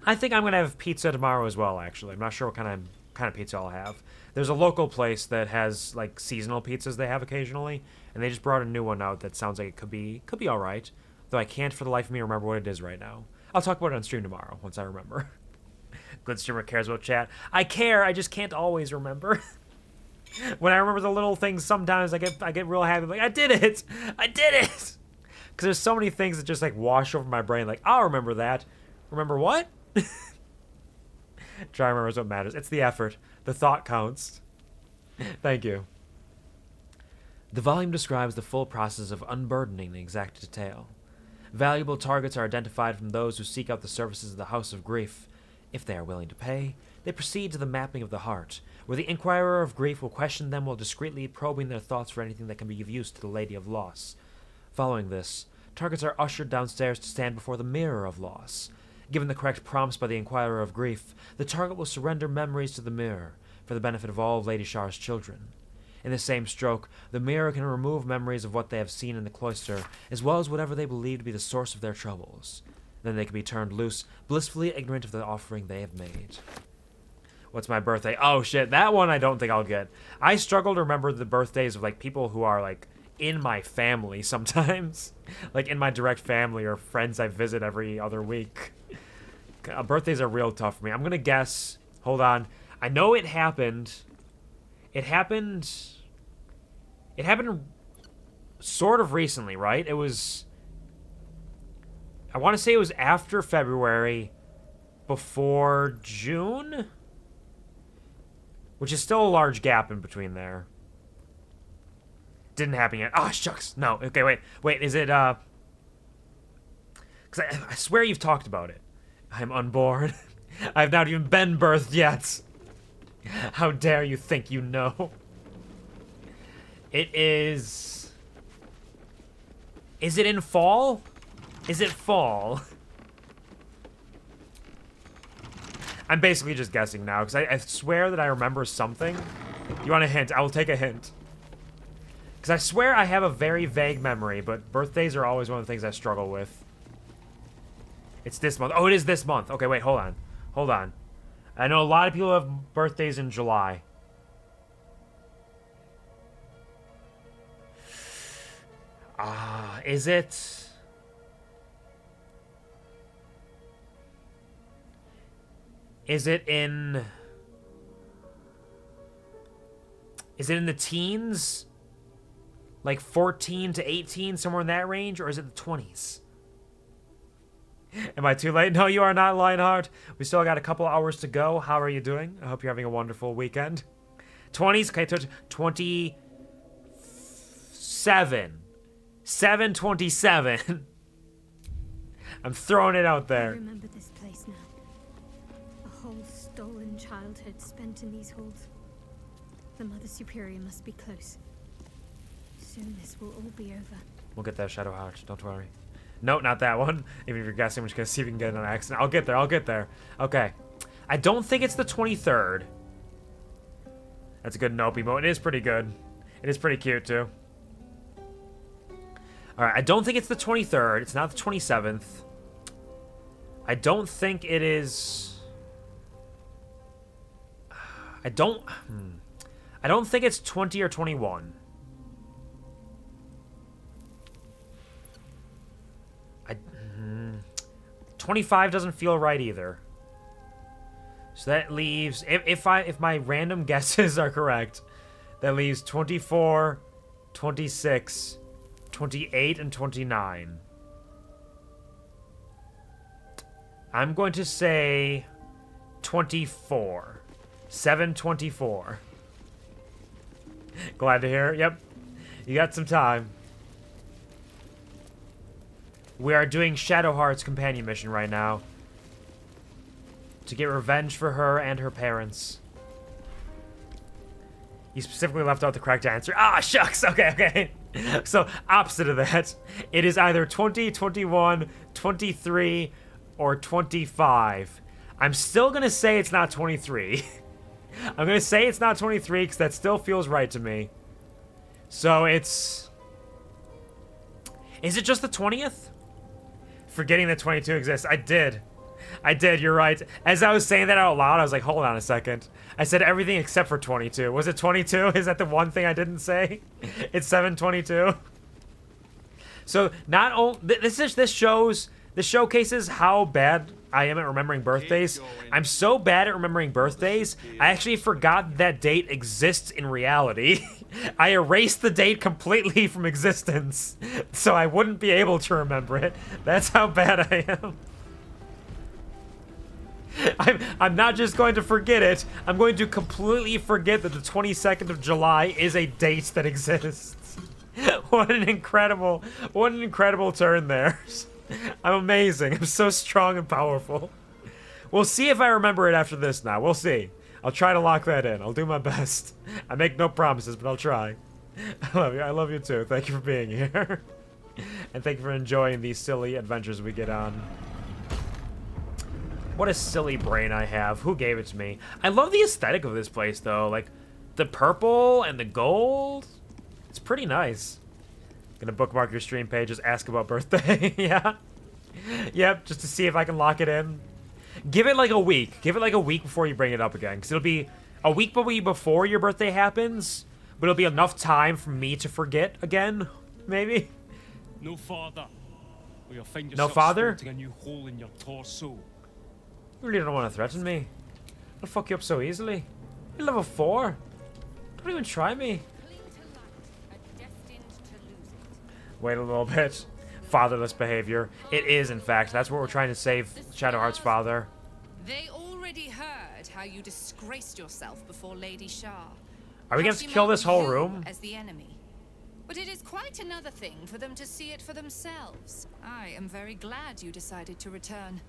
I think I'm going to have pizza tomorrow as well, actually. I'm not sure what kind of pizza I'll have. There's a local place that has, like, seasonal pizzas they have occasionally, and they just brought a new one out that sounds like it could be all right, though I can't for the life of me remember what it is right now. I'll talk about it on stream tomorrow, once I remember. Good streamer cares about chat. I care, I just can't always remember. When I remember the little things, sometimes I get real happy, like, I did it! I did it! Because there's so many things that just, like, wash over my brain, like, I'll remember that. Remember what? Try to remember is what matters. It's the effort. The thought counts. Thank you. The volume describes the full process of unburdening the exact detail. Valuable targets are identified from those who seek out the services of the House of Grief. If they are willing to pay, they proceed to the mapping of the heart, where the Inquirer of Grief will question them while discreetly probing their thoughts for anything that can be of use to the Lady of Loss. Following this, targets are ushered downstairs to stand before the Mirror of Loss. Given the correct prompts by the Inquirer of Grief, the target will surrender memories to the mirror, for the benefit of all of Lady Shar's children. In the same stroke, the mirror can remove memories of what they have seen in the cloister, as well as whatever they believe to be the source of their troubles. Then they can be turned loose, blissfully ignorant of the offering they have made. What's my birthday? Oh shit, that one I don't think I'll get. I struggle to remember the birthdays of, like, people who are, like, in my family sometimes. Like, in my direct family or friends I visit every other week. Birthdays are real tough for me. I'm gonna guess... Hold on. I know it happened... It happened sort of recently, right? It was... I want to say it was after February, before June? Which is still a large gap in between there. Didn't happen yet. Oh, shucks. No. Okay, wait. Is it, Because I swear you've talked about it. I'm unborn. I've not even been birthed yet. How dare you think you know? It is... Is it in fall? Is it fall? I'm basically just guessing now, because I swear that I remember something. You want a hint? I will take a hint. Because I swear I have a very vague memory, but birthdays are always one of the things I struggle with. It's this month. Oh, it is this month. Okay, wait, hold on. Hold on. I know a lot of people have birthdays in July. Is it? Is it in the teens? Like 14 to 18, somewhere in that range? Or is it the 20s? Am I too late? No, you are not, Lionheart. We still got a couple hours to go. How are you doing? I hope you're having a wonderful weekend. 20s? Okay, 27. 727. I'm throwing it out I there. remember this place now. A whole stolen childhood spent in these halls. The Mother Superior must be close. Soon this will all be over. We'll get there, Shadowheart. Don't worry. No, not that one. Even if you're guessing, we're just gonna see if we can get an accident. I'll get there. I'll get there. Okay. I don't think it's the 23rd. That's a good nope emote. It is pretty good. It is pretty cute, too. Alright, I don't think it's the 23rd. It's not the 27th. I don't think it is... I don't think it's 20 or 21. 25 doesn't feel right either. So that leaves, if my random guesses are correct, that leaves 24, 26, 28, and 29. I'm going to say 24. 7/24. Glad to hear it. Yep. You got some time. We are doing Shadowheart's companion mission right now. To get revenge for her and her parents. You specifically left out the correct answer. Ah, shucks. Okay. So, opposite of that. It is either 20, 21, 23, or 25. I'm still going to say it's not 23. I'm going to say it's not 23 because that still feels right to me. So, it's... Is it just the 20th? Forgetting that 22 exists. I did, you're right. As I was saying that out loud, I was like, hold on a second. I said everything except for 22. Was it 22? Is that the one thing I didn't say? It's 7/22. So not only this showcases how bad I am at remembering birthdays. I'm so bad at remembering birthdays, I actually forgot that date exists in reality. I erased the date completely from existence, so I wouldn't be able to remember it. That's how bad I am. I'm not just going to forget it, I'm going to completely forget that the 22nd of July is a date that exists. What an incredible turn there. I'm amazing. I'm so strong and powerful. We'll see if I remember it after this now. We'll see. I'll try to lock that in. I'll do my best. I make no promises, but I'll try. I love you. I love you too. Thank you for being here. And thank you for enjoying these silly adventures we get on. What a silly brain I have. Who gave it to me? I love the aesthetic of this place, though. Like, the purple and the gold. It's pretty nice. Gonna bookmark your stream page. Just ask about birthday. Yeah. Yep, just to see if I can lock it in. Give it like a week. Give it like a week before you bring it up again. Because it'll be a week before your birthday happens. But it'll be enough time for me to forget again. Maybe. No father. Or you'll find No yourself father? sporting a new hole in your torso. You really don't want to threaten me. I'll fuck you up so easily. You're level 4. Don't even try me. Wait a little bit. Fatherless behavior. It is, in fact. That's what we're trying to save Shadowheart's father. They already heard how you disgraced yourself before Lady Shah. Are we going to kill this whole room? As the enemy. But it is quite another thing for them to see it for themselves. I am very glad you decided to return.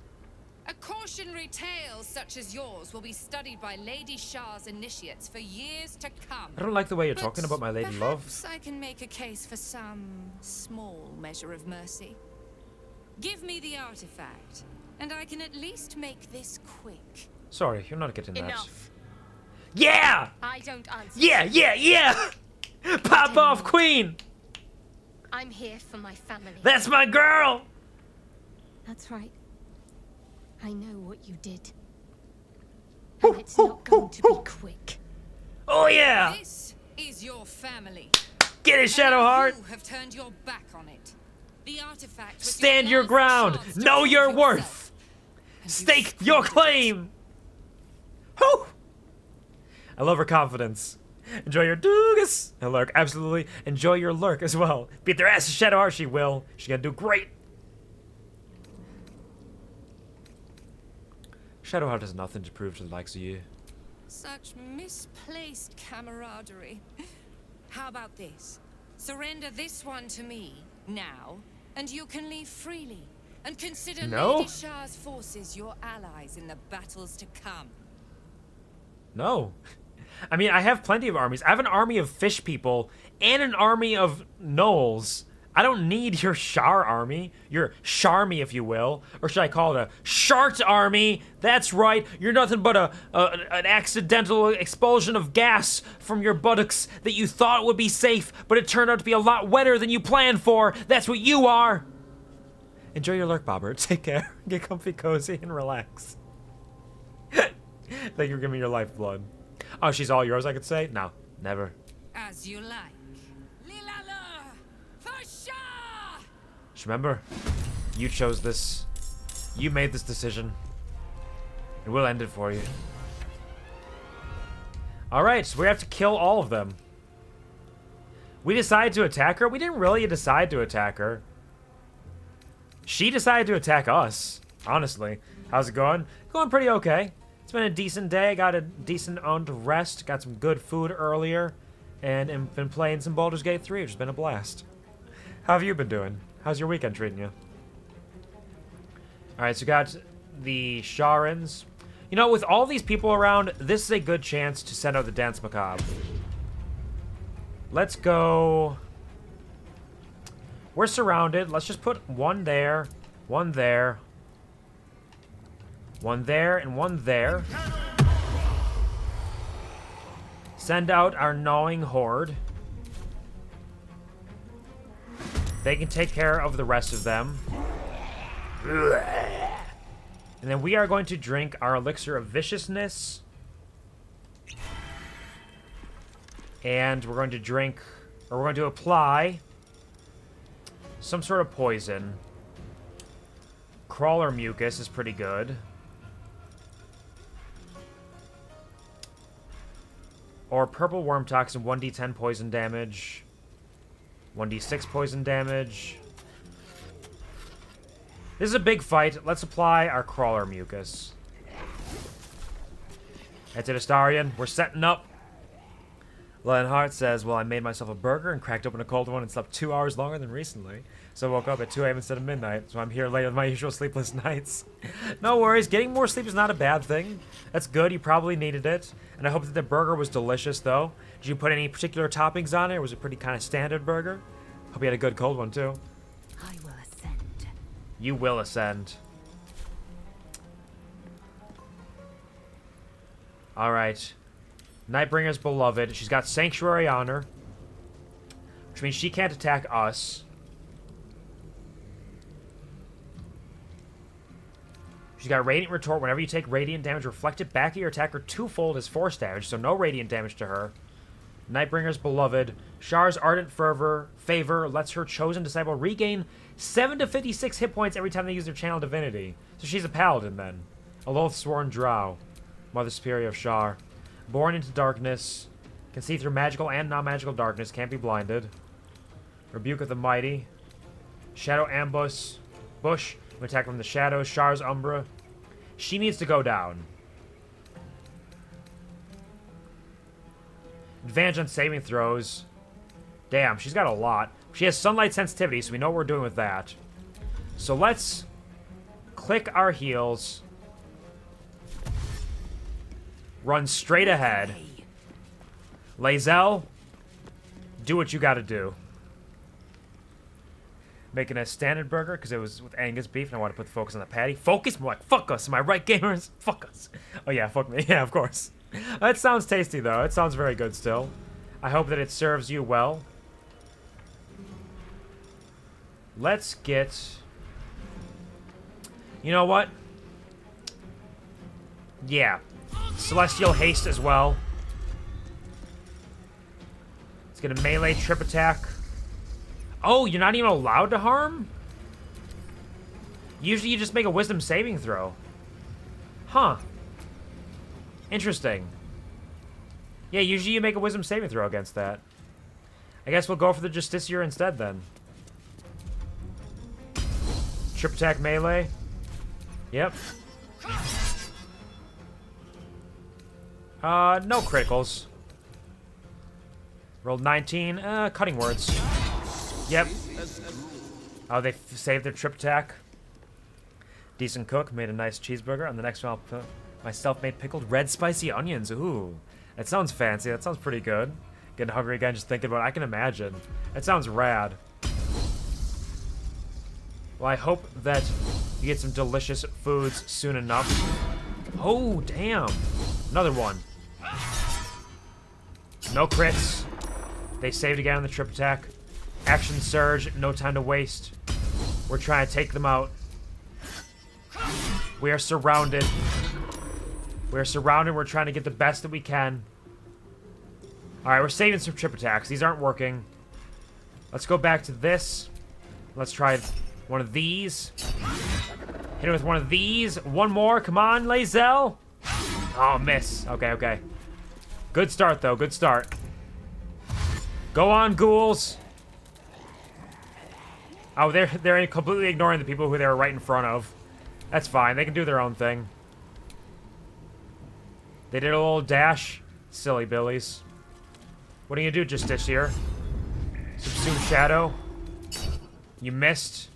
A cautionary tale such as yours will be studied by Lady Shah's initiates for years to come. I don't like the way you're talking about my lady love. Perhaps I can make a case for some small measure of mercy. Give me the artifact, and I can at least make this quick. Sorry, you're not getting that. Enough. Yeah! I don't answer. Yeah! Pop off, queen! I'm here for my family. That's my girl! That's right. I know what you did. And it's not going to be quick. Oh yeah! This is your family. Get it, Shadowheart! You have turned your back on it. The artifact was Stand your ground! Know your worth! Stake your claim! Whew! I love her confidence. Enjoy your DOOGUS! And lurk, absolutely. Enjoy your lurk as well. Beat their ass, Shadowheart, she will. She's gonna do great. Shadowheart has nothing to prove to the likes of you. Such misplaced camaraderie. How about this? Surrender this one to me, now, and you can leave freely. And consider No. Lady Shah's forces your allies in the battles to come. No. I mean, I have plenty of armies. I have an army of fish people and an army of gnolls. I don't need your Shar army. Your Sharmy, if you will. Or should I call it a Shart army? That's right. You're nothing but an accidental expulsion of gas from your buttocks that you thought would be safe, but it turned out to be a lot wetter than you planned for. That's what you are. Enjoy your lurk, Bobber. Take care. Get comfy, cozy, and relax. Thank you for giving me your lifeblood. Oh, she's all yours, I could say? No, never. As you like. Just remember, you chose this. You made this decision. And we'll end it for you. Alright, so we have to kill all of them. We decided to attack her? We didn't really decide to attack her. She decided to attack us, honestly. How's it going? Going pretty okay. It's been a decent day. Got a decent amount of rest. Got some good food earlier. And been playing some Baldur's Gate 3, which has been a blast. How have you been doing? How's your weekend treating you? Alright, so we got the Sharans. You know, with all these people around, this is a good chance to send out the Dance Macabre. Let's go... We're surrounded. Let's just put one there, one there, one there, and one there. Send out our gnawing horde. They can take care of the rest of them. And then we are going to drink our elixir of viciousness. And we're going to drink, or we're going to apply some sort of poison. Crawler mucus is pretty good. Or purple worm toxin, 1d10 poison damage. 1d6 poison damage. This is a big fight. Let's apply our crawler mucus. That's it, Astarion. We're setting up. Lionheart says, well, I made myself a burger and cracked open a cold one and slept 2 hours longer than recently. So I woke up at 2 a.m. instead of midnight. So I'm here late with my usual sleepless nights. No worries. Getting more sleep is not a bad thing. That's good. You probably needed it. And I hope that the burger was delicious, though. Did you put any particular toppings on it, or was it pretty kind of standard burger? Hope you had a good cold one, too. I will ascend. You will ascend. Alright. Nightbringer's beloved. She's got Sanctuary on her. Which means she can't attack us. She's got Radiant Retort. Whenever you take Radiant damage, reflect it back at your attacker twofold as force damage, so no Radiant damage to her. Nightbringer's beloved. Shar's Ardent Favor lets her chosen disciple regain 7 to 56 hit points every time they use their channel divinity. So she's a paladin then. A Loathsworn Drow. Mother Superior of Shar. Born into darkness. Can see through magical and non-magical darkness. Can't be blinded. Rebuke of the Mighty. Shadow Ambush. Bush. We attack from the shadows. Shar's Umbra. She needs to go down. Advantage on saving throws. Damn, she's got a lot. She has sunlight sensitivity, so we know what we're doing with that. So let's click our heels. Run straight ahead. Lae'zel, do what you gotta do. Making a standard burger because it was with Angus beef and I want to put the focus on the patty. Focus? More like, fuck us. Am I right, gamers? Fuck us. Oh yeah, fuck me. Yeah, of course. That sounds tasty though. It sounds very good still. I hope that it serves you well. Let's get... You know what? Yeah. Celestial Haste as well. Let's get a melee trip attack. Oh, you're not even allowed to harm? Usually you just make a wisdom saving throw. Huh. Interesting. Yeah, usually you make a wisdom saving throw against that. I guess we'll go for the Justiciar instead then. Trip attack melee. Yep. No criticals. Rolled 19. Cutting words. Yep. Oh, they saved their trip attack. Decent cook. Made a nice cheeseburger. On the next one, I'll put my self-made pickled red spicy onions. Ooh. That sounds fancy. That sounds pretty good. Getting hungry again just thinking about it. I can imagine. That sounds rad. Well, I hope that you get some delicious foods soon enough. Oh, damn. Another one. No crits. They saved again on the trip attack. Action surge. No time to waste. We're trying to take them out. We are surrounded. We are surrounded. We're trying to get the best that we can. Alright, we're saving some trip attacks. These aren't working. Let's go back to this. Let's try one of these. Hit it with one of these. One more. Come on, Lae'zel. Oh, miss. Okay, okay. Good start, though. Good start. Go on, ghouls. Oh, they're completely ignoring the people who they were right in front of. That's fine. They can do their own thing. They did a little dash. Silly billies. What are you gonna do, Justiciar? Subsume Shadow. You missed.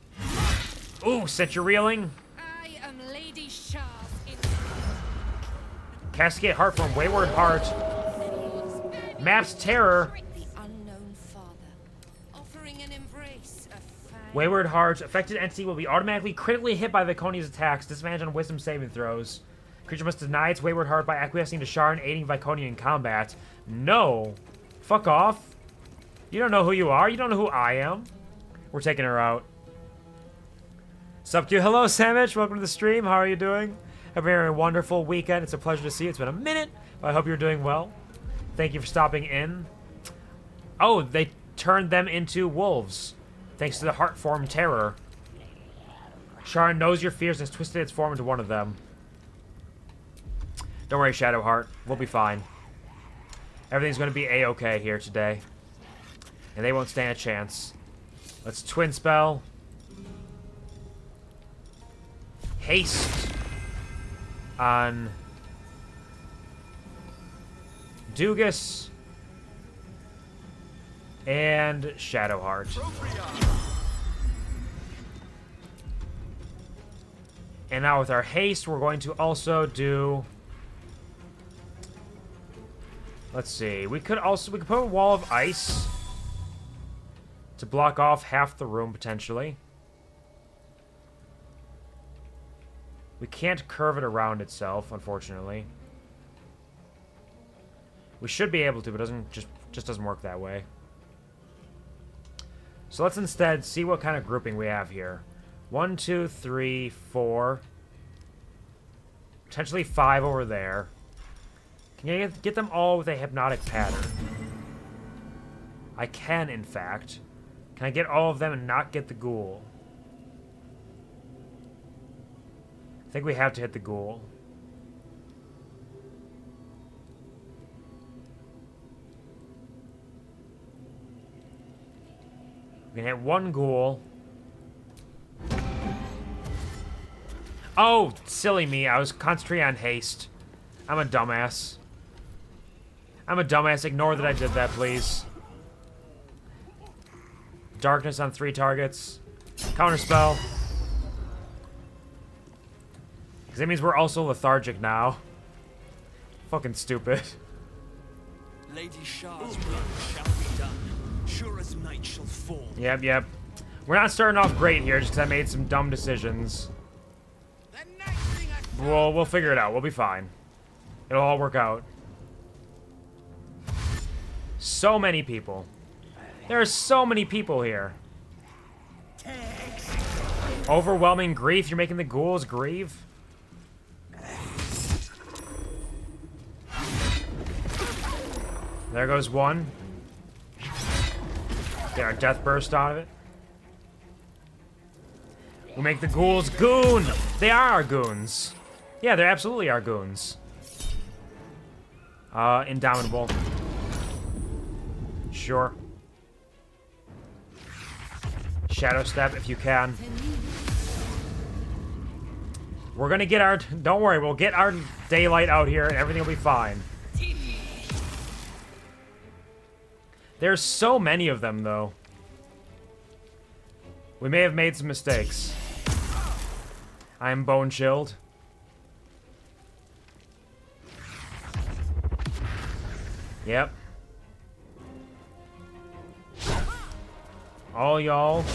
Ooh, sent your reeling. I am Lady Shah. Cascade Heart from Wayward Heart. Maps Terror. The unknown father, offering an embrace of Wayward Heart. Affected entity will be automatically critically hit by Viconia's attacks. Disadvantage on wisdom saving throws. Creature must deny its Wayward Heart by acquiescing to Shar and aiding Viconia in combat. No. Fuck off. You don't know who you are. You don't know who I am. We're taking her out. Sup to you. Hello, Samich. Welcome to the stream. How are you doing? Have a very wonderful weekend. It's a pleasure to see you. It's been a minute, but I hope you're doing well. Thank you for stopping in. Oh, they turned them into wolves. Thanks to the heart form terror. Shar knows your fears and has twisted its form into one of them. Don't worry, Shadowheart. We'll be fine. Everything's going to be a-okay here today. And they won't stand a chance. Let's twin spell. Haste. On DOOGUS. And Shadowheart. And now with our haste, we're going to also do... Let's see. We could put a wall of ice to block off half the room, potentially. We can't curve it around itself, unfortunately. We should be able to, but it just doesn't work that way. So let's instead see what kind of grouping we have here. 1, 2, 3, 4. Potentially 5 over there. Can you get them all with a hypnotic pattern? I can, in fact. Can I get all of them and not get the ghoul? I think we have to hit the ghoul. We can hit one ghoul. Oh, silly me. I was concentrating on haste. I'm a dumbass. I'm a dumbass. Ignore that I did that, please. Darkness on 3 targets. Counterspell. Because that means we're also lethargic now. Fucking stupid. Lady Shah's will shall be done. Sure as night shall fall. Yep. We're not starting off great here just because I made some dumb decisions. We'll figure it out. We'll be fine. It'll all work out. So many people. There are so many people here. Overwhelming grief? You're making the ghouls grieve? There goes one. Get our death burst out of it. We make the ghouls goon! They are our goons. Yeah, they're absolutely our goons. Indomitable. Sure. Shadow step if you can. We're gonna get our... Don't worry, we'll get our daylight out here and everything will be fine. There's so many of them, though. We may have made some mistakes. I am bone chilled. Yep. All y'all.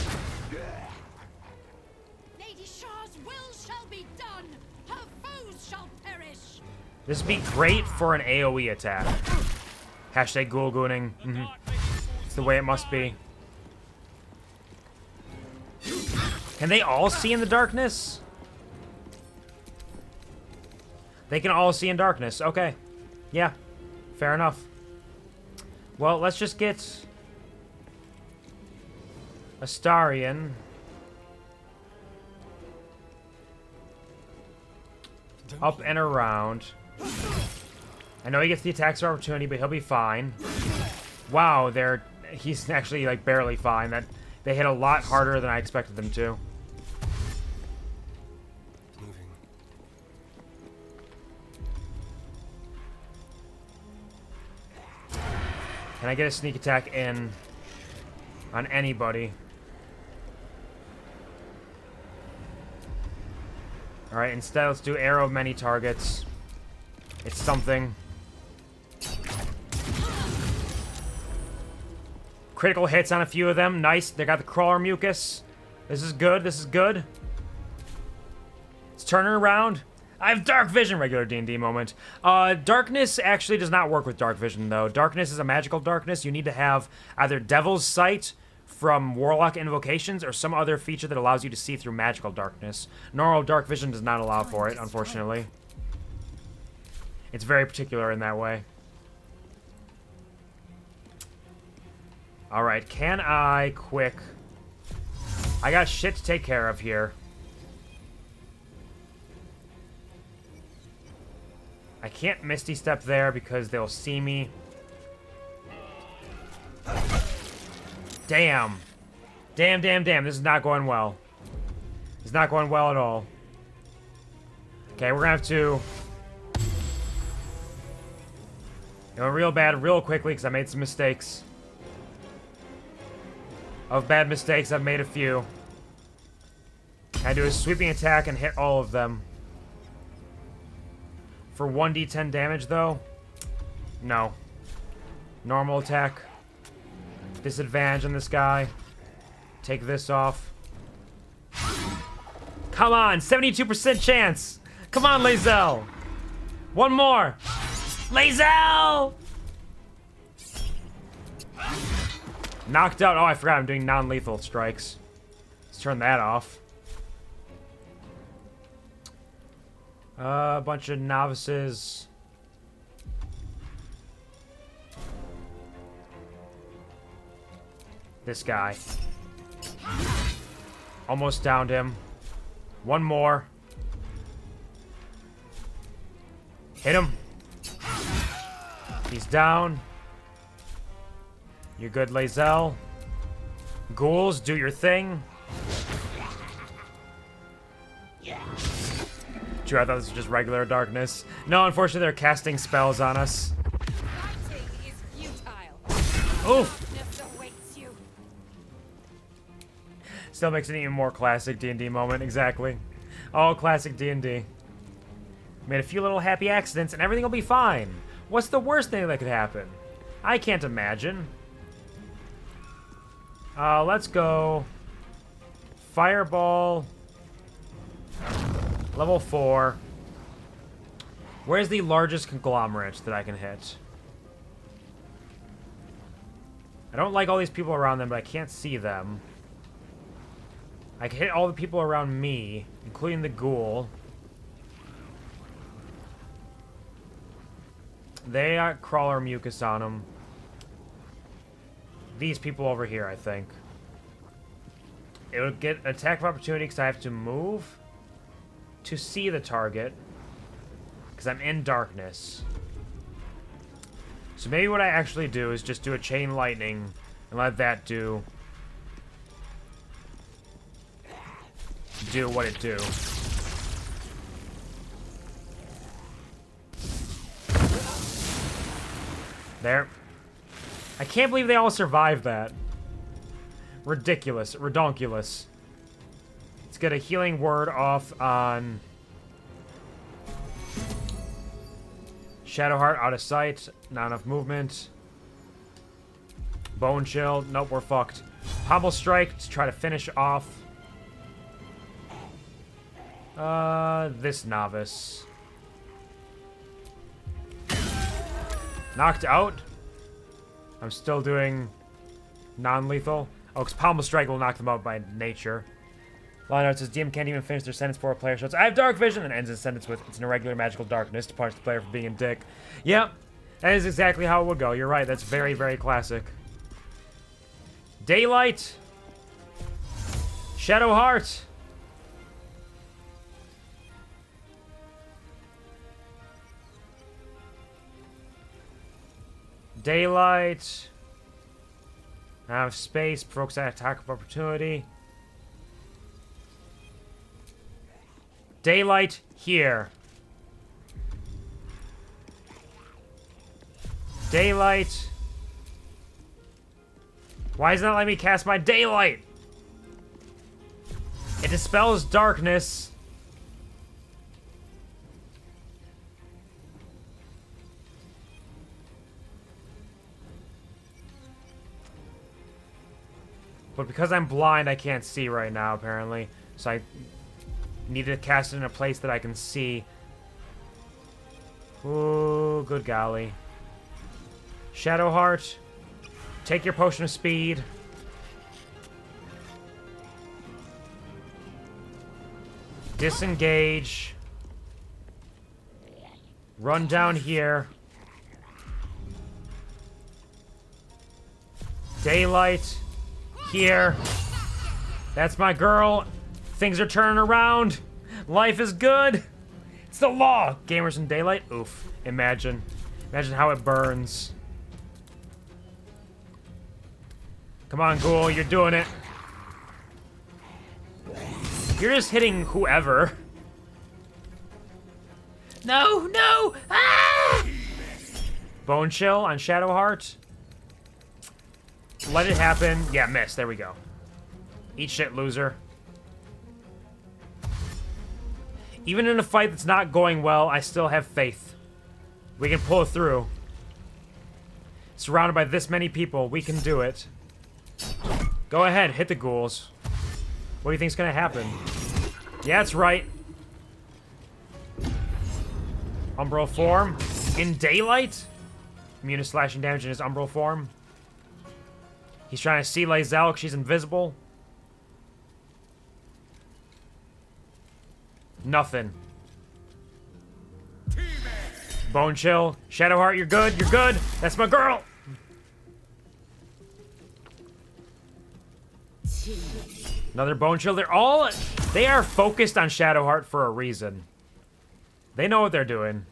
Lady Shah's will shall be done. Her foes shall perish. This would be great for an AoE attack. Hashtag ghoul gooning. It's the way it must be. Can they all see in the darkness? They can all see in darkness. Okay. Yeah. Fair enough. Well, let's just get Astarion. Up and around. I know he gets the attacks of opportunity, but he'll be fine. Wow, he's actually like barely fine. That they hit a lot harder than I expected them to. Can I get a sneak attack in on anybody? Alright, instead let's do arrow of many targets. It's something. Critical hits on a few of them. Nice. They got the crawler mucus. This is good. This is good. It's turning around. I have dark vision, regular D&D moment. Darkness actually does not work with dark vision, though. Darkness is a magical darkness. You need to have either Devil's Sight from Warlock Invocations or some other feature that allows you to see through magical darkness. Normal dark vision does not allow for it, unfortunately. It's very particular in that way. Alright, can I quick... I got shit to take care of here. I can't Misty Step there because they'll see me. Damn. Damn, damn, damn. This is not going well. It's not going well at all. Okay, we're gonna have to... It went real bad real quickly because I made some mistakes. Of bad mistakes, I've made a few. Can I do a sweeping attack and hit all of them? For 1d10 damage, though? No. Normal attack. Disadvantage on this guy. Take this off. Come on! 72% chance! Come on, Lae'zel! One more! Lae'zel! Knocked out. Oh, I forgot I'm doing non-lethal strikes. Let's turn that off. A bunch of novices. This guy. Almost downed him. One more. Hit him. He's down. You're good, Lae'zel. Ghouls, do your thing. True, I thought this was just regular darkness. No, unfortunately, they're casting spells on us. Oof! Still makes it an even more classic D&D moment, exactly. Oh, classic D&D. Made a few little happy accidents and everything will be fine. What's the worst thing that could happen? I can't imagine. Let's go... Fireball... Level 4. Where's the largest conglomerate that I can hit? I don't like all these people around them, but I can't see them. I can hit all the people around me, including the ghoul. They got crawler mucus on them. These people over here, I think. It would get attack of opportunity because I have to move to see the target. Because I'm in darkness. So maybe what I actually do is just do a chain lightning and let that do what it do. There. I can't believe they all survived that. Ridiculous. Redonkulous. Let's get a healing word off on Shadowheart, out of sight. Not enough movement. Bone Chill. Nope, we're fucked. Pommel Strike to try to finish off this novice. Knocked out. I'm still doing non-lethal. Oh, because Pommel Strike will knock them out by nature. Line art says, DM can't even finish their sentence before a player shouts, I have dark vision, and ends his sentence with, it's an irregular magical darkness to punish the player for being a dick. Yep, that is exactly how it would go. You're right, that's very, very classic. Daylight. Shadowheart. Daylight. Out of space, provokes an attack of opportunity. Daylight here. Daylight. Why is it not letting me cast my daylight? It dispels darkness. But because I'm blind, I can't see right now, apparently. So I need to cast it in a place that I can see. Ooh, good golly. Shadowheart, take your potion of speed. Disengage. Run down here. Daylight. Here. That's my girl. Things are turning around. Life is good. It's the law. Gamers in daylight. Oof. Imagine. Imagine how it burns. Come on, ghoul. You're doing it. You're just hitting whoever. No, no. Ah! Bone Chill on Shadowheart. Let it happen. Yeah, miss. There we go. Eat shit, loser. Even in a fight that's not going well, I still have faith. We can pull through. Surrounded by this many people, we can do it. Go ahead, hit the ghouls. What do you think's gonna happen? Yeah, that's right. Umbral form. In daylight? Immune to slashing damage in his umbral form. He's trying to see Lae'zel, she's invisible. Nothing. Bone Chill. Shadowheart, you're good, you're good. That's my girl. Another Bone Chill. They are focused on Shadowheart for a reason. They know what they're doing.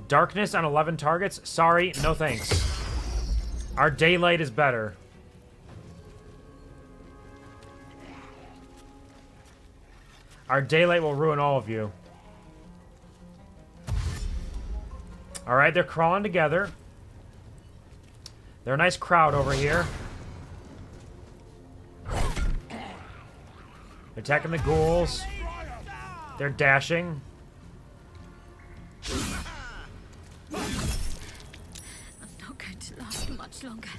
Darkness on 11 targets? Sorry, no thanks. Our daylight is better. Our daylight will ruin all of you. Alright, they're crawling together. They're a nice crowd over here. They're attacking the ghouls. They're dashing. Much longer.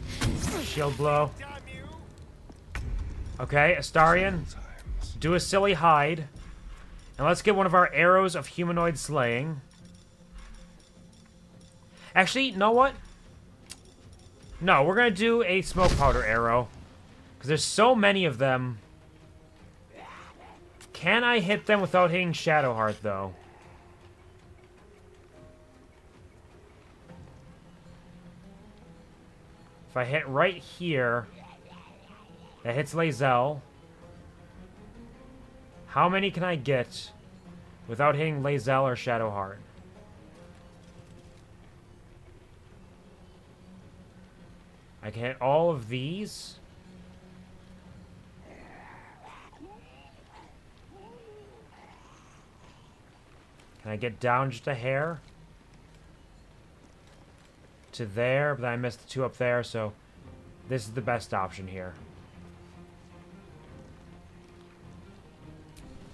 Shield blow. Okay, Astarion. Do a silly hide. And let's get one of our arrows of humanoid slaying. Actually, you know what? No, we're gonna do a smoke powder arrow. Because there's so many of them. Can I hit them without hitting Shadowheart, though? If I hit right here, that hits Lae'zel. How many can I get without hitting Lae'zel or Shadowheart? I can hit all of these. Can I get down just a hair? To there, but then I missed the 2 up there, so this is the best option here.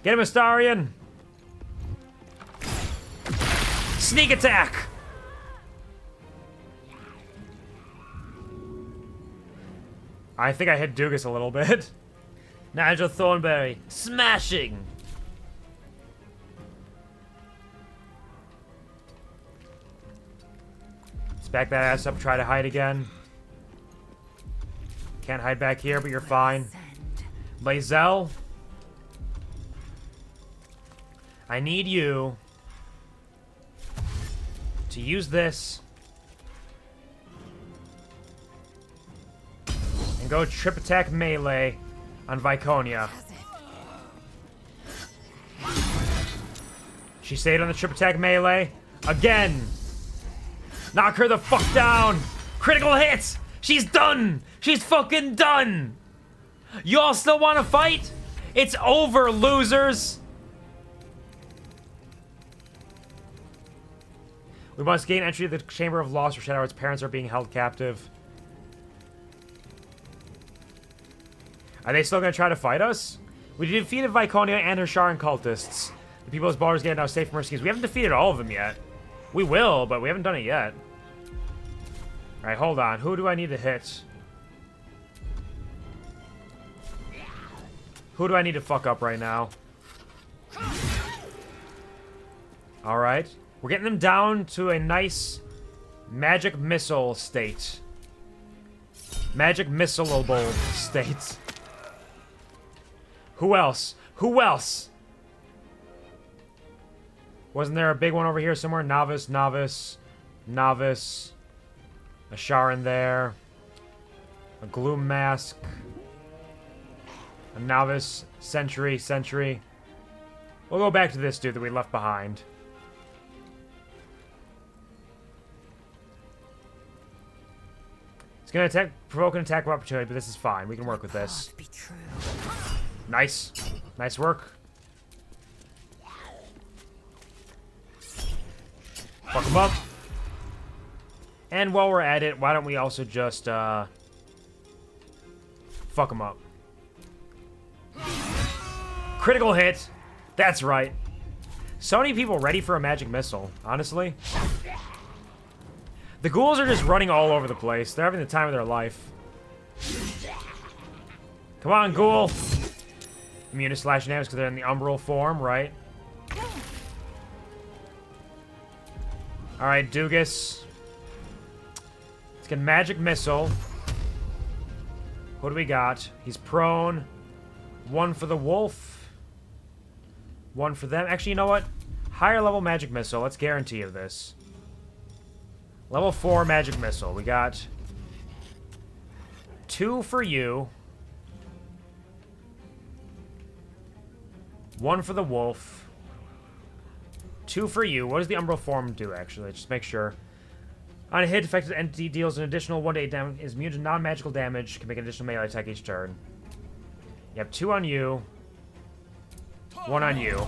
Get him, Astarion! Sneak attack! I think I hit DOOGUS a little bit. Nigel Thornberry, smashing! Let's back that ass up, try to hide again. Can't hide back here, but you're fine. Lae'zel. I need you to use this and go trip attack melee on Viconia. She stayed on the trip attack melee again. Knock her the fuck down. Critical hits. She's done. She's fucking done. Y'all still want to fight? It's over, losers. We must gain entry to the Chamber of Loss where Shadowheart's parents are being held captive. Are they still going to try to fight us? We defeated Viconia and her Sharan cultists. The people's Baldur's Gate are now safe from her schemes. We haven't defeated all of them yet. We will, but we haven't done it yet. Alright, hold on. Who do I need to hit? Who do I need to fuck up right now? Alright. We're getting them down to a nice magic missile state. Magic missileable state. Who else? Who else? Wasn't there a big one over here somewhere? Novice, novice, novice. A Sharan there. A Gloom Mask. A novice. Sentry, sentry. We'll go back to this dude that we left behind. It's gonna provoke an attack of opportunity, but this is fine. We can work with this. Nice. Nice work. Fuck him up. And while we're at it, why don't we also just, fuck him up. Critical hit. That's right. So many people ready for a magic missile, honestly. The ghouls are just running all over the place. They're having the time of their life. Come on, ghoul. Immune to slash damage because they're in the umbral form, right? Alright, DOOGUS. Let's get magic missile. What do we got? He's prone. 1 for the wolf. 1 for them. Actually, you know what? Higher level magic missile. Let's guarantee you this. Level 4 magic missile. We got 2 for you. 1 for the wolf. 2 for you. What does the umbral form do, actually? Just make sure. On a hit, affected entity deals an additional 1 to 8 damage. Is immune to non-magical damage. Can make an additional melee attack each turn. You have 2 on you. 1 on you.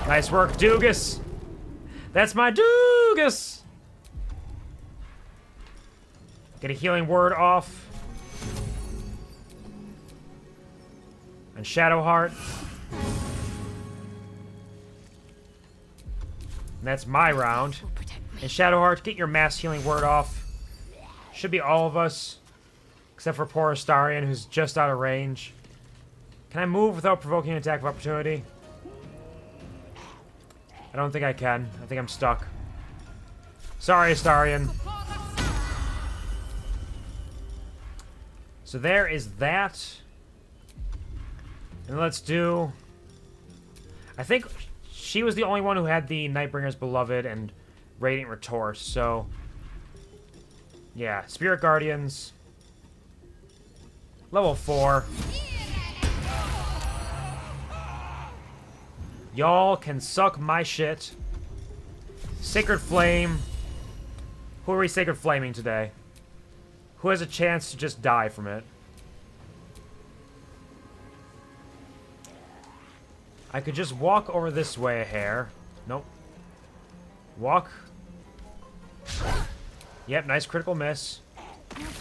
Nice work, DOOGUS. That's my DOOGUS. Get a healing word off. And Shadowheart. And that's my round. And Shadowheart, get your mass healing word off. Should be all of us. Except for poor Astarion, who's just out of range. Can I move without provoking an attack of opportunity? I don't think I can. I think I'm stuck. Sorry, Astarion. So there is that. And let's do... I think she was the only one who had the Nightbringer's Beloved and Radiant Retort, so... yeah, Spirit Guardians. Level 4. Y'all can suck my shit. Sacred Flame. Who are we Sacred Flaming today? Who has a chance to just die from it? I could just walk over this way a hair. Nope. Walk. Yep, nice critical miss.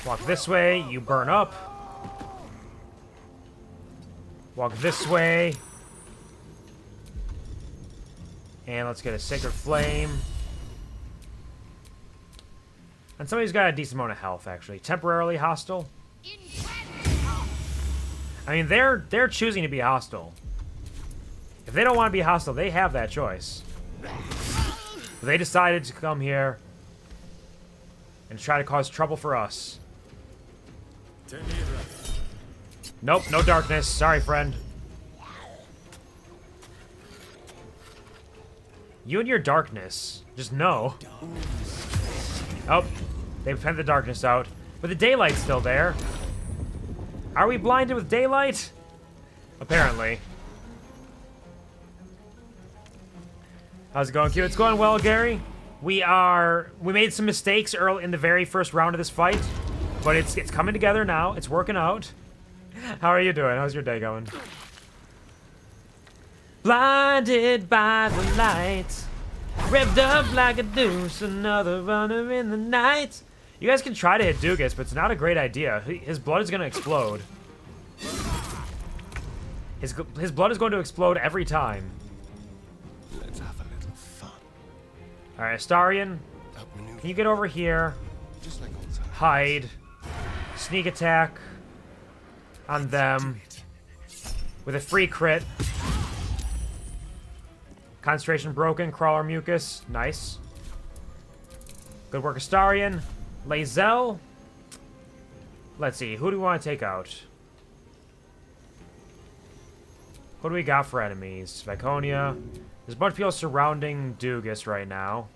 Walk this way, you burn up. Walk this way. And let's get a Sacred Flame. And somebody's got a decent amount of health, actually. Temporarily hostile. I mean, they're choosing to be hostile. If they don't want to be hostile, they have that choice. But they decided to come here and try to cause trouble for us. Nope, no darkness. Sorry, friend. You and your darkness. Just no. Oh, they've penned the darkness out. But the daylight's still there. Are we blinded with daylight? Apparently. How's it going, Q? It's going well, Gary. We made some mistakes early in the very first round of this fight, but it's coming together now. It's working out. How are you doing? How's your day going? Blinded by the light, revved up like a deuce, another runner in the night. You guys can try to hit DOOGUS, but it's not a great idea. His blood is going to explode. His blood is going to explode every time. Let's have a little fun. All right, Astarion, can you get over here? Just like old times. Hide. Sneak attack on them with a free crit. Concentration broken. Crawler Mucus. Nice. Good work, Astarion. Lae'zel. Let's see. Who do we want to take out? What do we got for enemies? Viconia. There's a bunch of people surrounding DOOGUS right now.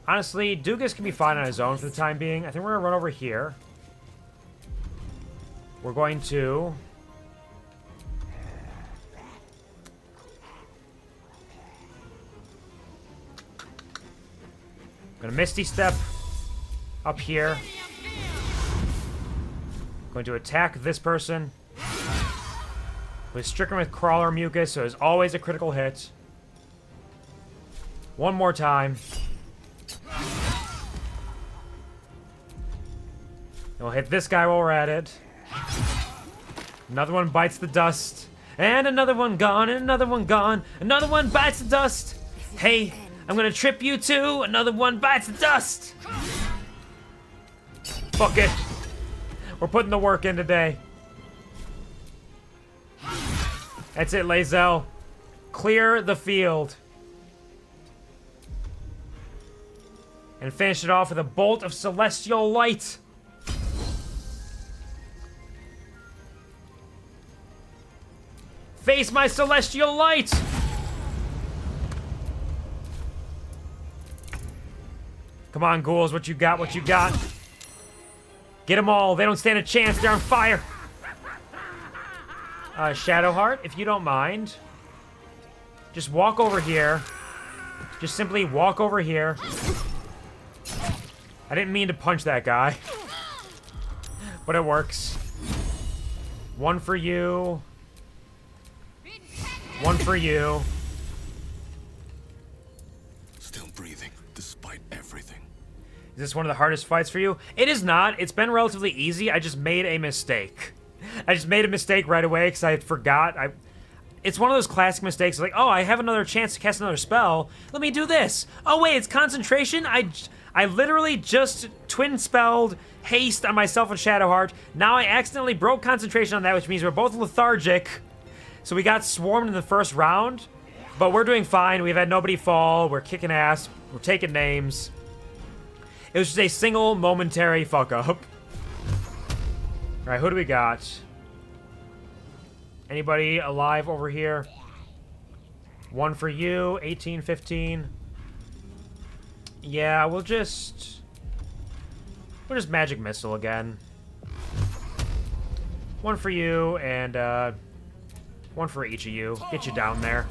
Honestly, DOOGUS can be fine on his own for the time being. I think we're going to run over here. We're going to... Gonna Misty Step up here. Going to attack this person. We're stricken with Crawler Mucus, so it's always a critical hit. One more time. We'll hit this guy while we're at it. Another one bites the dust. And another one gone, and another one gone. Another one bites the dust. Hey, I'm gonna trip you too. Another one bites the dust. Fuck it. We're putting the work in today. That's it, Lae'zel. Clear the field. And finish it off with a bolt of celestial light. Face my celestial light! Come on, ghouls, what you got, what you got? Get them all, they don't stand a chance, they're on fire! Shadowheart, if you don't mind, just walk over here. Just simply walk over here. I didn't mean to punch that guy. But it works. One for you. One for you. Still breathing, despite everything. Is this one of the hardest fights for you? It is not. It's been relatively easy. I just made a mistake. I just made a mistake right away because I forgot. It's one of those classic mistakes. Like, oh, I have another chance to cast another spell. Let me do this. Oh, wait, it's concentration? I literally just twin-spelled haste on myself with Shadowheart. Now I accidentally broke concentration on that, which means we're both lethargic. So we got swarmed in the first round. But we're doing fine. We've had nobody fall. We're kicking ass. We're taking names. It was just a single momentary fuck up. Alright, who do we got? Anybody alive over here? One for you, 18, 15. Yeah, we'll just magic missile again. One for you, and one for each of you. Get you down there.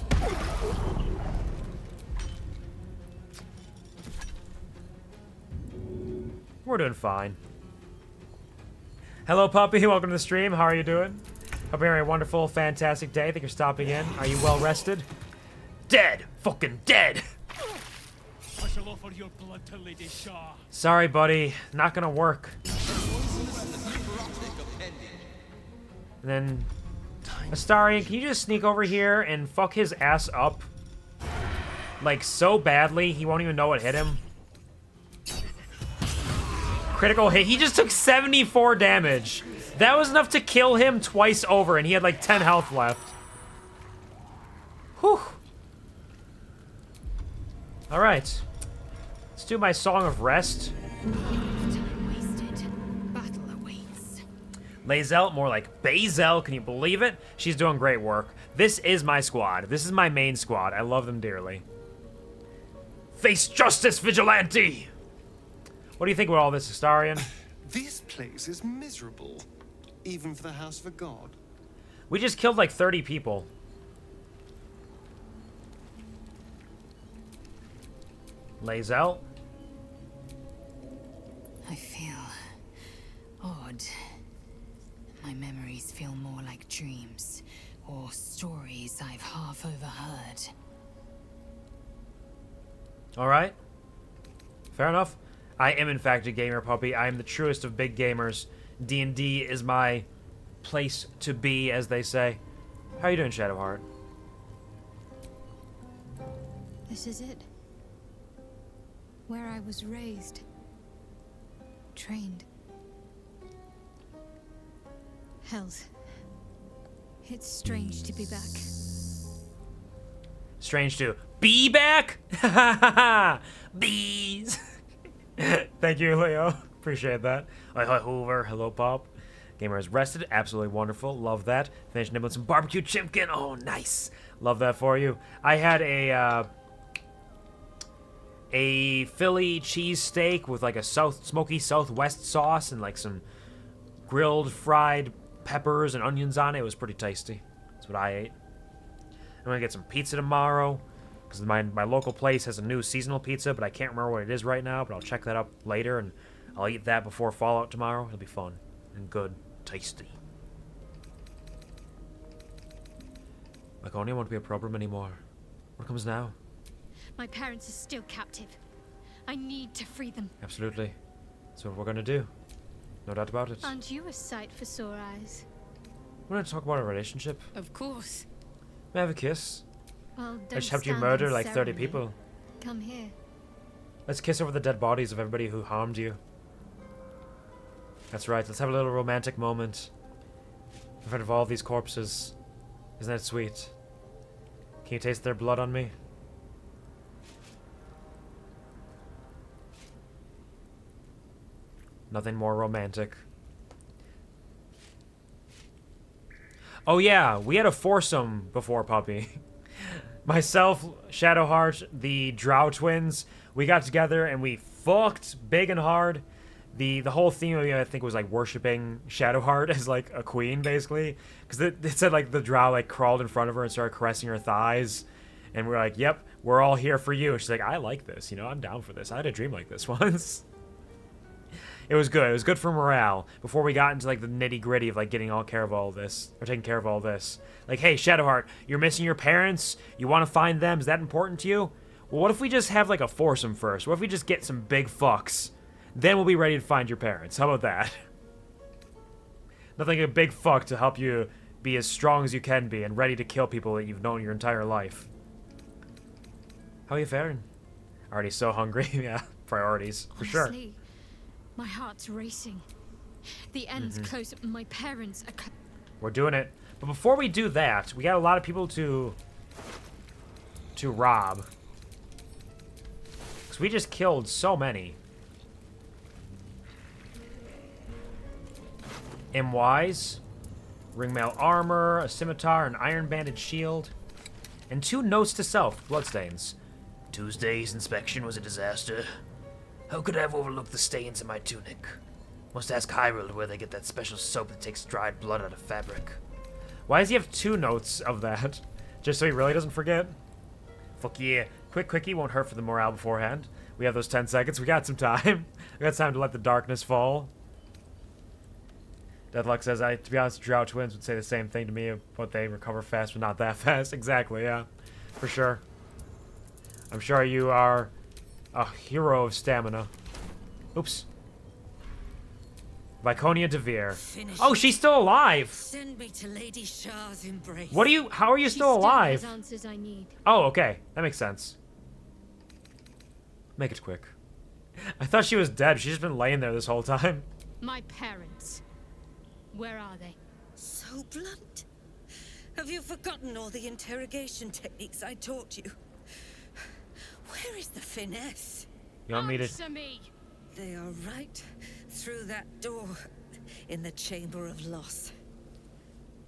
We're doing fine. Hello, puppy. Welcome to the stream. How are you doing? Hope you're having a wonderful, fantastic day. Thank you for stopping in. Are you well rested? Dead. Fucking dead. I shall offer your blood to Lady Shah. Sorry, buddy. Not gonna work. And then, Astarion, can you just sneak over here and fuck his ass up? Like, so badly, he won't even know what hit him. Critical hit. He just took 74 damage. That was enough to kill him twice over, and he had like 10 health left. Whew. Alright. Let's do my Song of Rest. Lae'zel, more like Bazel, can you believe it? She's doing great work. This is my squad. This is my main squad. I love them dearly. Face justice, vigilante! What do you think about all this, Astarion? This place is miserable, even for the house of a god. We just killed like 30 people. Lae'zel? I feel odd. My memories feel more like dreams, or stories I've half overheard. Alright. Fair enough. I am in fact a gamer, puppy. I am the truest of big gamers. D&D is my place to be, as they say. How are you doing, Shadowheart? This is it. Where I was raised. Trained. Hells. It's strange to be back. Strange to be back? Bees! Thank you, Leo. Appreciate that. Hi, Hoover. Hello, Pop. Gamer is rested. Absolutely wonderful. Love that. Finished nibbling some barbecue chimpkin. Oh, nice. Love that for you. I had a Philly cheesesteak with like a smoky Southwest sauce and like some grilled fried peppers and onions on it. It was pretty tasty. That's what I ate. I'm gonna get some pizza tomorrow because my local place has a new seasonal pizza, but I can't remember what it is right now, but I'll check that up later, and I'll eat that before Fallout tomorrow. It'll be fun and good. Tasty. Laconia won't be a problem anymore. What comes now? My parents are still captive. I need to free them. Absolutely. That's what we're gonna do. No doubt about it. Aren't you a sight for sore eyes? We're gonna talk about our relationship. Of course. May I have a kiss? Well, I just helped you murder like 30 ceremony. people. Come here. Let's kiss over the dead bodies of everybody who harmed you. That's right, let's have a little romantic moment in front of all these corpses. Isn't that sweet? Can you taste their blood on me? Nothing more romantic. Oh yeah, we had a foursome before, puppy. Myself, Shadowheart, the Drow twins, we got together and we fucked big and hard. The whole theme of it, I think, was like worshipping Shadowheart as like a queen, basically, because it said like the Drow like crawled in front of her and started caressing her thighs, and we were like, "Yep, we're all here for you." She's like, "I like this, you know, I'm down for this. I had a dream like this once." It was good. It was good for morale before we got into like the nitty gritty of like getting all care of all this or taking care of all this. Like, hey, Shadowheart, you're missing your parents. You want to find them? Is that important to you? Well, what if we just have like a foursome first? What if we just get some big fucks? Then we'll be ready to find your parents. How about that? Nothing like a big fuck to help you be as strong as you can be and ready to kill people that you've known your entire life. How are you faring? Already so hungry. Yeah, priorities, for sure. Honestly, my heart's racing. The end's close. My parents are... We're doing it. But before we do that, we got a lot of people to to rob. Because we just killed so many. M-Wise, ringmail armor, a scimitar, an iron-banded shield, and 2 notes to self, bloodstains. Tuesday's inspection was a disaster. How could I have overlooked the stains in my tunic? Must ask Hyrule where they get that special soap that takes dried blood out of fabric. Why does he have 2 notes of that? Just so he really doesn't forget? Fuck yeah. Quick quickie won't hurt for the morale beforehand. We have those 10 seconds. We got some time. We got time to let the darkness fall. Deadlock says, to be honest, Drow twins would say the same thing to me, but they recover fast, but not that fast. Exactly, yeah. For sure. I'm sure you are a hero of stamina. Oops. Viconia Devere. Oh, she's still alive! Send me to Lady Shah's embrace. How are you still alive? Has answers I need. Oh, okay. That makes sense. Make it quick. I thought she was dead. She's just been laying there this whole time. My parents. Where are they? So blunt. Have you forgotten all the interrogation techniques I taught you? Where is the finesse? You want me to... Answer me. They are right through that door in the Chamber of Loss,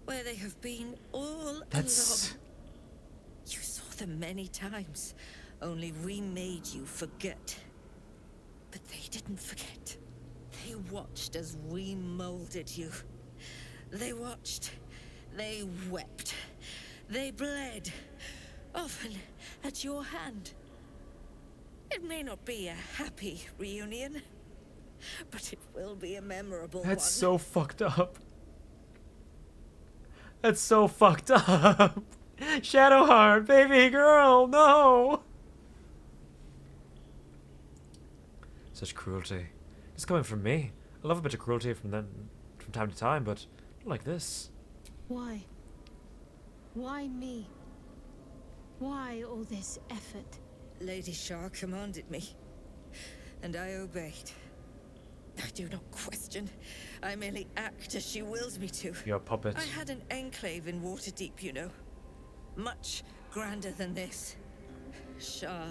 where they have been all along. You saw them many times, only we made you forget. But they didn't forget. They watched as we molded you. They watched. They wept. They bled. Often at your hand. It may not be a happy reunion, but it will be a memorable one. That's so fucked up. That's so fucked up. Shadowheart, baby girl, no. Such cruelty. It's coming from me. I love a bit of cruelty from time to time, but not like this. Why? Why me? Why all this effort? Lady Shah commanded me, and I obeyed. I do not question. I merely act as she wills me to. You're a puppet. I had an enclave in Waterdeep, you know. Much grander than this. Shah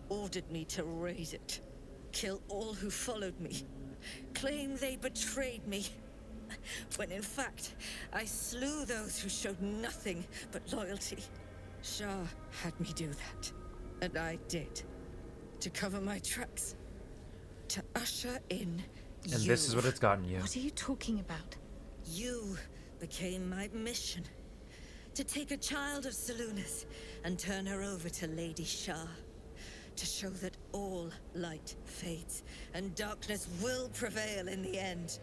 ordered me to raise it. Kill all who followed me. Claim they betrayed me. When in fact, I slew those who showed nothing but loyalty. Shah had me do that. And I did. To cover my tracks. To usher in And this is what it's gotten you. What are you talking about? You became my mission. To take a child of Selûne's and turn her over to Lady Shah. To show that all light fades and darkness will prevail in the end.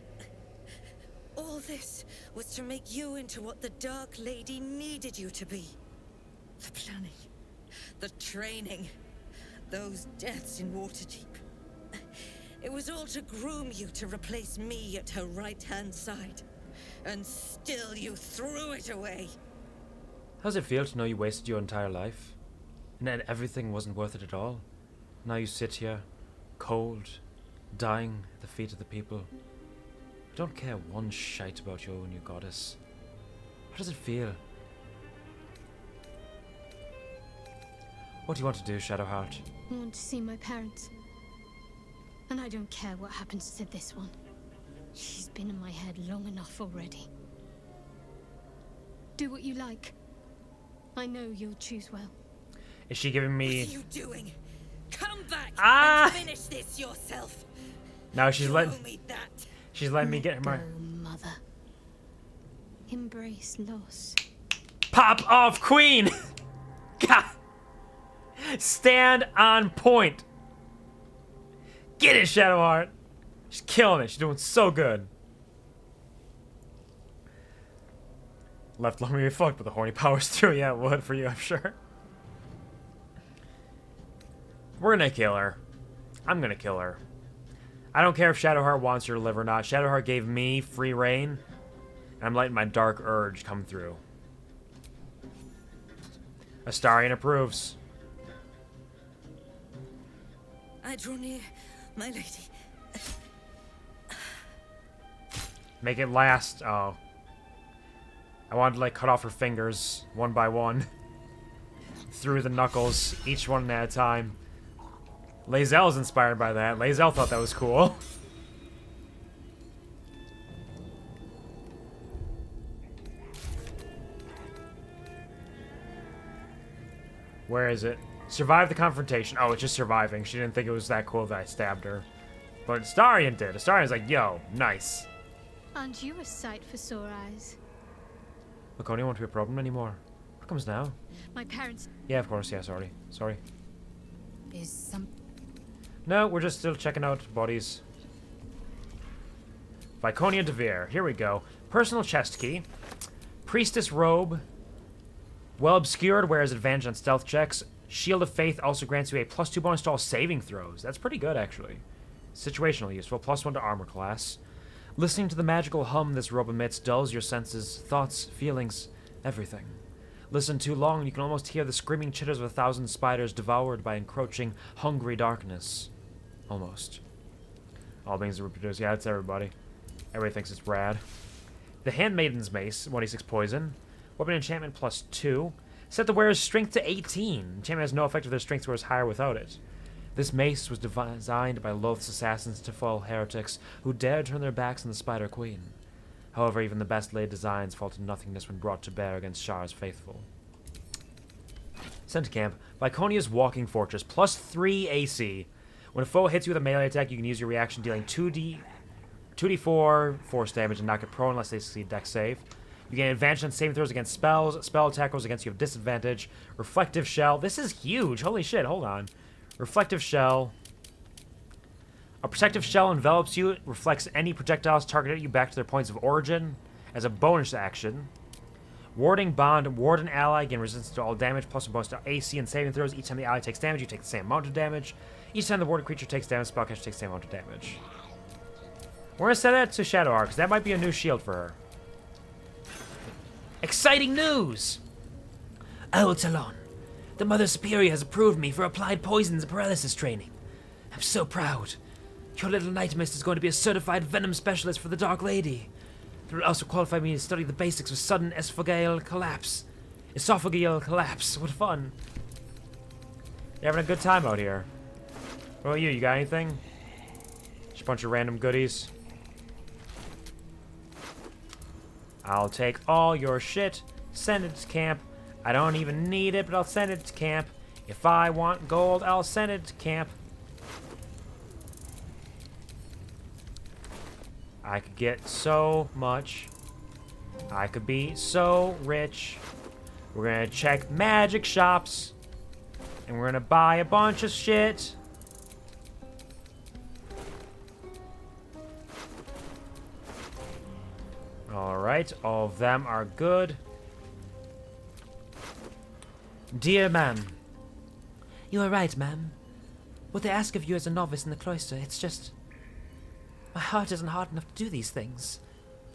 All this was to make you into what the Dark Lady needed you to be. The planning. The training. Those deaths in Waterdeep. It was all to groom you to replace me at her right-hand side. And still you threw it away. How does it feel to know you wasted your entire life? And that everything wasn't worth it at all? Now you sit here, cold, dying at the feet of the people. I don't care one shite about your new goddess. How does it feel? What do you want to do, Shadowheart? I want to see my parents. And I don't care what happens to this one. She's been in my head long enough already. Do what you like. I know you'll choose well. Is she giving me... What are you doing? Come back and finish this yourself. No, she's letting... Show me that. She's letting me get my... Mother. Embrace loss. Pop off, queen! God. Stand on point. Get it, Shadowheart. She's killing it. She's doing so good. Left let me be fucked, but the horny powers through. Yeah, it would for you, I'm sure. We're gonna kill her. I'm gonna kill her. I don't care if Shadowheart wants her to live or not. Shadowheart gave me free reign, and I'm letting my dark urge come through. Astarion approves. I draw near, my lady. Make it last. Oh. I wanted to, like, cut off her fingers one by one. through the knuckles, each one at a time. Lae'zel's inspired by that. Lae'zel thought that was cool. Where is it? Survive the confrontation. Oh, it's just surviving. She didn't think it was that cool that I stabbed her. But Astarion did. Astarion's like, yo, nice. Aren't you a sight for sore eyes? Laconia won't be a problem anymore. What comes now? My parents... Yeah, of course. Yeah, sorry. Sorry. Is some... No, we're just still checking out bodies. Viconia Devere. Here we go. Personal chest key. Priestess robe. Well obscured, wears advantage on stealth checks. Shield of Faith also grants you a +2 bonus to all saving throws. That's pretty good, actually. Situational useful. +1 to armor class. Listening to the magical hum this robe emits dulls your senses, thoughts, feelings, everything. Listen too long, and you can almost hear the screaming chitters of 1,000 spiders devoured by encroaching, hungry darkness. Almost. All beings are reproduced. Yeah, it's everybody. Everybody thinks it's rad. The Handmaiden's Mace, 1d6 poison. Weapon enchantment +2. Set the wearer's strength to 18. Enchantment has no effect if their strength score is higher without it. This mace was designed by loathsome assassins to foil heretics who dared turn their backs on the Spider Queen. However, even the best laid designs fall to nothingness when brought to bear against Shar's faithful. Sent to camp. Viconia's Walking Fortress, +3 AC. When a foe hits you with a melee attack, you can use your reaction dealing 2d4 force damage and knock it prone unless they succeed dex save. You gain advantage on saving throws against spells. Spell attack rolls against you have disadvantage. Reflective Shell. This is huge. Holy shit, hold on. Reflective Shell. A protective shell envelops you. It reflects any projectiles targeted at you back to their points of origin. As a bonus action. Warding Bond. Ward an ally. Gain resistance to all damage. Plus a bonus to AC and saving throws. Each time the ally takes damage, you take the same amount of damage. Each time the warded creature takes damage, spellcaster takes the same amount of damage. We're going to set that to Shadowheart, because that might be a new shield for her. Exciting news! Oh, Talon. The Mother Superior has approved me for applied poisons and paralysis training. I'm so proud. Your little night mist is going to be a certified venom specialist for the Dark Lady. It will also qualify me to study the basics of sudden esophageal collapse. What fun. You're having a good time out here. What about you? You got anything? Just a bunch of random goodies. I'll take all your shit, send it to camp. I don't even need it, but I'll send it to camp. If I want gold, I'll send it to camp. I could get so much. I could be so rich. We're gonna check magic shops. And we're gonna buy a bunch of shit. Alright, all of them are good. Dear ma'am. You are right, ma'am. What they ask of you as a novice in the cloister, it's just... My heart isn't hard enough to do these things.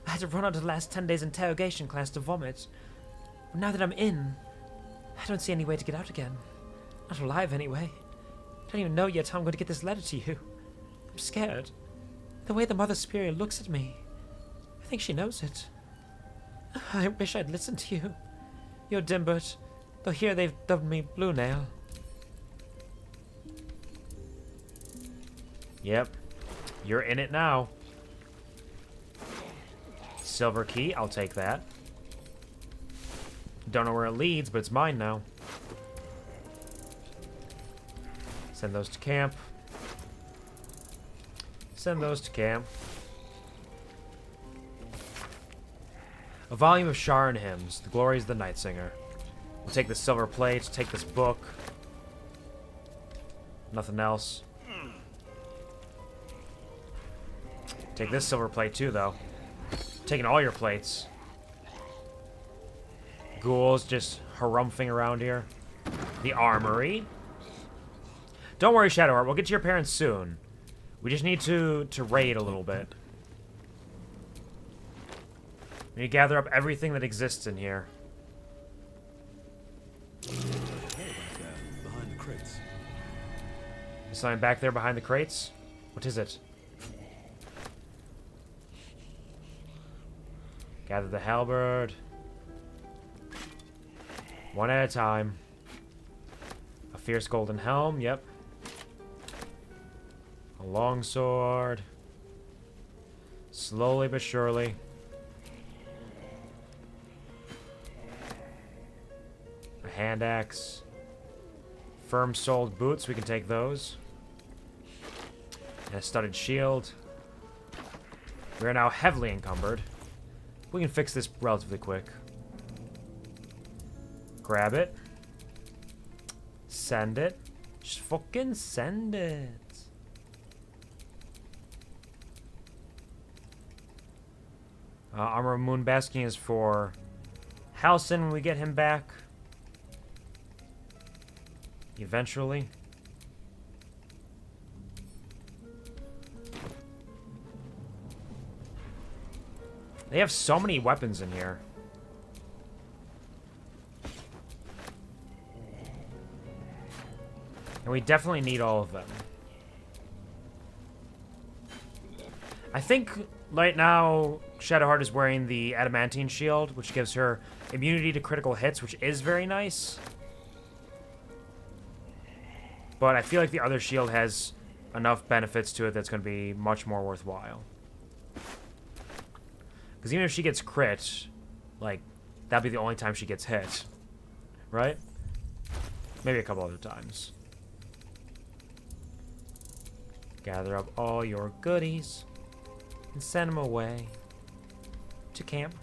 I had to run out of the last 10 days interrogation class to vomit. But now that I'm in, I don't see any way to get out again. Not alive, anyway. I don't even know yet how I'm going to get this letter to you. I'm scared. The way the Mother Superior looks at me, I think she knows it. I wish I'd listened to you. You're Dimbert, though here they've dubbed me Blue Nail. Yep. You're in it now. Silver key, I'll take that. Don't know where it leads, but it's mine now. Send those to camp. Send those to camp. A volume of Sharon hymns, the glories of the Night Singer. We'll take the silver plate, take this book. Nothing else. Take this silver plate too, though. Taking all your plates. Ghouls just harumphing around here. The armory. Don't worry, Shadowheart. We'll get to your parents soon. We just need to raid a little bit. We need to gather up everything that exists in here. Behind the crates. There's something back there behind the crates? What is it? Gather the halberd. One at a time. Fierce golden helm, yep. A long sword. Slowly but surely. A hand axe. Firm-soled boots, we can take those. And a studded shield. We are now heavily encumbered. We can fix this relatively quick. Grab it. Send it. Just fucking send it. Armor of Moon Basking is for Halcyon when we get him back. Eventually. They have so many weapons in here. And we definitely need all of them. I think right now Shadowheart is wearing the adamantine shield, which gives her immunity to critical hits, which is very nice. But I feel like the other shield has enough benefits to it that's going to be much more worthwhile. Because even if she gets crit, like, that'll be the only time she gets hit. Right? Maybe a couple other times. Gather up all your goodies and send them away to camp.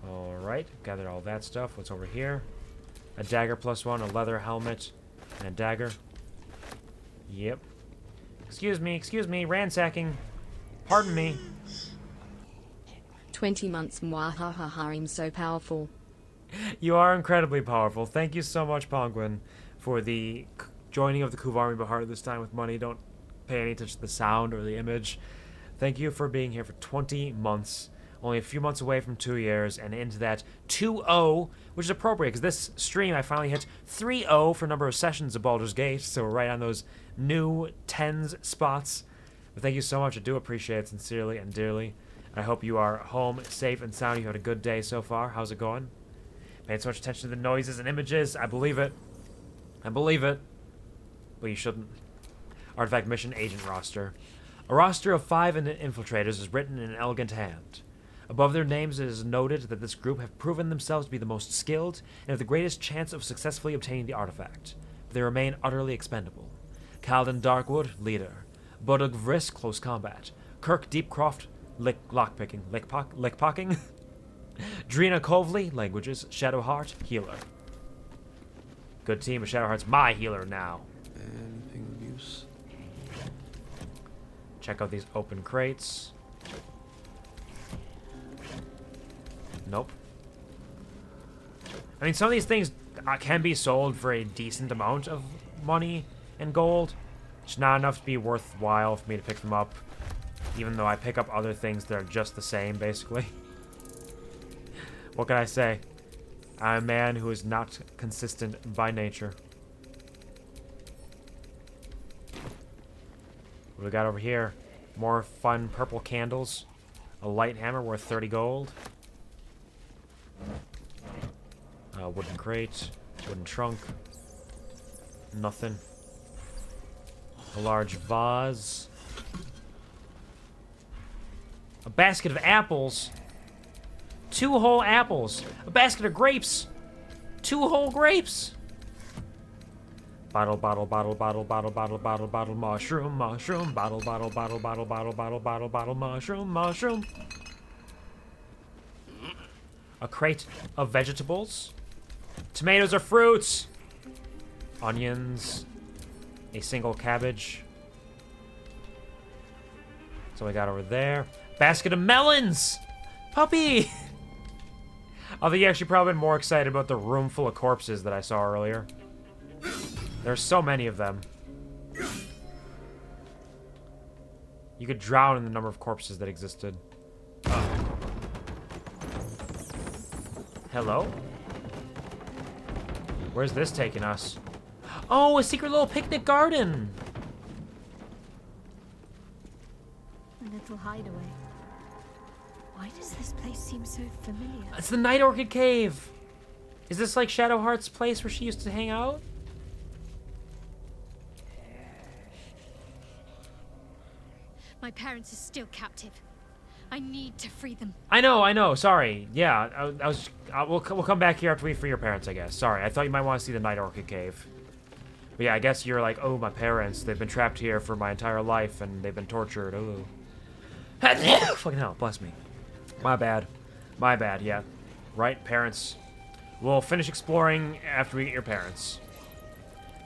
Alright, gathered all that stuff. What's over here? A dagger +1, a leather helmet, and a dagger. Yep. Excuse me, ransacking. Pardon me. 20 months, mwahaha, I'm so powerful. You are incredibly powerful. Thank you so much, Penguin, for the joining of the QuvarTV Bahar this time with money. Don't pay any attention to the sound or the image. Thank you for being here for 20 months. Only a few months away from 2 years, and into that 2-0, which is appropriate, because this stream I finally hit 3-0 for number of sessions of Baldur's Gate, so we're right on those new 10s spots. But thank you so much. I do appreciate it sincerely and dearly. I hope you are home, safe and sound. You had a good day so far. How's it going? Paid so much attention to the noises and images. I believe it. I believe it. But you shouldn't. Artifact mission agent roster. A roster of 5 infiltrators is written in an elegant hand. Above their names it is noted that this group have proven themselves to be the most skilled and have the greatest chance of successfully obtaining the artifact. But they remain utterly expendable. Calden Darkwood, leader. Baldur Vrisk, close combat. Kirk Deepcroft, lockpicking. Lickpocking? Drina Kovley, languages. Shadowheart, healer. Good team, but Shadowheart's my healer now. Anything of use? Check out these open crates. Nope. I mean, some of these things can be sold for a decent amount of money and gold. It's not enough to be worthwhile for me to pick them up, even though I pick up other things that are just the same, basically. What can I say? I'm a man who is not consistent by nature. What do we got over here? More fun purple candles. A light hammer worth 30 gold. Wooden crate. Wooden trunk. Nothing. A large vase. A basket of apples. 2 whole apples. A basket of grapes. 2 whole grapes. Bottle, bottle, bottle, bottle, bottle, bottle, bottle, bottle, mushroom, mushroom, bottle, bottle, bottle, bottle, bottle, bottle, bottle, bottle, mushroom, mushroom. A crate of vegetables. Tomatoes are fruits. Onions. A single cabbage. So we got over there. Basket of melons! Puppy! I think you actually probably been more excited about the room full of corpses that I saw earlier. There's so many of them. You could drown in the number of corpses that existed. Hello? Where's this taking us? Oh, a secret little picnic garden! A little hideaway. Why does this place seem so familiar? It's the Night Orchid Cave. Is this like Shadowheart's place where she used to hang out? My parents are still captive. I need to free them. I know. Sorry. Yeah, we'll come back here after we free your parents, I guess. Sorry, I thought you might want to see the Night Orchid Cave. But yeah, I guess you're like, oh, my parents, they've been trapped here for my entire life, and they've been tortured. Oh. Fucking hell, bless me. My bad, yeah. Right, parents. We'll finish exploring after we get your parents.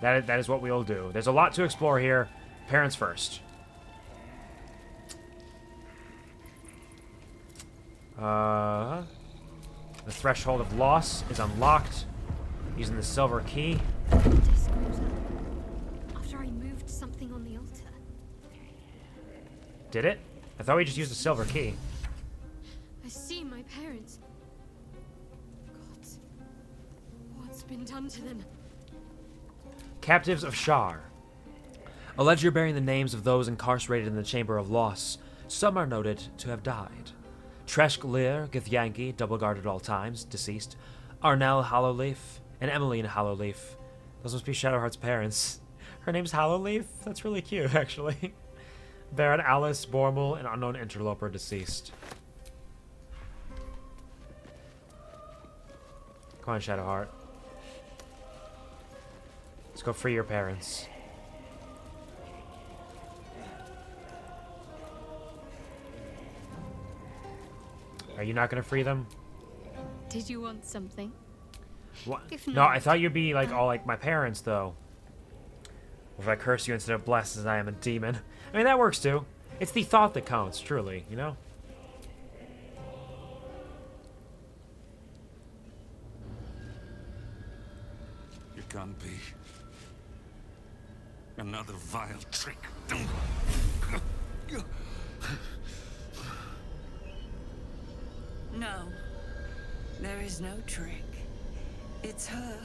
That is what we'll do. There's a lot to explore here. Parents first. The threshold of loss is unlocked using the silver key. After I moved something on the altar. Did it? I thought we just used the silver key. I see my parents. God, what's been done to them? Captives of Shar. A ledger bearing the names of those incarcerated in the Chamber of Loss. Some are noted to have died. Tresh Lear, Githyanki, double guard at all times, deceased. Arnell Hollowleaf, and Emmeline Hollowleaf. Those must be Shadowheart's parents. Her name's Hollowleaf? That's really cute, actually. Baron Alice Bormel, an unknown interloper, deceased. Come on, Shadowheart. Let's go free your parents. Are you not gonna free them? Did you want something? What? If No, not, I thought you'd be like all like my parents, though. Or if I curse you instead of bless as I am a demon. I mean, that works too. It's the thought that counts, truly, you know? You can't be. Another vile trick. No, there is no trick. It's her.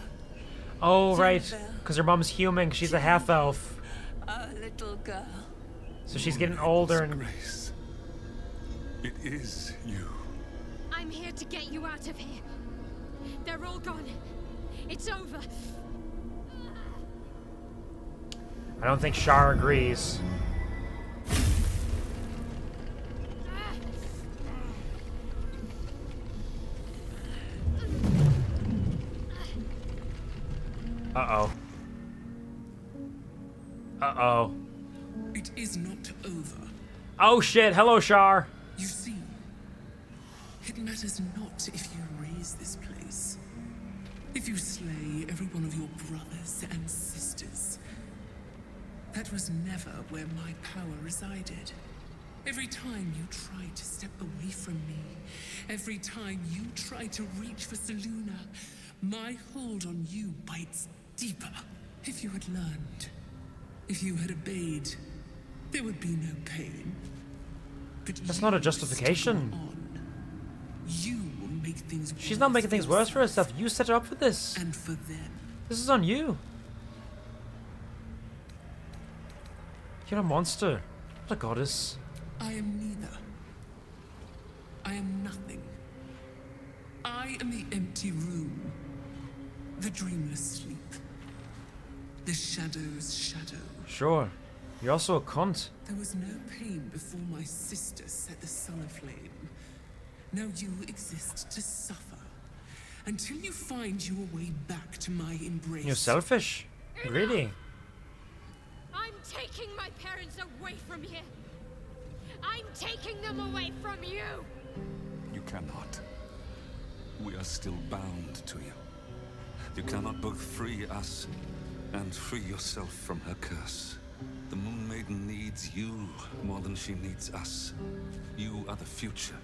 Oh, right. Because her mom's human. She's a half-elf. A little girl. So she's getting older and... Grace. It is you. I'm here to get you out of here. They're all gone. It's over. I don't think Shar agrees. Uh-oh. Uh-oh. It is not over. Oh shit, hello Shar. You see, it matters not if you raise this place. If you slay every one of your brothers and sisters. That was never where my power resided. Every time you try to step away from me, every time you try to reach for Selûne, my hold on you bites deeper. If you had learned, if you had obeyed, there would be no pain. But that's not a justification. You will make things worse. She's not making things worse for herself. You set her up for this. And for them. This is on you. You're a monster, not a goddess. I am neither. I am nothing. I am the empty room. The dreamless sleep. The shadow's shadow. Sure. You're also a cunt. There was no pain before my sister set the sun aflame. Now you exist to suffer. Until you find your way back to my embrace. You're selfish. Greedy. I'm taking my parents away from here. I'm taking them away from you. You cannot. We are still bound to you. You cannot both free us and free yourself from her curse. The Moon Maiden needs you more than she needs us. You are the future.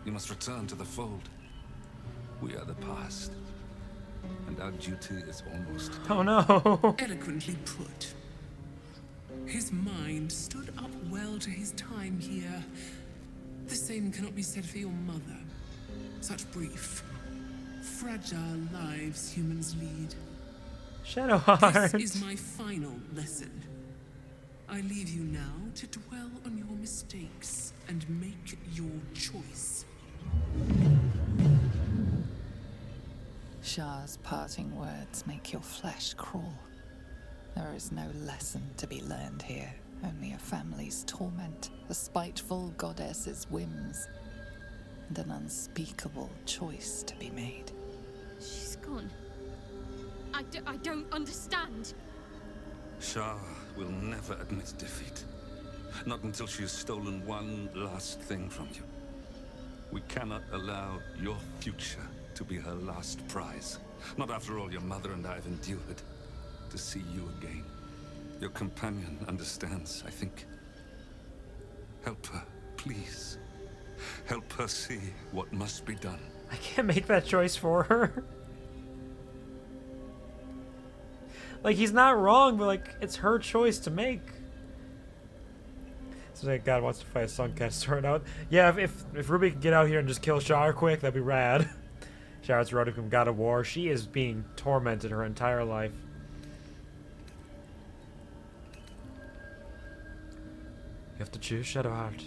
You must return to the fold. We are the past. And our duty is almost done. Oh no. Eloquently put. His mind stood up well to his time here. The same cannot be said for your mother. Such brief, fragile lives humans lead. Shadowheart. This is my final lesson. I leave you now to dwell on your mistakes and make your choice. Shah's parting words make your flesh crawl. There is no lesson to be learned here, only a family's torment, a spiteful goddess's whims, and an unspeakable choice to be made. She's gone. I don't understand. Shah will never admit defeat. Not until she has stolen one last thing from you. We cannot allow your future to be her last prize. Not after all your mother and I have endured. To see you again. Your companion understands, I think. Help her, please. Help her see what must be done. I can't make that choice for her. Like, he's not wrong, but like, it's her choice to make. So like, God wants to fight a Suncat sword out. Yeah, if Ruby could get out here and just kill Shar quick, that'd be rad. Shard's road to become God of War. She is being tormented her entire life. You have to choose, Shadowheart.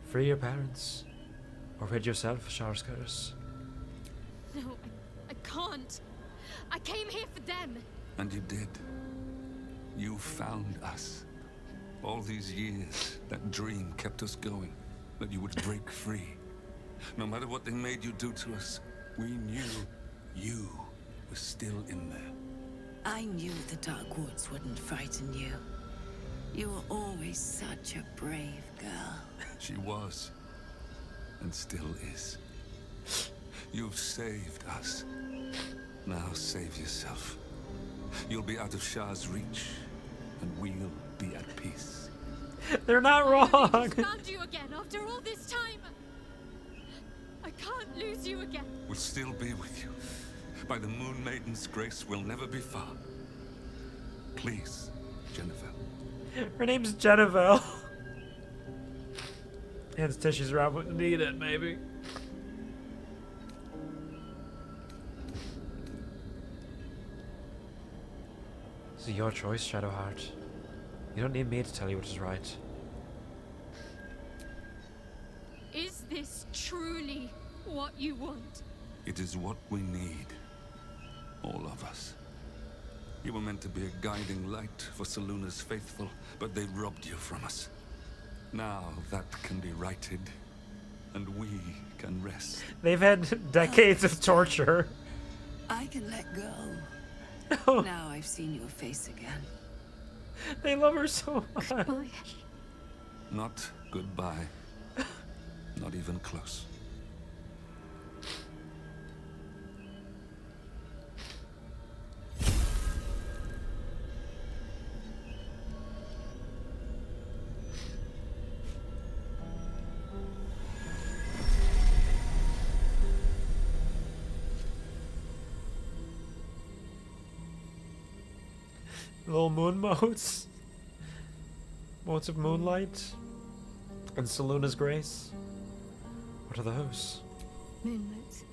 Free your parents, or rid yourself of Shar's curse. No, I can't. I came here for them. And you did. You found us. All these years, that dream kept us going. That you would break free. No matter what they made you do to us, we knew you were still in there. I knew the Dark Woods wouldn't frighten you. You were always such a brave girl. She was. And still is. You've saved us. Now save yourself. You'll be out of Shah's reach, and we'll be at peace. They're not wrong. I found you again after all this time. I can't lose you again. We'll still be with you. By the Moon Maiden's grace, we'll never be far. Please, Jennifer. Her name's Jennifer. Hands tissues around when needed, maybe. This is your choice, Shadowheart. You don't need me to tell you what is right. Is this truly what you want? It is what we need. All of us. You were meant to be a guiding light for Selûne's faithful, but they robbed you from us. Now that can be righted, and we can rest. They've had decades of torture. I can let go. Now I've seen your face again. They love her so much. Goodbye. Not goodbye. Not even close. Little moon motes. Motes of moonlight. And Selûne's grace. What are those? Moonmotes.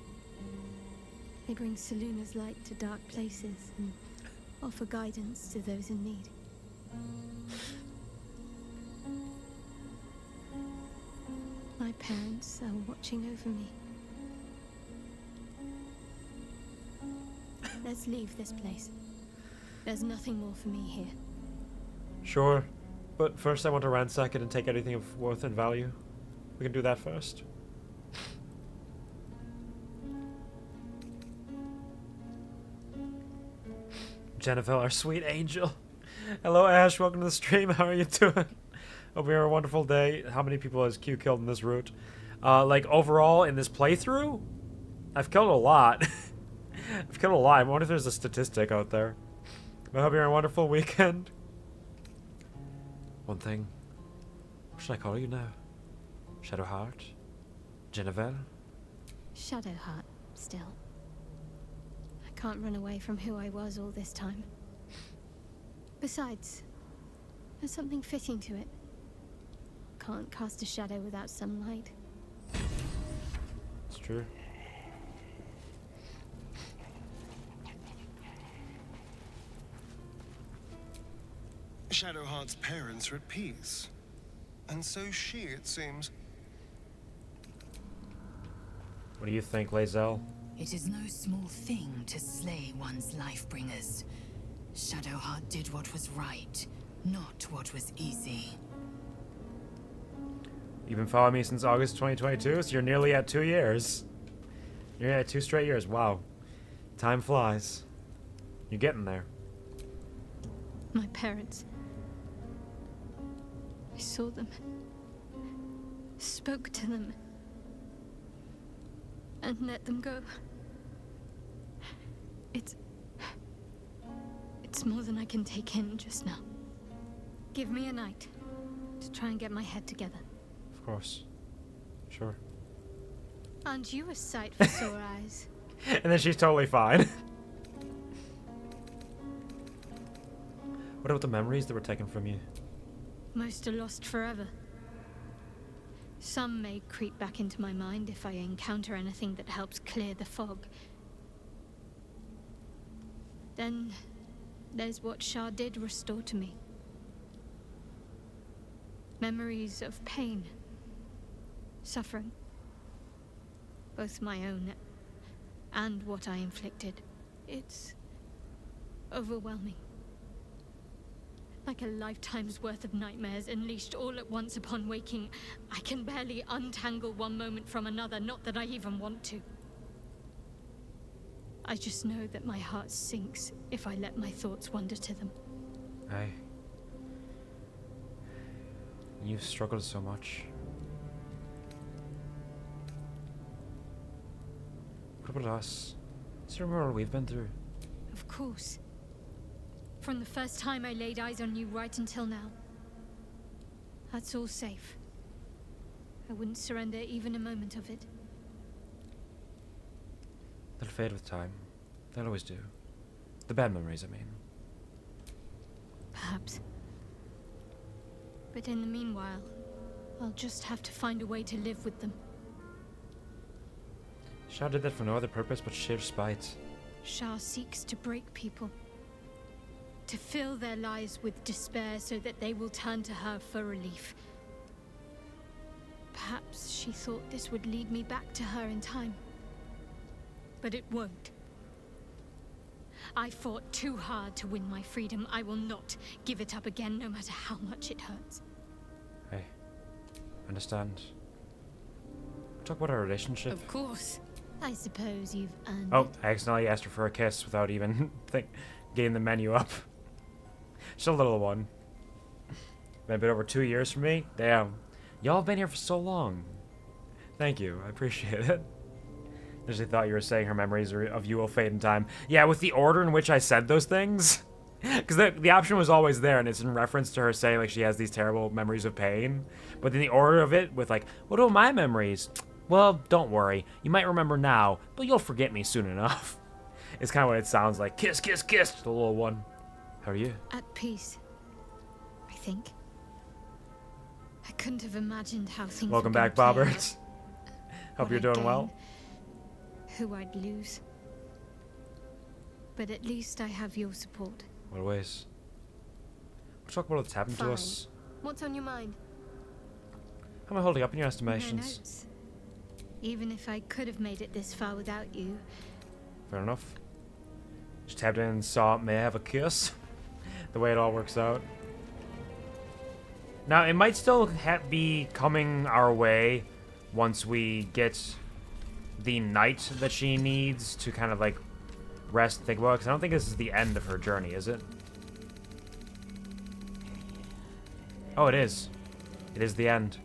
They bring Selûne's light to dark places and offer guidance to those in need. My parents are watching over me. Let's leave this place. There's nothing more for me here. Sure. But first I want to ransack it and take anything of worth and value. We can do that first. Jennifer, our sweet angel. Hello, Ash. Welcome to the stream. How are you doing? Hope you have a wonderful day. How many people has Q killed in this route? Like, overall, in this playthrough? I've killed a lot. I've killed a lot. I wonder if there's a statistic out there. I hope you have a wonderful weekend. One thing. What should I call you now? Shadowheart? Jennifer? Shadowheart, still. I can't run away from who I was all this time. Besides, there's something fitting to it. Can't cast a shadow without sunlight. It's true. Shadowheart's parents are at peace. And so she, it seems. What do you think, Lae'zel? It is no small thing to slay one's life-bringers. Shadowheart did what was right, not what was easy. You've been following me since August 2022, so you're nearly at 2 years. You're at 2 straight years. Wow. Time flies. You're getting there. My parents. I saw them. Spoke to them. And let them go. It's more than I can take in just now. Give me a night to try and get my head together. Of course. Sure. Aren't you a sight for sore eyes? And then she's totally fine. What about the memories that were taken from you? Most are lost forever. Some may creep back into my mind if I encounter anything that helps clear the fog. Then there's what Shah did restore to me. Memories of pain, suffering, both my own and what I inflicted. It's overwhelming. Like a lifetime's worth of nightmares unleashed all at once upon waking. I can barely untangle one moment from another, not that I even want to. I just know that my heart sinks if I let my thoughts wander to them. You've struggled so much. What about us? Do you remember what we've been through? Of course. From the first time I laid eyes on you right until now. That's all safe. I wouldn't surrender even a moment of it. They'll fade with time. They'll always do. The bad memories, I mean. Perhaps. But in the meanwhile, I'll just have to find a way to live with them. Shah did that for no other purpose but sheer spite. Shah seeks to break people. To fill their lives with despair so that they will turn to her for relief. Perhaps she thought this would lead me back to her in time. But it won't. I fought too hard to win my freedom. I will not give it up again, no matter how much it hurts. Hey, understand. Talk about our relationship. Of course. I suppose you've earned Oh, it. I accidentally asked her for a kiss without even getting the menu up. Just a little one. Been a bit over 2 years for me. Damn. Y'all have been here for so long. Thank you. I appreciate it. Initially thought you were saying her memories of you will fade in time. Yeah, with the order in which I said those things. Because the option was always there, and it's in reference to her saying like she has these terrible memories of pain. But then the order of it with like, what are my memories? Well, don't worry. You might remember now, but you'll forget me soon enough. It's kind of what it sounds like. Kiss, kiss, kiss, the little one. How are you? At peace, I think. I couldn't have imagined how things Welcome would back, play out. Bobbert. Hope What you're I'd doing gain, well. Who I'd lose. But at least I have your support. What ways? We'll talk about what's happened to Fine. us. What's on your mind? How am I holding up in your No estimations? notes. Even if I could have made it this far without you. Fair enough. Just tapped in and saw may I have a kiss? The way it all works out. Now, it might still be coming our way once we get the night that she needs to kind of like rest and think about it, because I don't think this is the end of her journey, is it? Oh, it is. It is the end.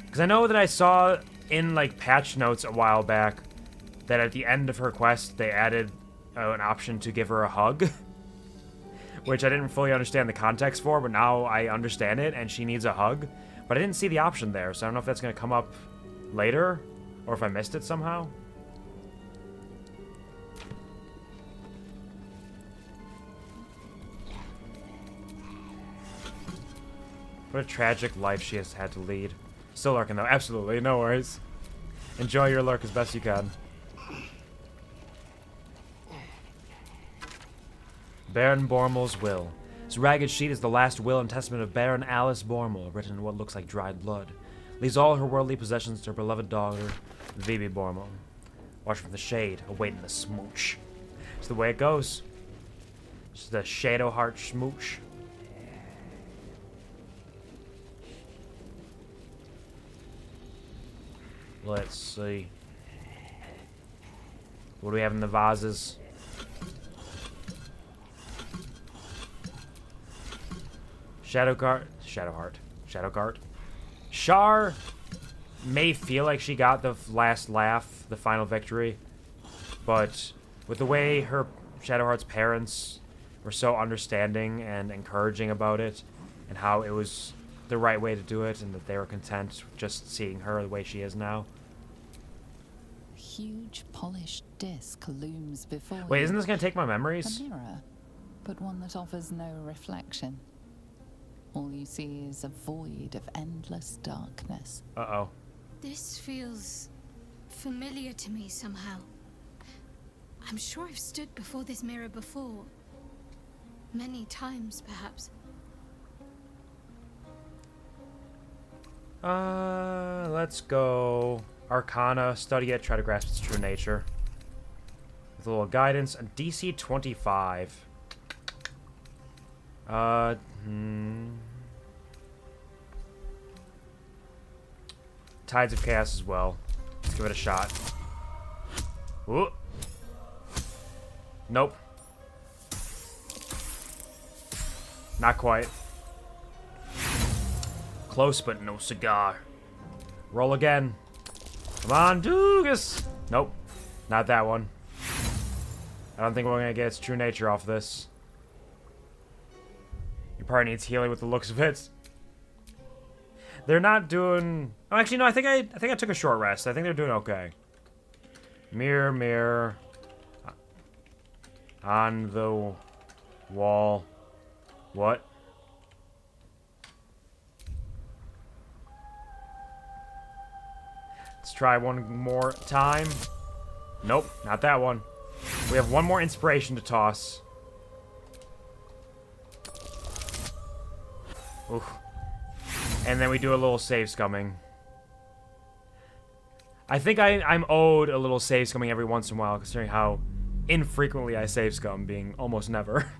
Because I know that I saw in like patch notes a while back that at the end of her quest they added an option to give her a hug. Which I didn't fully understand the context for, but now I understand it, and she needs a hug. But I didn't see the option there, so I don't know if that's going to come up later, or if I missed it somehow. What a tragic life she has had to lead. Still lurking though, absolutely, no worries. Enjoy your lurk as best you can. Baron Bormal's will. This ragged sheet is the last will and testament of Baron Alice Bormal, written in what looks like dried blood. Leaves all her worldly possessions to her beloved daughter, Vivi Bormo. Watch from the shade, awaiting the smooch. It's the way it goes. It's the Shadowheart smooch. Let's see. What do we have in the vases? Shadowheart. Shar may feel like she got the last laugh, the final victory, but with the way her Shadowheart's parents were so understanding and encouraging about it, and how it was the right way to do it, and that they were content just seeing her the way she is now. A huge polished disc looms before Wait, you. isn't this gonna take my memories? A mirror, but one that offers no reflection. All you see is a void of endless darkness. Uh-oh. This feels familiar to me somehow. I'm sure I've stood before this mirror before. Many times, perhaps. Let's go Arcana, study it, try to grasp its true nature. With a little guidance, a DC 25. Tides of Chaos as well. Let's give it a shot. Ooh. Nope. Not quite. Close, but no cigar. Roll again. Come on, DOOGUS! Nope. Not that one. I don't think we're gonna get its true nature off this. Your party needs healing with the looks of it. They're not doing... Oh, actually, no, I think I took a short rest. I think they're doing okay. Mirror, mirror. On the wall. What? Let's try one more time. Nope, not that one. We have one more inspiration to toss. Oof. And then we do a little save scumming. I think I'm owed a little save scumming every once in a while, considering how infrequently I save scum, being almost never.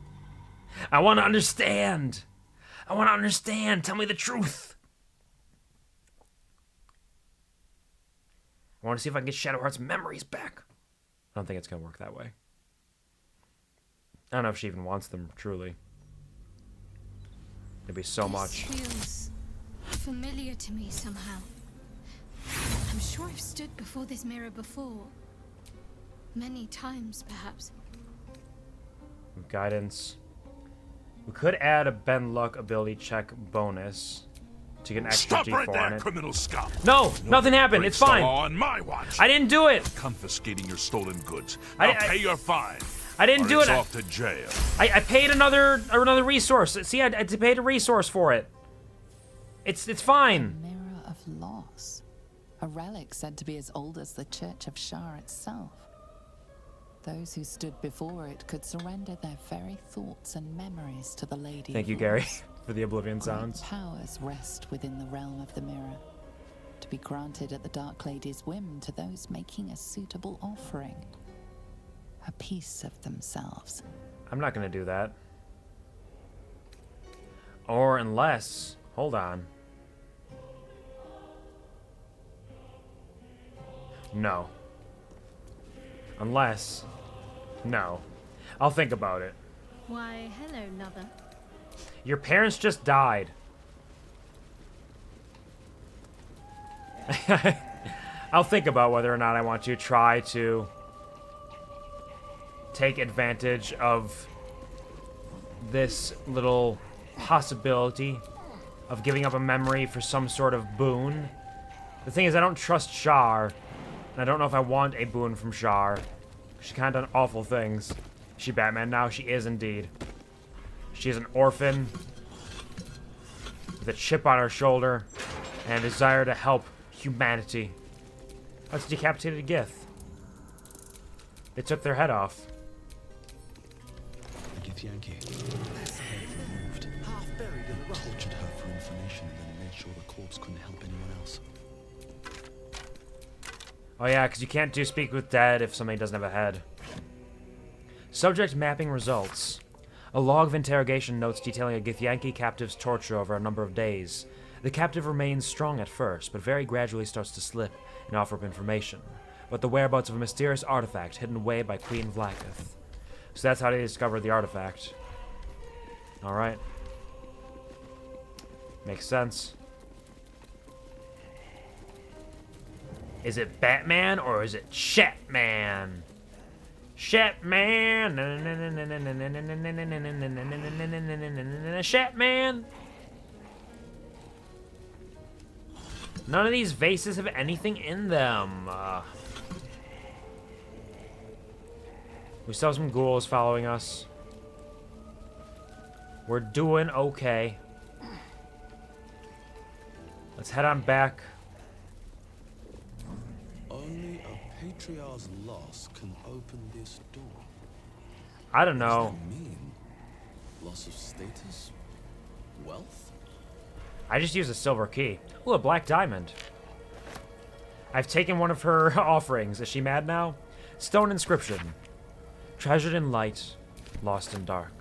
I want to understand. I want to understand. Tell me the truth. I want to see if I can get Shadowheart's memories back. I don't think it's going to work that way. I don't know if she even wants them, truly. It'd be so much. This feels familiar to me somehow. I'm sure I've stood before this mirror before. Many times, perhaps. Guidance. We could add a Ben Luck ability check bonus to get an extra Stop D4 right on there, it. criminal scum! No, nothing happened. It's fine. On my watch. I didn't do it. Confiscating your stolen goods. I'll pay your fine. I didn't do it's it. Off to jail. I paid another resource. See, I paid a resource for it. It's fine. A mirror of loss. A relic said to be as old as the Church of Shar itself. Those who stood before it could surrender their very thoughts and memories to the Lady. Thank you, Gary, for the Oblivion sounds. Powers rest within the realm of the mirror, to be granted at the Dark Lady's whim to those making a suitable offering. A piece of themselves. I'm not going to do that. Or unless... Hold on. No. Unless... No. I'll think about it. Why, hello, lover. Your parents just died. I'll think about whether or not I want to try to take advantage of this little possibility of giving up a memory for some sort of boon. The thing is, I don't trust Shar, and I don't know if I want a boon from Shar. She's kind of done awful things. Is she Batman now? She is indeed. She is an orphan with a chip on her shoulder and a desire to help humanity. That's decapitated Gith. They took their head off. Gith Yankee. Head removed. Half buried in the rubble. Tortured her for information and then made sure the corpse couldn't help anyone else. Oh yeah, because you can't do speak with dead if somebody doesn't have a head. Subject mapping results. A log of interrogation notes detailing a Githyanki captive's torture over a number of days. The captive remains strong at first, but very gradually starts to slip and offer up information. But the whereabouts of a mysterious artifact hidden away by Queen Vlaakith. So that's how they discovered the artifact. Alright. Makes sense. Is it Batman or is it Shatman? Shatman! Shatman! None of these vases have anything in them. We still have some ghouls following us. We're doing okay. Let's head on back. Only a patriarch's loss can open this door. I don't know. What does that mean? Loss of status? Wealth? I just used a silver key. Ooh, a black diamond. I've taken one of her offerings. Is she mad now? Stone inscription. Treasured in light, lost in dark.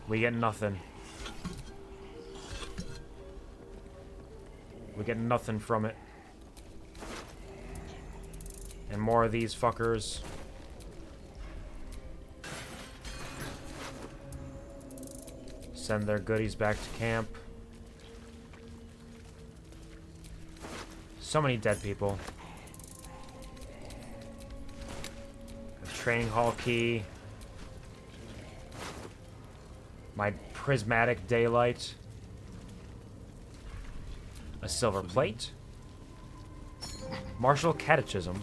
We get nothing. We get nothing from it. And more of these fuckers. Send their goodies back to camp. So many dead people. A training hall key. My prismatic daylight. A silver plate. Martial catechism.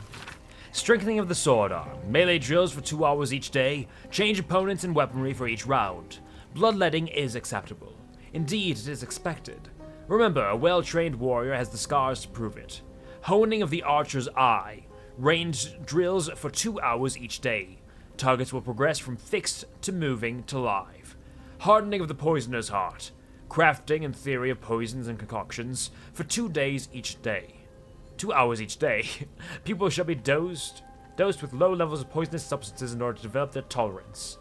Strengthening of the sword arm. Melee drills for 2 hours each day. Change opponents and weaponry for each round. Bloodletting is acceptable. Indeed, it is expected. Remember, a well-trained warrior has the scars to prove it. Honing of the archer's eye. Ranged drills for 2 hours each day. Targets will progress from fixed to moving to live. Hardening of the poisoner's heart. Crafting and theory of poisons and concoctions for 2 days each day. 2 hours each day. People shall be dosed with low levels of poisonous substances in order to develop their tolerance.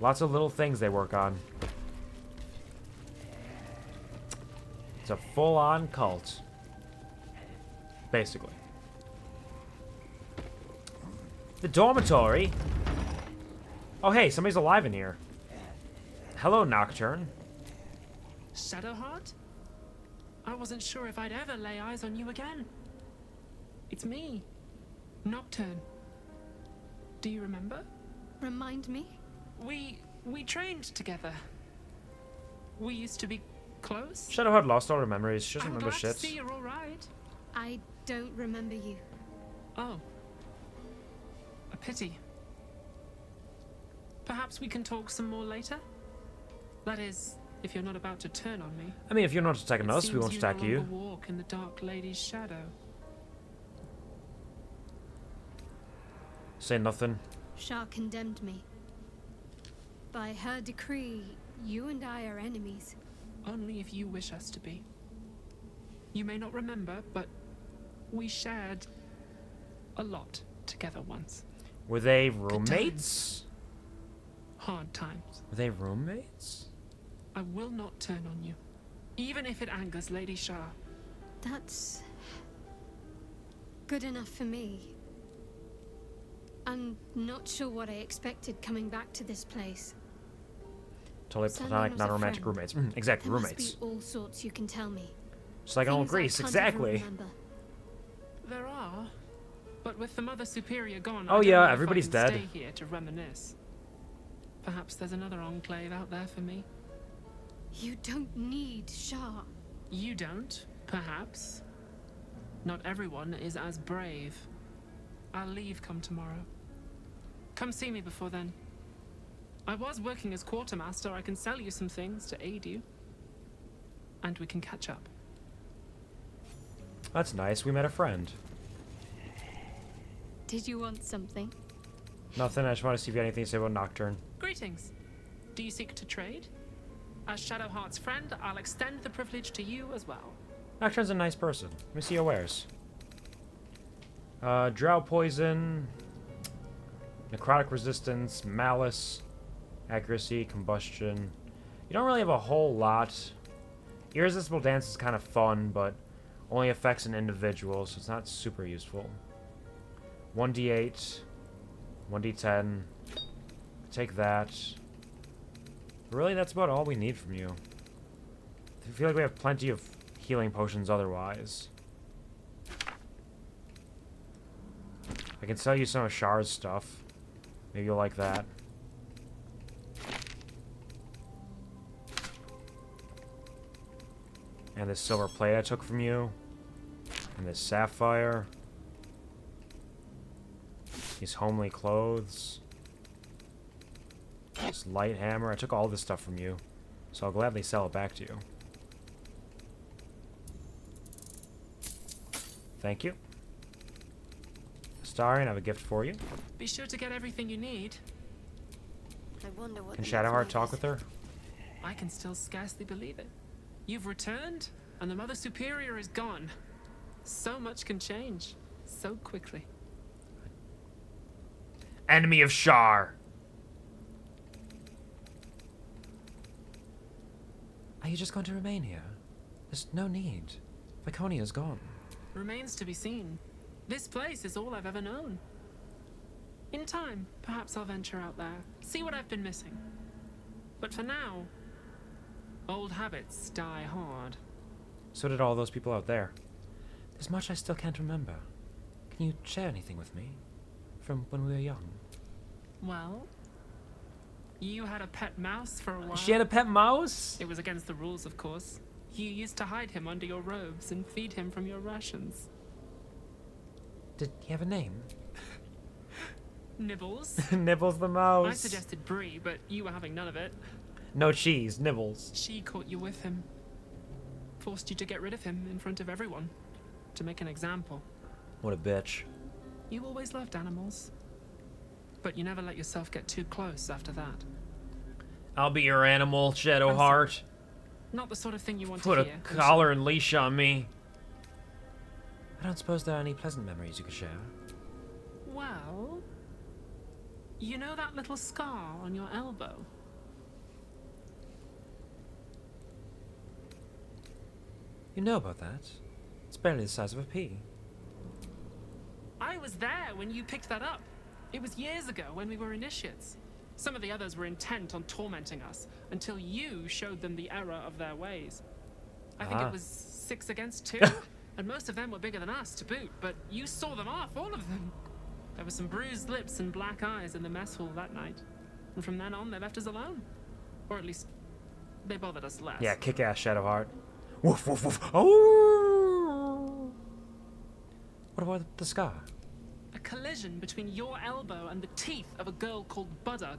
Lots of little things they work on. It's a full-on cult. Basically. The dormitory? Oh hey, somebody's alive in here. Hello, Nocturne. Shadowheart? I wasn't sure if I'd ever lay eyes on you again. It's me, Nocturne. Do you remember? Remind me? We trained together. We used to be close. Shadowheart lost all her memories. She doesn't remember shit. To see you're all right. I don't remember you. Oh. A pity. Perhaps we can talk some more later? That is, if you're not about to turn on me. I mean, if you're not attacking us, we won't attack you. Walk in the Dark Lady's shadow. Say nothing. Shah condemned me. By her decree, you and I are enemies. Only if you wish us to be. You may not remember, but we shared a lot together once. Were they roommates? Hard times. Were they roommates? I will not turn on you, even if it angers Lady Shah. That's good enough for me. I'm not sure what I expected coming back to this place. Totally platonic, non-romantic roommates. Exactly, there roommates. Must be all sorts you can tell me. Just like in old Greece, exactly. There are, but with the Mother Superior gone, oh yeah, everybody's dead. Stay here to reminisce. Perhaps there's another enclave out there for me. You don't need Shah. You don't, perhaps. Not everyone is as brave. I'll leave come tomorrow. Come see me before then. I was working as quartermaster. I can sell you some things to aid you. And we can catch up. That's nice. We met a friend. Did you want something? Nothing. I just want to see if you have anything to say about Nocturne. Greetings. Do you seek to trade? As Shadowheart's friend, I'll extend the privilege to you as well. Nocturne's a nice person. Let me see your wares. Drought poison, necrotic resistance, malice, accuracy, combustion. You don't really have a whole lot. Irresistible dance is kind of fun, but only affects an individual, so it's not super useful. 1d8, 1d10. Take that. Really, that's about all we need from you. I feel like we have plenty of healing potions otherwise. I can sell you some of Char's stuff. Maybe you'll like that. And this silver plate I took from you. And this sapphire. These homely clothes. This light hammer. I took all this stuff from you. So I'll gladly sell it back to you. Thank you. Astarion, I have a gift for you. Be sure to get everything you need. I wonder what Can Shadowheart talk with her? I can still scarcely believe it. You've returned, and the Mother Superior is gone. So much can change, so quickly. Enemy of Shar. Are you just going to remain here? There's no need. Viconia's gone. Remains to be seen. This place is all I've ever known. In time, perhaps I'll venture out there, see what I've been missing. But for now, old habits die hard. So did all those people out there. There's much I still can't remember. Can you share anything with me? From when we were young? Well, you had a pet mouse for a while. She had a pet mouse? It was against the rules, of course. You used to hide him under your robes and feed him from your rations. Did he have a name? Nibbles. Nibbles the mouse. I suggested Brie, but you were having none of it. No cheese, Nibbles. She caught you with him. Forced you to get rid of him in front of everyone. To make an example. What a bitch. You always loved animals. But you never let yourself get too close after that. I'll be your animal, Shadowheart. Not the sort of thing you want Put to a hear. collar and leash on me. I don't suppose there are any pleasant memories you could share. Well, you know that little scar on your elbow? You know about that? It's barely the size of a pea. I was there when you picked that up. It was years ago when we were initiates. Some of the others were intent on tormenting us until you showed them the error of their ways. I think it was 6 against 2, and most of them were bigger than us to boot, but you saw them off, all of them. There were some bruised lips and black eyes in the mess hall that night, and from then on they left us alone. Or at least, they bothered us less. Yeah, kick-ass Shadowheart. Woof, woof, woof. Oh! What about the scar? A collision between your elbow and the teeth of a girl called Baldur.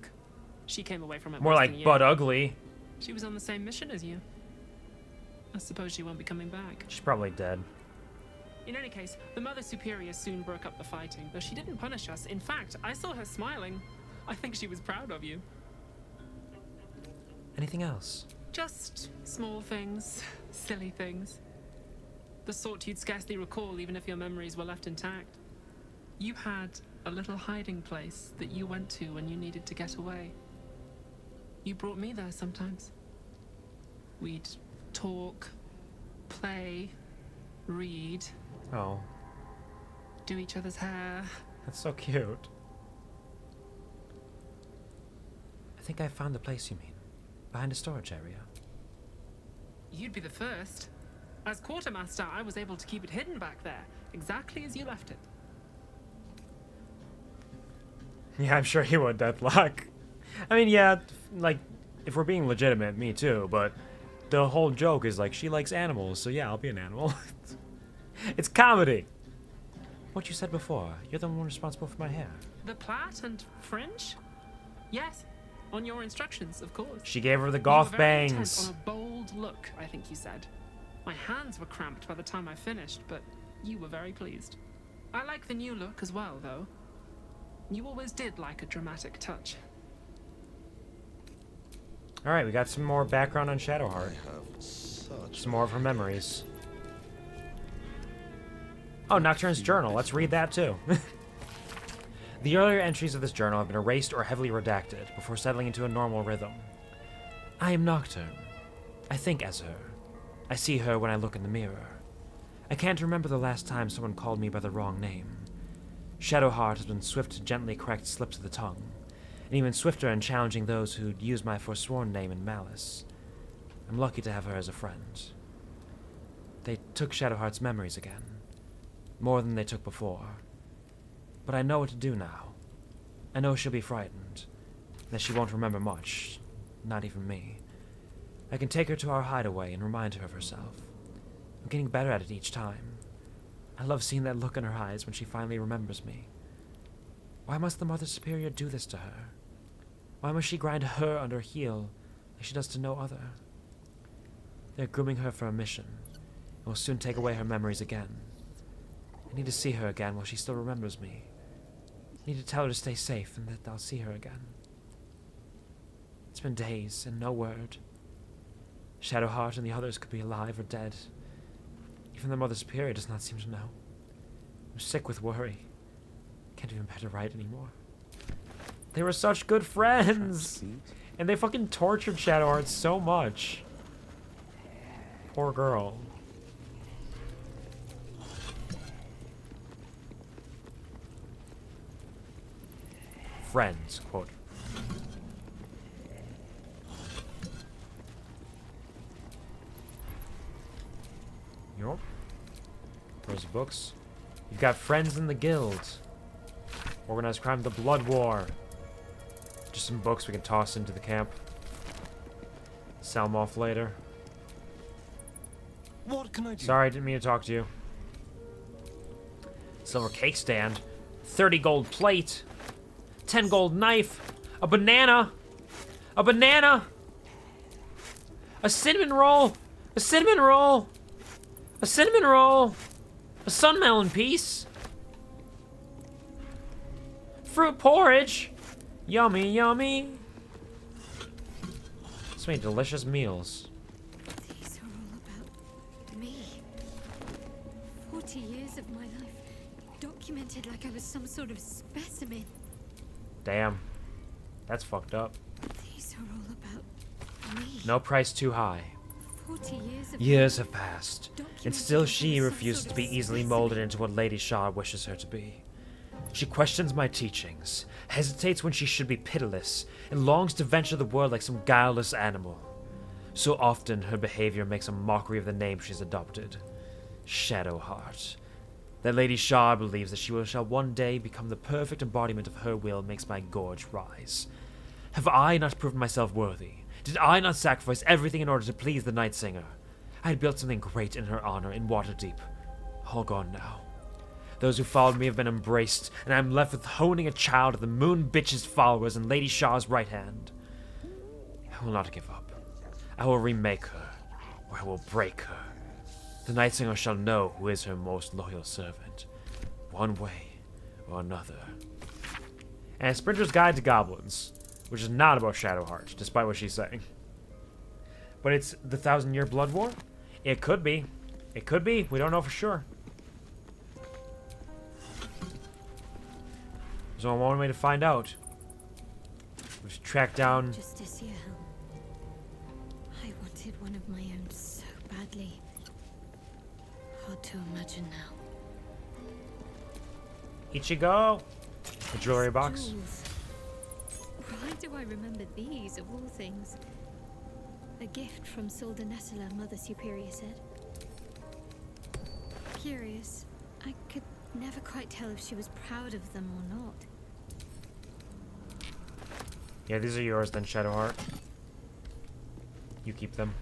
She came away from it More like Bud Ugly. She was on the same mission as you. I suppose she won't be coming back. She's probably dead. In any case, the Mother Superior soon broke up the fighting, though she didn't punish us. In fact, I saw her smiling. I think she was proud of you. Anything else? Just small things, silly things. The sort you'd scarcely recall even if your memories were left intact. You had a little hiding place that you went to when you needed to get away. You brought me there sometimes. We'd talk, play, read. Oh. Do each other's hair. That's so cute. I think I found the place you mean. Behind a storage area. You'd be the first. As quartermaster, I was able to keep it hidden back there, exactly as you left it. Yeah, I'm sure he would, Deathlock. I mean, yeah, like, if we're being legitimate, me too, but the whole joke is like, she likes animals, so yeah, I'll be an animal. It's comedy! What you said before, you're the one responsible for my hair. The plait and fringe? Yes, on your instructions, of course. She gave her the goth You were very intent bangs. on a bold look, I think you said. My hands were cramped by the time I finished, but you were very pleased. I like the new look as well, though. You always did like a dramatic touch. Alright, we got some more background on Shadowheart. Some more of her memories. Oh, Nocturne's journal. Let's read that too. The earlier entries of this journal have been erased or heavily redacted before settling into a normal rhythm. I am Nocturne. I think as her. I see her when I look in the mirror. I can't remember the last time someone called me by the wrong name. Shadowheart has been swift to gently correct slips of the tongue, and even swifter in challenging those who'd use my forsworn name in malice. I'm lucky to have her as a friend. They took Shadowheart's memories again, more than they took before. But I know what to do now. I know she'll be frightened, that she won't remember much, not even me. I can take her to our hideaway and remind her of herself. I'm getting better at it each time. I love seeing that look in her eyes when she finally remembers me. Why must the Mother Superior do this to her? Why must she grind her under heel like she does to no other? They're grooming her for a mission, and will soon take away her memories again. I need to see her again while she still remembers me. I need to tell her to stay safe and that I'll see her again. It's been days and no word. Shadowheart and the others could be alive or dead. Even the Mother Superior does not seem to know. I'm sick with worry. Can't even bear to write anymore. They were such good friends! And they fucking tortured Shadowheart so much. Poor girl. Friends, quote. Yup. Where's the books? You've got friends in the guild. Organized crime, the blood war. Just some books we can toss into the camp. Sell them off later. What can I do? Sorry, I didn't mean to talk to you. Silver cake stand. 30 gold plate. 10 gold knife. A banana. A banana. A cinnamon roll. A cinnamon roll. A cinnamon roll. A sunmelon piece. Fruit porridge. Yummy, yummy. So many delicious meals. These are all about me. 40 years of my life documented like I was some sort of specimen. Damn. That's fucked up. These are all about me. No price too high. 40 years of Years have passed, and still she refuses to be easily molded into what Lady Shah wishes her to be. She questions my teachings, hesitates when she should be pitiless, and longs to venture the world like some guileless animal. So often her behavior makes a mockery of the name she's adopted. Shadowheart. That Lady Shah believes that she shall one day become the perfect embodiment of her will makes my gorge rise. Have I not proven myself worthy? Did I not sacrifice everything in order to please the Night Singer? I had built something great in her honor in Waterdeep. All gone now. Those who followed me have been embraced, and I am left with honing a child of the Moon Bitch's followers and Lady Shah's right hand. I will not give up. I will remake her, or I will break her. The Night Singer shall know who is her most loyal servant, one way or another. And Sprinter's Guide to Goblins, which is not about Shadowheart, despite what she's saying. But it's the 1,000-Year Blood War? It could be. It could be. We don't know for sure. There's only one way to find out. We should track down... Justicia Helm. I wanted one of my own so badly. Hard to imagine now. Ichigo! The jewelry box. Jewels. Why do I remember these, of all things? A gift from Soldanessala, Mother Superior said. Curious. I could never quite tell if she was proud of them or not. Yeah, these are yours then, Shadowheart. You keep them.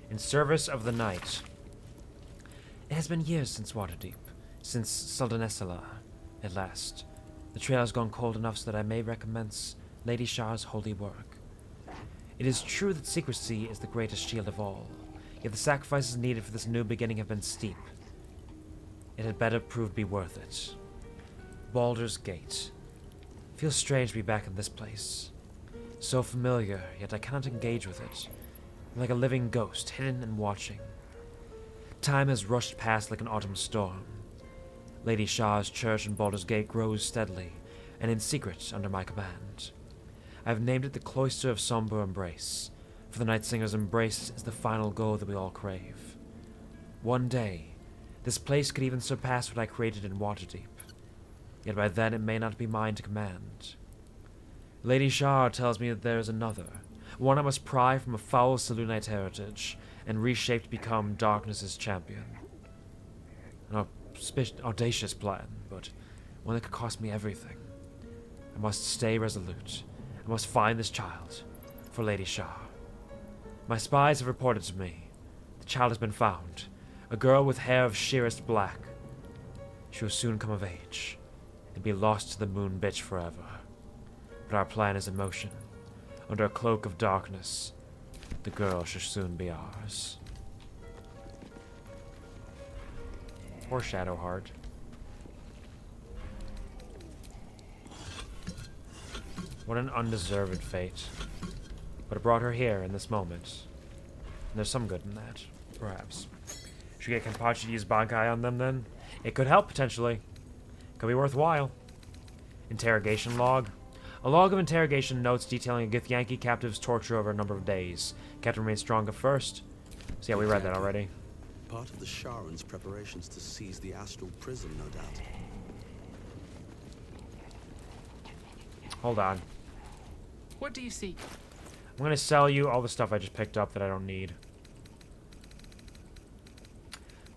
In service of the night. It has been years since Waterdeep. Since Soldanessala, at last. The trail has gone cold enough so that I may recommence Lady Shah's holy work. It is true that secrecy is the greatest shield of all, yet the sacrifices needed for this new beginning have been steep. It had better prove to be worth it. Baldur's Gate. Feels strange to be back in this place. So familiar, yet I cannot engage with it. I'm like a living ghost, hidden and watching. Time has rushed past like an autumn storm. Lady Shah's church in Baldur's Gate grows steadily, and in secret under my command. I have named it the Cloister of Sombre Embrace, for the Night Singer's embrace is the final goal that we all crave. One day, this place could even surpass what I created in Waterdeep, yet by then it may not be mine to command. Lady Shah tells me that there is another, one I must pry from a foul Selûnite heritage, and reshape to become darkness's champion. An audacious plan, but one that could cost me everything. I must stay resolute. I must find this child, for Lady Shah. My spies have reported to me. The child has been found, a girl with hair of sheerest black. She will soon come of age, and be lost to the moon bitch forever. But our plan is in motion. Under a cloak of darkness, the girl shall soon be ours. Poor Shadowheart. What an undeserved fate. But it brought her here in this moment. And there's some good in that, perhaps. Should we get Kenpachi to use Bankai on them then? It could help, potentially. Could be worthwhile. Interrogation log. A log of interrogation notes detailing a Githyanki captive's torture over a number of days. Captain remains strong at first. So yeah, we read that already. Part of the Sharon's preparations to seize the astral prison, no doubt. Hold on. What do you seek? I'm gonna sell you all the stuff I just picked up that I don't need.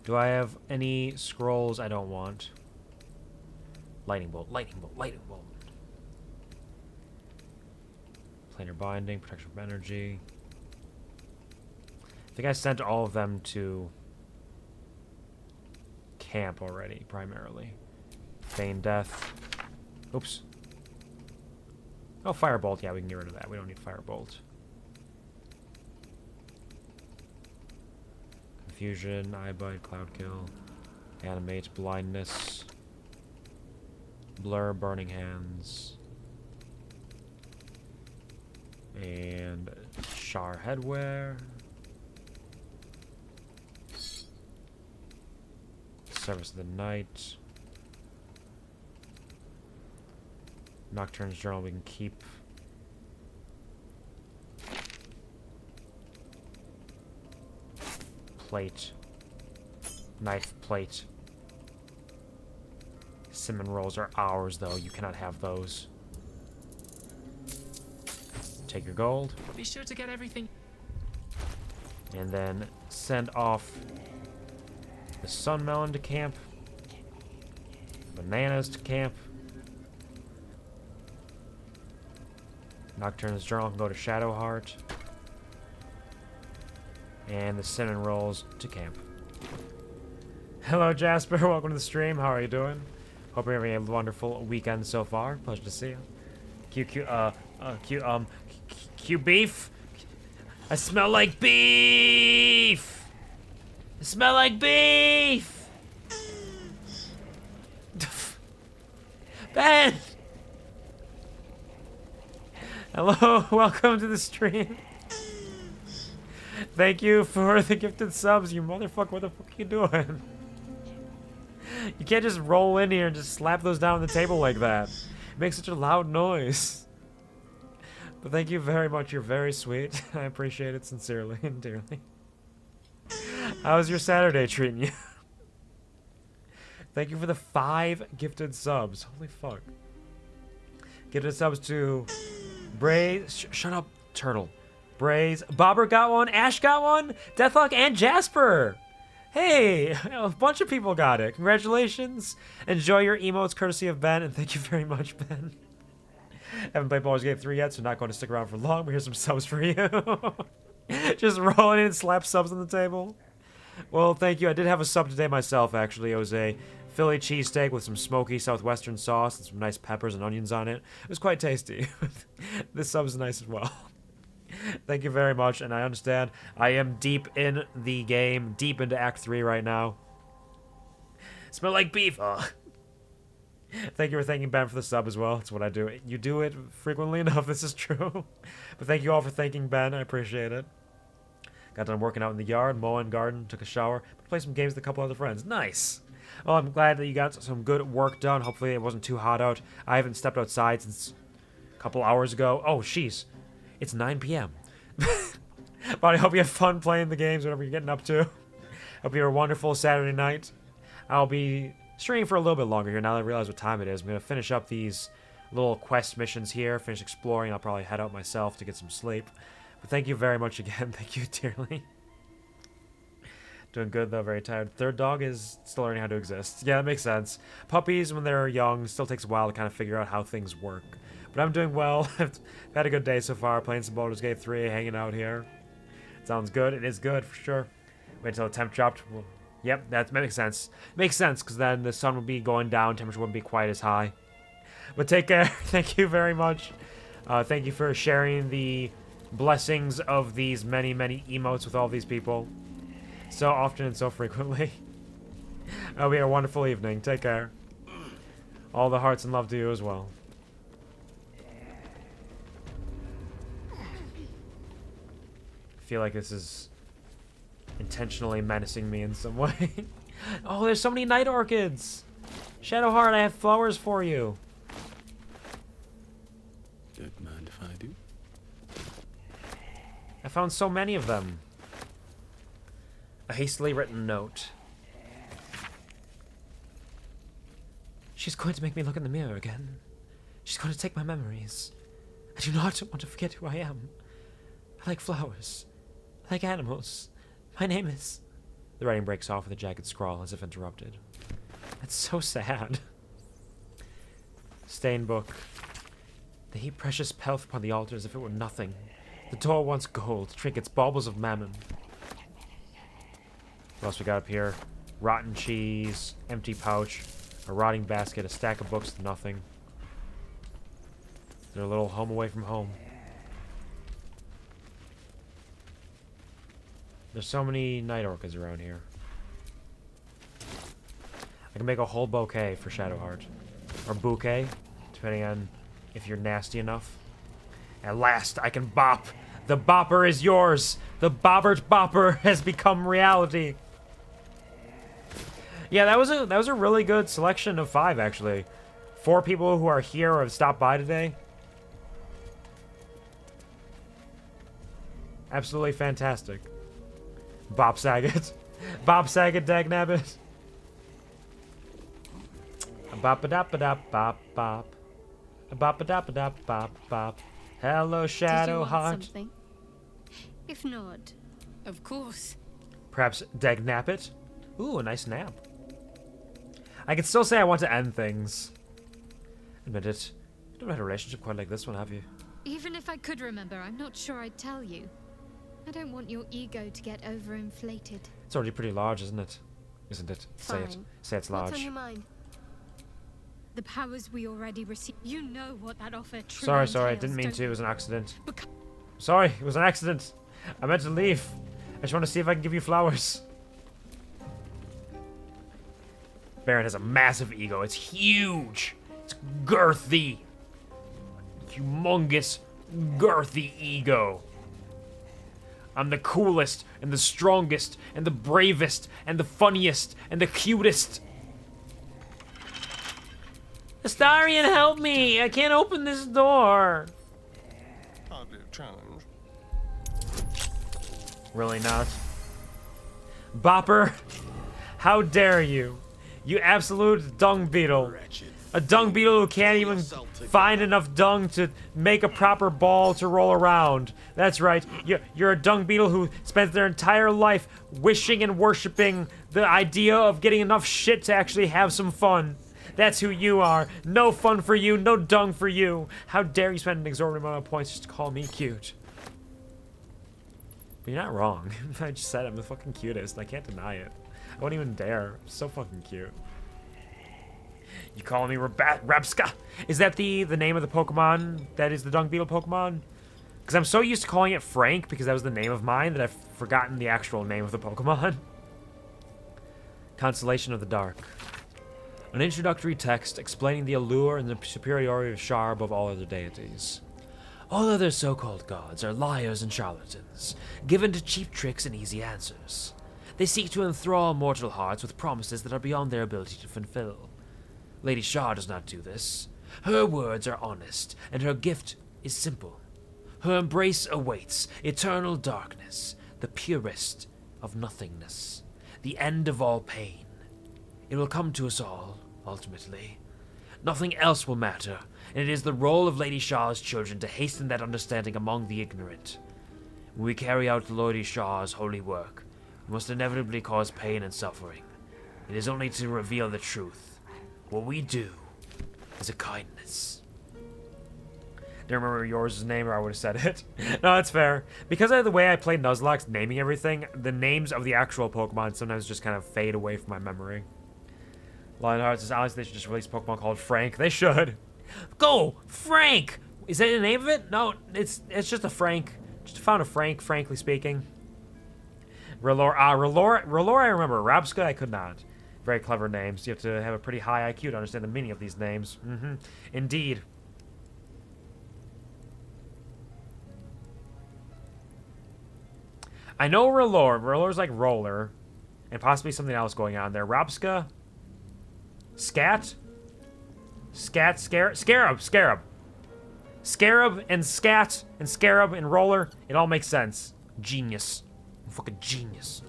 Do I have any scrolls I don't want? Lightning bolt, lightning bolt, lightning bolt. Planar binding, protection from energy. I think I sent all of them to camp already, primarily. Feign death. Oops. Oh, firebolt. Yeah, we can get rid of that. We don't need firebolt. Confusion, eye bite, cloud kill, animate, blindness, blur, burning hands, and Shar headwear. Service of the night. Nocturne's journal we can keep. Plate. Knife plate. Cinnamon rolls are ours, though. You cannot have those. Take your gold. Be sure to get everything. And then send off the Sunmelon to camp. Bananas to camp. Nocturne's journal can go to Shadowheart. And the cinnamon rolls to camp. Hello, Jasper. Welcome to the stream. How are you doing? Hope you're having a wonderful weekend so far. Pleasure to see you. Q beef? I smell like beef! I smell like beef! Ben! Hello, welcome to the stream. Thank you for the gifted subs, you motherfucker. What the fuck are you doing? You can't just roll in here and just slap those down on the table like that. It makes such a loud noise. But thank you very much. You're very sweet. I appreciate it sincerely and dearly. How's your Saturday treating you? Thank you for the 5 gifted subs. Holy fuck. Gifted subs to Braze. Shut up, Turtle. Braze. Bobber got one. Ash got one. Deathlock and Jasper. Hey, a bunch of people got it. Congratulations. Enjoy your emotes courtesy of Ben, and thank you very much, Ben. Haven't played Baldur's Gate 3 yet, so not going to stick around for long, but here's some subs for you. Just rolling in and slap subs on the table. Well, thank you. I did have a sub today myself, actually. It was a Philly cheesesteak with some smoky southwestern sauce and some nice peppers and onions on it. It was quite tasty. This sub is nice as well. Thank you very much, and I understand I am deep in the game, deep into Act 3 right now. Smell like beef. Ugh. Thank you for thanking Ben for the sub as well. That's what I do. You do it frequently enough. This is true. But thank you all for thanking Ben. I appreciate it. Got done working out in the yard, mowing garden, took a shower, played some games with a couple other friends. Nice. Well, I'm glad that you got some good work done. Hopefully it wasn't too hot out. I haven't stepped outside since a couple hours ago. Oh, jeez. It's 9 p.m. But I hope you have fun playing the games, whatever you're getting up to. Hope you have a wonderful Saturday night. I'll be streaming for a little bit longer here now that I realize what time it is. I'm going to finish up these little quest missions here, finish exploring. I'll probably head out myself to get some sleep. But thank you very much again. Thank you dearly. Doing good, though. Very tired. Third dog is still learning how to exist. Yeah, that makes sense. Puppies, when they're young, still takes a while to kind of figure out how things work. But I'm doing well. I've had a good day so far, playing some Baldur's Gate 3, hanging out here. Sounds good. It is good, for sure. Wait until the temp dropped. Well, yep, that makes sense. Makes sense, because then the sun would be going down, temperature wouldn't be quite as high. But take care. Thank you very much. Thank you for sharing the blessings of these many, many emotes with all these people. So often and so frequently. We have a wonderful evening. Take care. All the hearts and love to you as well. I feel like this is intentionally menacing me in some way. Oh, there's so many night orchids! Shadowheart, I have flowers for you. Don't mind if I do. I found so many of them. A hastily written note. She's going to make me look in the mirror again. She's going to take my memories. I do not want to forget who I am. I like flowers. I like animals. My name is... The writing breaks off with a jagged scrawl as if interrupted. That's so sad. Stained book. They heap precious pelf upon the altar as if it were nothing. The door wants gold, trinkets, baubles of mammon. What else we got up here? Rotten cheese, empty pouch, a rotting basket, a stack of books, nothing. Their little home away from home. There's so many night orchids around here. I can make a whole bouquet for Shadowheart. Or bouquet, depending on if you're nasty enough. At last, I can bop. The bopper is yours. The bobbert bopper has become reality. Yeah, that was a really good selection of 5, actually. 4 people who are here or have stopped by today. Absolutely fantastic. Bob Saget. Bob Saget, dagnabbit. Bop-a-dop-a-dop-bop bop. Bop-a-dop-a-dop-bop bop. Hello, Shadowheart. Something? If not, of course. Perhaps dagnabbit? Ooh, a nice nap. I can still say I want to end things. Admit it. You haven't had a relationship quite like this one, have you? even if I could remember, I'm not sure I'd tell you. I don't want your ego to get overinflated. It's already pretty large, isn't it? Isn't it? Say it. Fine. Say it's large. What's on your mind? The powers we already receive. You know what that offer truly Sorry, I didn't mean to. It was an accident. Sorry, it was an accident. I meant to leave. I just want to see if I can give you flowers. Baron has a massive ego. It's huge. It's girthy. Humongous, girthy ego. I'm the coolest, and the strongest, and the bravest, and the funniest, and the cutest. Astarion, help me! I can't open this door. Hardly a challenge. Really not. Bopper, how dare you? You absolute dung beetle. A dung beetle who can't even find enough dung to make a proper ball to roll around. That's right, you're a dung beetle who spends their entire life wishing and worshipping the idea of getting enough shit to actually have some fun. That's who you are. No fun for you, no dung for you. How dare you spend an exorbitant amount of points just to call me cute? But you're not wrong. I just said I'm the fucking cutest. I can't deny it. I won't even dare. I'm so fucking cute. You calling me Rabska? Is that the name of the Pokemon that is the Dung Beetle Pokemon? Because I'm so used to calling it Frank because that was the name of mine that I've forgotten the actual name of the Pokemon. Constellation of the Dark. An introductory text explaining the allure and the superiority of Shar above all other deities. All other so-called gods are liars and charlatans, given to cheap tricks and easy answers. They seek to enthrall mortal hearts with promises that are beyond their ability to fulfill. Lady Shar does not do this. Her words are honest, and her gift is simple. Her embrace awaits eternal darkness, the purest of nothingness, the end of all pain. It will come to us all, ultimately. Nothing else will matter, and it is the role of Lady Shar's children to hasten that understanding among the ignorant. When we carry out Lady Shar's holy work, we must inevitably cause pain and suffering. It is only to reveal the truth. What we do is a kindness. Didn't remember yours' name or I would have said it. No, that's fair. Because of the way I played Nuzlocke naming everything, the names of the actual Pokemon sometimes just kind of fade away from my memory. Lionheart says, Alex, they should just release a Pokemon called Frank. They should. Go! Frank! Is that the name of it? No, it's just a Frank. Just found a Frank, frankly speaking. R'hllora, I remember. Rabska, I could not. Very clever names. You have to have a pretty high IQ to understand the meaning of these names. Indeed. I know R'hllora. R'hllора's like roller. And possibly something else going on there. Rabska? Scat? Scat, Scarab. Scarab and Scat and Scarab and Roller. It all makes sense. Genius. I'm fucking genius.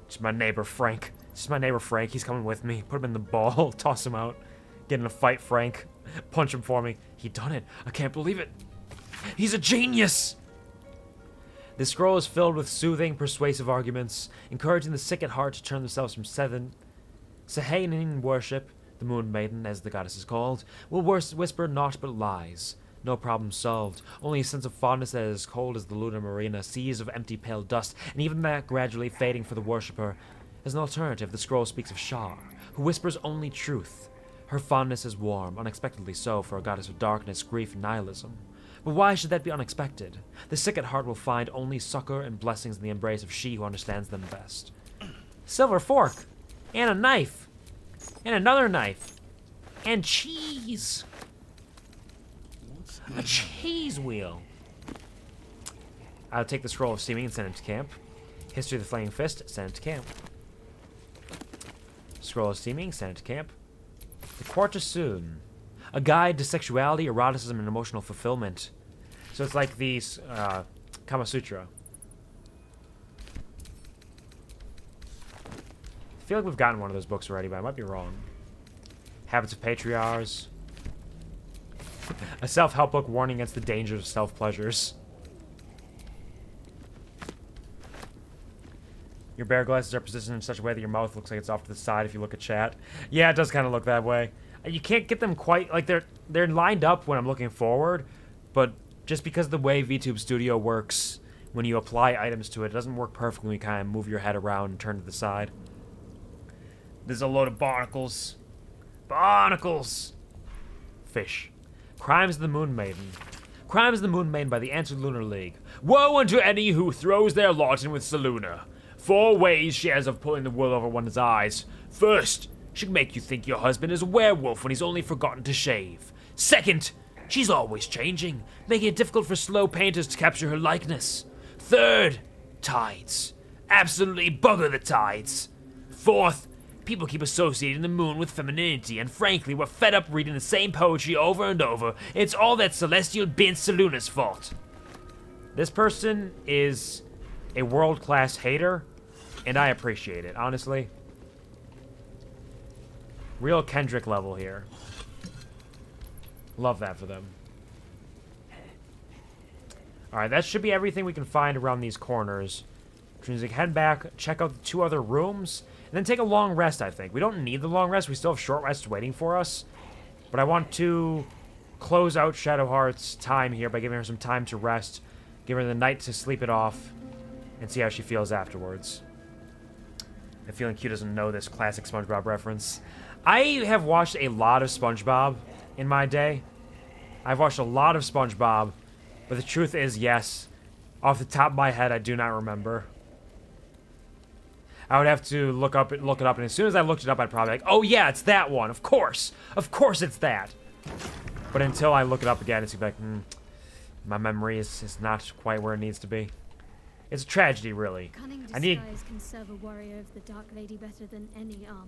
Just my neighbor Frank. Just my neighbor Frank. He's coming with me. Put him in the ball. Toss him out. Get in a fight, Frank. Punch him for me. He done it. I can't believe it. He's a genius. This scroll is filled with soothing, persuasive arguments, encouraging the sick at heart to turn themselves from Sahanin worship, the Moon Maiden, as the goddess is called, will whisper naught but lies. No problem solved. Only a sense of fondness that is as cold as the lunar marina, seas of empty pale dust, and even that gradually fading for the worshipper. As an alternative, the scroll speaks of Shar, who whispers only truth. Her fondness is warm, unexpectedly so for a goddess of darkness, grief, and nihilism. But why should that be unexpected? The sick at heart will find only succor and blessings in the embrace of she who understands them best. Silver fork! And a knife! And another knife! And cheese! A cheese wheel! I'll take the scroll of seeming and send it to camp. History of the Flaming Fist, send it to camp. Scroll of seeming, send it to camp. The Quartasoon. A guide to sexuality, eroticism, and emotional fulfillment. So it's like the Kama Sutra. I feel like we've gotten one of those books already, but I might be wrong. Habits of Patriarchs. A self-help book warning against the dangers of self-pleasures. Your bear glasses are positioned in such a way that your mouth looks like it's off to the side if you look at chat. Yeah, it does kind of look that way. You can't get them quite, like, they're lined up when I'm looking forward, but just because the way VTube Studio works, when you apply items to it, it doesn't work perfectly when you kind of move your head around and turn to the side. There's a load of barnacles. Barnacles! Fish. Crimes of the Moon Maiden. Crimes of the Moon Maiden by the Answered Lunar League. Woe unto any who throws their lot in with Selûne. 4 ways she has of pulling the wool over one's eyes. First, she can make you think your husband is a werewolf when he's only forgotten to shave. Second, she's always changing, making it difficult for slow painters to capture her likeness. Third, tides. Absolutely bugger the tides. Fourth, people keep associating the moon with femininity, and frankly, we're fed up reading the same poetry over and over. It's all that celestial bin Selûne's fault. This person is a world-class hater, and I appreciate it, honestly. Real Kendrick level here. Love that for them. Alright, that should be everything we can find around these corners. Which means we can head back, check out the 2 other rooms, and then take a long rest, I think. We don't need the long rest. We still have short rests waiting for us. But I want to close out Shadowheart's time here by giving her some time to rest, give her the night to sleep it off, and see how she feels afterwards. I have a feeling Q doesn't know this classic SpongeBob reference. I have watched a lot of SpongeBob in my day. I've watched a lot of SpongeBob, but the truth is, yes, off the top of my head, I do not remember. I would have to look it up, and as soon as I looked it up, I'd probably be like, oh yeah, it's that one. Of course it's that. But until I look it up again, it's like, my memory is not quite where it needs to be. It's a tragedy, really. Cunning disguise can serve a warrior of the Dark Lady better than any armor.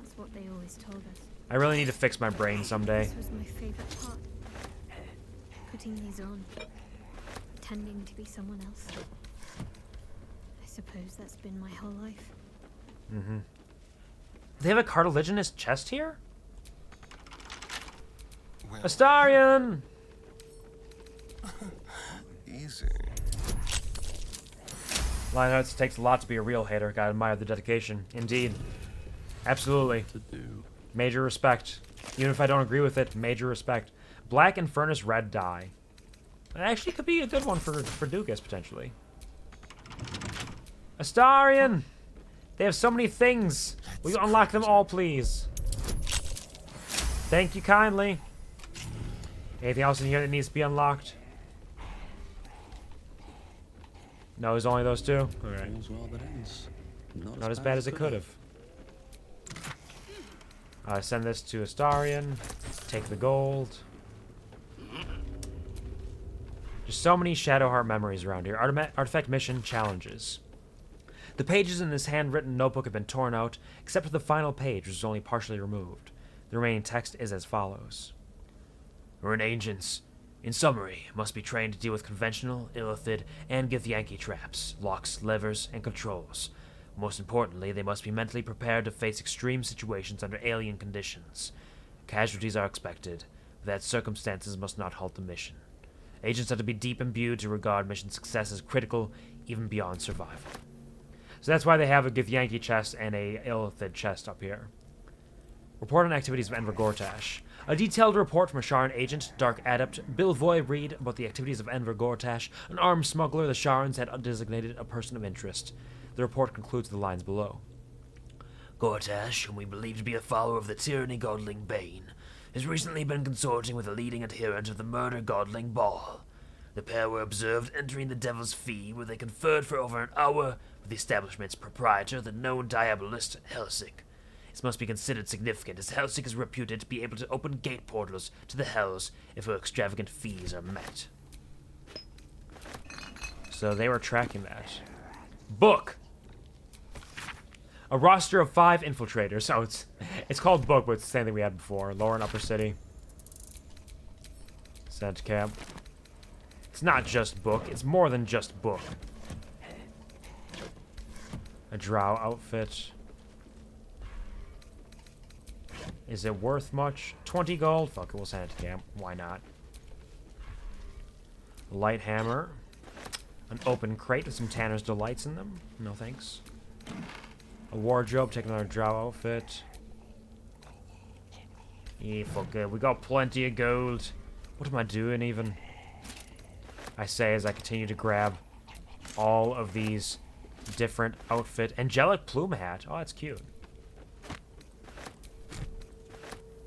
That's what they always told us. I really need to fix my brain someday. This was my favorite part. Putting these on. Pretending to be someone else. I suppose that's been my whole life. Mm-hmm. They have a cartilaginous chest here? Well, Astarion! Easy. Lionhearts takes a lot to be a real hater. Gotta admire the dedication. Indeed. Absolutely. Major respect. Even if I don't agree with it, major respect. Black and furnace red dye. That actually could be a good one for DOOGUS, potentially. Astarion! They have so many things. Will you unlock them all, please? Thank you kindly. Anything else in here that needs to be unlocked? No, it's only those two? Alright. Not as bad as it could have. Send this to Astarion. Take the gold. There's so many Shadowheart memories around here. Artifact mission challenges. The pages in this handwritten notebook have been torn out, except for the final page, which is only partially removed. The remaining text is as follows. We're agents. In summary, must be trained to deal with conventional, illithid, and Githyanki traps, locks, levers, and controls. Most importantly, they must be mentally prepared to face extreme situations under alien conditions. Casualties are expected, but that circumstances must not halt the mission. Agents are to be deep imbued to regard mission success as critical, even beyond survival. So that's why they have a Githyanki chest and a illithid chest up here. Report on activities of Enver Gortash. A detailed report from a Sharan agent, Dark Adept, Bilvoy read about the activities of Enver Gortash, an armed smuggler the Sharans had designated a person of interest. The report concludes the lines below. Gortash, whom we believe to be a follower of the tyranny godling Bane, has recently been consorting with a leading adherent of the murder godling Baal. The pair were observed entering the Devil's Fee, where they conferred for over an hour with the establishment's proprietor, the known diabolist Helsik. This must be considered significant, as Helsik is reputed to be able to open gate portals to the Hells if her extravagant fees are met. So they were tracking that. Book! A roster of 5 infiltrators. So it's called Book, but it's the same thing we had before. Lower and Upper City. Sent to camp. It's not just Book. It's more than just Book. A drow outfit. Is it worth much? 20 gold? Fuck it, we'll send it to camp. Why not? A light hammer. An open crate with some Tanner's Delights in them. No thanks. A wardrobe, take another drow outfit. Yeah, fuck it. We got plenty of gold. What am I doing even? I say as I continue to grab all of these different outfit. Angelic plume hat. Oh, that's cute.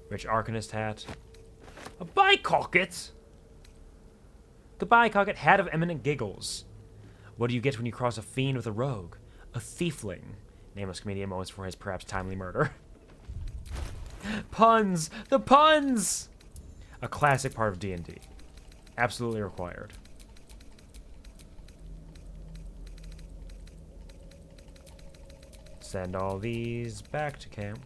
Rich Arcanist hat. A Bicocket! Goodbye, Cocket. Hat of Eminent Giggles. What do you get when you cross a fiend with a rogue? A thiefling. Nameless comedian moments for his perhaps timely murder. Puns! The puns! A classic part of D&D. Absolutely required. Send all these back to camp.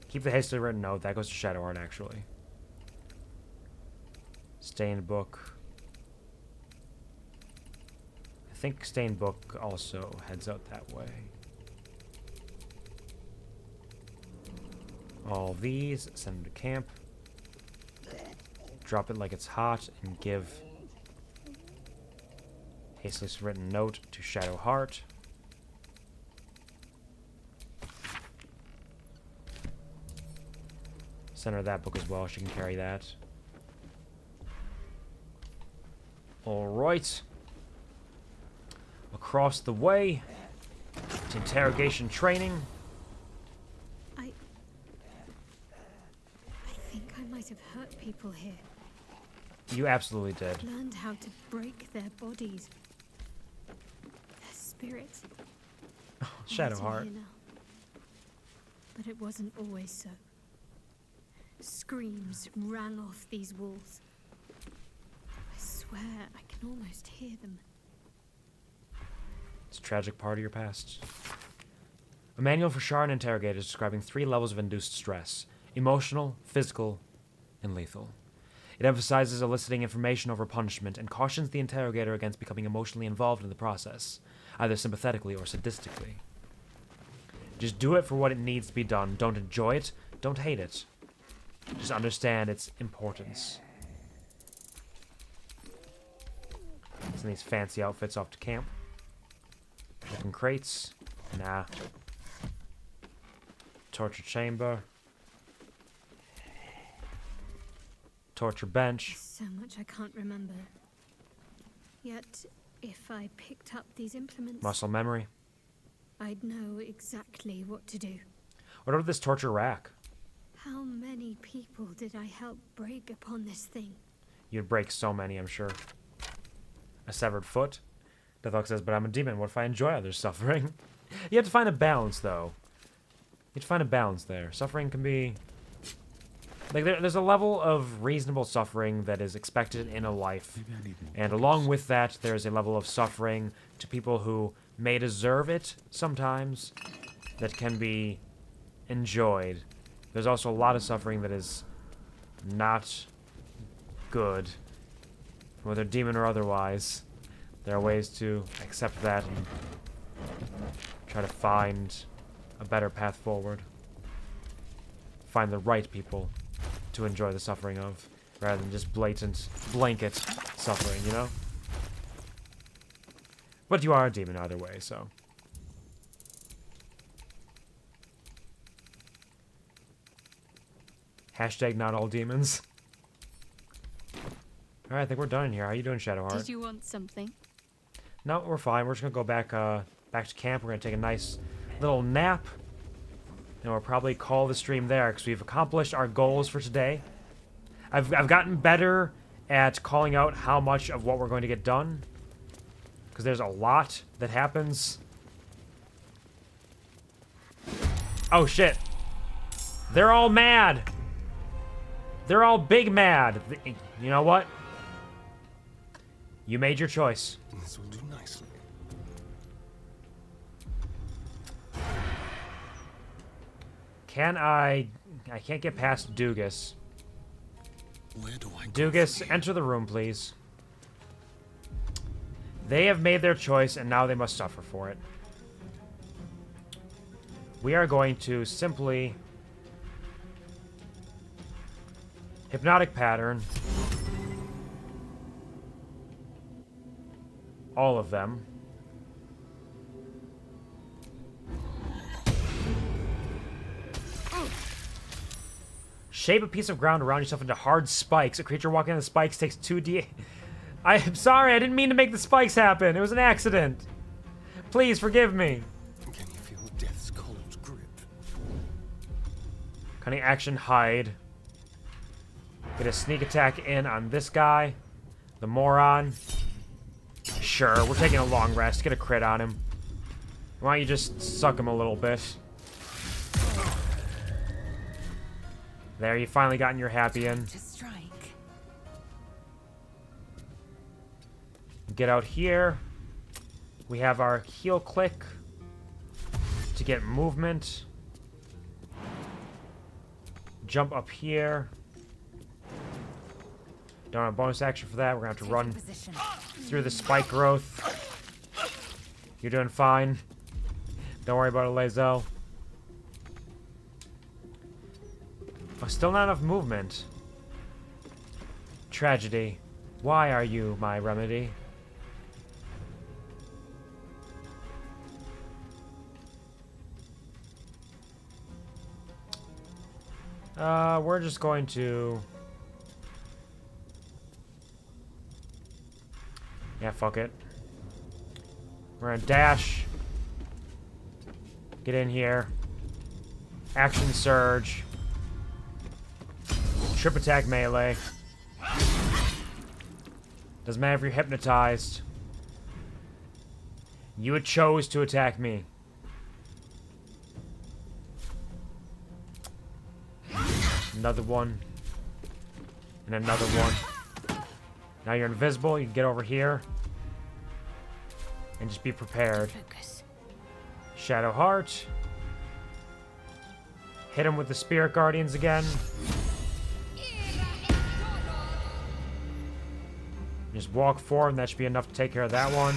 Keep the hastily written note. That goes to Shadowheart, actually. Stained book. I think stained book also heads out that way. All these, send them to camp. Drop it like it's hot and give hastily written note to Shadowheart. Send her that book as well. She can carry that. Alright. Across the way to interrogation training. I think I might have hurt people here. You absolutely did. Learned how to break their bodies, their spirits. Shadowheart. But it wasn't always so. Screams rang off these walls. I swear I can almost hear them. It's a tragic part of your past. A manual for Shard interrogators describing 3 levels of induced stress: emotional, physical, and lethal. It emphasizes eliciting information over punishment and cautions the interrogator against becoming emotionally involved in the process, either sympathetically or sadistically. Just do it for what it needs to be done. Don't enjoy it. Don't hate it. Just understand its importance. Send these fancy outfits off to camp. Open crates. Nah. Torture chamber. Torture bench. So much I can't remember. Yet, if I picked up these implements, Muscle memory. I'd know exactly what to do. What about this torture rack? How many people did I help break upon this thing? You'd break so many, I'm sure. A severed foot. Deathlock says, but I'm a demon. What if I enjoy others' suffering? You have to find a balance, though. You have to find a balance there. Suffering can be... Like, there's a level of reasonable suffering that is expected in a life. And along with that, there's a level of suffering to people who may deserve it sometimes that can be enjoyed. There's also a lot of suffering that is not good, whether demon or otherwise. There are ways to accept that and try to find a better path forward. Find the right people to enjoy the suffering of, rather than just blatant, blanket suffering, you know? But you are a demon either way, so... Hashtag not all demons. Alright, I think we're done in here. How you doing, Shadowheart? Did you want something? No, we're fine. We're just gonna go back back to camp. We're gonna take a nice little nap. And we'll probably call the stream there, because we've accomplished our goals for today. I've gotten better at calling out how much of what we're going to get done, because there's a lot that happens. Oh, shit. They're all mad. They're all big mad. You know what? You made your choice. This will do nicely. Can I can't get past DOOGUS. Where do I DOOGUS, enter the room, please. They have made their choice, and now they must suffer for it. We are going to simply... Hypnotic pattern. All of them. Shape a piece of ground around yourself into hard spikes. A creature walking on the spikes takes 2d... I'm sorry, I didn't mean to make the spikes happen. It was an accident. Please forgive me. Can you feel death's cold grip? Cunning action, hide. Get a sneak attack in on this guy. The moron. Sure, we're taking a long rest. Get a crit on him. Why don't you just suck him a little bit? There, you finally gotten your happy in. To strike. Get out here. We have our heel click to get movement. Jump up here. Don't have a bonus action for that. We're gonna have to run through the spike growth. You're doing fine. Don't worry about it, Lae'zel. Oh, still not enough movement. Tragedy. Why are you my remedy? We're just going to... Yeah, fuck it. We're gonna dash. Get in here. Action surge. Trip attack melee. Doesn't matter if you're hypnotized. You chose to attack me. Another one. And another one. Now you're invisible. You can get over here. And just be prepared. Shadowheart. Hit him with the Spirit Guardians again. Just walk forward, and that should be enough to take care of that one.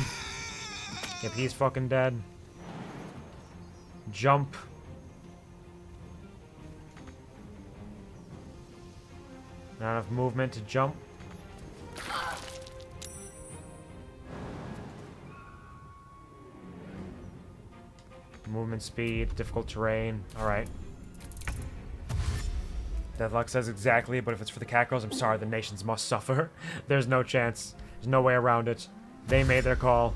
Yep, he's fucking dead. Jump. Not enough movement to jump. Movement speed, difficult terrain. Alright. Deathlock says exactly, but if it's for the cat girls, I'm sorry, the nations must suffer. There's no chance. There's no way around it. They made their call.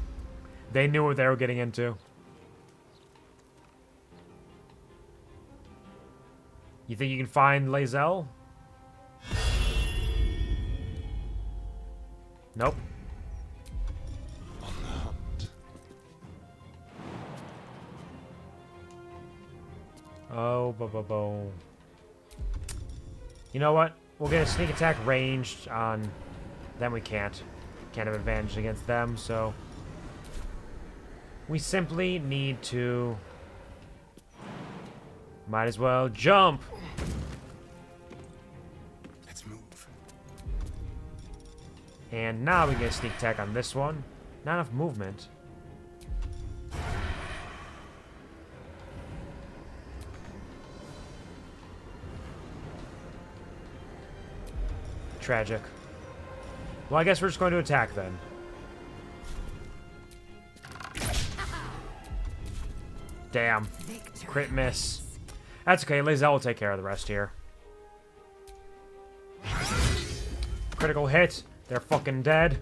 They knew what they were getting into. You think you can find Lae'zel? Nope. Oh, bo. You know what? We'll get a sneak attack ranged on them. We can't. Can't have advantage against them, so we simply need to might as well jump. Let's move. And now we get a sneak attack on this one. Not enough movement. Tragic. Well, I guess we're just going to attack then. Damn. Crit miss. That's okay. Lae'zel will take care of the rest here. Critical hit. They're fucking dead.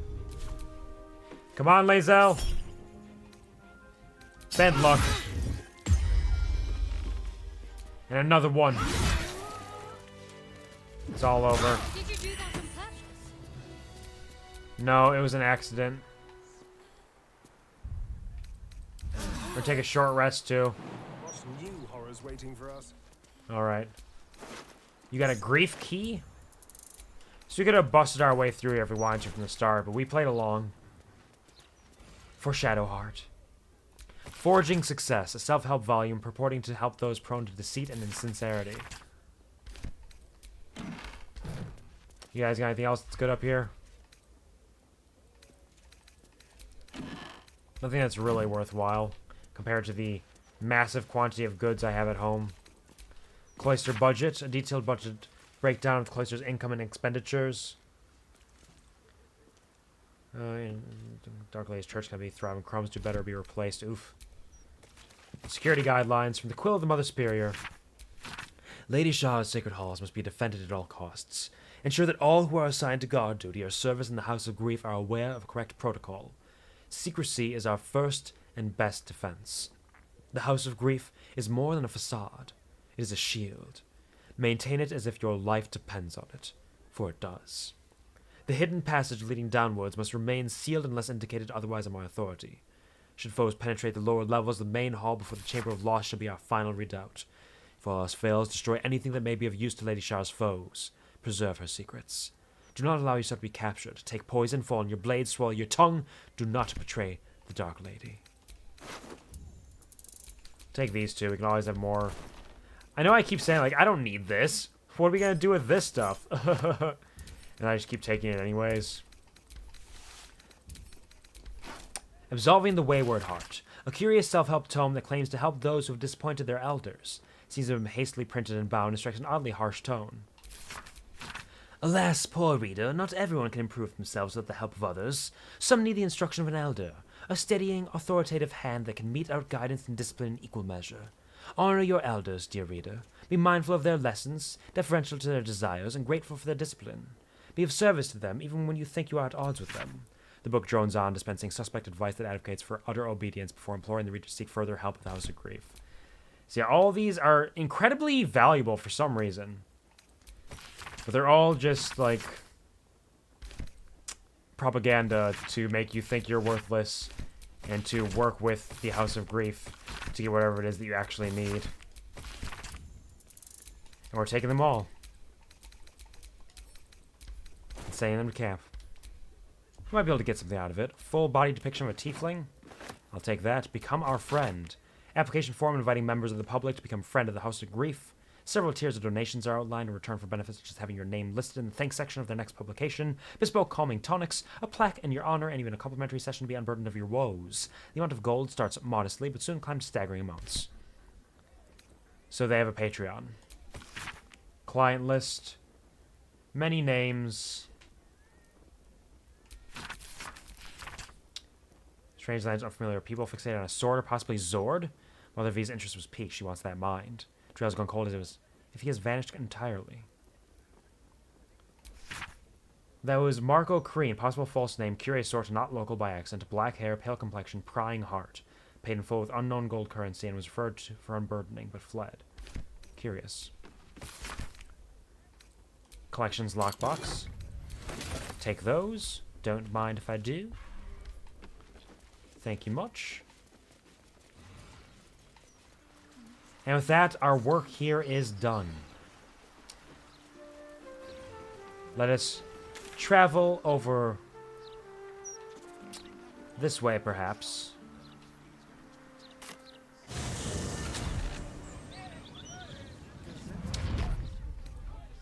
Come on, Lae'zel. Bad luck. And another one. It's all over. No, it was an accident. We'll take a short rest too. What's new horrors waiting for us? Alright. You got a grief key? So we could have busted our way through if we wanted to from the start, but we played along. For Shadowheart. Forging Success, a self-help volume purporting to help those prone to deceit and insincerity. You guys got anything else that's good up here? Nothing that's really worthwhile compared to the massive quantity of goods I have at home. Cloister budget, a detailed budget breakdown of the cloister's income and expenditures. Dark Lady's church can be thriving. Crumbs do better be replaced. Oof. Security guidelines from the Quill of the Mother Superior. Lady Shah's sacred halls must be defended at all costs. Ensure that all who are assigned to guard duty or service in the House of Grief are aware of correct protocol. Secrecy is our first and best defense. The House of Grief is more than a facade. It is a shield. Maintain it as if your life depends on it, for it does. The hidden passage leading downwards must remain sealed unless indicated otherwise on my authority. Should foes penetrate the lower levels, the main hall before the Chamber of Loss shall be our final redoubt. If all else fails, destroy anything that may be of use to Lady Shah's foes. Preserve her secrets. Do not allow yourself to be captured. Take poison, fall on your blade, swallow your tongue. Do not betray the Dark Lady. Take these two. We can always have more. I know I keep saying, like, I don't need this. What are we going to do with this stuff? And I just keep taking it anyways. Absolving the Wayward Heart. A curious self-help tome that claims to help those who have disappointed their elders. Seems to have been hastily printed and bound and strikes an oddly harsh tone. Alas, poor reader, not everyone can improve themselves without the help of others. Some need the instruction of an elder, a steadying, authoritative hand that can mete out guidance and discipline in equal measure. Honor your elders, dear reader. Be mindful of their lessons, deferential to their desires, and grateful for their discipline. Be of service to them, even when you think you are at odds with them. The book drones on, dispensing suspect advice that advocates for utter obedience before imploring the reader to seek further help with the House of Grief. So yeah, all these are incredibly valuable for some reason. But they're all just, like, propaganda to make you think you're worthless and to work with the House of Grief to get whatever it is that you actually need. And we're taking them all. Sending them to camp. We might be able to get something out of it. Full body depiction of a tiefling. I'll take that. Become our friend. Application form inviting members of the public to become friend of the House of Grief. Several tiers of donations are outlined in return for benefits such as having your name listed in the thanks section of their next publication, bespoke calming tonics, a plaque in your honor, and even a complimentary session to be unburdened of your woes. The amount of gold starts modestly, but soon climbs staggering amounts. So they have a Patreon. Client list. Many names. Strange lands, unfamiliar people fixated on a sword or possibly Zord. Mother V's interest was piqued. She wants that mind. Trail's gone cold as it was. If he has vanished entirely. That was Marco Crean, possible false name, curious sort, not local by accident, black hair, pale complexion, prying heart. Paid in full with unknown gold currency and was referred to for unburdening, but fled. Curious. Collections lockbox. Take those. Don't mind if I do. Thank you much. And with that, our work here is done. Let us travel over this way, perhaps.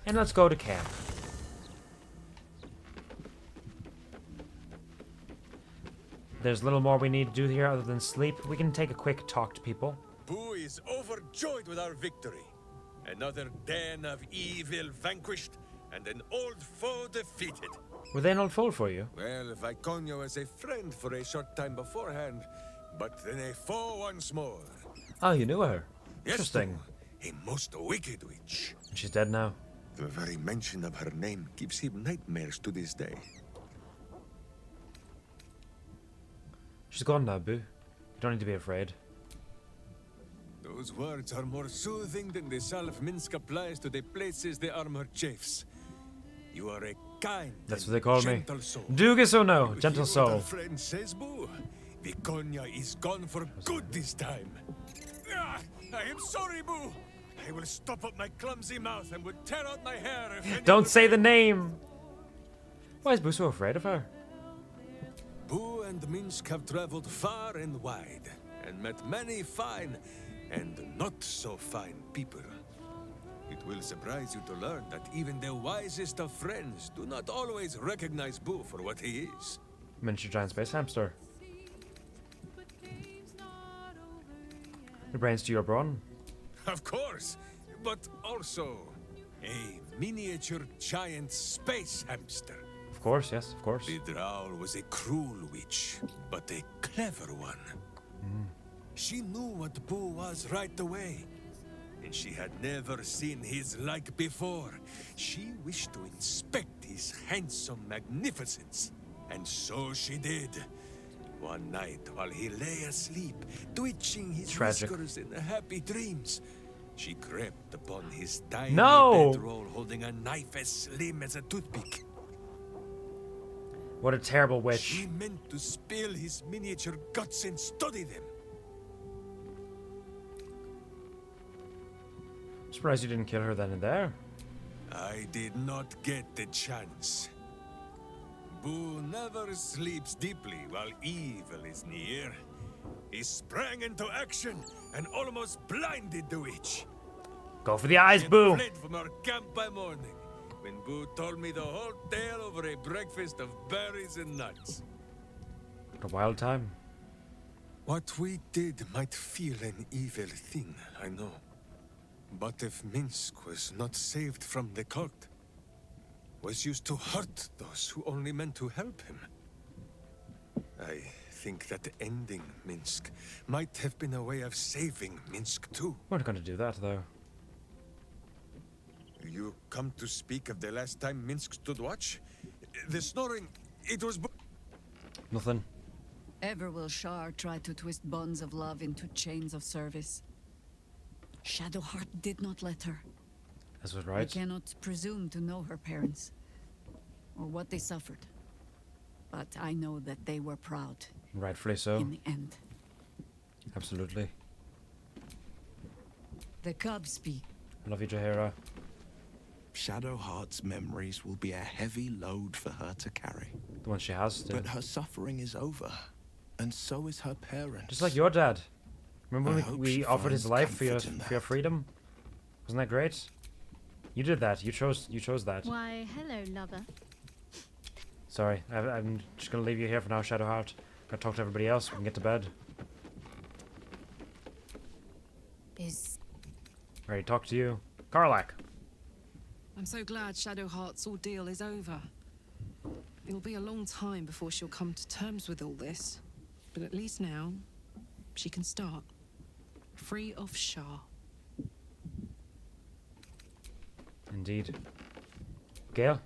And let's go to camp. There's little more we need to do here other than sleep. We can take a quick talk to people. Boo is overjoyed with our victory. Another den of evil vanquished, and an old foe defeated. Were they an old foe for you? Well, Viconia was a friend for a short time beforehand, but then a foe once more. Oh, you knew her. Yes, Interesting. a most wicked witch. She's dead now. The very mention of her name gives him nightmares to this day. She's gone now, Boo. You don't need to be afraid. Those words are more soothing than the salve Minsk applies to the places the armor chafes. You are a kind That's what they call me. gentle soul. DOOGUS or no, You gentle hear what our soul. friend says, Boo? Viconia is gone for good this time. Ah, I am sorry, Boo. I will stop up my clumsy mouth and would tear out my hair if any Don't other say the name! Why is Boo so afraid of her? Boo and Minsk have traveled far and wide, and met many fine and not so fine people. It will surprise you to learn that even the wisest of friends do not always recognize Boo for what he is. Miniature giant space hamster. Your brains to your brawn. Of course, but also a miniature giant space hamster. Of course, yes, of course. The Drow was a cruel witch, but a clever one. She knew what Boo was right away, and she had never seen his like before. She wished to inspect his handsome magnificence, and so she did. One night, while he lay asleep, twitching his whiskers in happy dreams, she crept upon his tiny bedroll holding a knife as slim as a toothpick. What a terrible witch. She meant to spill his miniature guts and study them. Surprised you didn't kill her then and there. I did not get the chance. Boo never sleeps deeply while evil is near. He sprang into action and almost blinded the witch. Go for the eyes, She Boo! fled from our camp by morning, when Boo told me the whole tale over a breakfast of berries and nuts. What a wild time. What we did might feel an evil thing, I know. But if Minsk was not saved from the cult, was used to hurt those who only meant to help him, I think that ending Minsk might have been a way of saving Minsk too. We're not going to do that, though. You come to speak of the last time Minsk stood watch? The snoring, it was... Nothing. Ever will Shar try to twist bonds of love into chains of service? Shadowheart did not let her. That's what I right. cannot presume to know her parents, or what they suffered. But I know that they were proud. Rightfully so. In the end. Absolutely. The cubs speak. I love you, Jaheira. Shadowheart's memories will be a heavy load for her to carry. The one she has to. But her suffering is over, and so is her parents. Just like your dad. Remember I when hope we she offered his finds life for comfort your in for your freedom? Wasn't that great? You did that. You chose that. Why, hello, lover. Sorry, I'm just gonna leave you here for now, Shadowheart. Gotta talk to everybody else. We can get to bed. Ready to talk to you, Karlak. I'm so glad Shadowheart's ordeal is over. It'll be a long time before she'll come to terms with all this, but at least now she can start, free of Shah. Indeed. Gale?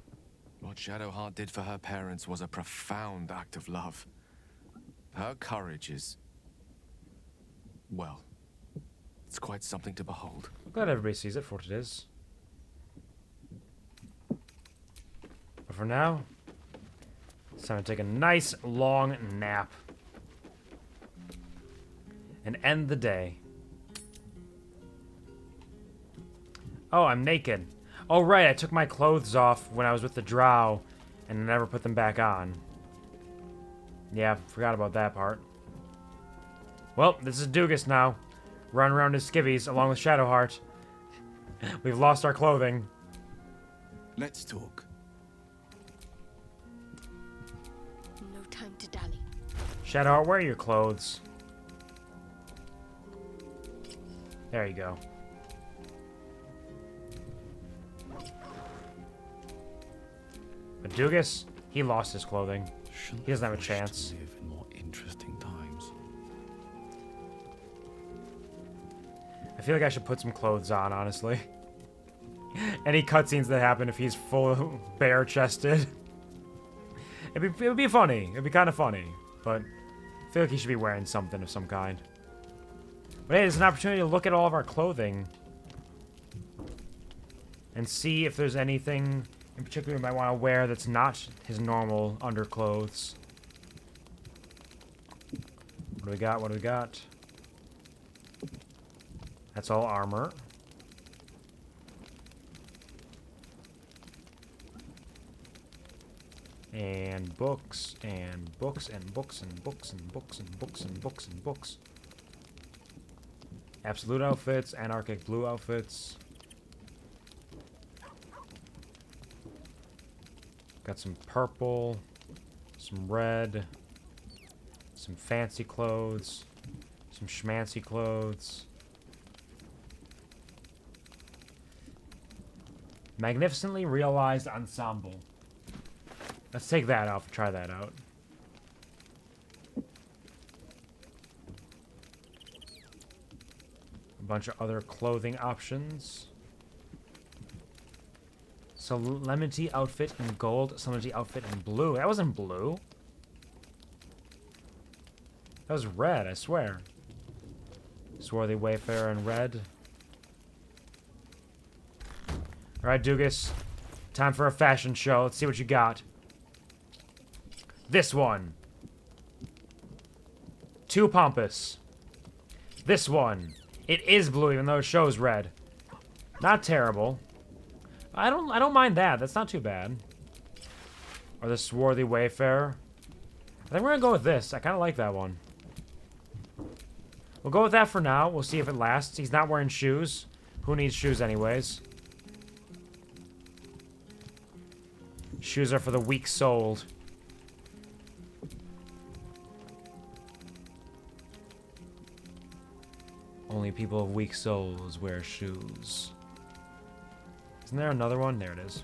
What Shadowheart did for her parents was a profound act of love. Her courage is... well, it's quite something to behold. I'm glad everybody sees it for what it is. But for now, it's time to take a nice long nap. And end the day. Oh, I'm naked. Oh, right, I took my clothes off when I was with the drow and never put them back on. Yeah, forgot about that part. Well, this is DOOGUS now. Run around his skivvies along with Shadowheart. We've lost our clothing. Let's talk. No time to dally. Shadowheart, where are your clothes? There you go. But DOOGUS, he lost his clothing. He doesn't have a chance. Live in more interesting times. I feel like I should put some clothes on, honestly. Any cutscenes that happen if he's full bare-chested. It would be funny. It'd be kind of funny. But I feel like he should be wearing something of some kind. But hey, there's an opportunity to look at all of our clothing. And see if there's anything in particular we might want to wear that's not his normal underclothes. What do we got? What do we got? That's all armor. And books, and books, and books, and books, and books, and books, and books, and books. Absolute outfits, anarchic blue outfits. Got some purple, some red, some fancy clothes, some schmancy clothes. Magnificently realized ensemble. Let's take that off and try that out. A bunch of other clothing options. Solemnity outfit in gold, solemnity outfit in blue. That wasn't blue. That was red, I swear. Swarthy Wayfarer in red. Alright, DOOGUS. Time for a fashion show. Let's see what you got. This one. Too pompous. This one. It is blue, even though it shows red. Not terrible. I don't mind that. That's not too bad. Or the Swarthy Wayfarer. I think we're gonna go with this. I kind of like that one. We'll go with that for now. We'll see if it lasts. He's not wearing shoes. Who needs shoes anyways? Shoes are for the weak-souled. Only people of weak souls wear shoes. Isn't there another one? There it is.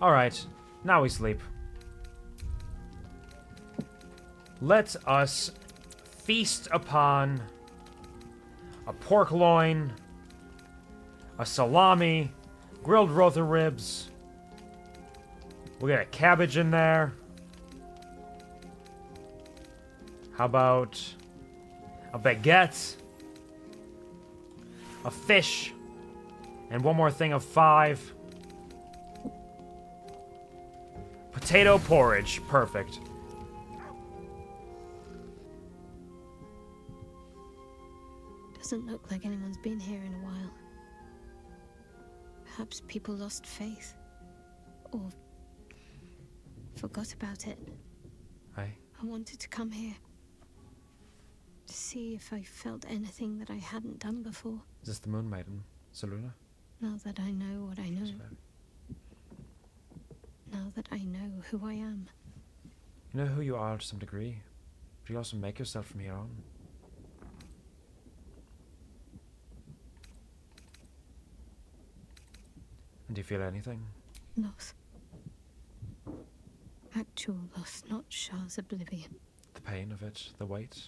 Alright, now we sleep. Let us feast upon a pork loin, a salami, grilled rother ribs. We'll get a cabbage in there. How about a baguette, a fish, and one more thing of 5. potato porridge. Perfect. Doesn't look like anyone's been here in a while. Perhaps people lost faith. Or forgot about it. Aye. I wanted to come here. To see if I felt anything that I hadn't done before. Is this the Moon Maiden, Seluna? Now that I know what I know. Now that I know who I am. You know who you are to some degree, but you also make yourself from here on. And do you feel anything? Loss. Actual loss, not Shah's oblivion. The pain of it, the weight.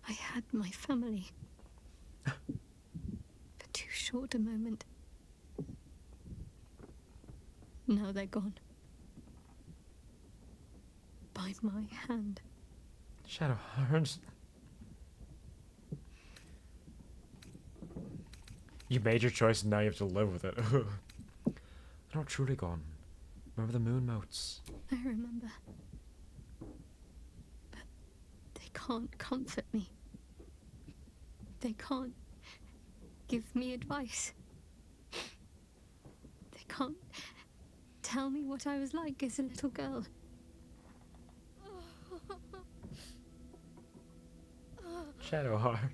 I had my family. For too short a moment. Now they're gone. By my hand. Shadowheart. You made your choice and now you have to live with it. They're not truly gone. Remember the moon motes? I remember. But they can't comfort me. They can't give me advice. They can't tell me what I was like as a little girl. Shadowheart.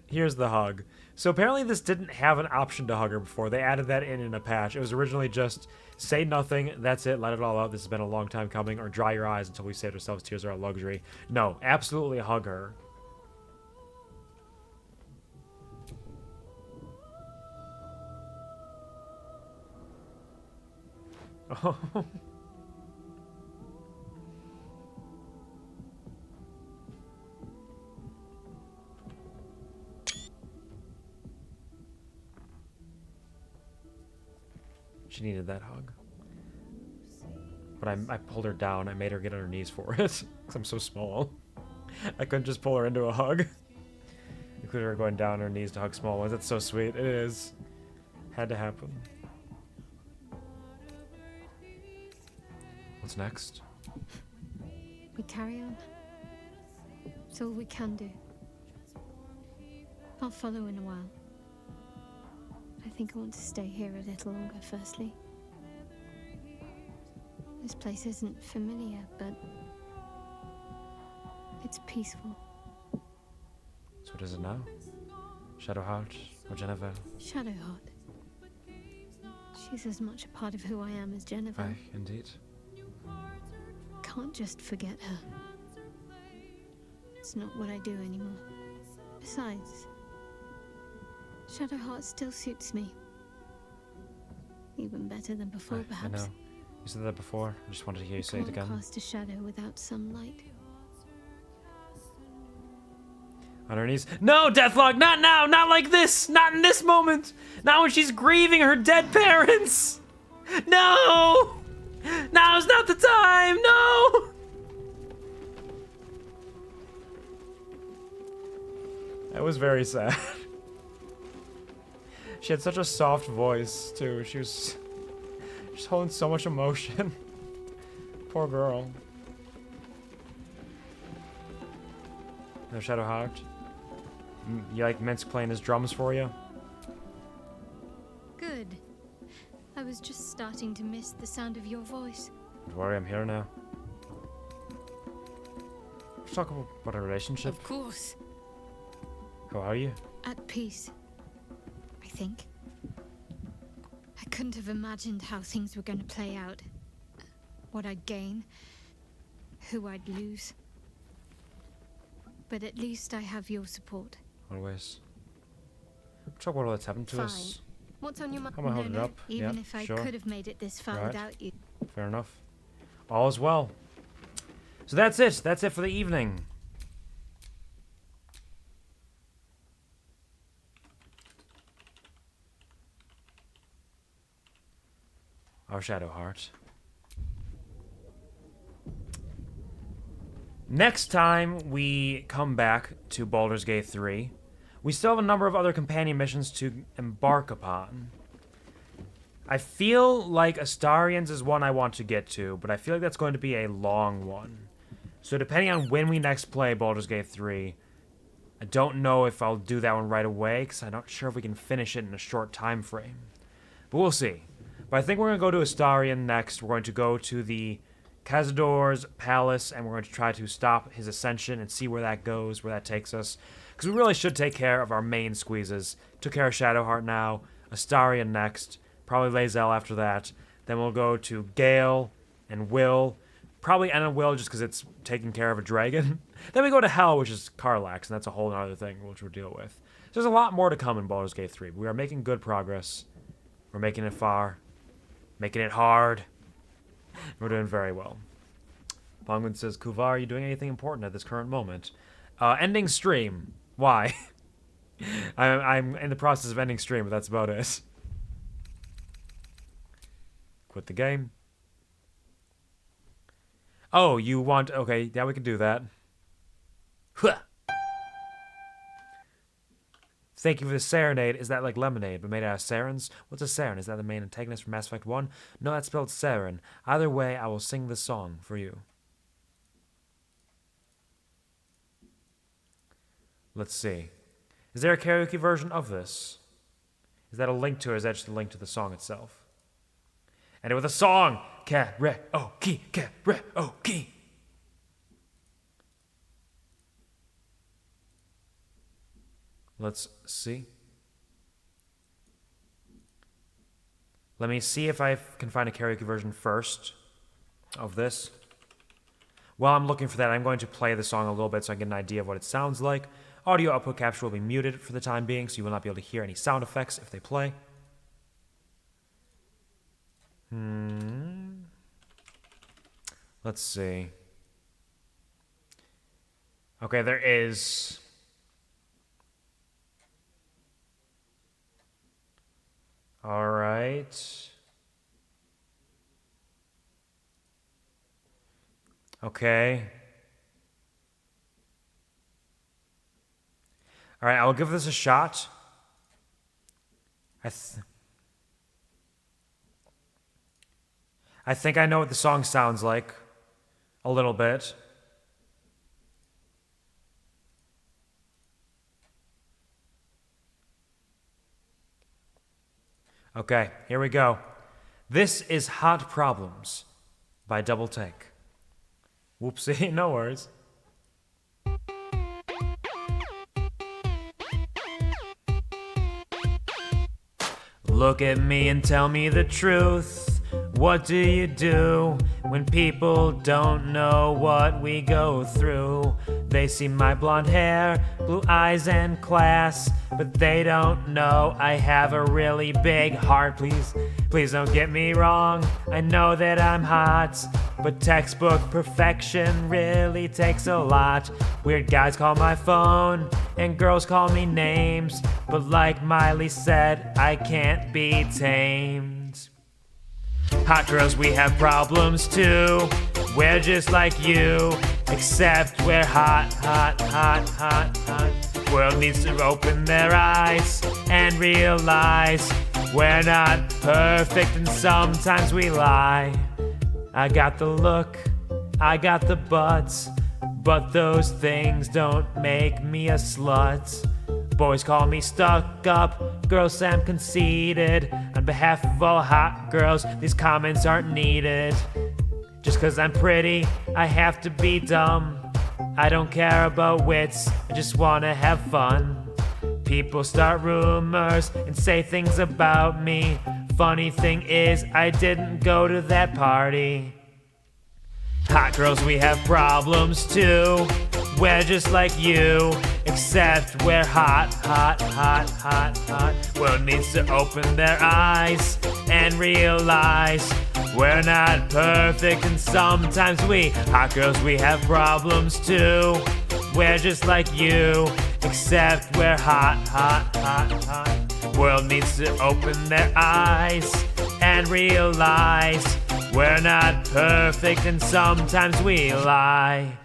Here's the hug. So apparently this didn't have an option to hug her before. They added that in a patch. It was originally just say nothing, that's it, let it all out. This has been a long time coming, or dry your eyes until we saved ourselves. Tears are a luxury. No, absolutely hug her. Oh. She needed that hug. But I pulled her down. I made her get on her knees for it. Because I'm so small. I couldn't just pull her into a hug. Including her going down on her knees to hug small ones. That's so sweet. It is. Had to happen. What's next? We carry on. It's all we can do. I'll follow in a while. I think I want to stay here a little longer, firstly. This place isn't familiar, but it's peaceful. So what is it now? Shadowheart or Jennifer? Shadowheart. She's as much a part of who I am as Jennifer. Aye, indeed. Can't just forget her. It's not what I do anymore. Besides, Shadowheart still suits me. Even better than before, Aye, perhaps. I know. You said that before. I just wanted to hear you say it again. Can't cast a shadow without some light. On her knees. No, Deathlock! Not now! Not like this! Not in this moment! Not when she's grieving her dead parents! No! Now's not the time! No! That was very sad. She had such a soft voice, too. She was just holding so much emotion. Poor girl. No Shadowheart. You like Minsk playing his drums for you? Good. I was just starting to miss the sound of your voice. Don't worry, I'm here now. Let's talk about our relationship. Of course. How are you? At peace. I think. I couldn't have imagined how things were going to play out. What I'd gain. Who I'd lose. But at least I have your support. Always. Talk about all that's happened to Fine. us. What's on your mind? I'm gonna hold it up. Even Yeah, if I sure. could have made it this far Right. without you. Fair enough. All is well. So that's it. That's it for the evening. Our Shadowheart. Next time we come back to Baldur's Gate 3, we still have a number of other companion missions to embark upon. I feel like Astarians is one I want to get to, but I feel like that's going to be a long one. So depending on when we next play Baldur's Gate 3, I don't know if I'll do that one right away, because I'm not sure if we can finish it in a short time frame. But we'll see. But I think we're going to go to Astarion next. We're going to go to the Cazador's palace, and we're going to try to stop his ascension and see where that goes, where that takes us. Because we really should take care of our main squeezes. Took care of Shadowheart now, Astarion next, probably Lae'zel after that. Then we'll go to Gale and Will. Probably end on Will just because it's taking care of a dragon. Then we go to Hell, which is Karlax, and that's a whole other thing which we'll deal with. So there's a lot more to come in Baldur's Gate 3. We are making good progress. We're making it far. Making it hard. We're doing very well. Pongwin says, Quvar, are you doing anything important at this current moment? Ending stream. Why? I'm in the process of ending stream, but that's about it. Quit the game. Oh, you want... Okay, yeah, we can do that. Huh. Thank you for the serenade. Is that like lemonade, but made out of sarens? What's a saren? Is that the main antagonist from Mass Effect 1? No, that's spelled saren. Either way, I will sing the song for you. Let's see. Is there a karaoke version of this? Is that a link to it, or is that just a link to the song itself? And it with a song! Karaoke, karaoke! Let's see. Let me see if I can find a karaoke version first of this. While I'm looking for that, I'm going to play the song a little bit so I get an idea of what it sounds like. Audio output capture will be muted for the time being, so you will not be able to hear any sound effects if they play. Let's see. Okay, there is... All right. Okay. All right, I will give this a shot. I think I know what the song sounds like. A little bit. Okay, here we go. This is Hot Problems by Double Take. Whoopsie, no worries. Look at me and tell me the truth. What do you do when people don't know what we go through? They see my blonde hair, blue eyes, and class, but they don't know I have a really big heart. Please don't get me wrong. I know that I'm hot, but textbook perfection really takes a lot. Weird guys call my phone, and girls call me names, but like Miley said, I can't be tamed. Hot girls, we have problems too. We're just like you, except we're hot, hot, hot, hot, hot. World needs to open their eyes and realize we're not perfect and sometimes we lie. I got the look, I got the butts, but those things don't make me a slut. Boys call me stuck up, girls say I'm conceited. On behalf of all hot girls, these comments aren't needed. Just cause I'm pretty, I have to be dumb. I don't care about wits, I just wanna have fun. People start rumors and say things about me. Funny thing is, I didn't go to that party. Hot girls, we have problems too. We're just like you, except we're hot, hot, hot, hot, hot. World needs to open their eyes and realize we're not perfect and sometimes we hot girls, we have problems too. We're just like you, except we're hot, hot, hot, hot. World needs to open their eyes and realize we're not perfect and sometimes we lie.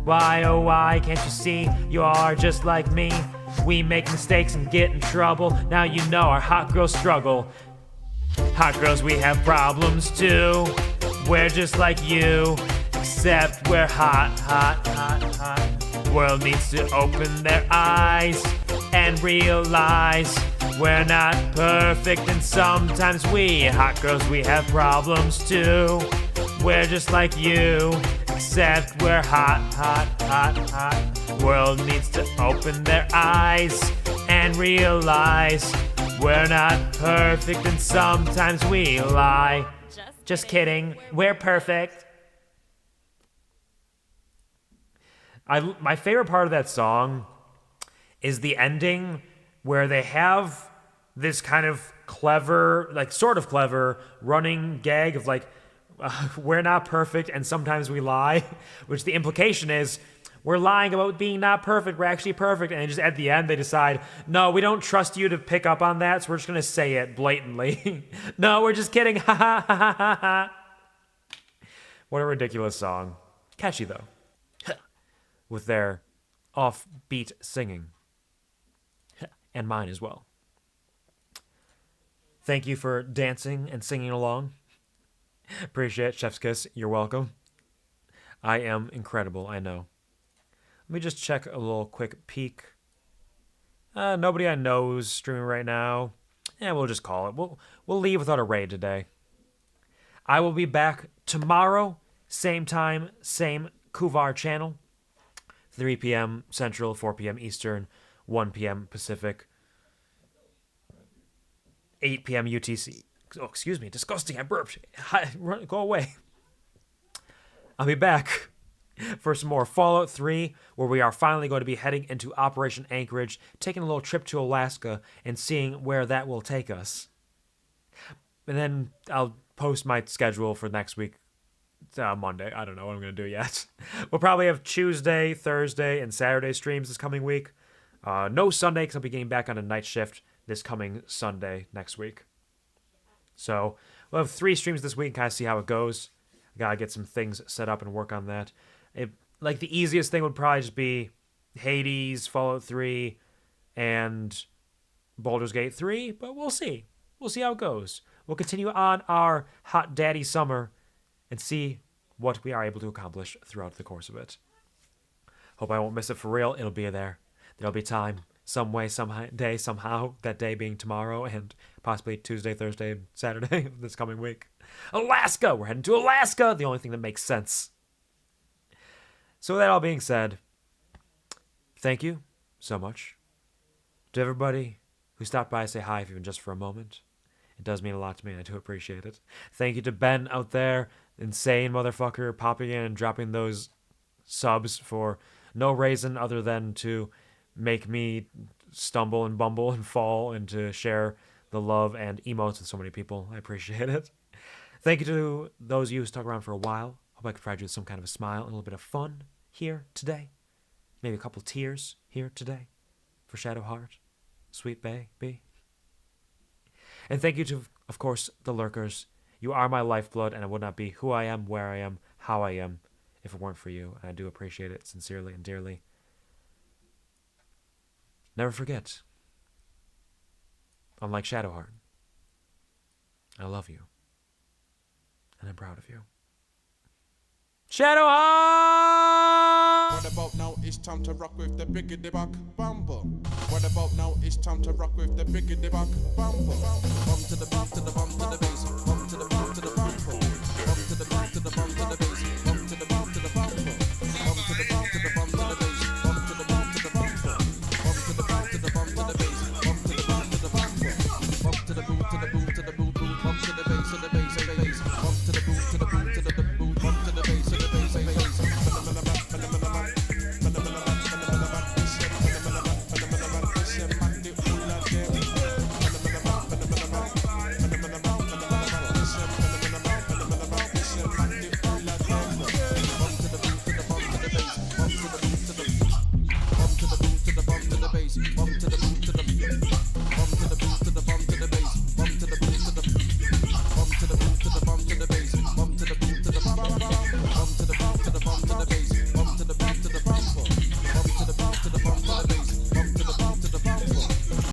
Why, oh why, can't you see, you are just like me. We make mistakes and get in trouble, now you know our hot girl struggle. Hot girls, we have problems too. We're just like you, except we're hot, hot, hot, hot. World needs to open their eyes and realize we're not perfect, and sometimes we hot girls, we have problems too. We're just like you, except we're hot, hot, hot, hot. World needs to open their eyes and realize we're not perfect, and sometimes we lie. Just kidding, we're perfect. My favorite part of that song is the ending where they have this kind of clever, like sort of clever running gag of like, we're not perfect and sometimes we lie, which the implication is we're lying about being not perfect, we're actually perfect, and just at the end they decide, no, we don't trust you to pick up on that, so we're just gonna say it blatantly. No, we're just kidding, ha ha ha ha ha ha. What a ridiculous song. Catchy though. With their offbeat singing. And mine as well. Thank you for dancing and singing along. Appreciate it, Chef's Kiss. You're welcome. I am incredible, I know. Let me just check a little quick peek. Nobody I know is streaming right now. Yeah, we'll just call it. We'll leave without a raid today. I will be back tomorrow, same time, same Kuvar channel. 3 p.m. Central, 4 p.m. Eastern, 1 p.m. Pacific, 8 p.m. UTC. Oh, excuse me. Disgusting. I burped. Go away. I'll be back for some more Fallout 3, where we are finally going to be heading into Operation Anchorage, taking a little trip to Alaska, and seeing where that will take us. And then I'll post my schedule for next week. Monday. I don't know what I'm going to do yet. We'll probably have Tuesday, Thursday, and Saturday streams this coming week. No Sunday, because I'll be getting back on a night shift this coming Sunday next week. So we'll have 3 streams this week and kind of see how it goes. I got to get some things set up and work on that. Like the easiest thing would probably just be Hades, Fallout 3, and Baldur's Gate 3, but we'll see. We'll see how it goes. We'll continue on our Hot Daddy Summer and see what we are able to accomplish throughout the course of it. Hope I won't miss it for real. It'll be there. There'll be time, some way, some day, somehow, that day being tomorrow, and possibly Tuesday, Thursday, and Saturday this coming week. Alaska! We're heading to Alaska! The only thing that makes sense. So with that all being said, thank you so much to everybody who stopped by to say hi, even just for a moment. It does mean a lot to me, and I do appreciate it. Thank you to Ben out there, insane motherfucker, popping in and dropping those subs for no reason other than to make me stumble and bumble and fall and to share the love and emotes with so many people. I appreciate it. Thank you to those of you who stuck around for a while. Hope I could provide you with some kind of a smile and a little bit of fun here today. Maybe a couple tears here today for Shadowheart, Sweet Baby. And thank you to, of course, the lurkers. You are my lifeblood, and I would not be who I am, where I am, how I am, if it weren't for you. And I do appreciate it sincerely and dearly. Never forget, unlike Shadowheart, I love you. And I'm proud of you. Shadowheart! What about now? It's time to rock with the biggity back bumble. What about now? It's time to rock with the biggity back bumble. Bump to the bump to the bump to the bass. Bump to the bump to the bump. Bump to the bump to the bump to the bass.